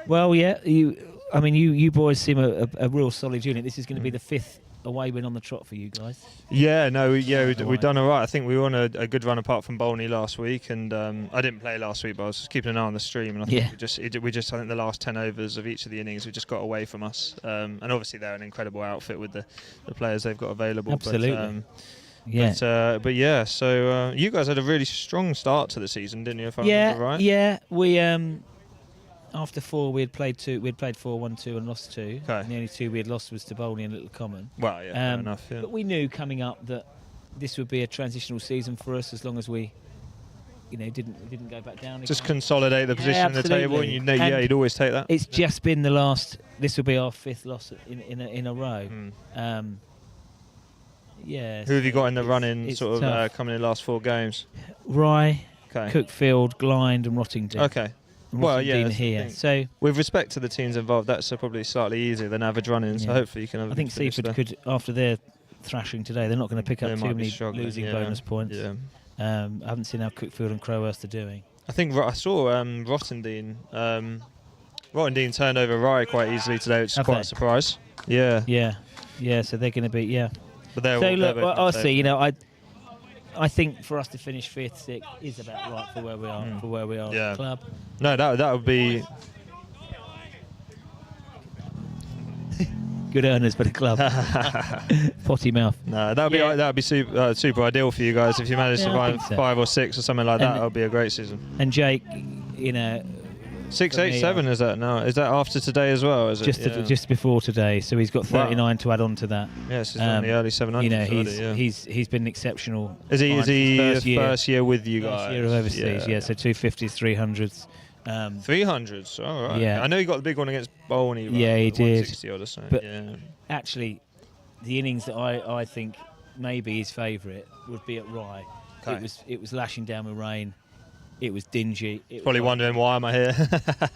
Well, you boys seem a real solid unit. This is going to be the 5th away win on the trot for you guys. We've done all right. I think we were on a good run apart from Bolney last week, and I didn't play last week, but I was just keeping an eye on the stream, and I think we just I think the last 10 overs of each of the innings we just got away from us, and obviously they're an incredible outfit with the players they've got available. Absolutely. So you guys had a really strong start to the season, didn't you? If I remember right. Yeah, we after 4 we had played 4, 1-2 and lost 2. Okay. And the only 2 we had lost was to Bolney and Little Common. Well, fair enough. Yeah. But we knew coming up that this would be a transitional season for us as long as we, didn't go back down. Just consolidate the position in the table, and you'd always take that. It's just been the last. This will be our 5th loss in a row. Who have you got in the run-in, sort of coming in the last 4 games? Rye, Cookfield, Glynde, and Rottingdean. Okay. Well, here. So, with respect to the teams involved, that's probably slightly easier than average run-in. So hopefully you can have. I think Seaford could, after their thrashing today, they're not going to pick up too many losing bonus points. Yeah. I haven't seen how Cookfield and Crowhurst are doing. I think I saw Rottingdean. Rottingdean turned over Rye quite easily today, which is quite a surprise. Yeah. So they're going to be But they're so look, I'll see. I think for us to finish 5th, 6th is about right for where we are. For where we are at the club. No, that would be good earners for the club. Potty mouth. No, that would be super ideal for you guys if you manage to find 5 or 6 or something like that. That would be a great season. And Jake, 6, 8, 7 is that now? Is that after today as well? Is it? Just before today, so he's got 39 to add on to that. Yes, he's done the early 700s. He's been exceptional. Is he first year with you guys? First year of overseas, so 250s, 300s. 300s, all right. Yeah. I know he got the big one against Bolney. Right? Yeah, he did. 160 odd or so. But actually, the innings that I think maybe his favourite would be at Rye. Okay. It was lashing down with rain. It was dingy. Probably wondering why am I here?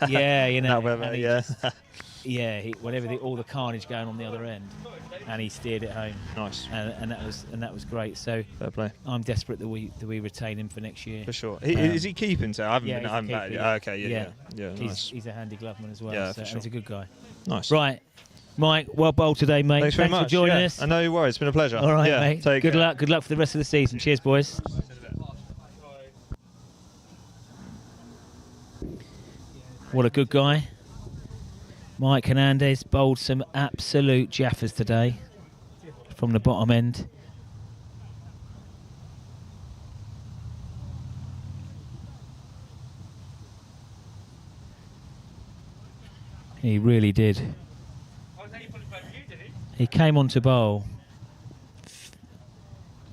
Yeah, weather, all the carnage going on the other end, and he steered it home. Nice. And that was great. So fair play. I'm desperate that we retain him for next year. For sure. Is he keeping to? I haven't batted. Okay, yeah. He's a handy gloveman as well. Yeah, so for sure. He's a good guy. Nice. Right, Mike. Well bowled today, mate. Thanks very much for joining us. I know you were. It's been a pleasure. All right, mate. Take good care. luck. Good luck for the rest of the season. Cheers, boys. What a good guy. Mike Hernandez bowled some absolute jaffers today from the bottom end. He really did. He came on to bowl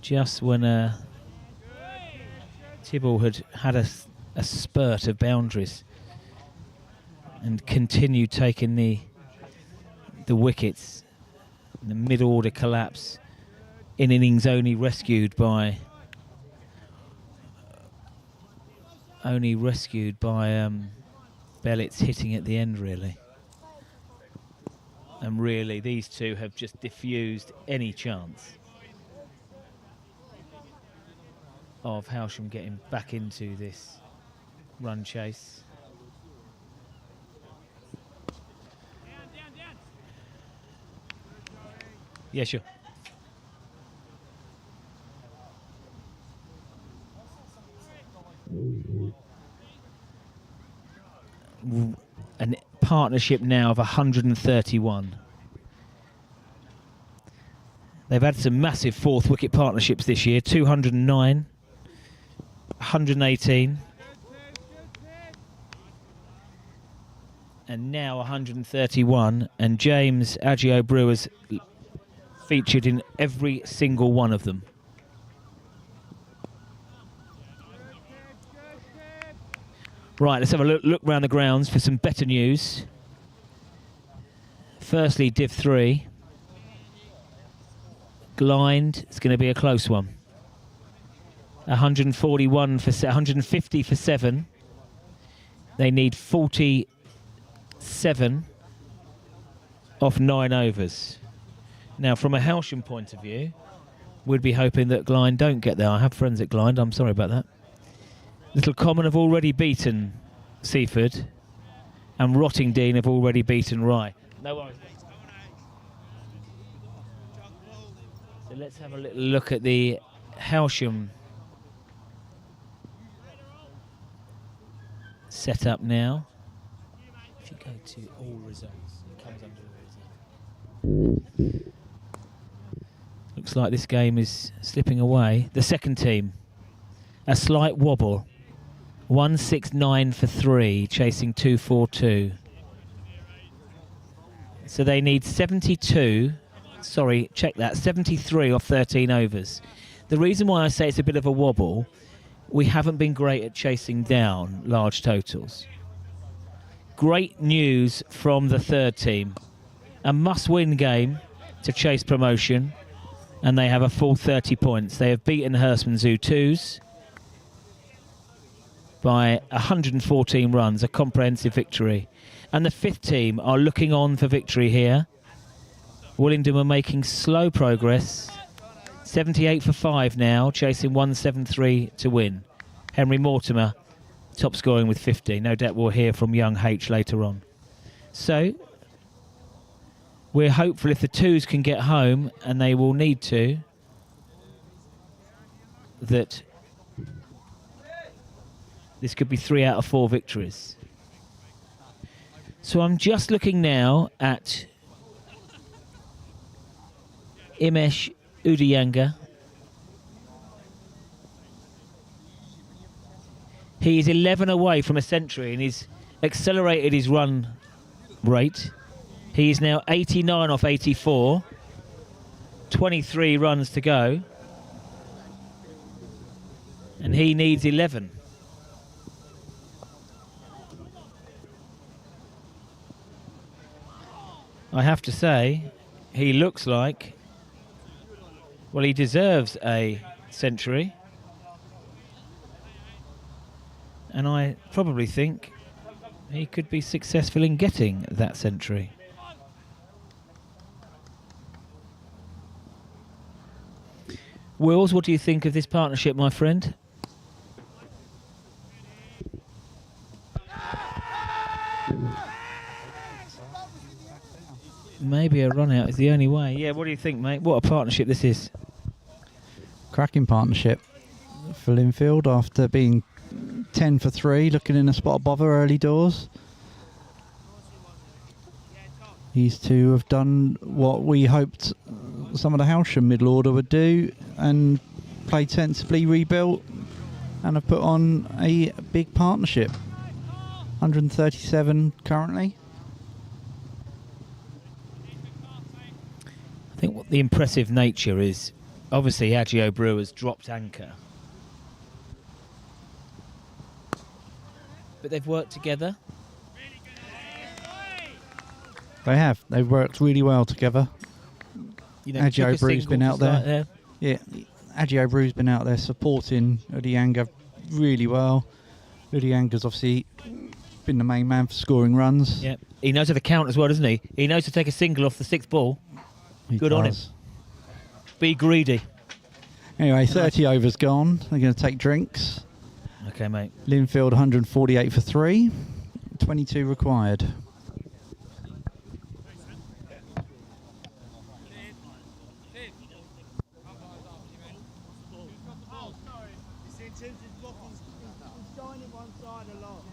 just when Tibble had a spurt of boundaries and continued taking the wickets. The mid-order collapse in innings only rescued by Bellett's hitting at the end, really. And really, these two have just diffused any chance of Hailsham getting back into this run chase. Yeah, sure. A partnership now of 131. They've had some massive fourth wicket partnerships this year. 209, 118, and now 131. And James Agio Brewer's featured in every single one of them. Right, let's have a look round the grounds for some better news. Firstly, Div 3. Glynde, it's going to be a close one. 141 for 150 for 7. They need 47 off 9 overs. Now, from a Hailsham point of view, we'd be hoping that Glynde don't get there. I have friends at Glynde, I'm sorry about that. Little Common have already beaten Seaford, and Rottingdean have already beaten Rye. No worries. So let's have a little look at the Hailsham setup now. If you go to all results, it comes under the result. Looks like this game is slipping away. The second team, a slight wobble. 169 for 3, chasing 242. So they need 72. Sorry, check that. 73 off 13 overs. The reason why I say it's a bit of a wobble, we haven't been great at chasing down large totals. Great news from the third team. A must-win game to chase promotion, and they have a full 30 points. They have beaten Hurstman Zoo 2s by 114 runs, a comprehensive victory. And the fifth team are looking on for victory here. Willingdon are making slow progress. 78 for 5 now, chasing 173 to win. Henry Mortimer top scoring with 50. No doubt we'll hear from young H later on. So we're hopeful if the 2s can get home, and they will need to, that this could be 3 out of 4 victories. So I'm just looking now at Imesh Udiyanga. He's 11 away from a century, and he's accelerated his run rate. He's now 89 off 84. 23 runs to go. And he needs 11. I have to say, he looks like, well, he deserves a century. And I probably think he could be successful in getting that century. Wills, what do you think of this partnership, my friend? Maybe a run out is the only way. Yeah, what do you think, mate? What a partnership this is. Cracking partnership for Lindfield after being 10 for 3, looking in a spot above her early doors. These two have done what we hoped some of the Hailsham middle order would do, and played sensibly, rebuilt, and have put on a big partnership. 137 currently. I think what the impressive nature is, obviously Agio Brewer's dropped anchor. But they've worked together. They have. They've worked really well together. You know, Agio Brew's been out there. there. Yeah, Agio Brew's been out there supporting Udiyanga really well. Udiyanga's obviously been the main man for scoring runs. Yeah, he knows how to count as well, doesn't he? He knows to take a single off the 6th ball. Good on him. Be greedy. Anyway, 30 overs gone. They're going to take drinks. Okay, mate. Lindfield 148 for 3. 22 required. Tim's is blocking. He's joining one side a lot.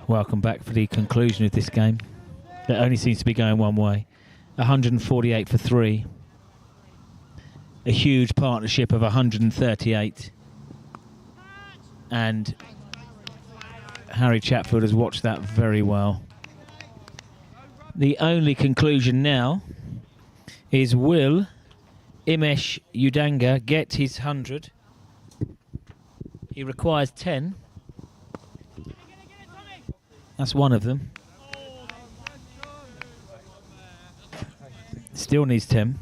welcome back for the conclusion of this game. It only seems to be going one way. 148 for 3. A huge partnership of 138. And Harry Chatfield has watched that very well. The only conclusion now is, will Imesh Udanga get his 100? He requires 10. That's one of them. Still needs 10.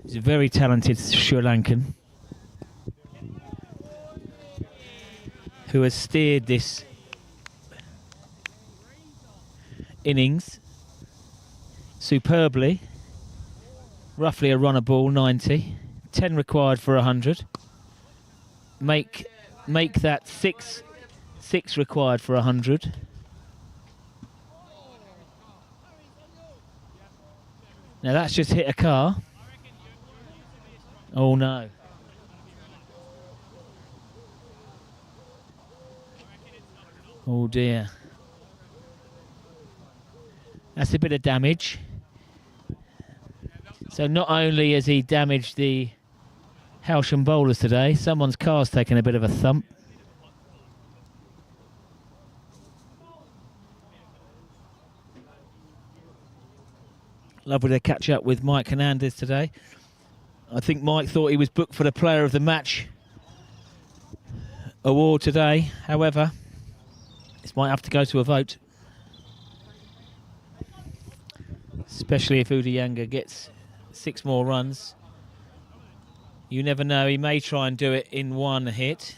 He's a very talented Sri Lankan who has steered this innings superbly. Roughly a runner ball, 90. 10 required for 100. Make that 6 required for 100. Now that's just hit a car. Oh no. Oh dear. That's a bit of damage. So not only has he damaged the Hailsham bowlers today, someone's car's taken a bit of a thump. Lovely to catch up with Mike Hernandez today. I think Mike thought he was booked for the Player of the Match award today. However, this might have to go to a vote. Especially if Udayanga gets 6 more runs. You never know, he may try and do it in one hit.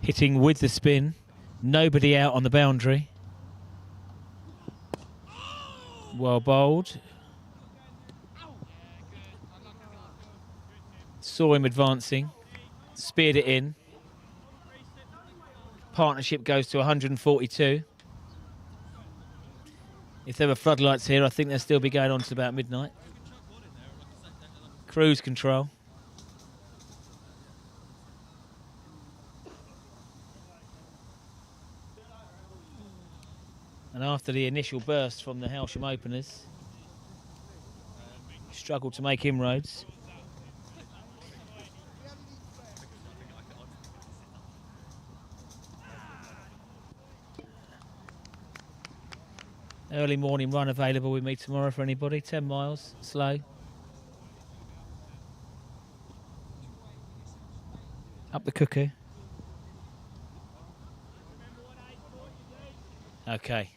Hitting with the spin. Nobody out on the boundary. Well bowled. Saw him advancing. Speared it in. Partnership goes to 142. If there were floodlights here, I think they'll still be going on to about midnight. Cruise control. And after the initial burst from the Hailsham openers, struggled to make inroads. Early morning run available with me tomorrow for anybody. 10 miles, slow. Up the cuckoo. Okay.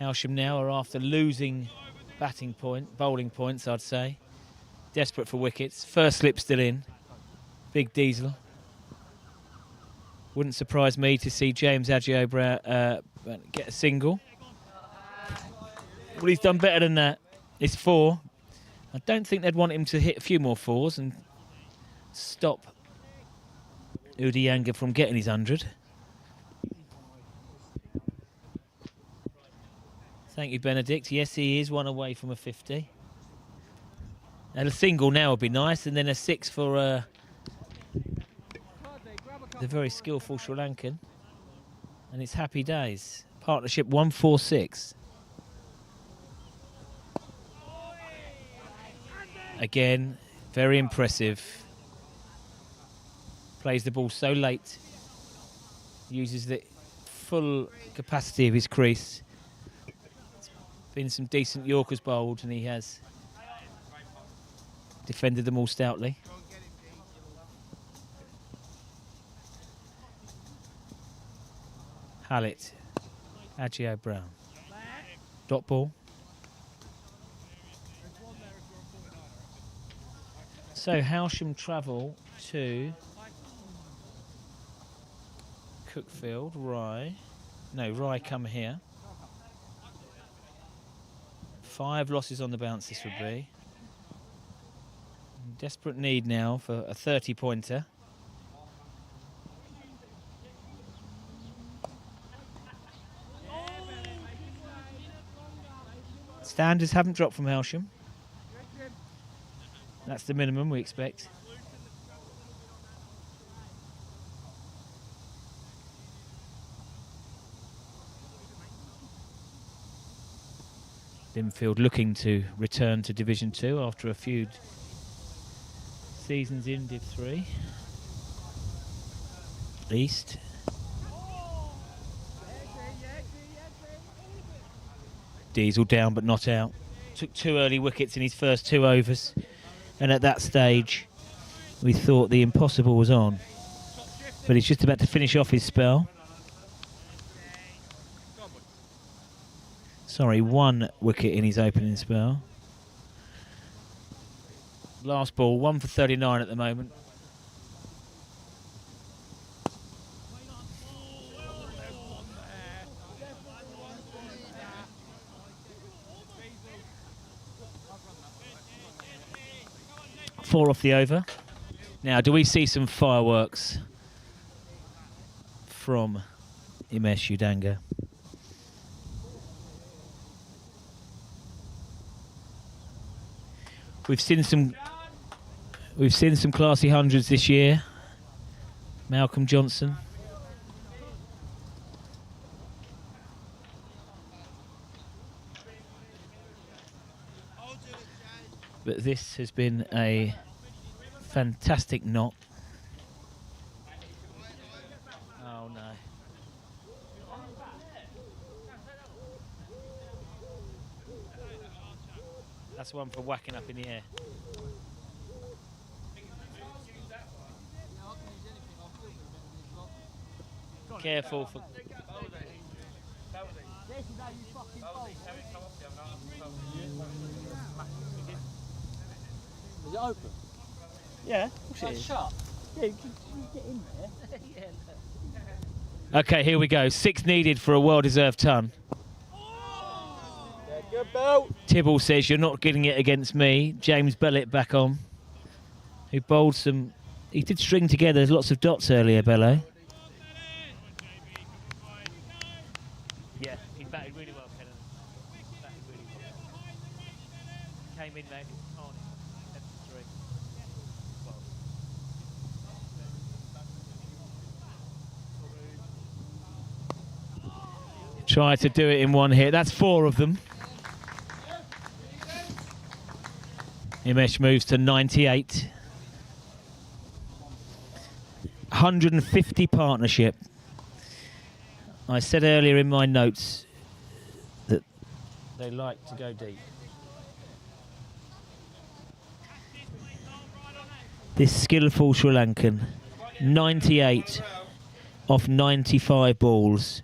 Hailsham now are after losing bowling points, I'd say. Desperate for wickets. First slip still in. Big diesel. Wouldn't surprise me to see James Adjio get a single. Well, he's done better than that. It's 4. I don't think they'd want him to hit a few more 4s and stop Udayanga from getting his 100. Thank you, Benedict. Yes, he is 1 away from a 50. And a single now would be nice, and then a 6 for the very skillful Sri Lankan. And it's happy days. Partnership 146. Again, very impressive. Plays the ball so late. Uses the full capacity of his crease. Been some decent Yorkers bowled, and he has defended them all stoutly. Hallett, Adjio Brown. Dot ball. So Hailsham travel to Cookfield, Rye. No, Rye come here. 5 losses on the bounce this would be. Desperate need now for a 30-pointer. Standards haven't dropped from Hailsham. That's the minimum we expect. Lindfield looking to return to Division 2 after a few seasons in Div 3. East. Diesel down but not out. Took 2 early wickets in his first 2 overs, and at that stage we thought the impossible was on. But he's just about to finish off his spell. Sorry, 1 wicket in his opening spell. Last ball, 1 for 39 at the moment. Four off the over. Now, do we see some fireworks from Himesh Udanga? We've seen some classy hundreds this year. Malcolm Johnson. But this has been a fantastic knock. Oh no. That's one for whacking up in the air. Careful for... Is it open? Yeah, It's shut. Yeah, you can get in there. Okay, here we go. 6 needed for a well-deserved ton. Yeah, good belt. Tibble says you're not getting it against me. James Bellett back on. Who bowled some... He did string together lots of dots earlier, Bello. Yeah, he batted really well, Kenan. Batted really well. Came in, mate. Try to do it in one hit. That's 4 of them. Himesh moves to 98. 150 partnership. I said earlier in my notes that they like to go deep. This skillful Sri Lankan, 98 off 95 balls.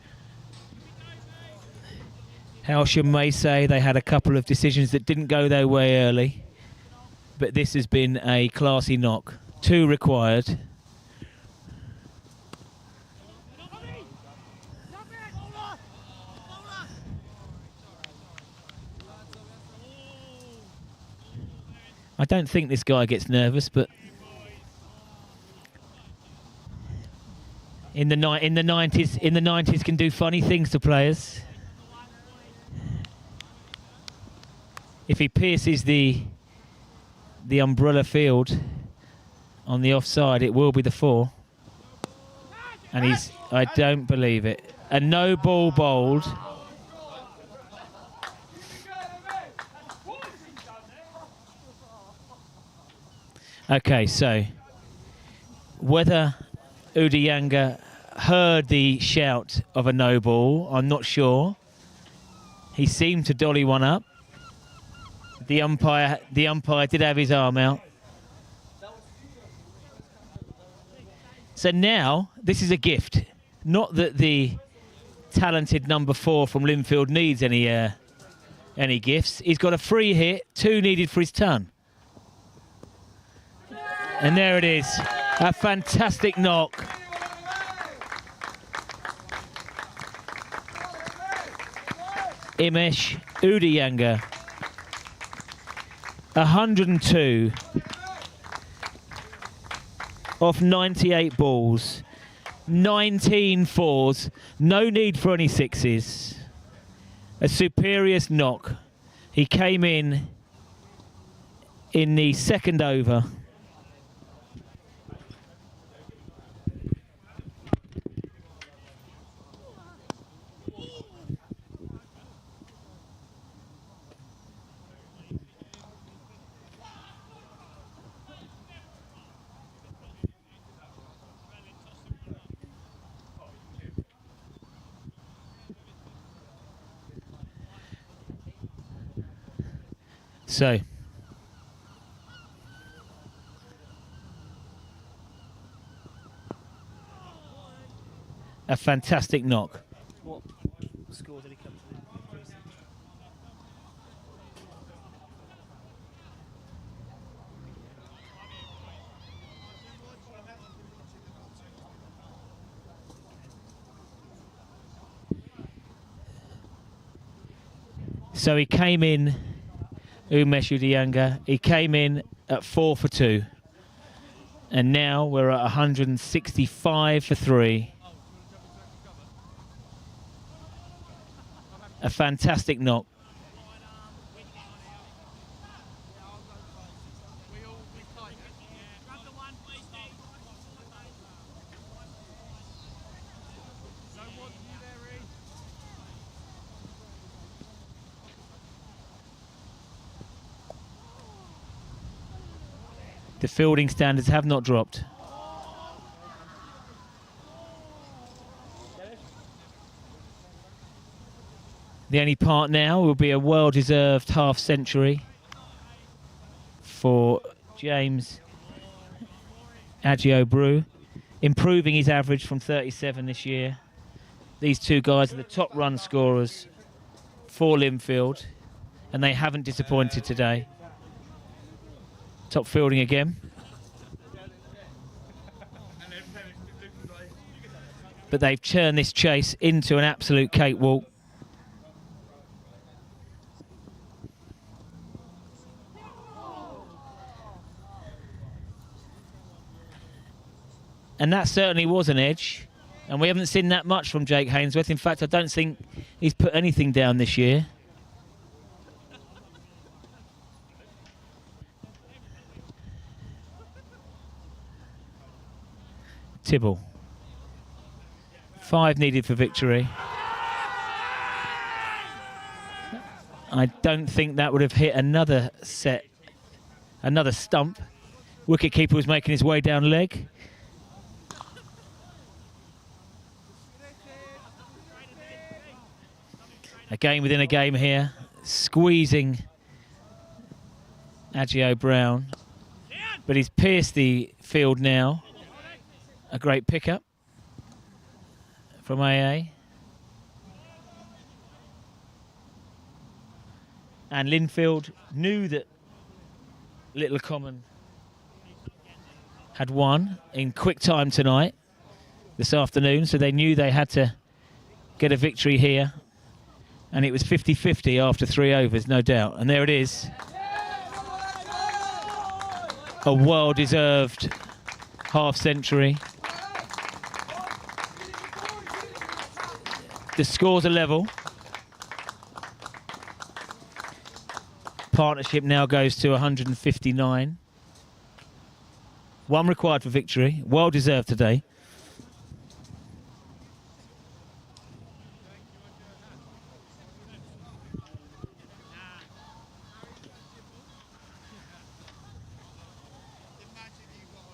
Hailsham may say they had a couple of decisions that didn't go their way early, but this has been a classy knock. 2 required. I don't think this guy gets nervous, but in the 90s can do funny things to players. If he pierces the umbrella field on the offside, it will be the 4. And he's... I don't believe it. A no ball bowled. Okay, so whether Udayanga heard the shout of a no ball, I'm not sure. He seemed to dolly one up. The umpire did have his arm out. So now this is a gift. Not that the talented number 4 from Lindfield needs any gifts. He's got a free hit, 2 needed for his ton. And there it is, a fantastic knock. Himesh Udayanga, 102 off 98 balls, 19 4s, no need for any 6s. A superior knock He came in the second over. So, a fantastic knock. What score did he come to? So he came in, Umesh Udiyanga, he came in at 4 for 2. And now we're at 165 for 3. A fantastic knock. The fielding standards have not dropped. The only part now will be a well-deserved half century for James Agio-Brew, improving his average from 37 this year. These two guys are the top run scorers for Lindfield, and they haven't disappointed today. Top fielding again. But they've turned this chase into an absolute cakewalk. And that certainly was an edge. And we haven't seen that much from Jake Hainsworth. In fact, I don't think he's put anything down this year. Tibble. 5 needed for victory. I don't think that would have hit another set, another stump. Wicketkeeper was making his way down leg. A game within a game here, squeezing Agio Brown, but he's pierced the field now. A great pickup from AA. And Lindfield knew that Little Common had won in quick time tonight, this afternoon, so they knew they had to get a victory here. And it was 50-50 after 3 overs, no doubt. And there it is. A well-deserved half century. The scores are level. Partnership now goes to 159. 1 required for victory. Well deserved today.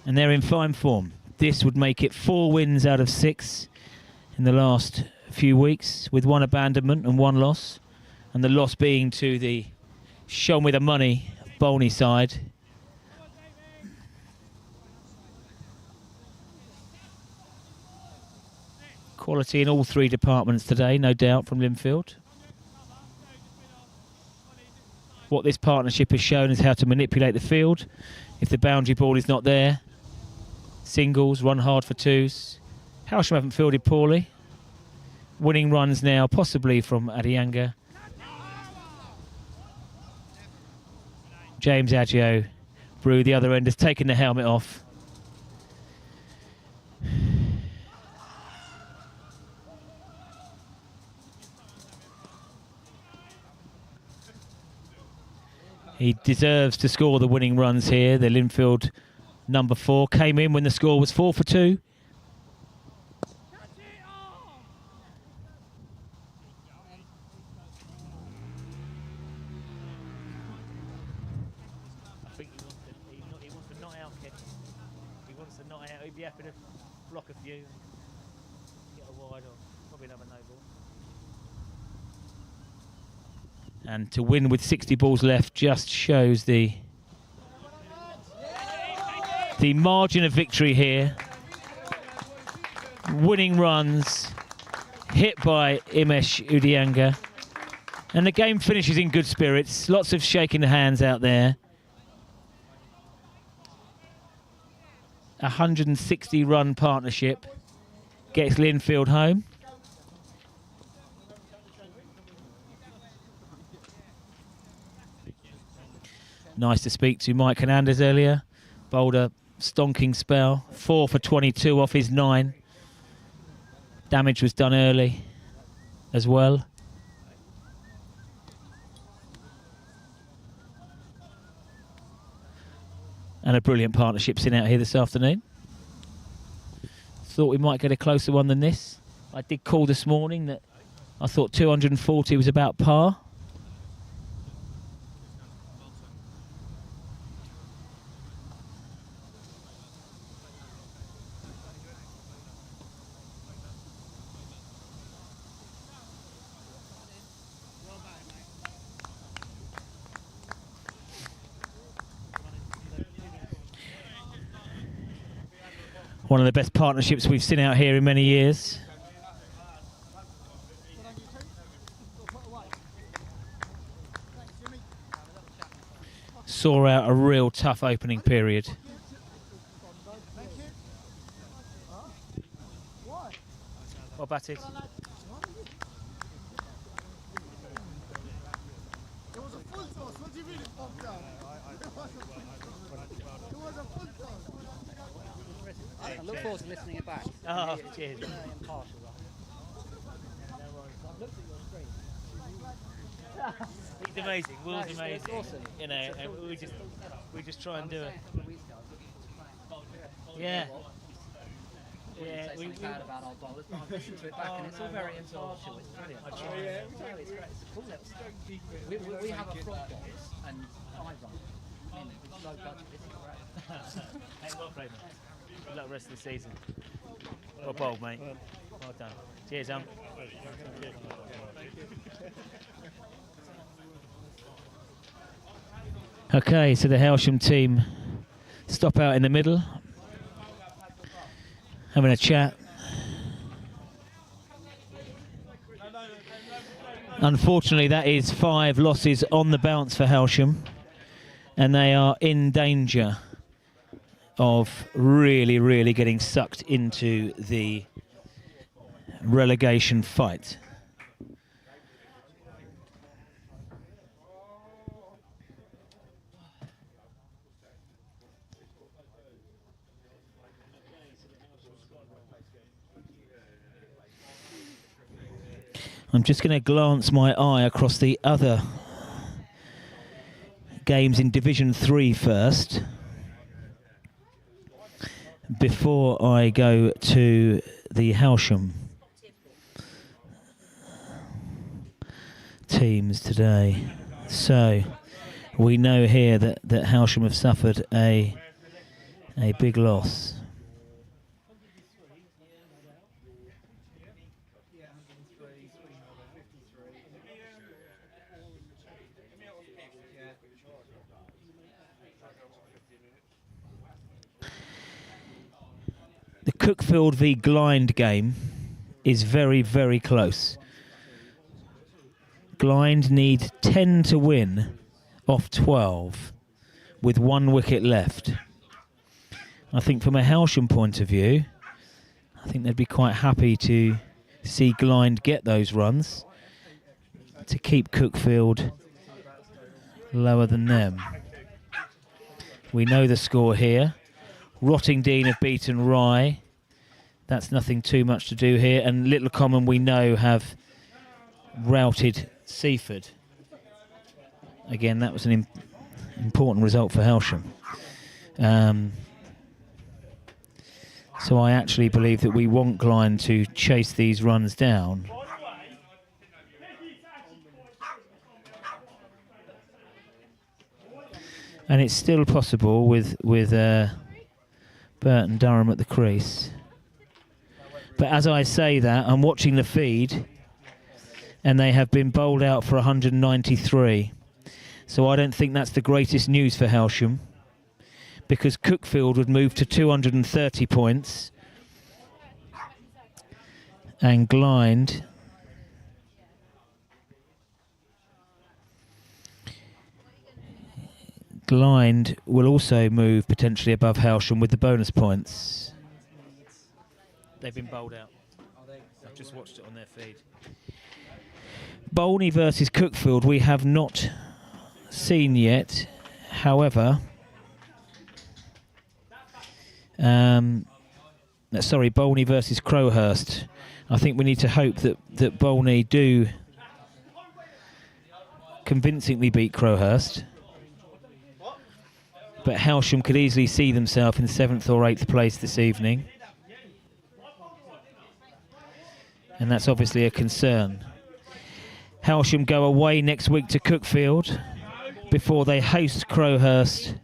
And they're in fine form. This would make it 4 wins out of 6 in the last few weeks, with 1 abandonment and 1 loss. And the loss being to the Show Me the Money Bolney side. Quality in all 3 departments today, no doubt, from Lindfield. What this partnership has shown is how to manipulate the field. If the boundary ball is not there, singles, run hard for 2s. Hailsham haven't fielded poorly. Winning runs now, possibly from Adiyanga. James Agio Brew, the other end, has taken the helmet off. He deserves to score the winning runs here. The Lindfield number 4 came in when the score was 4 for 2. I think he wants to not out kick. He wants to not out. He'd be happy to block a few and get a wide or probably another no ball. And to win with 60 balls left just shows the margin of victory here. Winning runs, hit by Imesh Udianga. And the game finishes in good spirits. Lots of shaking the hands out there. 160 run partnership gets Lindfield home. Nice to speak to Mike Hernandez earlier. Bowled a stonking spell. 4 for 22 off his 9. Damage was done early as well. And a brilliant partnership seen out here this afternoon. Thought we might get a closer one than this. I did call this morning that I thought 240 was about par. One of the best partnerships we've seen out here in many years. Saw out a real tough opening period. Well batted. I look forward to listening it back. Oh, cheers. He's amazing. Will's amazing. Awesome. You know, and we just try and do it. Yeah. Yeah, we bad about our bowlers, but I've listened to it back, and it's all very impartial. It's brilliant. No, it's great. It's a cool little story. We have a front box, and I run. It's low budget. This is great. Hey, well played, mate. Good luck the rest of the season. Well bowled, mate. Well done. Cheers, Okay, so the Hailsham team stop out in the middle, having a chat. Unfortunately, that is 5 losses on the bounce for Hailsham, and they are in danger of really, really getting sucked into the relegation fight. I'm just going to glance my eye across the other games in Division 3 first, before I go to the Hailsham teams today. So we know here that Hailsham have suffered a big loss. The Cookfield v Glynde game is very, very close. Glynde need 10 to win off 12 with 1 wicket left. I think from a Hailsham point of view, I think they'd be quite happy to see Glynde get those runs to keep Cookfield lower than them. We know the score here. Rottingdean have beaten Rye. That's nothing too much to do here. And Little Common, we know, have routed Seaford. Again, that was important result for Hailsham. So I actually believe that we want Glyne to chase these runs down. And it's still possible with Burton Durham at the crease. But as I say that, I'm watching the feed, and they have been bowled out for 193. So I don't think that's the greatest news for Hailsham, because Cookfield would move to 230 points, and Glyne will also move potentially above Hailsham with the bonus points. They've been bowled out. I've just watched it on their feed. Bolney versus Cookfield we have not seen yet. However, sorry, Bolney versus Crowhurst. I think we need to hope that Bolney do convincingly beat Crowhurst. But Hailsham could easily see themselves in 7th or 8th place this evening. And that's obviously a concern. Hailsham go away next week to Cookfield before they host Crowhurst,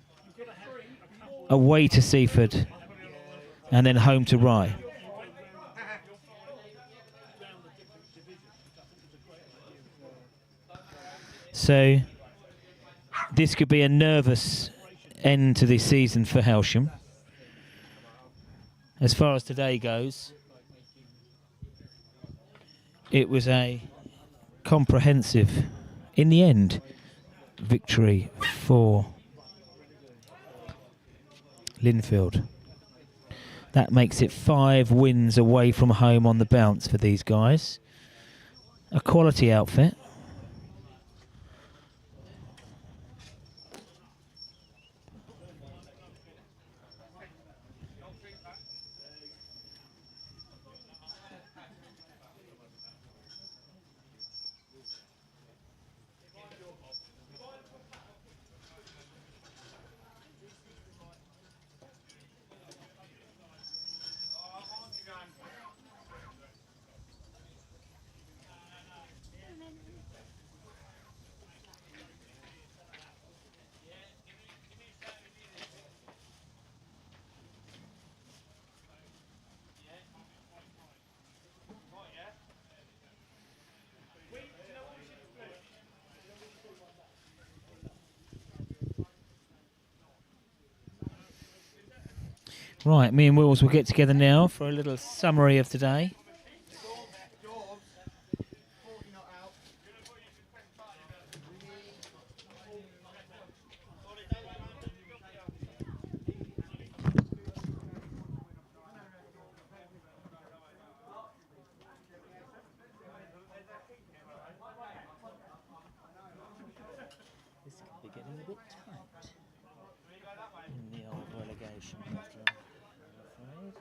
away to Seaford, and then home to Rye. So this could be a nervous end to the season for Hailsham. As far as today goes, it was a comprehensive, in the end, victory for Lindfield. That makes it 5 wins away from home on the bounce for these guys. A quality outfit. Right, me and Wills will get together now for a little summary of today. This could be getting a bit tight in the old relegation battle, I'm afraid.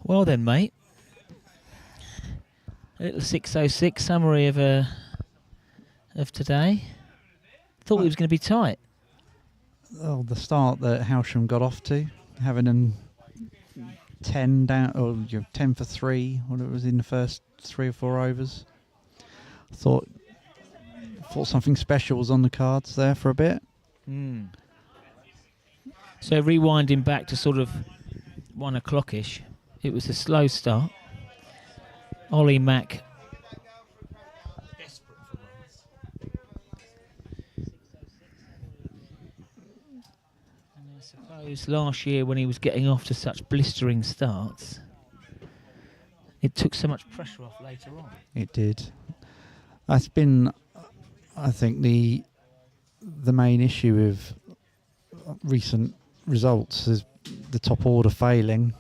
Well then, mate. A little 6:06 summary of today. Thought it was going to be tight. Oh, the start that Hailsham got off to, having them 10 down, or 10 for 3, when it was in the first 3 or 4 overs. Thought something special was on the cards there for a bit. So rewinding back to sort of 1 o'clock-ish, it was a slow start. Ollie Mack. And I suppose last year when he was getting off to such blistering starts, it took so much pressure off later on. It did. That's been, I think, the main issue with recent results is the top order failing,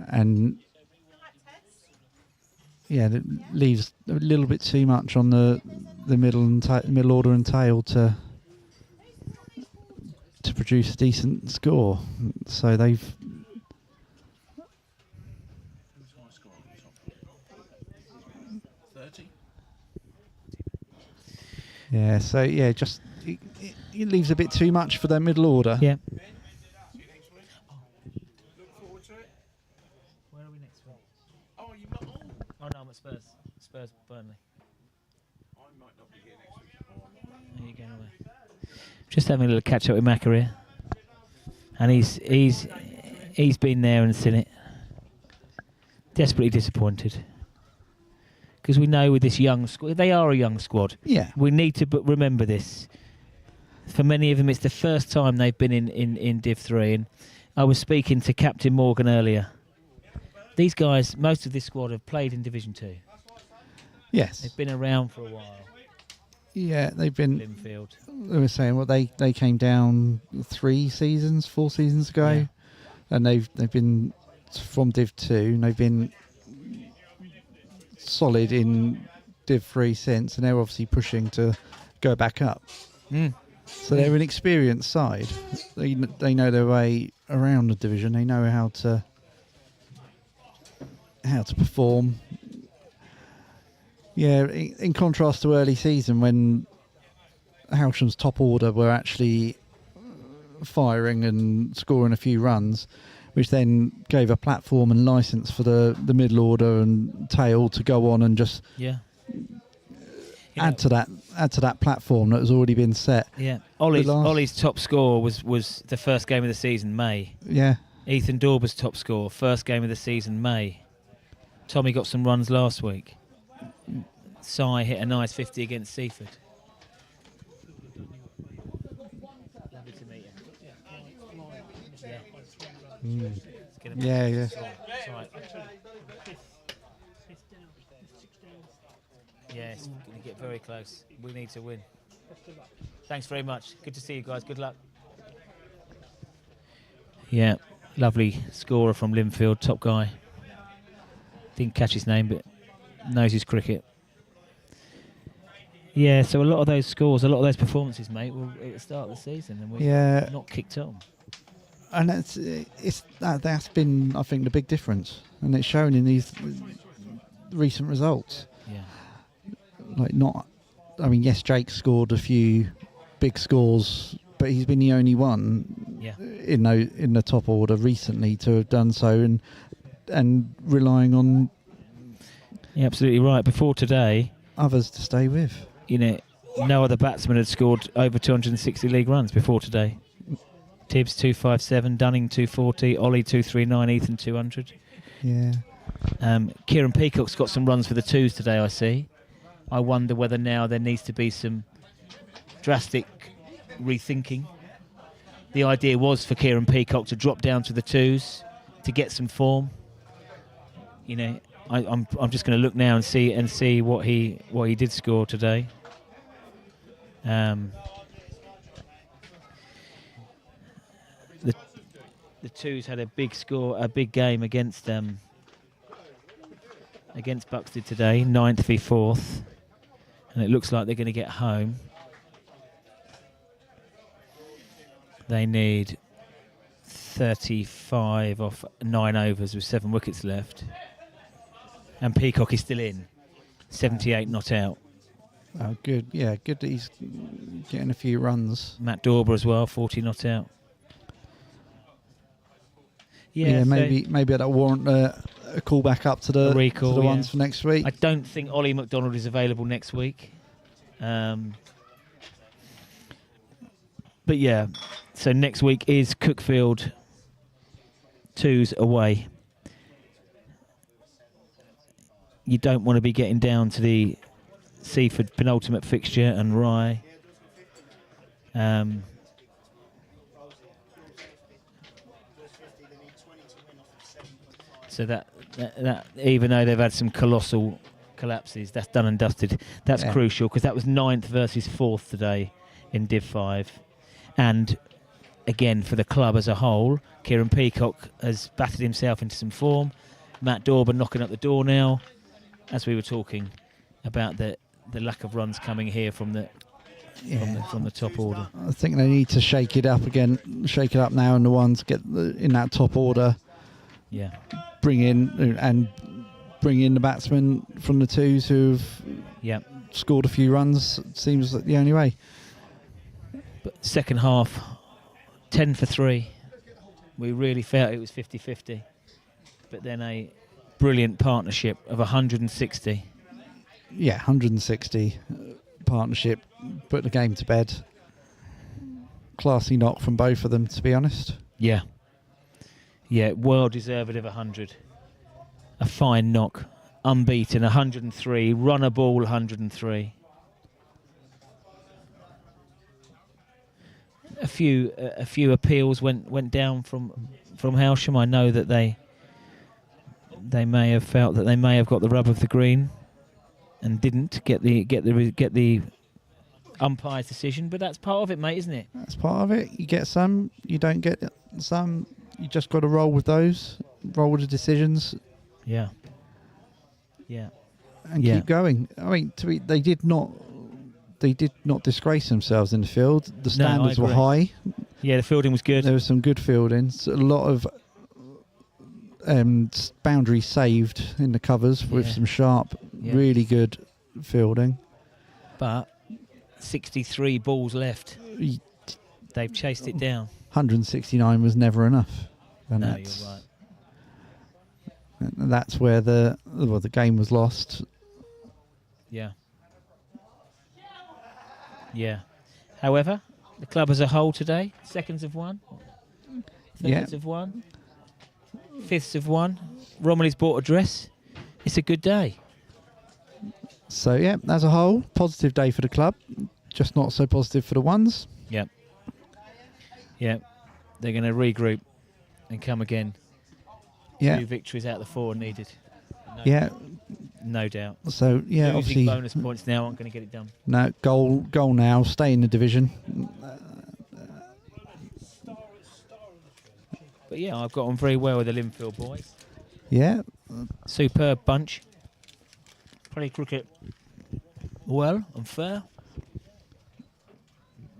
and it leaves a little bit too much on the middle and middle order and tail to produce a decent score. So they've. Yeah, so just it leaves a bit too much for their middle order. Yeah. Where are we next week? Oh, you're not on? Oh, no, I'm at Spurs. Spurs, Burnley. I might not be here next week. There you go, away. Just having a little catch up with Macca here. And he's been there and seen it. Desperately disappointed. Because we know with this young squad, they are a young squad. Yeah. We need to remember this. For many of them, it's the first time they've been in Div 3. And I was speaking to Captain Morgan earlier. These guys, most of this squad have played in Division 2. Yes. They've been around for a while. Yeah, they've been. Lindfield. They were saying, well, they came down 4 seasons ago, Yeah. and they've been from Div 2, and they've been solid in Div 3 since, and they're obviously pushing to go back up. So they're an experienced side. They know their way around the division. They know how to perform. Yeah, in contrast to early season when Hailsham's top order were actually firing and scoring a few runs, which then gave a platform and license for the middle order and tail to go on and just add to that platform that has already been set. Yeah, Ollie's top score was the first game of the season, May. Yeah. Ethan Dorber's top score, first game of the season, May. Tommy got some runs last week. Sai hit a nice 50 against Seaford. Lovely to meet you. Yeah. Yeah, it's going to get very close. We need to win. Thanks very much. Good to see you guys. Good luck. Yeah, lovely scorer from Lindfield, top guy. Didn't catch his name, but knows his cricket. Yeah, so a lot of those scores, a lot of those performances, mate, were at the start of the season, and we've not kicked on. And that's been, I think, the big difference, and it's shown in these recent results. Yeah. Yes, Jake scored a few big scores, but he's been the only one in the top order recently to have done so, and relying on. Yeah, absolutely right. Before today, others to stay with. No other batsman had scored over 260 league runs before today. Tibbs 257, Dunning 240, Ollie 239, Ethan 200. Yeah. Kieran Peacock's got some runs for the twos today, I see. I wonder whether now there needs to be some drastic rethinking. The idea was for Kieran Peacock to drop down to the twos to get some form. I'm just going to look now and see what he did score today. The twos had a big game against Buxted today, 9th v 4th, and it looks like they're going to get home. They need 35 off 9 overs with 7 wickets left. And Peacock is still in. 78 not out. Oh, good. Yeah, good that he's getting a few runs. Matt Dorber as well, 40 not out. Yeah, so maybe that'll warrant a call back up to the recall, ones for next week. I don't think Ollie McDonald is available next week. But yeah, so next week is Cookfield 2s away. You don't want to be getting down to the Seaford penultimate fixture and Rye. So that even though they've had some colossal collapses, that's done and dusted. That's crucial because that was 9th versus 4th today in Div 5. And again, for the club as a whole, Kieran Peacock has battered himself into some form. Matt Dorber knocking at the door now, as we were talking about the lack of runs coming here from the top order. I think they need to shake it up again, shake it up now, and the ones get in that top order. Yeah. Bring in the batsmen from the 2s who've scored a few runs. Seems like the only way. But second half, 10 for 3. We really felt it was 50-50. But then a brilliant partnership of 160. Yeah, 160 partnership. Put the game to bed. Classy knock from both of them, to be honest. Yeah. Yeah, well deserved of 100. A fine knock. Unbeaten, 103. Run a ball, 103. A few appeals went down from Hailsham. I know that they may have felt that they may have got the rub of the green and didn't get the umpire's decision, but that's part of it, mate, isn't it? That's part of it. You get some, you don't get some. You just got to roll with those, roll with the decisions. Yeah. Yeah. And keep going. I mean, they did not disgrace themselves in the field. The standards were high. Yeah, the fielding was good. There was some good fielding. A lot of boundaries saved in the covers with some sharp, really good fielding. But 63 balls left. They've chased it down. 169 was never enough. And no, you're right. And that's where the game was lost. Yeah. Yeah. However, the club as a whole today, seconds of one, thirds of one, fifths of one. Romilly's bought a dress. It's a good day. So yeah, as a whole, positive day for the club. Just not so positive for the ones. Yep. Yep. They're going to regroup and come again. Yeah. 2 victories out of the 4 needed. No doubt. So yeah, losing obviously bonus points now aren't going to get it done. No, goal now, stay in the division. But yeah, I've got on very well with the Lindfield boys. Yeah. Superb bunch. Play cricket well and fair.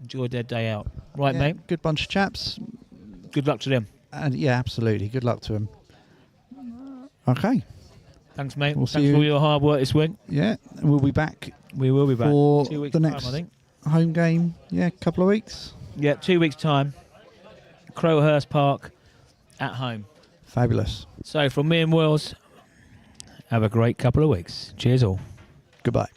Enjoyed their day out. Right, mate. Good bunch of chaps. Good luck to them. And yeah, absolutely. Good luck to them. Okay. Thanks, mate. We'll Thanks for all your hard work this week. Yeah, we'll be back. We will be back for 2 weeks the time, next I think. home game. Yeah, a couple of weeks. Yeah, 2 weeks time. Crowhurst Park at home. Fabulous. So from me and Wills, have a great couple of weeks. Cheers all. Goodbye.